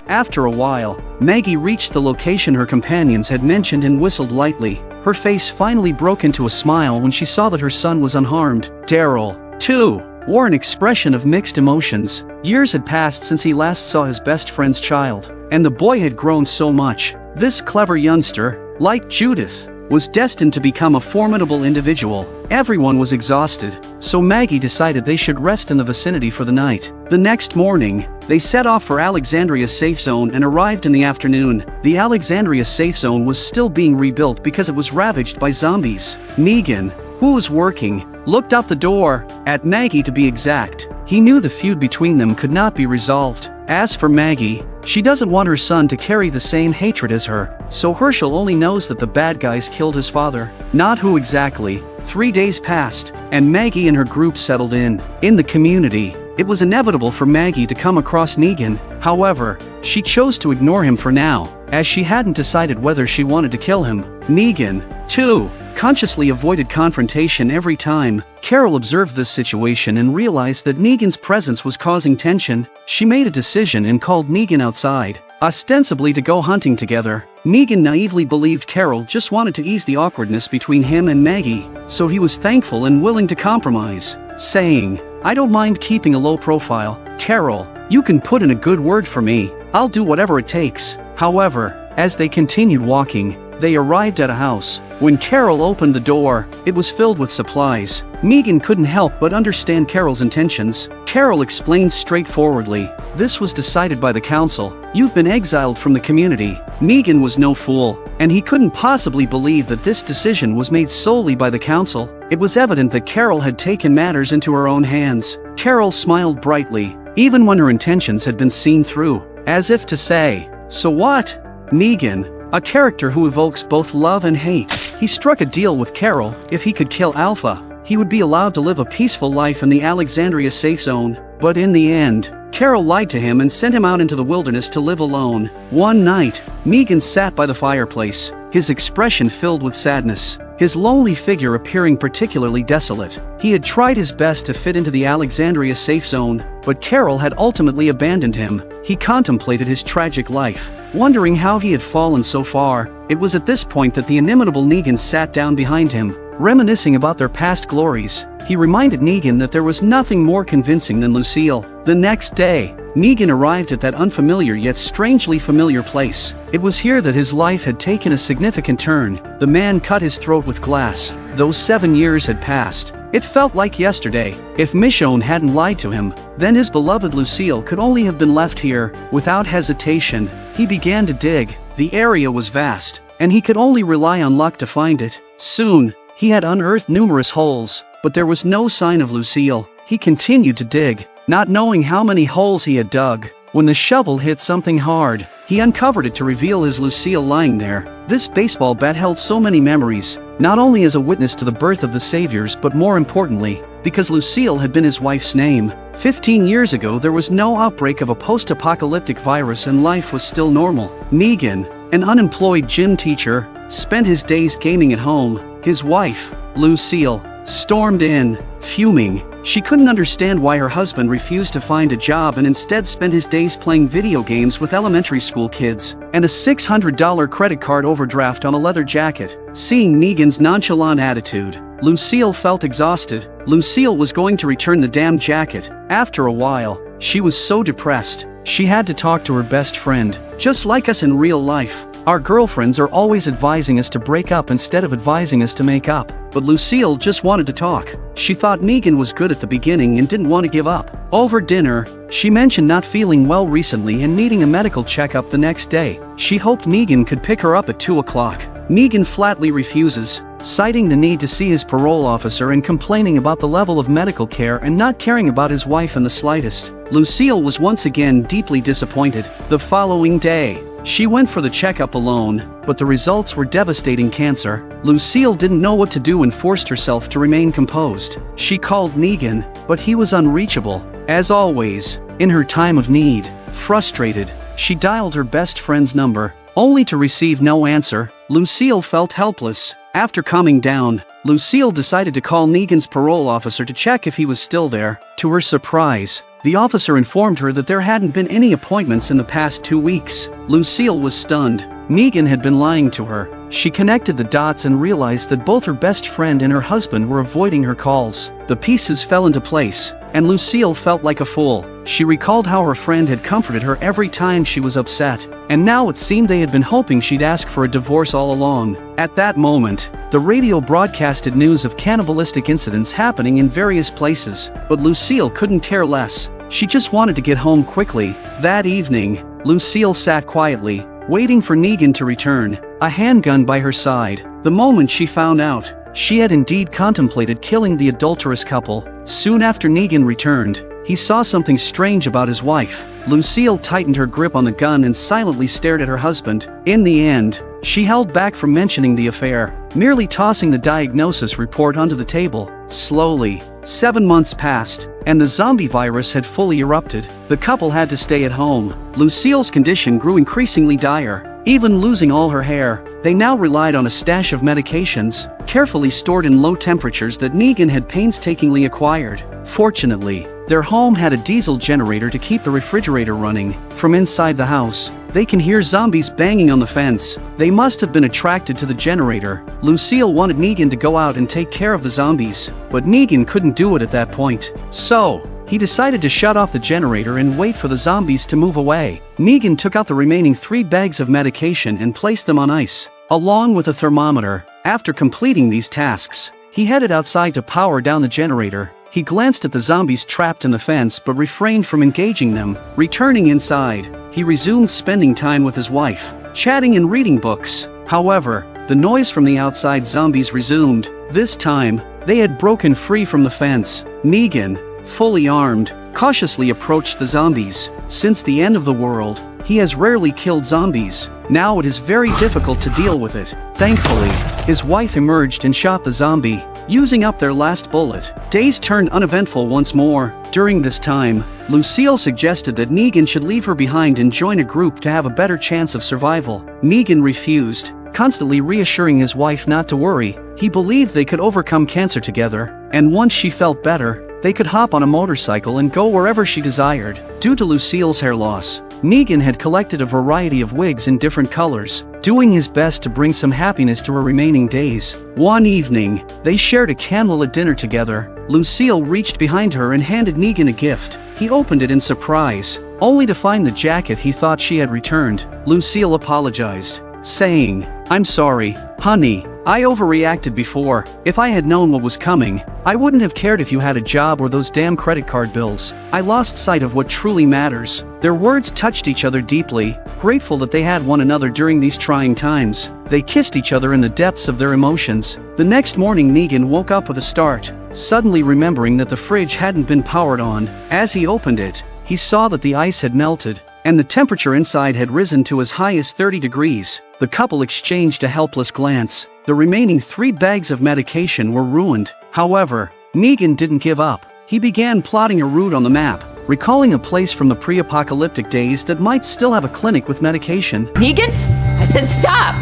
After a while, Maggie reached the location her companions had mentioned and whistled lightly. Her face finally broke into a smile when she saw that her son was unharmed. Daryl, too, wore an expression of mixed emotions. Years had passed since he last saw his best friend's child, and the boy had grown so much. This clever youngster, like Judith, was destined to become a formidable individual. Everyone was exhausted, so Maggie decided they should rest in the vicinity for the night. The next morning, they set off for Alexandria's safe zone and arrived in the afternoon. The Alexandria safe zone was still being rebuilt because it was ravaged by zombies. Negan, who was working, looked out the door, at Maggie to be exact. He knew the feud between them could not be resolved. As for Maggie, she doesn't want her son to carry the same hatred as her, so Herschel only knows that the bad guys killed his father. Not who exactly. 3 days passed, and Maggie and her group settled in. In the community, it was inevitable for Maggie to come across Negan. However, she chose to ignore him for now, as she hadn't decided whether she wanted to kill him. Negan, too, consciously avoided confrontation every time. Carol observed this situation and realized that Negan's presence was causing tension. She made a decision and called Negan outside, ostensibly to go hunting together. Negan naively believed Carol just wanted to ease the awkwardness between him and Maggie, so he was thankful and willing to compromise, saying, "I don't mind keeping a low profile. Carol, you can put in a good word for me. I'll do whatever it takes." However, as they continued walking, they arrived at a house. When Carol opened the door, it was filled with supplies. Negan couldn't help but understand Carol's intentions. Carol explained straightforwardly, "This was decided by the council. You've been exiled from the community." Negan was no fool, and he couldn't possibly believe that this decision was made solely by the council. It was evident that Carol had taken matters into her own hands. Carol smiled brightly, even when her intentions had been seen through, as if to say, "So what?" Negan, a character who evokes both love and hate. He struck a deal with Carol. If he could kill Alpha, he would be allowed to live a peaceful life in the Alexandria safe zone. But in the end, Carol lied to him and sent him out into the wilderness to live alone. One night, Negan sat by the fireplace, his expression filled with sadness. his lonely figure appearing particularly desolate. He had tried his best to fit into the Alexandria safe zone, but Carol had ultimately abandoned him. He contemplated his tragic life, wondering how he had fallen so far. It was at this point that the inimitable Negan sat down behind him, reminiscing about their past glories. He reminded Negan that there was nothing more convincing than Lucille. The next day, Negan arrived at that unfamiliar yet strangely familiar place. It was here that his life had taken a significant turn. The man cut his throat with glass. Those 7 years had passed. It felt like yesterday. If Michonne hadn't lied to him, then his beloved Lucille could only have been left here. Without hesitation, he began to dig. The area was vast, and he could only rely on luck to find it. Soon, he had unearthed numerous holes, but there was no sign of Lucille. He continued to dig, not knowing how many holes he had dug. When the shovel hit something hard, he uncovered it to reveal his Lucille lying there. This baseball bat held so many memories, not only as a witness to the birth of the saviors but more importantly, because Lucille had been his wife's name. 15 years ago there was no outbreak of a post-apocalyptic virus and life was still normal. Negan, an unemployed gym teacher, spent his days gaming at home. His wife, Lucille, stormed in, fuming. She couldn't understand why her husband refused to find a job and instead spent his days playing video games with elementary school kids, and a $600 credit card overdraft on a leather jacket. Seeing Negan's nonchalant attitude, Lucille felt exhausted. Lucille was going to return the damn jacket. After a while, she was so depressed, she had to talk to her best friend. Just like us in real life, our girlfriends are always advising us to break up instead of advising us to make up. But Lucille just wanted to talk. She thought Negan was good at the beginning and didn't want to give up. Over dinner, she mentioned not feeling well recently and needing a medical checkup the next day. She hoped Negan could pick her up at 2 o'clock. Negan flatly refuses, citing the need to see his parole officer and complaining about the level of medical care and not caring about his wife in the slightest. Lucille was once again deeply disappointed. The following day, she went for the checkup alone, but the results were devastating cancer. Lucille didn't know what to do and forced herself to remain composed. She called Negan, but he was unreachable. As always, in her time of need, frustrated, she dialed her best friend's number, only to receive no answer. Lucille felt helpless. After calming down, Lucille decided to call Negan's parole officer to check if he was still there. To her surprise, the officer informed her that there hadn't been any appointments in the past 2 weeks. Lucille was stunned. Negan had been lying to her. She connected the dots and realized that both her best friend and her husband were avoiding her calls. The pieces fell into place, and Lucille felt like a fool. She recalled how her friend had comforted her every time she was upset, and now it seemed they had been hoping she'd ask for a divorce all along. At that moment, the radio broadcasted news of cannibalistic incidents happening in various places, but Lucille couldn't care less. She just wanted to get home quickly. That evening, Lucille sat quietly, waiting for Negan to return, a handgun by her side. The moment she found out, she had indeed contemplated killing the adulterous couple. Soon after Negan returned, he saw something strange about his wife. Lucille tightened her grip on the gun and silently stared at her husband. In the end, she held back from mentioning the affair, merely tossing the diagnosis report onto the table. Slowly, 7 months passed, and the zombie virus had fully erupted. The couple had to stay at home. Lucille's condition grew increasingly dire. Even losing all her hair, they now relied on a stash of medications, carefully stored in low temperatures that Negan had painstakingly acquired. Fortunately, their home had a diesel generator to keep the refrigerator running. From inside the house, they can hear zombies banging on the fence. They must have been attracted to the generator. Lucille wanted Negan to go out and take care of the zombies, but Negan couldn't do it at that point. So, he decided to shut off the generator and wait for the zombies to move away. Negan took out the remaining 3 bags of medication and placed them on ice, along with a thermometer. After completing these tasks, he headed outside to power down the generator. He glanced at the zombies trapped in the fence but refrained from engaging them. Returning inside, he resumed spending time with his wife, chatting and reading books. However, the noise from the outside zombies resumed. This time, they had broken free from the fence. Negan, fully armed, cautiously approached the zombies. Since the end of the world, he has rarely killed zombies. Now it is very difficult to deal with it. Thankfully, his wife emerged and shot the zombie, using up their last bullet. Days turned uneventful once more. During this time, Lucille suggested that Negan should leave her behind and join a group to have a better chance of survival. Negan refused. constantly reassuring his wife not to worry. He believed they could overcome cancer together, and once she felt better, they could hop on a motorcycle and go wherever she desired. Due to Lucille's hair loss, Negan had collected a variety of wigs in different colors, doing his best to bring some happiness to her remaining days. One evening, they shared a candlelit dinner together. Lucille reached behind her and handed Negan a gift. He opened it in surprise, only to find the jacket he thought she had returned. Lucille apologized, saying, "I'm sorry, honey. I overreacted before. If I had known what was coming, I wouldn't have cared if you had a job or those damn credit card bills. I lost sight of what truly matters." Their words touched each other deeply, grateful that they had one another during these trying times. They kissed each other in the depths of their emotions. The next morning Negan woke up with a start, suddenly remembering that the fridge hadn't been powered on. As he opened it, he saw that the ice had melted, and the temperature inside had risen to as high as 30 degrees. The couple exchanged a helpless glance. The remaining 3 bags of medication were ruined. However, Negan didn't give up. He began plotting a route on the map, recalling a place from the pre-apocalyptic days that might still have a clinic with medication. Negan? I said stop!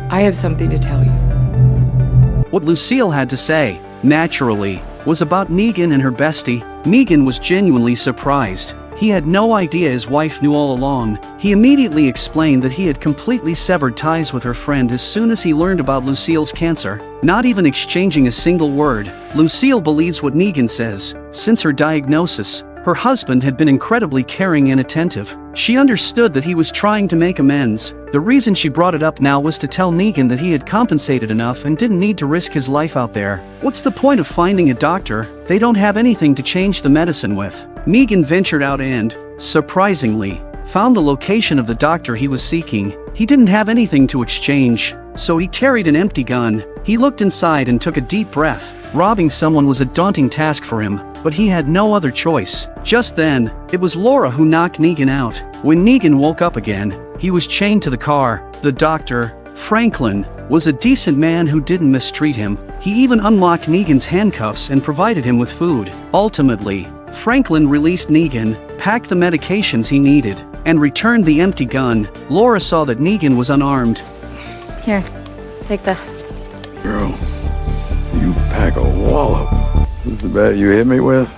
I have something to tell you. What Lucille had to say, naturally, was about Negan and her bestie. Negan was genuinely surprised. He had no idea his wife knew all along. He immediately explained that he had completely severed ties with her friend as soon as he learned about Lucille's cancer, not even exchanging a single word. Lucille believes what Negan says. Since her diagnosis, her husband had been incredibly caring and attentive. She understood that he was trying to make amends. The reason she brought it up now was to tell Negan that he had compensated enough and didn't need to risk his life out there. What's the point of finding a doctor? They don't have anything to change the medicine with. Negan ventured out and, surprisingly, found the location of the doctor he was seeking. He didn't have anything to exchange, so he carried an empty gun. He looked inside and took a deep breath. Robbing someone was a daunting task for him, but he had no other choice. Just then, it was Laura who knocked Negan out. When Negan woke up again, he was chained to the car. The doctor, Franklin, was a decent man who didn't mistreat him. He even unlocked Negan's handcuffs and provided him with food. Ultimately, Franklin released Negan, packed the medications he needed, and returned the empty gun. Laura saw that Negan was unarmed. Here, take this. Girl, you pack a wallop. This is the bat you hit me with?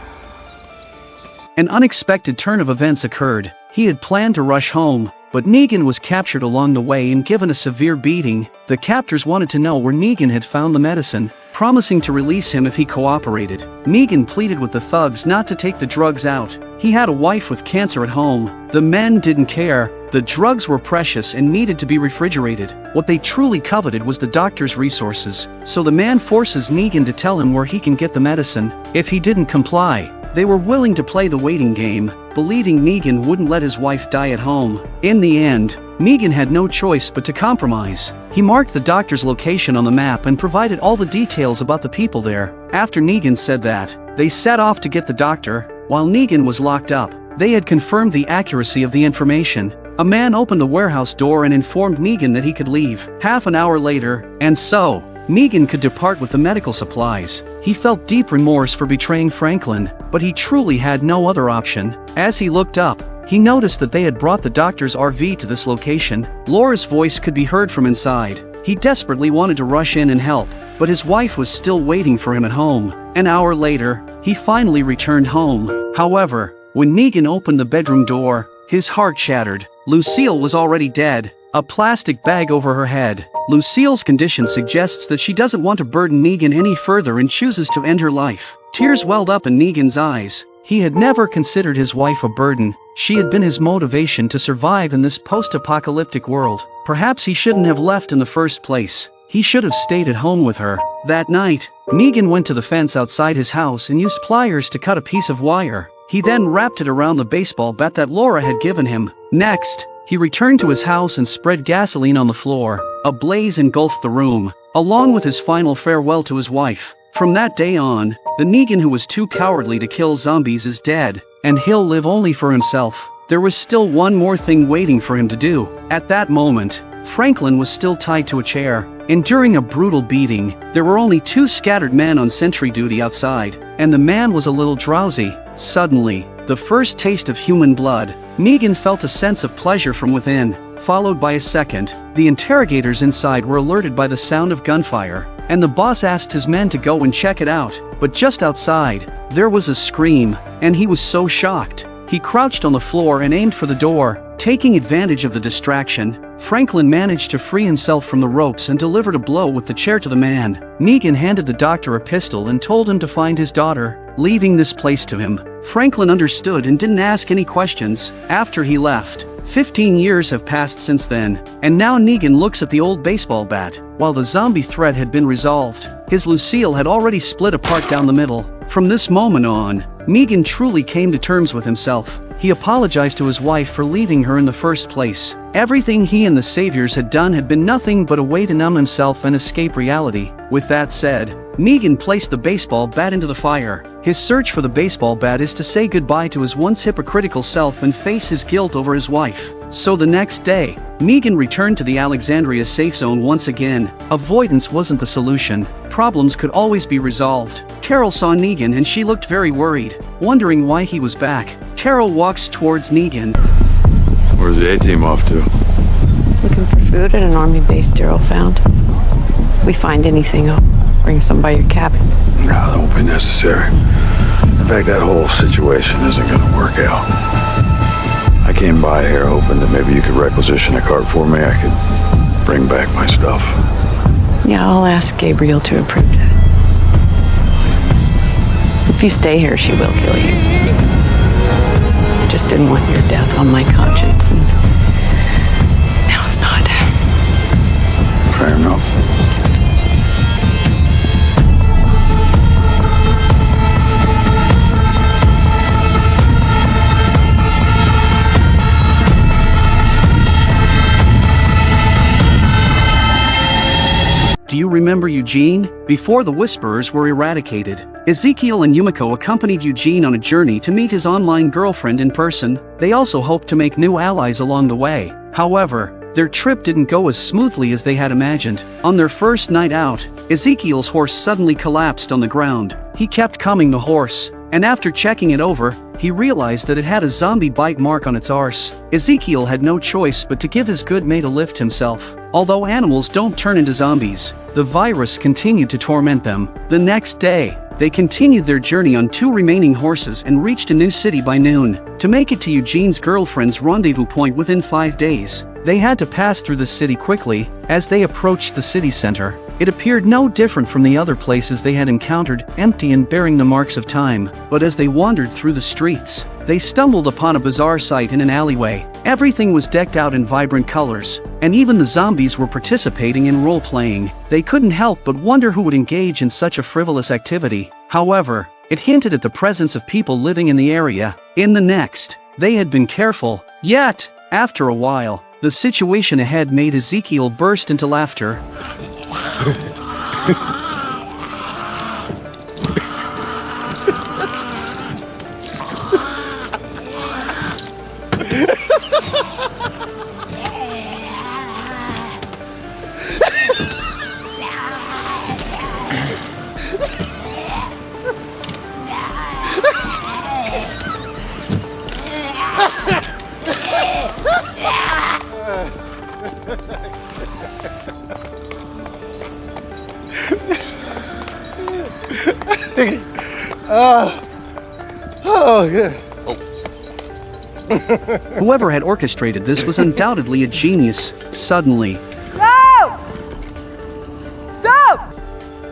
An unexpected turn of events occurred. He had planned to rush home, but Negan was captured along the way and given a severe beating. The captors wanted to know where Negan had found the medicine, promising to release him if he cooperated. Negan pleaded with the thugs not to take the drugs out. He had a wife with cancer at home. The men didn't care. The drugs were precious and needed to be refrigerated. What they truly coveted was the doctor's resources. So the man forces Negan to tell him where he can get the medicine. If he didn't comply, they were willing to play the waiting game, believing Negan wouldn't let his wife die at home. In the end, Negan had no choice but to compromise. He marked the doctor's location on the map and provided all the details about the people there. After Negan said that, they set off to get the doctor. While Negan was locked up, they had confirmed the accuracy of the information. A man opened the warehouse door and informed Negan that he could leave. Half an hour later, and so, Negan could depart with the medical supplies. He felt deep remorse for betraying Franklin, but he truly had no other option. As he looked up, he noticed that they had brought the doctor's RV to this location. Laura's voice could be heard from inside. He desperately wanted to rush in and help, but his wife was still waiting for him at home. An hour later, he finally returned home. However, when Negan opened the bedroom door, his heart shattered. Lucille was already dead, a plastic bag over her head. Lucille's condition suggests that she doesn't want to burden Negan any further and chooses to end her life. Tears welled up in Negan's eyes. He had never considered his wife a burden. She had been his motivation to survive in this post-apocalyptic world. Perhaps he shouldn't have left in the first place. He should have stayed at home with her. That night, Negan went to the fence outside his house and used pliers to cut a piece of wire. He then wrapped it around the baseball bat that Laura had given him. Next, he returned to his house and spread gasoline on the floor. A blaze engulfed the room, along with his final farewell to his wife. From that day on, the Negan who was too cowardly to kill zombies is dead, and he'll live only for himself. There was still one more thing waiting for him to do. At that moment, Franklin was still tied to a chair. Enduring a brutal beating, there were only 2 scattered men on sentry duty outside, and the man was a little drowsy. Suddenly, the first taste of human blood, Negan felt a sense of pleasure from within. followed by a second. The interrogators inside were alerted by the sound of gunfire, and the boss asked his men to go and check it out. But just outside, there was a scream, and he was so shocked. He crouched on the floor and aimed for the door. Taking advantage of the distraction, Franklin managed to free himself from the ropes and delivered a blow with the chair to the man. Negan handed the doctor a pistol and told him to find his daughter, leaving this place to him. Franklin understood and didn't ask any questions. After he left, 15 years have passed since then, and now Negan looks at the old baseball bat. While the zombie threat had been resolved, his Lucille had already split apart down the middle. From this moment on, Negan truly came to terms with himself. He apologized to his wife for leaving her in the first place. Everything he and the Saviors had done had been nothing but a way to numb himself and escape reality. With that said, Negan placed the baseball bat into the fire. His search for the baseball bat is to say goodbye to his once hypocritical self and face his guilt over his wife. So the next day, Negan returned to the Alexandria safe zone once again. Avoidance wasn't the solution. Problems could always be resolved. Carol saw Negan and she looked very worried, wondering why he was back. Carol walks towards Negan. Where's the A-team off to? Looking for food at an army base Daryl found. If we find anything, I'll bring some by your cabin. No, that won't be necessary. In fact, that whole situation isn't going to work out. I came by here hoping that maybe you could requisition a cart for me. I could bring back my stuff. Yeah, I'll ask Gabriel to approve that. If you stay here, she will kill you. I just didn't want your death on my conscience, and now it's not. Fair enough. Do you remember Eugene? Before the Whisperers were eradicated, Ezekiel and Yumiko accompanied Eugene on a journey to meet his online girlfriend in person. They also hoped to make new allies along the way. However, their trip didn't go as smoothly as they had imagined. On their first night out, Ezekiel's horse suddenly collapsed on the ground. He kept calming the horse, and after checking it over, he realized that it had a zombie bite mark on its arse. Ezekiel had no choice but to give his good mate a lift himself. Although animals don't turn into zombies, the virus continued to torment them. The next day, they continued their journey on 2 remaining horses and reached a new city by noon. To make it to Eugene's girlfriend's rendezvous point within 5 days, they had to pass through the city quickly. As they approached the city center, it appeared no different from the other places they had encountered, empty and bearing the marks of time. But as they wandered through the streets, they stumbled upon a bizarre sight in an alleyway. Everything was decked out in vibrant colors, and even the zombies were participating in role-playing. They couldn't help but wonder who would engage in such a frivolous activity. However, it hinted at the presence of people living in the area. In the next, they had been careful. Yet, after a while, the situation ahead made Ezekiel burst into laughter. Whoever had orchestrated this was undoubtedly a genius. Suddenly, Stop! Stop!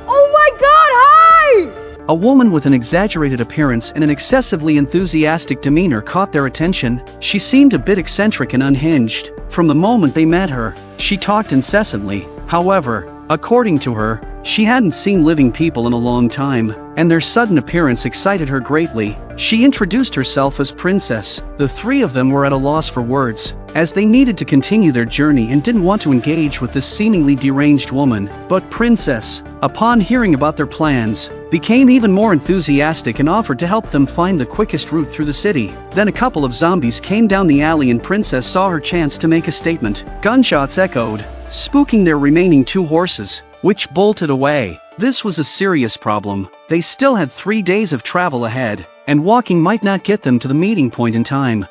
Oh my God, hi! a woman with an exaggerated appearance and an excessively enthusiastic demeanor caught their attention. She seemed a bit eccentric and unhinged. From the moment they met her, she talked incessantly. However, according to her, she hadn't seen living people in a long time, and their sudden appearance excited her greatly. She introduced herself as Princess. The 3 of them were at a loss for words, as they needed to continue their journey and didn't want to engage with this seemingly deranged woman. But Princess, upon hearing about their plans, became even more enthusiastic and offered to help them find the quickest route through the city. Then a couple of zombies came down the alley and Princess saw her chance to make a statement. Gunshots echoed, spooking their remaining 2 horses, which bolted away. This was a serious problem. They still had 3 days of travel ahead, and walking might not get them to the meeting point in time.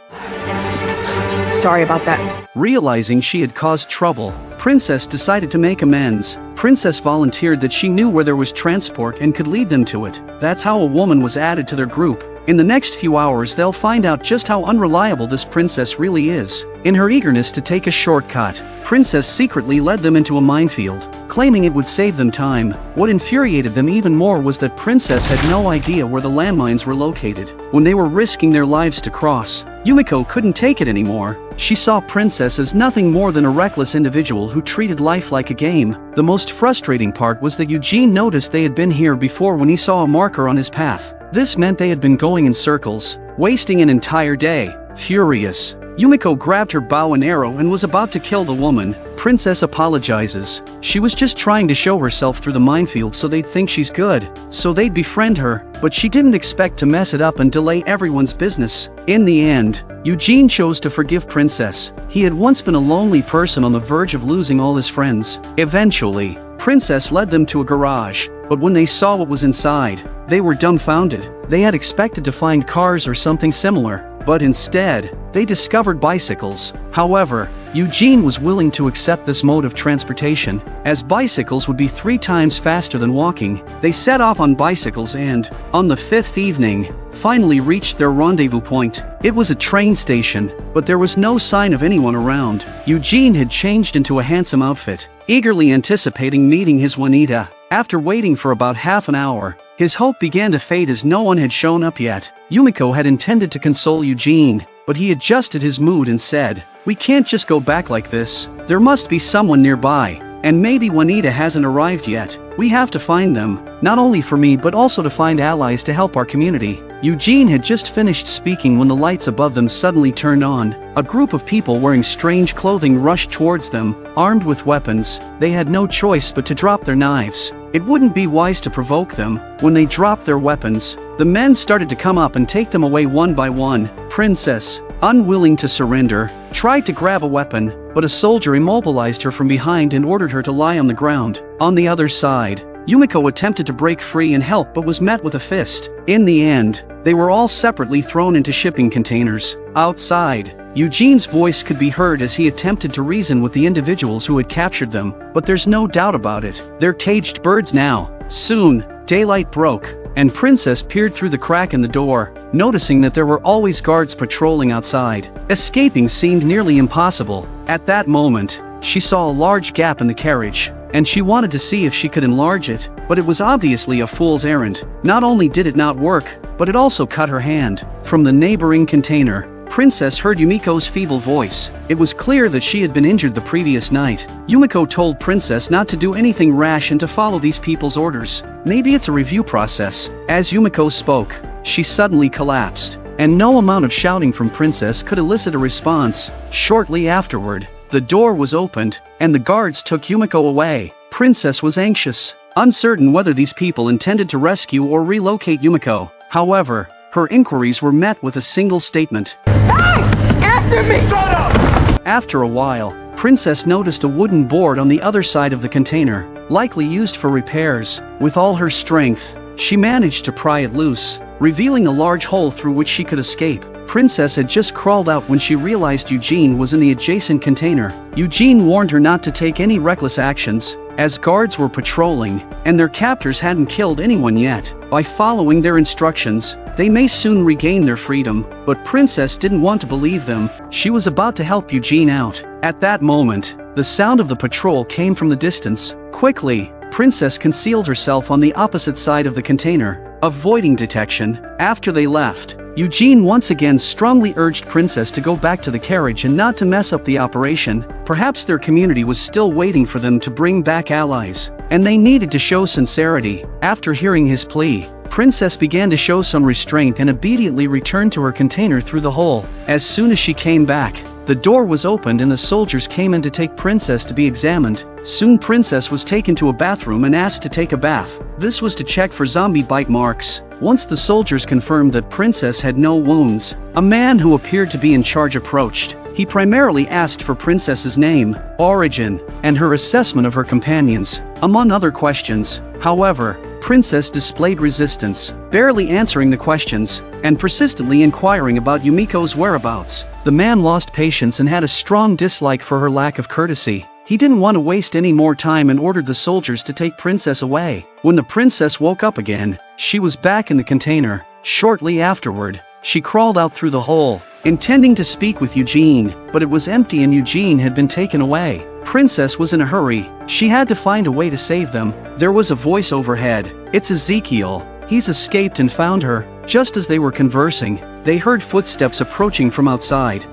sorry about that. Realizing she had caused trouble, Princess decided to make amends. Princess volunteered that she knew where there was transport and could lead them to it. That's how a woman was added to their group. In the next few hours they'll find out just how unreliable this princess really is. In her eagerness to take a shortcut, Princess secretly led them into a minefield, claiming it would save them time. What infuriated them even more was that Princess had no idea where the landmines were located. When they were risking their lives to cross, Yumiko couldn't take it anymore. She saw Princess as nothing more than a reckless individual who treated life like a game. The most frustrating part was that Eugene noticed they had been here before when he saw a marker on his path. This meant they had been going in circles, wasting an entire day. Furious, Yumiko grabbed her bow and arrow and was about to kill the woman. Princess apologizes. She was just trying to show herself through the minefield so they'd think she's good, so they'd befriend her, but she didn't expect to mess it up and delay everyone's business. In the end, Eugene chose to forgive Princess. He had once been a lonely person on the verge of losing all his friends. Eventually, Princess led them to a garage, but when they saw what was inside, they were dumbfounded. They had expected to find cars or something similar, but instead, they discovered bicycles. However, Eugene was willing to accept this mode of transportation, as bicycles would be 3 times faster than walking. They set off on bicycles and, on the 5th evening, finally reached their rendezvous point. It was a train station, but there was no sign of anyone around. Eugene had changed into a handsome outfit, eagerly anticipating meeting his Juanita. After waiting for about half an hour, his hope began to fade as no one had shown up yet. Yumiko had intended to console Eugene, but he adjusted his mood and said, "We can't just go back like this. There must be someone nearby, and maybe Juanita hasn't arrived yet. We have to find them, not only for me but also to find allies to help our community." Eugene had just finished speaking when the lights above them suddenly turned on. A group of people wearing strange clothing rushed towards them, armed with weapons. They had no choice but to drop their knives. It wouldn't be wise to provoke them. When they dropped their weapons, the men started to come up and take them away one by one. Princess, unwilling to surrender, tried to grab a weapon, but a soldier immobilized her from behind and ordered her to lie on the ground. On the other side, Yumiko attempted to break free and help but was met with a fist. In the end, they were all separately thrown into shipping containers. Outside, Eugene's voice could be heard as he attempted to reason with the individuals who had captured them, but there's no doubt about it. They're caged birds now. Soon, daylight broke, and Princess peered through the crack in the door, noticing that there were always guards patrolling outside. Escaping seemed nearly impossible. At that moment, she saw a large gap in the carriage, and she wanted to see if she could enlarge it, but it was obviously a fool's errand. Not only did it not work, but it also cut her hand. From the neighboring container, Princess heard Yumiko's feeble voice. It was clear that she had been injured the previous night. Yumiko told Princess not to do anything rash and to follow these people's orders. Maybe it's a review process. As Yumiko spoke, she suddenly collapsed, and no amount of shouting from Princess could elicit a response. Shortly afterward, the door was opened, and the guards took Yumiko away. Princess was anxious, uncertain whether these people intended to rescue or relocate Yumiko. However, her inquiries were met with a single statement. Hey! Answer me! Shut up! After a while, Princess noticed a wooden board on the other side of the container, likely used for repairs. With all her strength, she managed to pry it loose, revealing a large hole through which she could escape. Princess had just crawled out when she realized Eugene was in the adjacent container. Eugene warned her not to take any reckless actions, as guards were patrolling, and their captors hadn't killed anyone yet. By following their instructions, they may soon regain their freedom, but Princess didn't want to believe them. She was about to help Eugene out. At that moment, the sound of the patrol came from the distance. Quickly, Princess concealed herself on the opposite side of the container, avoiding detection. After they left, Eugene once again strongly urged Princess to go back to the carriage and not to mess up the operation. Perhaps their community was still waiting for them to bring back allies, and they needed to show sincerity. After hearing his plea, Princess began to show some restraint and obediently returned to her container through the hole. As soon as she came back, the door was opened and the soldiers came in to take Princess to be examined. Soon Princess was taken to a bathroom and asked to take a bath. This was to check for zombie bite marks. Once the soldiers confirmed that Princess had no wounds, a man who appeared to be in charge approached. He primarily asked for Princess's name, origin, and her assessment of her companions, among other questions. However, Princess displayed resistance, barely answering the questions, and persistently inquiring about Yumiko's whereabouts. The man lost patience and had a strong dislike for her lack of courtesy. He didn't want to waste any more time and ordered the soldiers to take Princess away. When the princess woke up again, she was back in the container. Shortly afterward, she crawled out through the hole, intending to speak with Eugene, but it was empty and Eugene had been taken away. Princess was in a hurry. She had to find a way to save them. There was a voice overhead. "It's Ezekiel. He's escaped and found her." Just as they were conversing, they heard footsteps approaching from outside.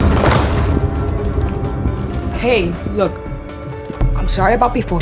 Hey, look. I'm sorry about before.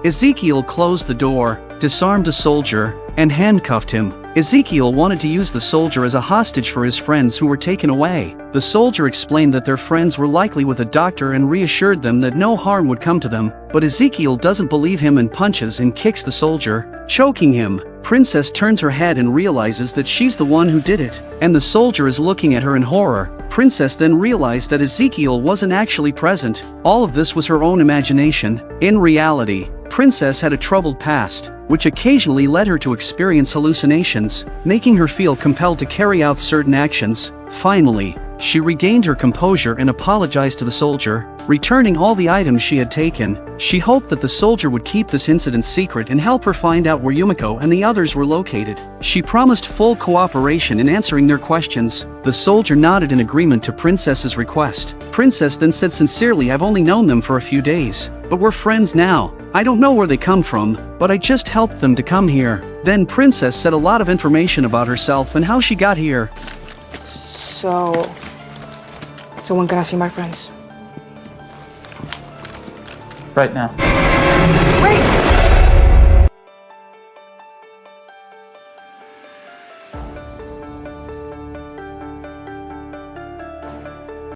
Ezekiel closed the door, disarmed a soldier, and handcuffed him. Ezekiel wanted to use the soldier as a hostage for his friends who were taken away. The soldier explained that their friends were likely with a doctor and reassured them that no harm would come to them, but Ezekiel doesn't believe him and punches and kicks the soldier, choking him. Princess turns her head and realizes that she's the one who did it, and the soldier is looking at her in horror. Princess then realized that Ezekiel wasn't actually present. All of this was her own imagination. In reality, Princess had a troubled past, which occasionally led her to experience hallucinations, making her feel compelled to carry out certain actions. Finally, she regained her composure and apologized to the soldier, returning all the items she had taken. She hoped that the soldier would keep this incident secret and help her find out where Yumiko and the others were located. She promised full cooperation in answering their questions. The soldier nodded in agreement to Princess's request. Princess then said sincerely, "I've only known them for a few days, but we're friends now. I don't know where they come from, but I just helped them to come here." Then Princess said a lot of information about herself and how she got here. So when can I see my friends? Right now. Wait!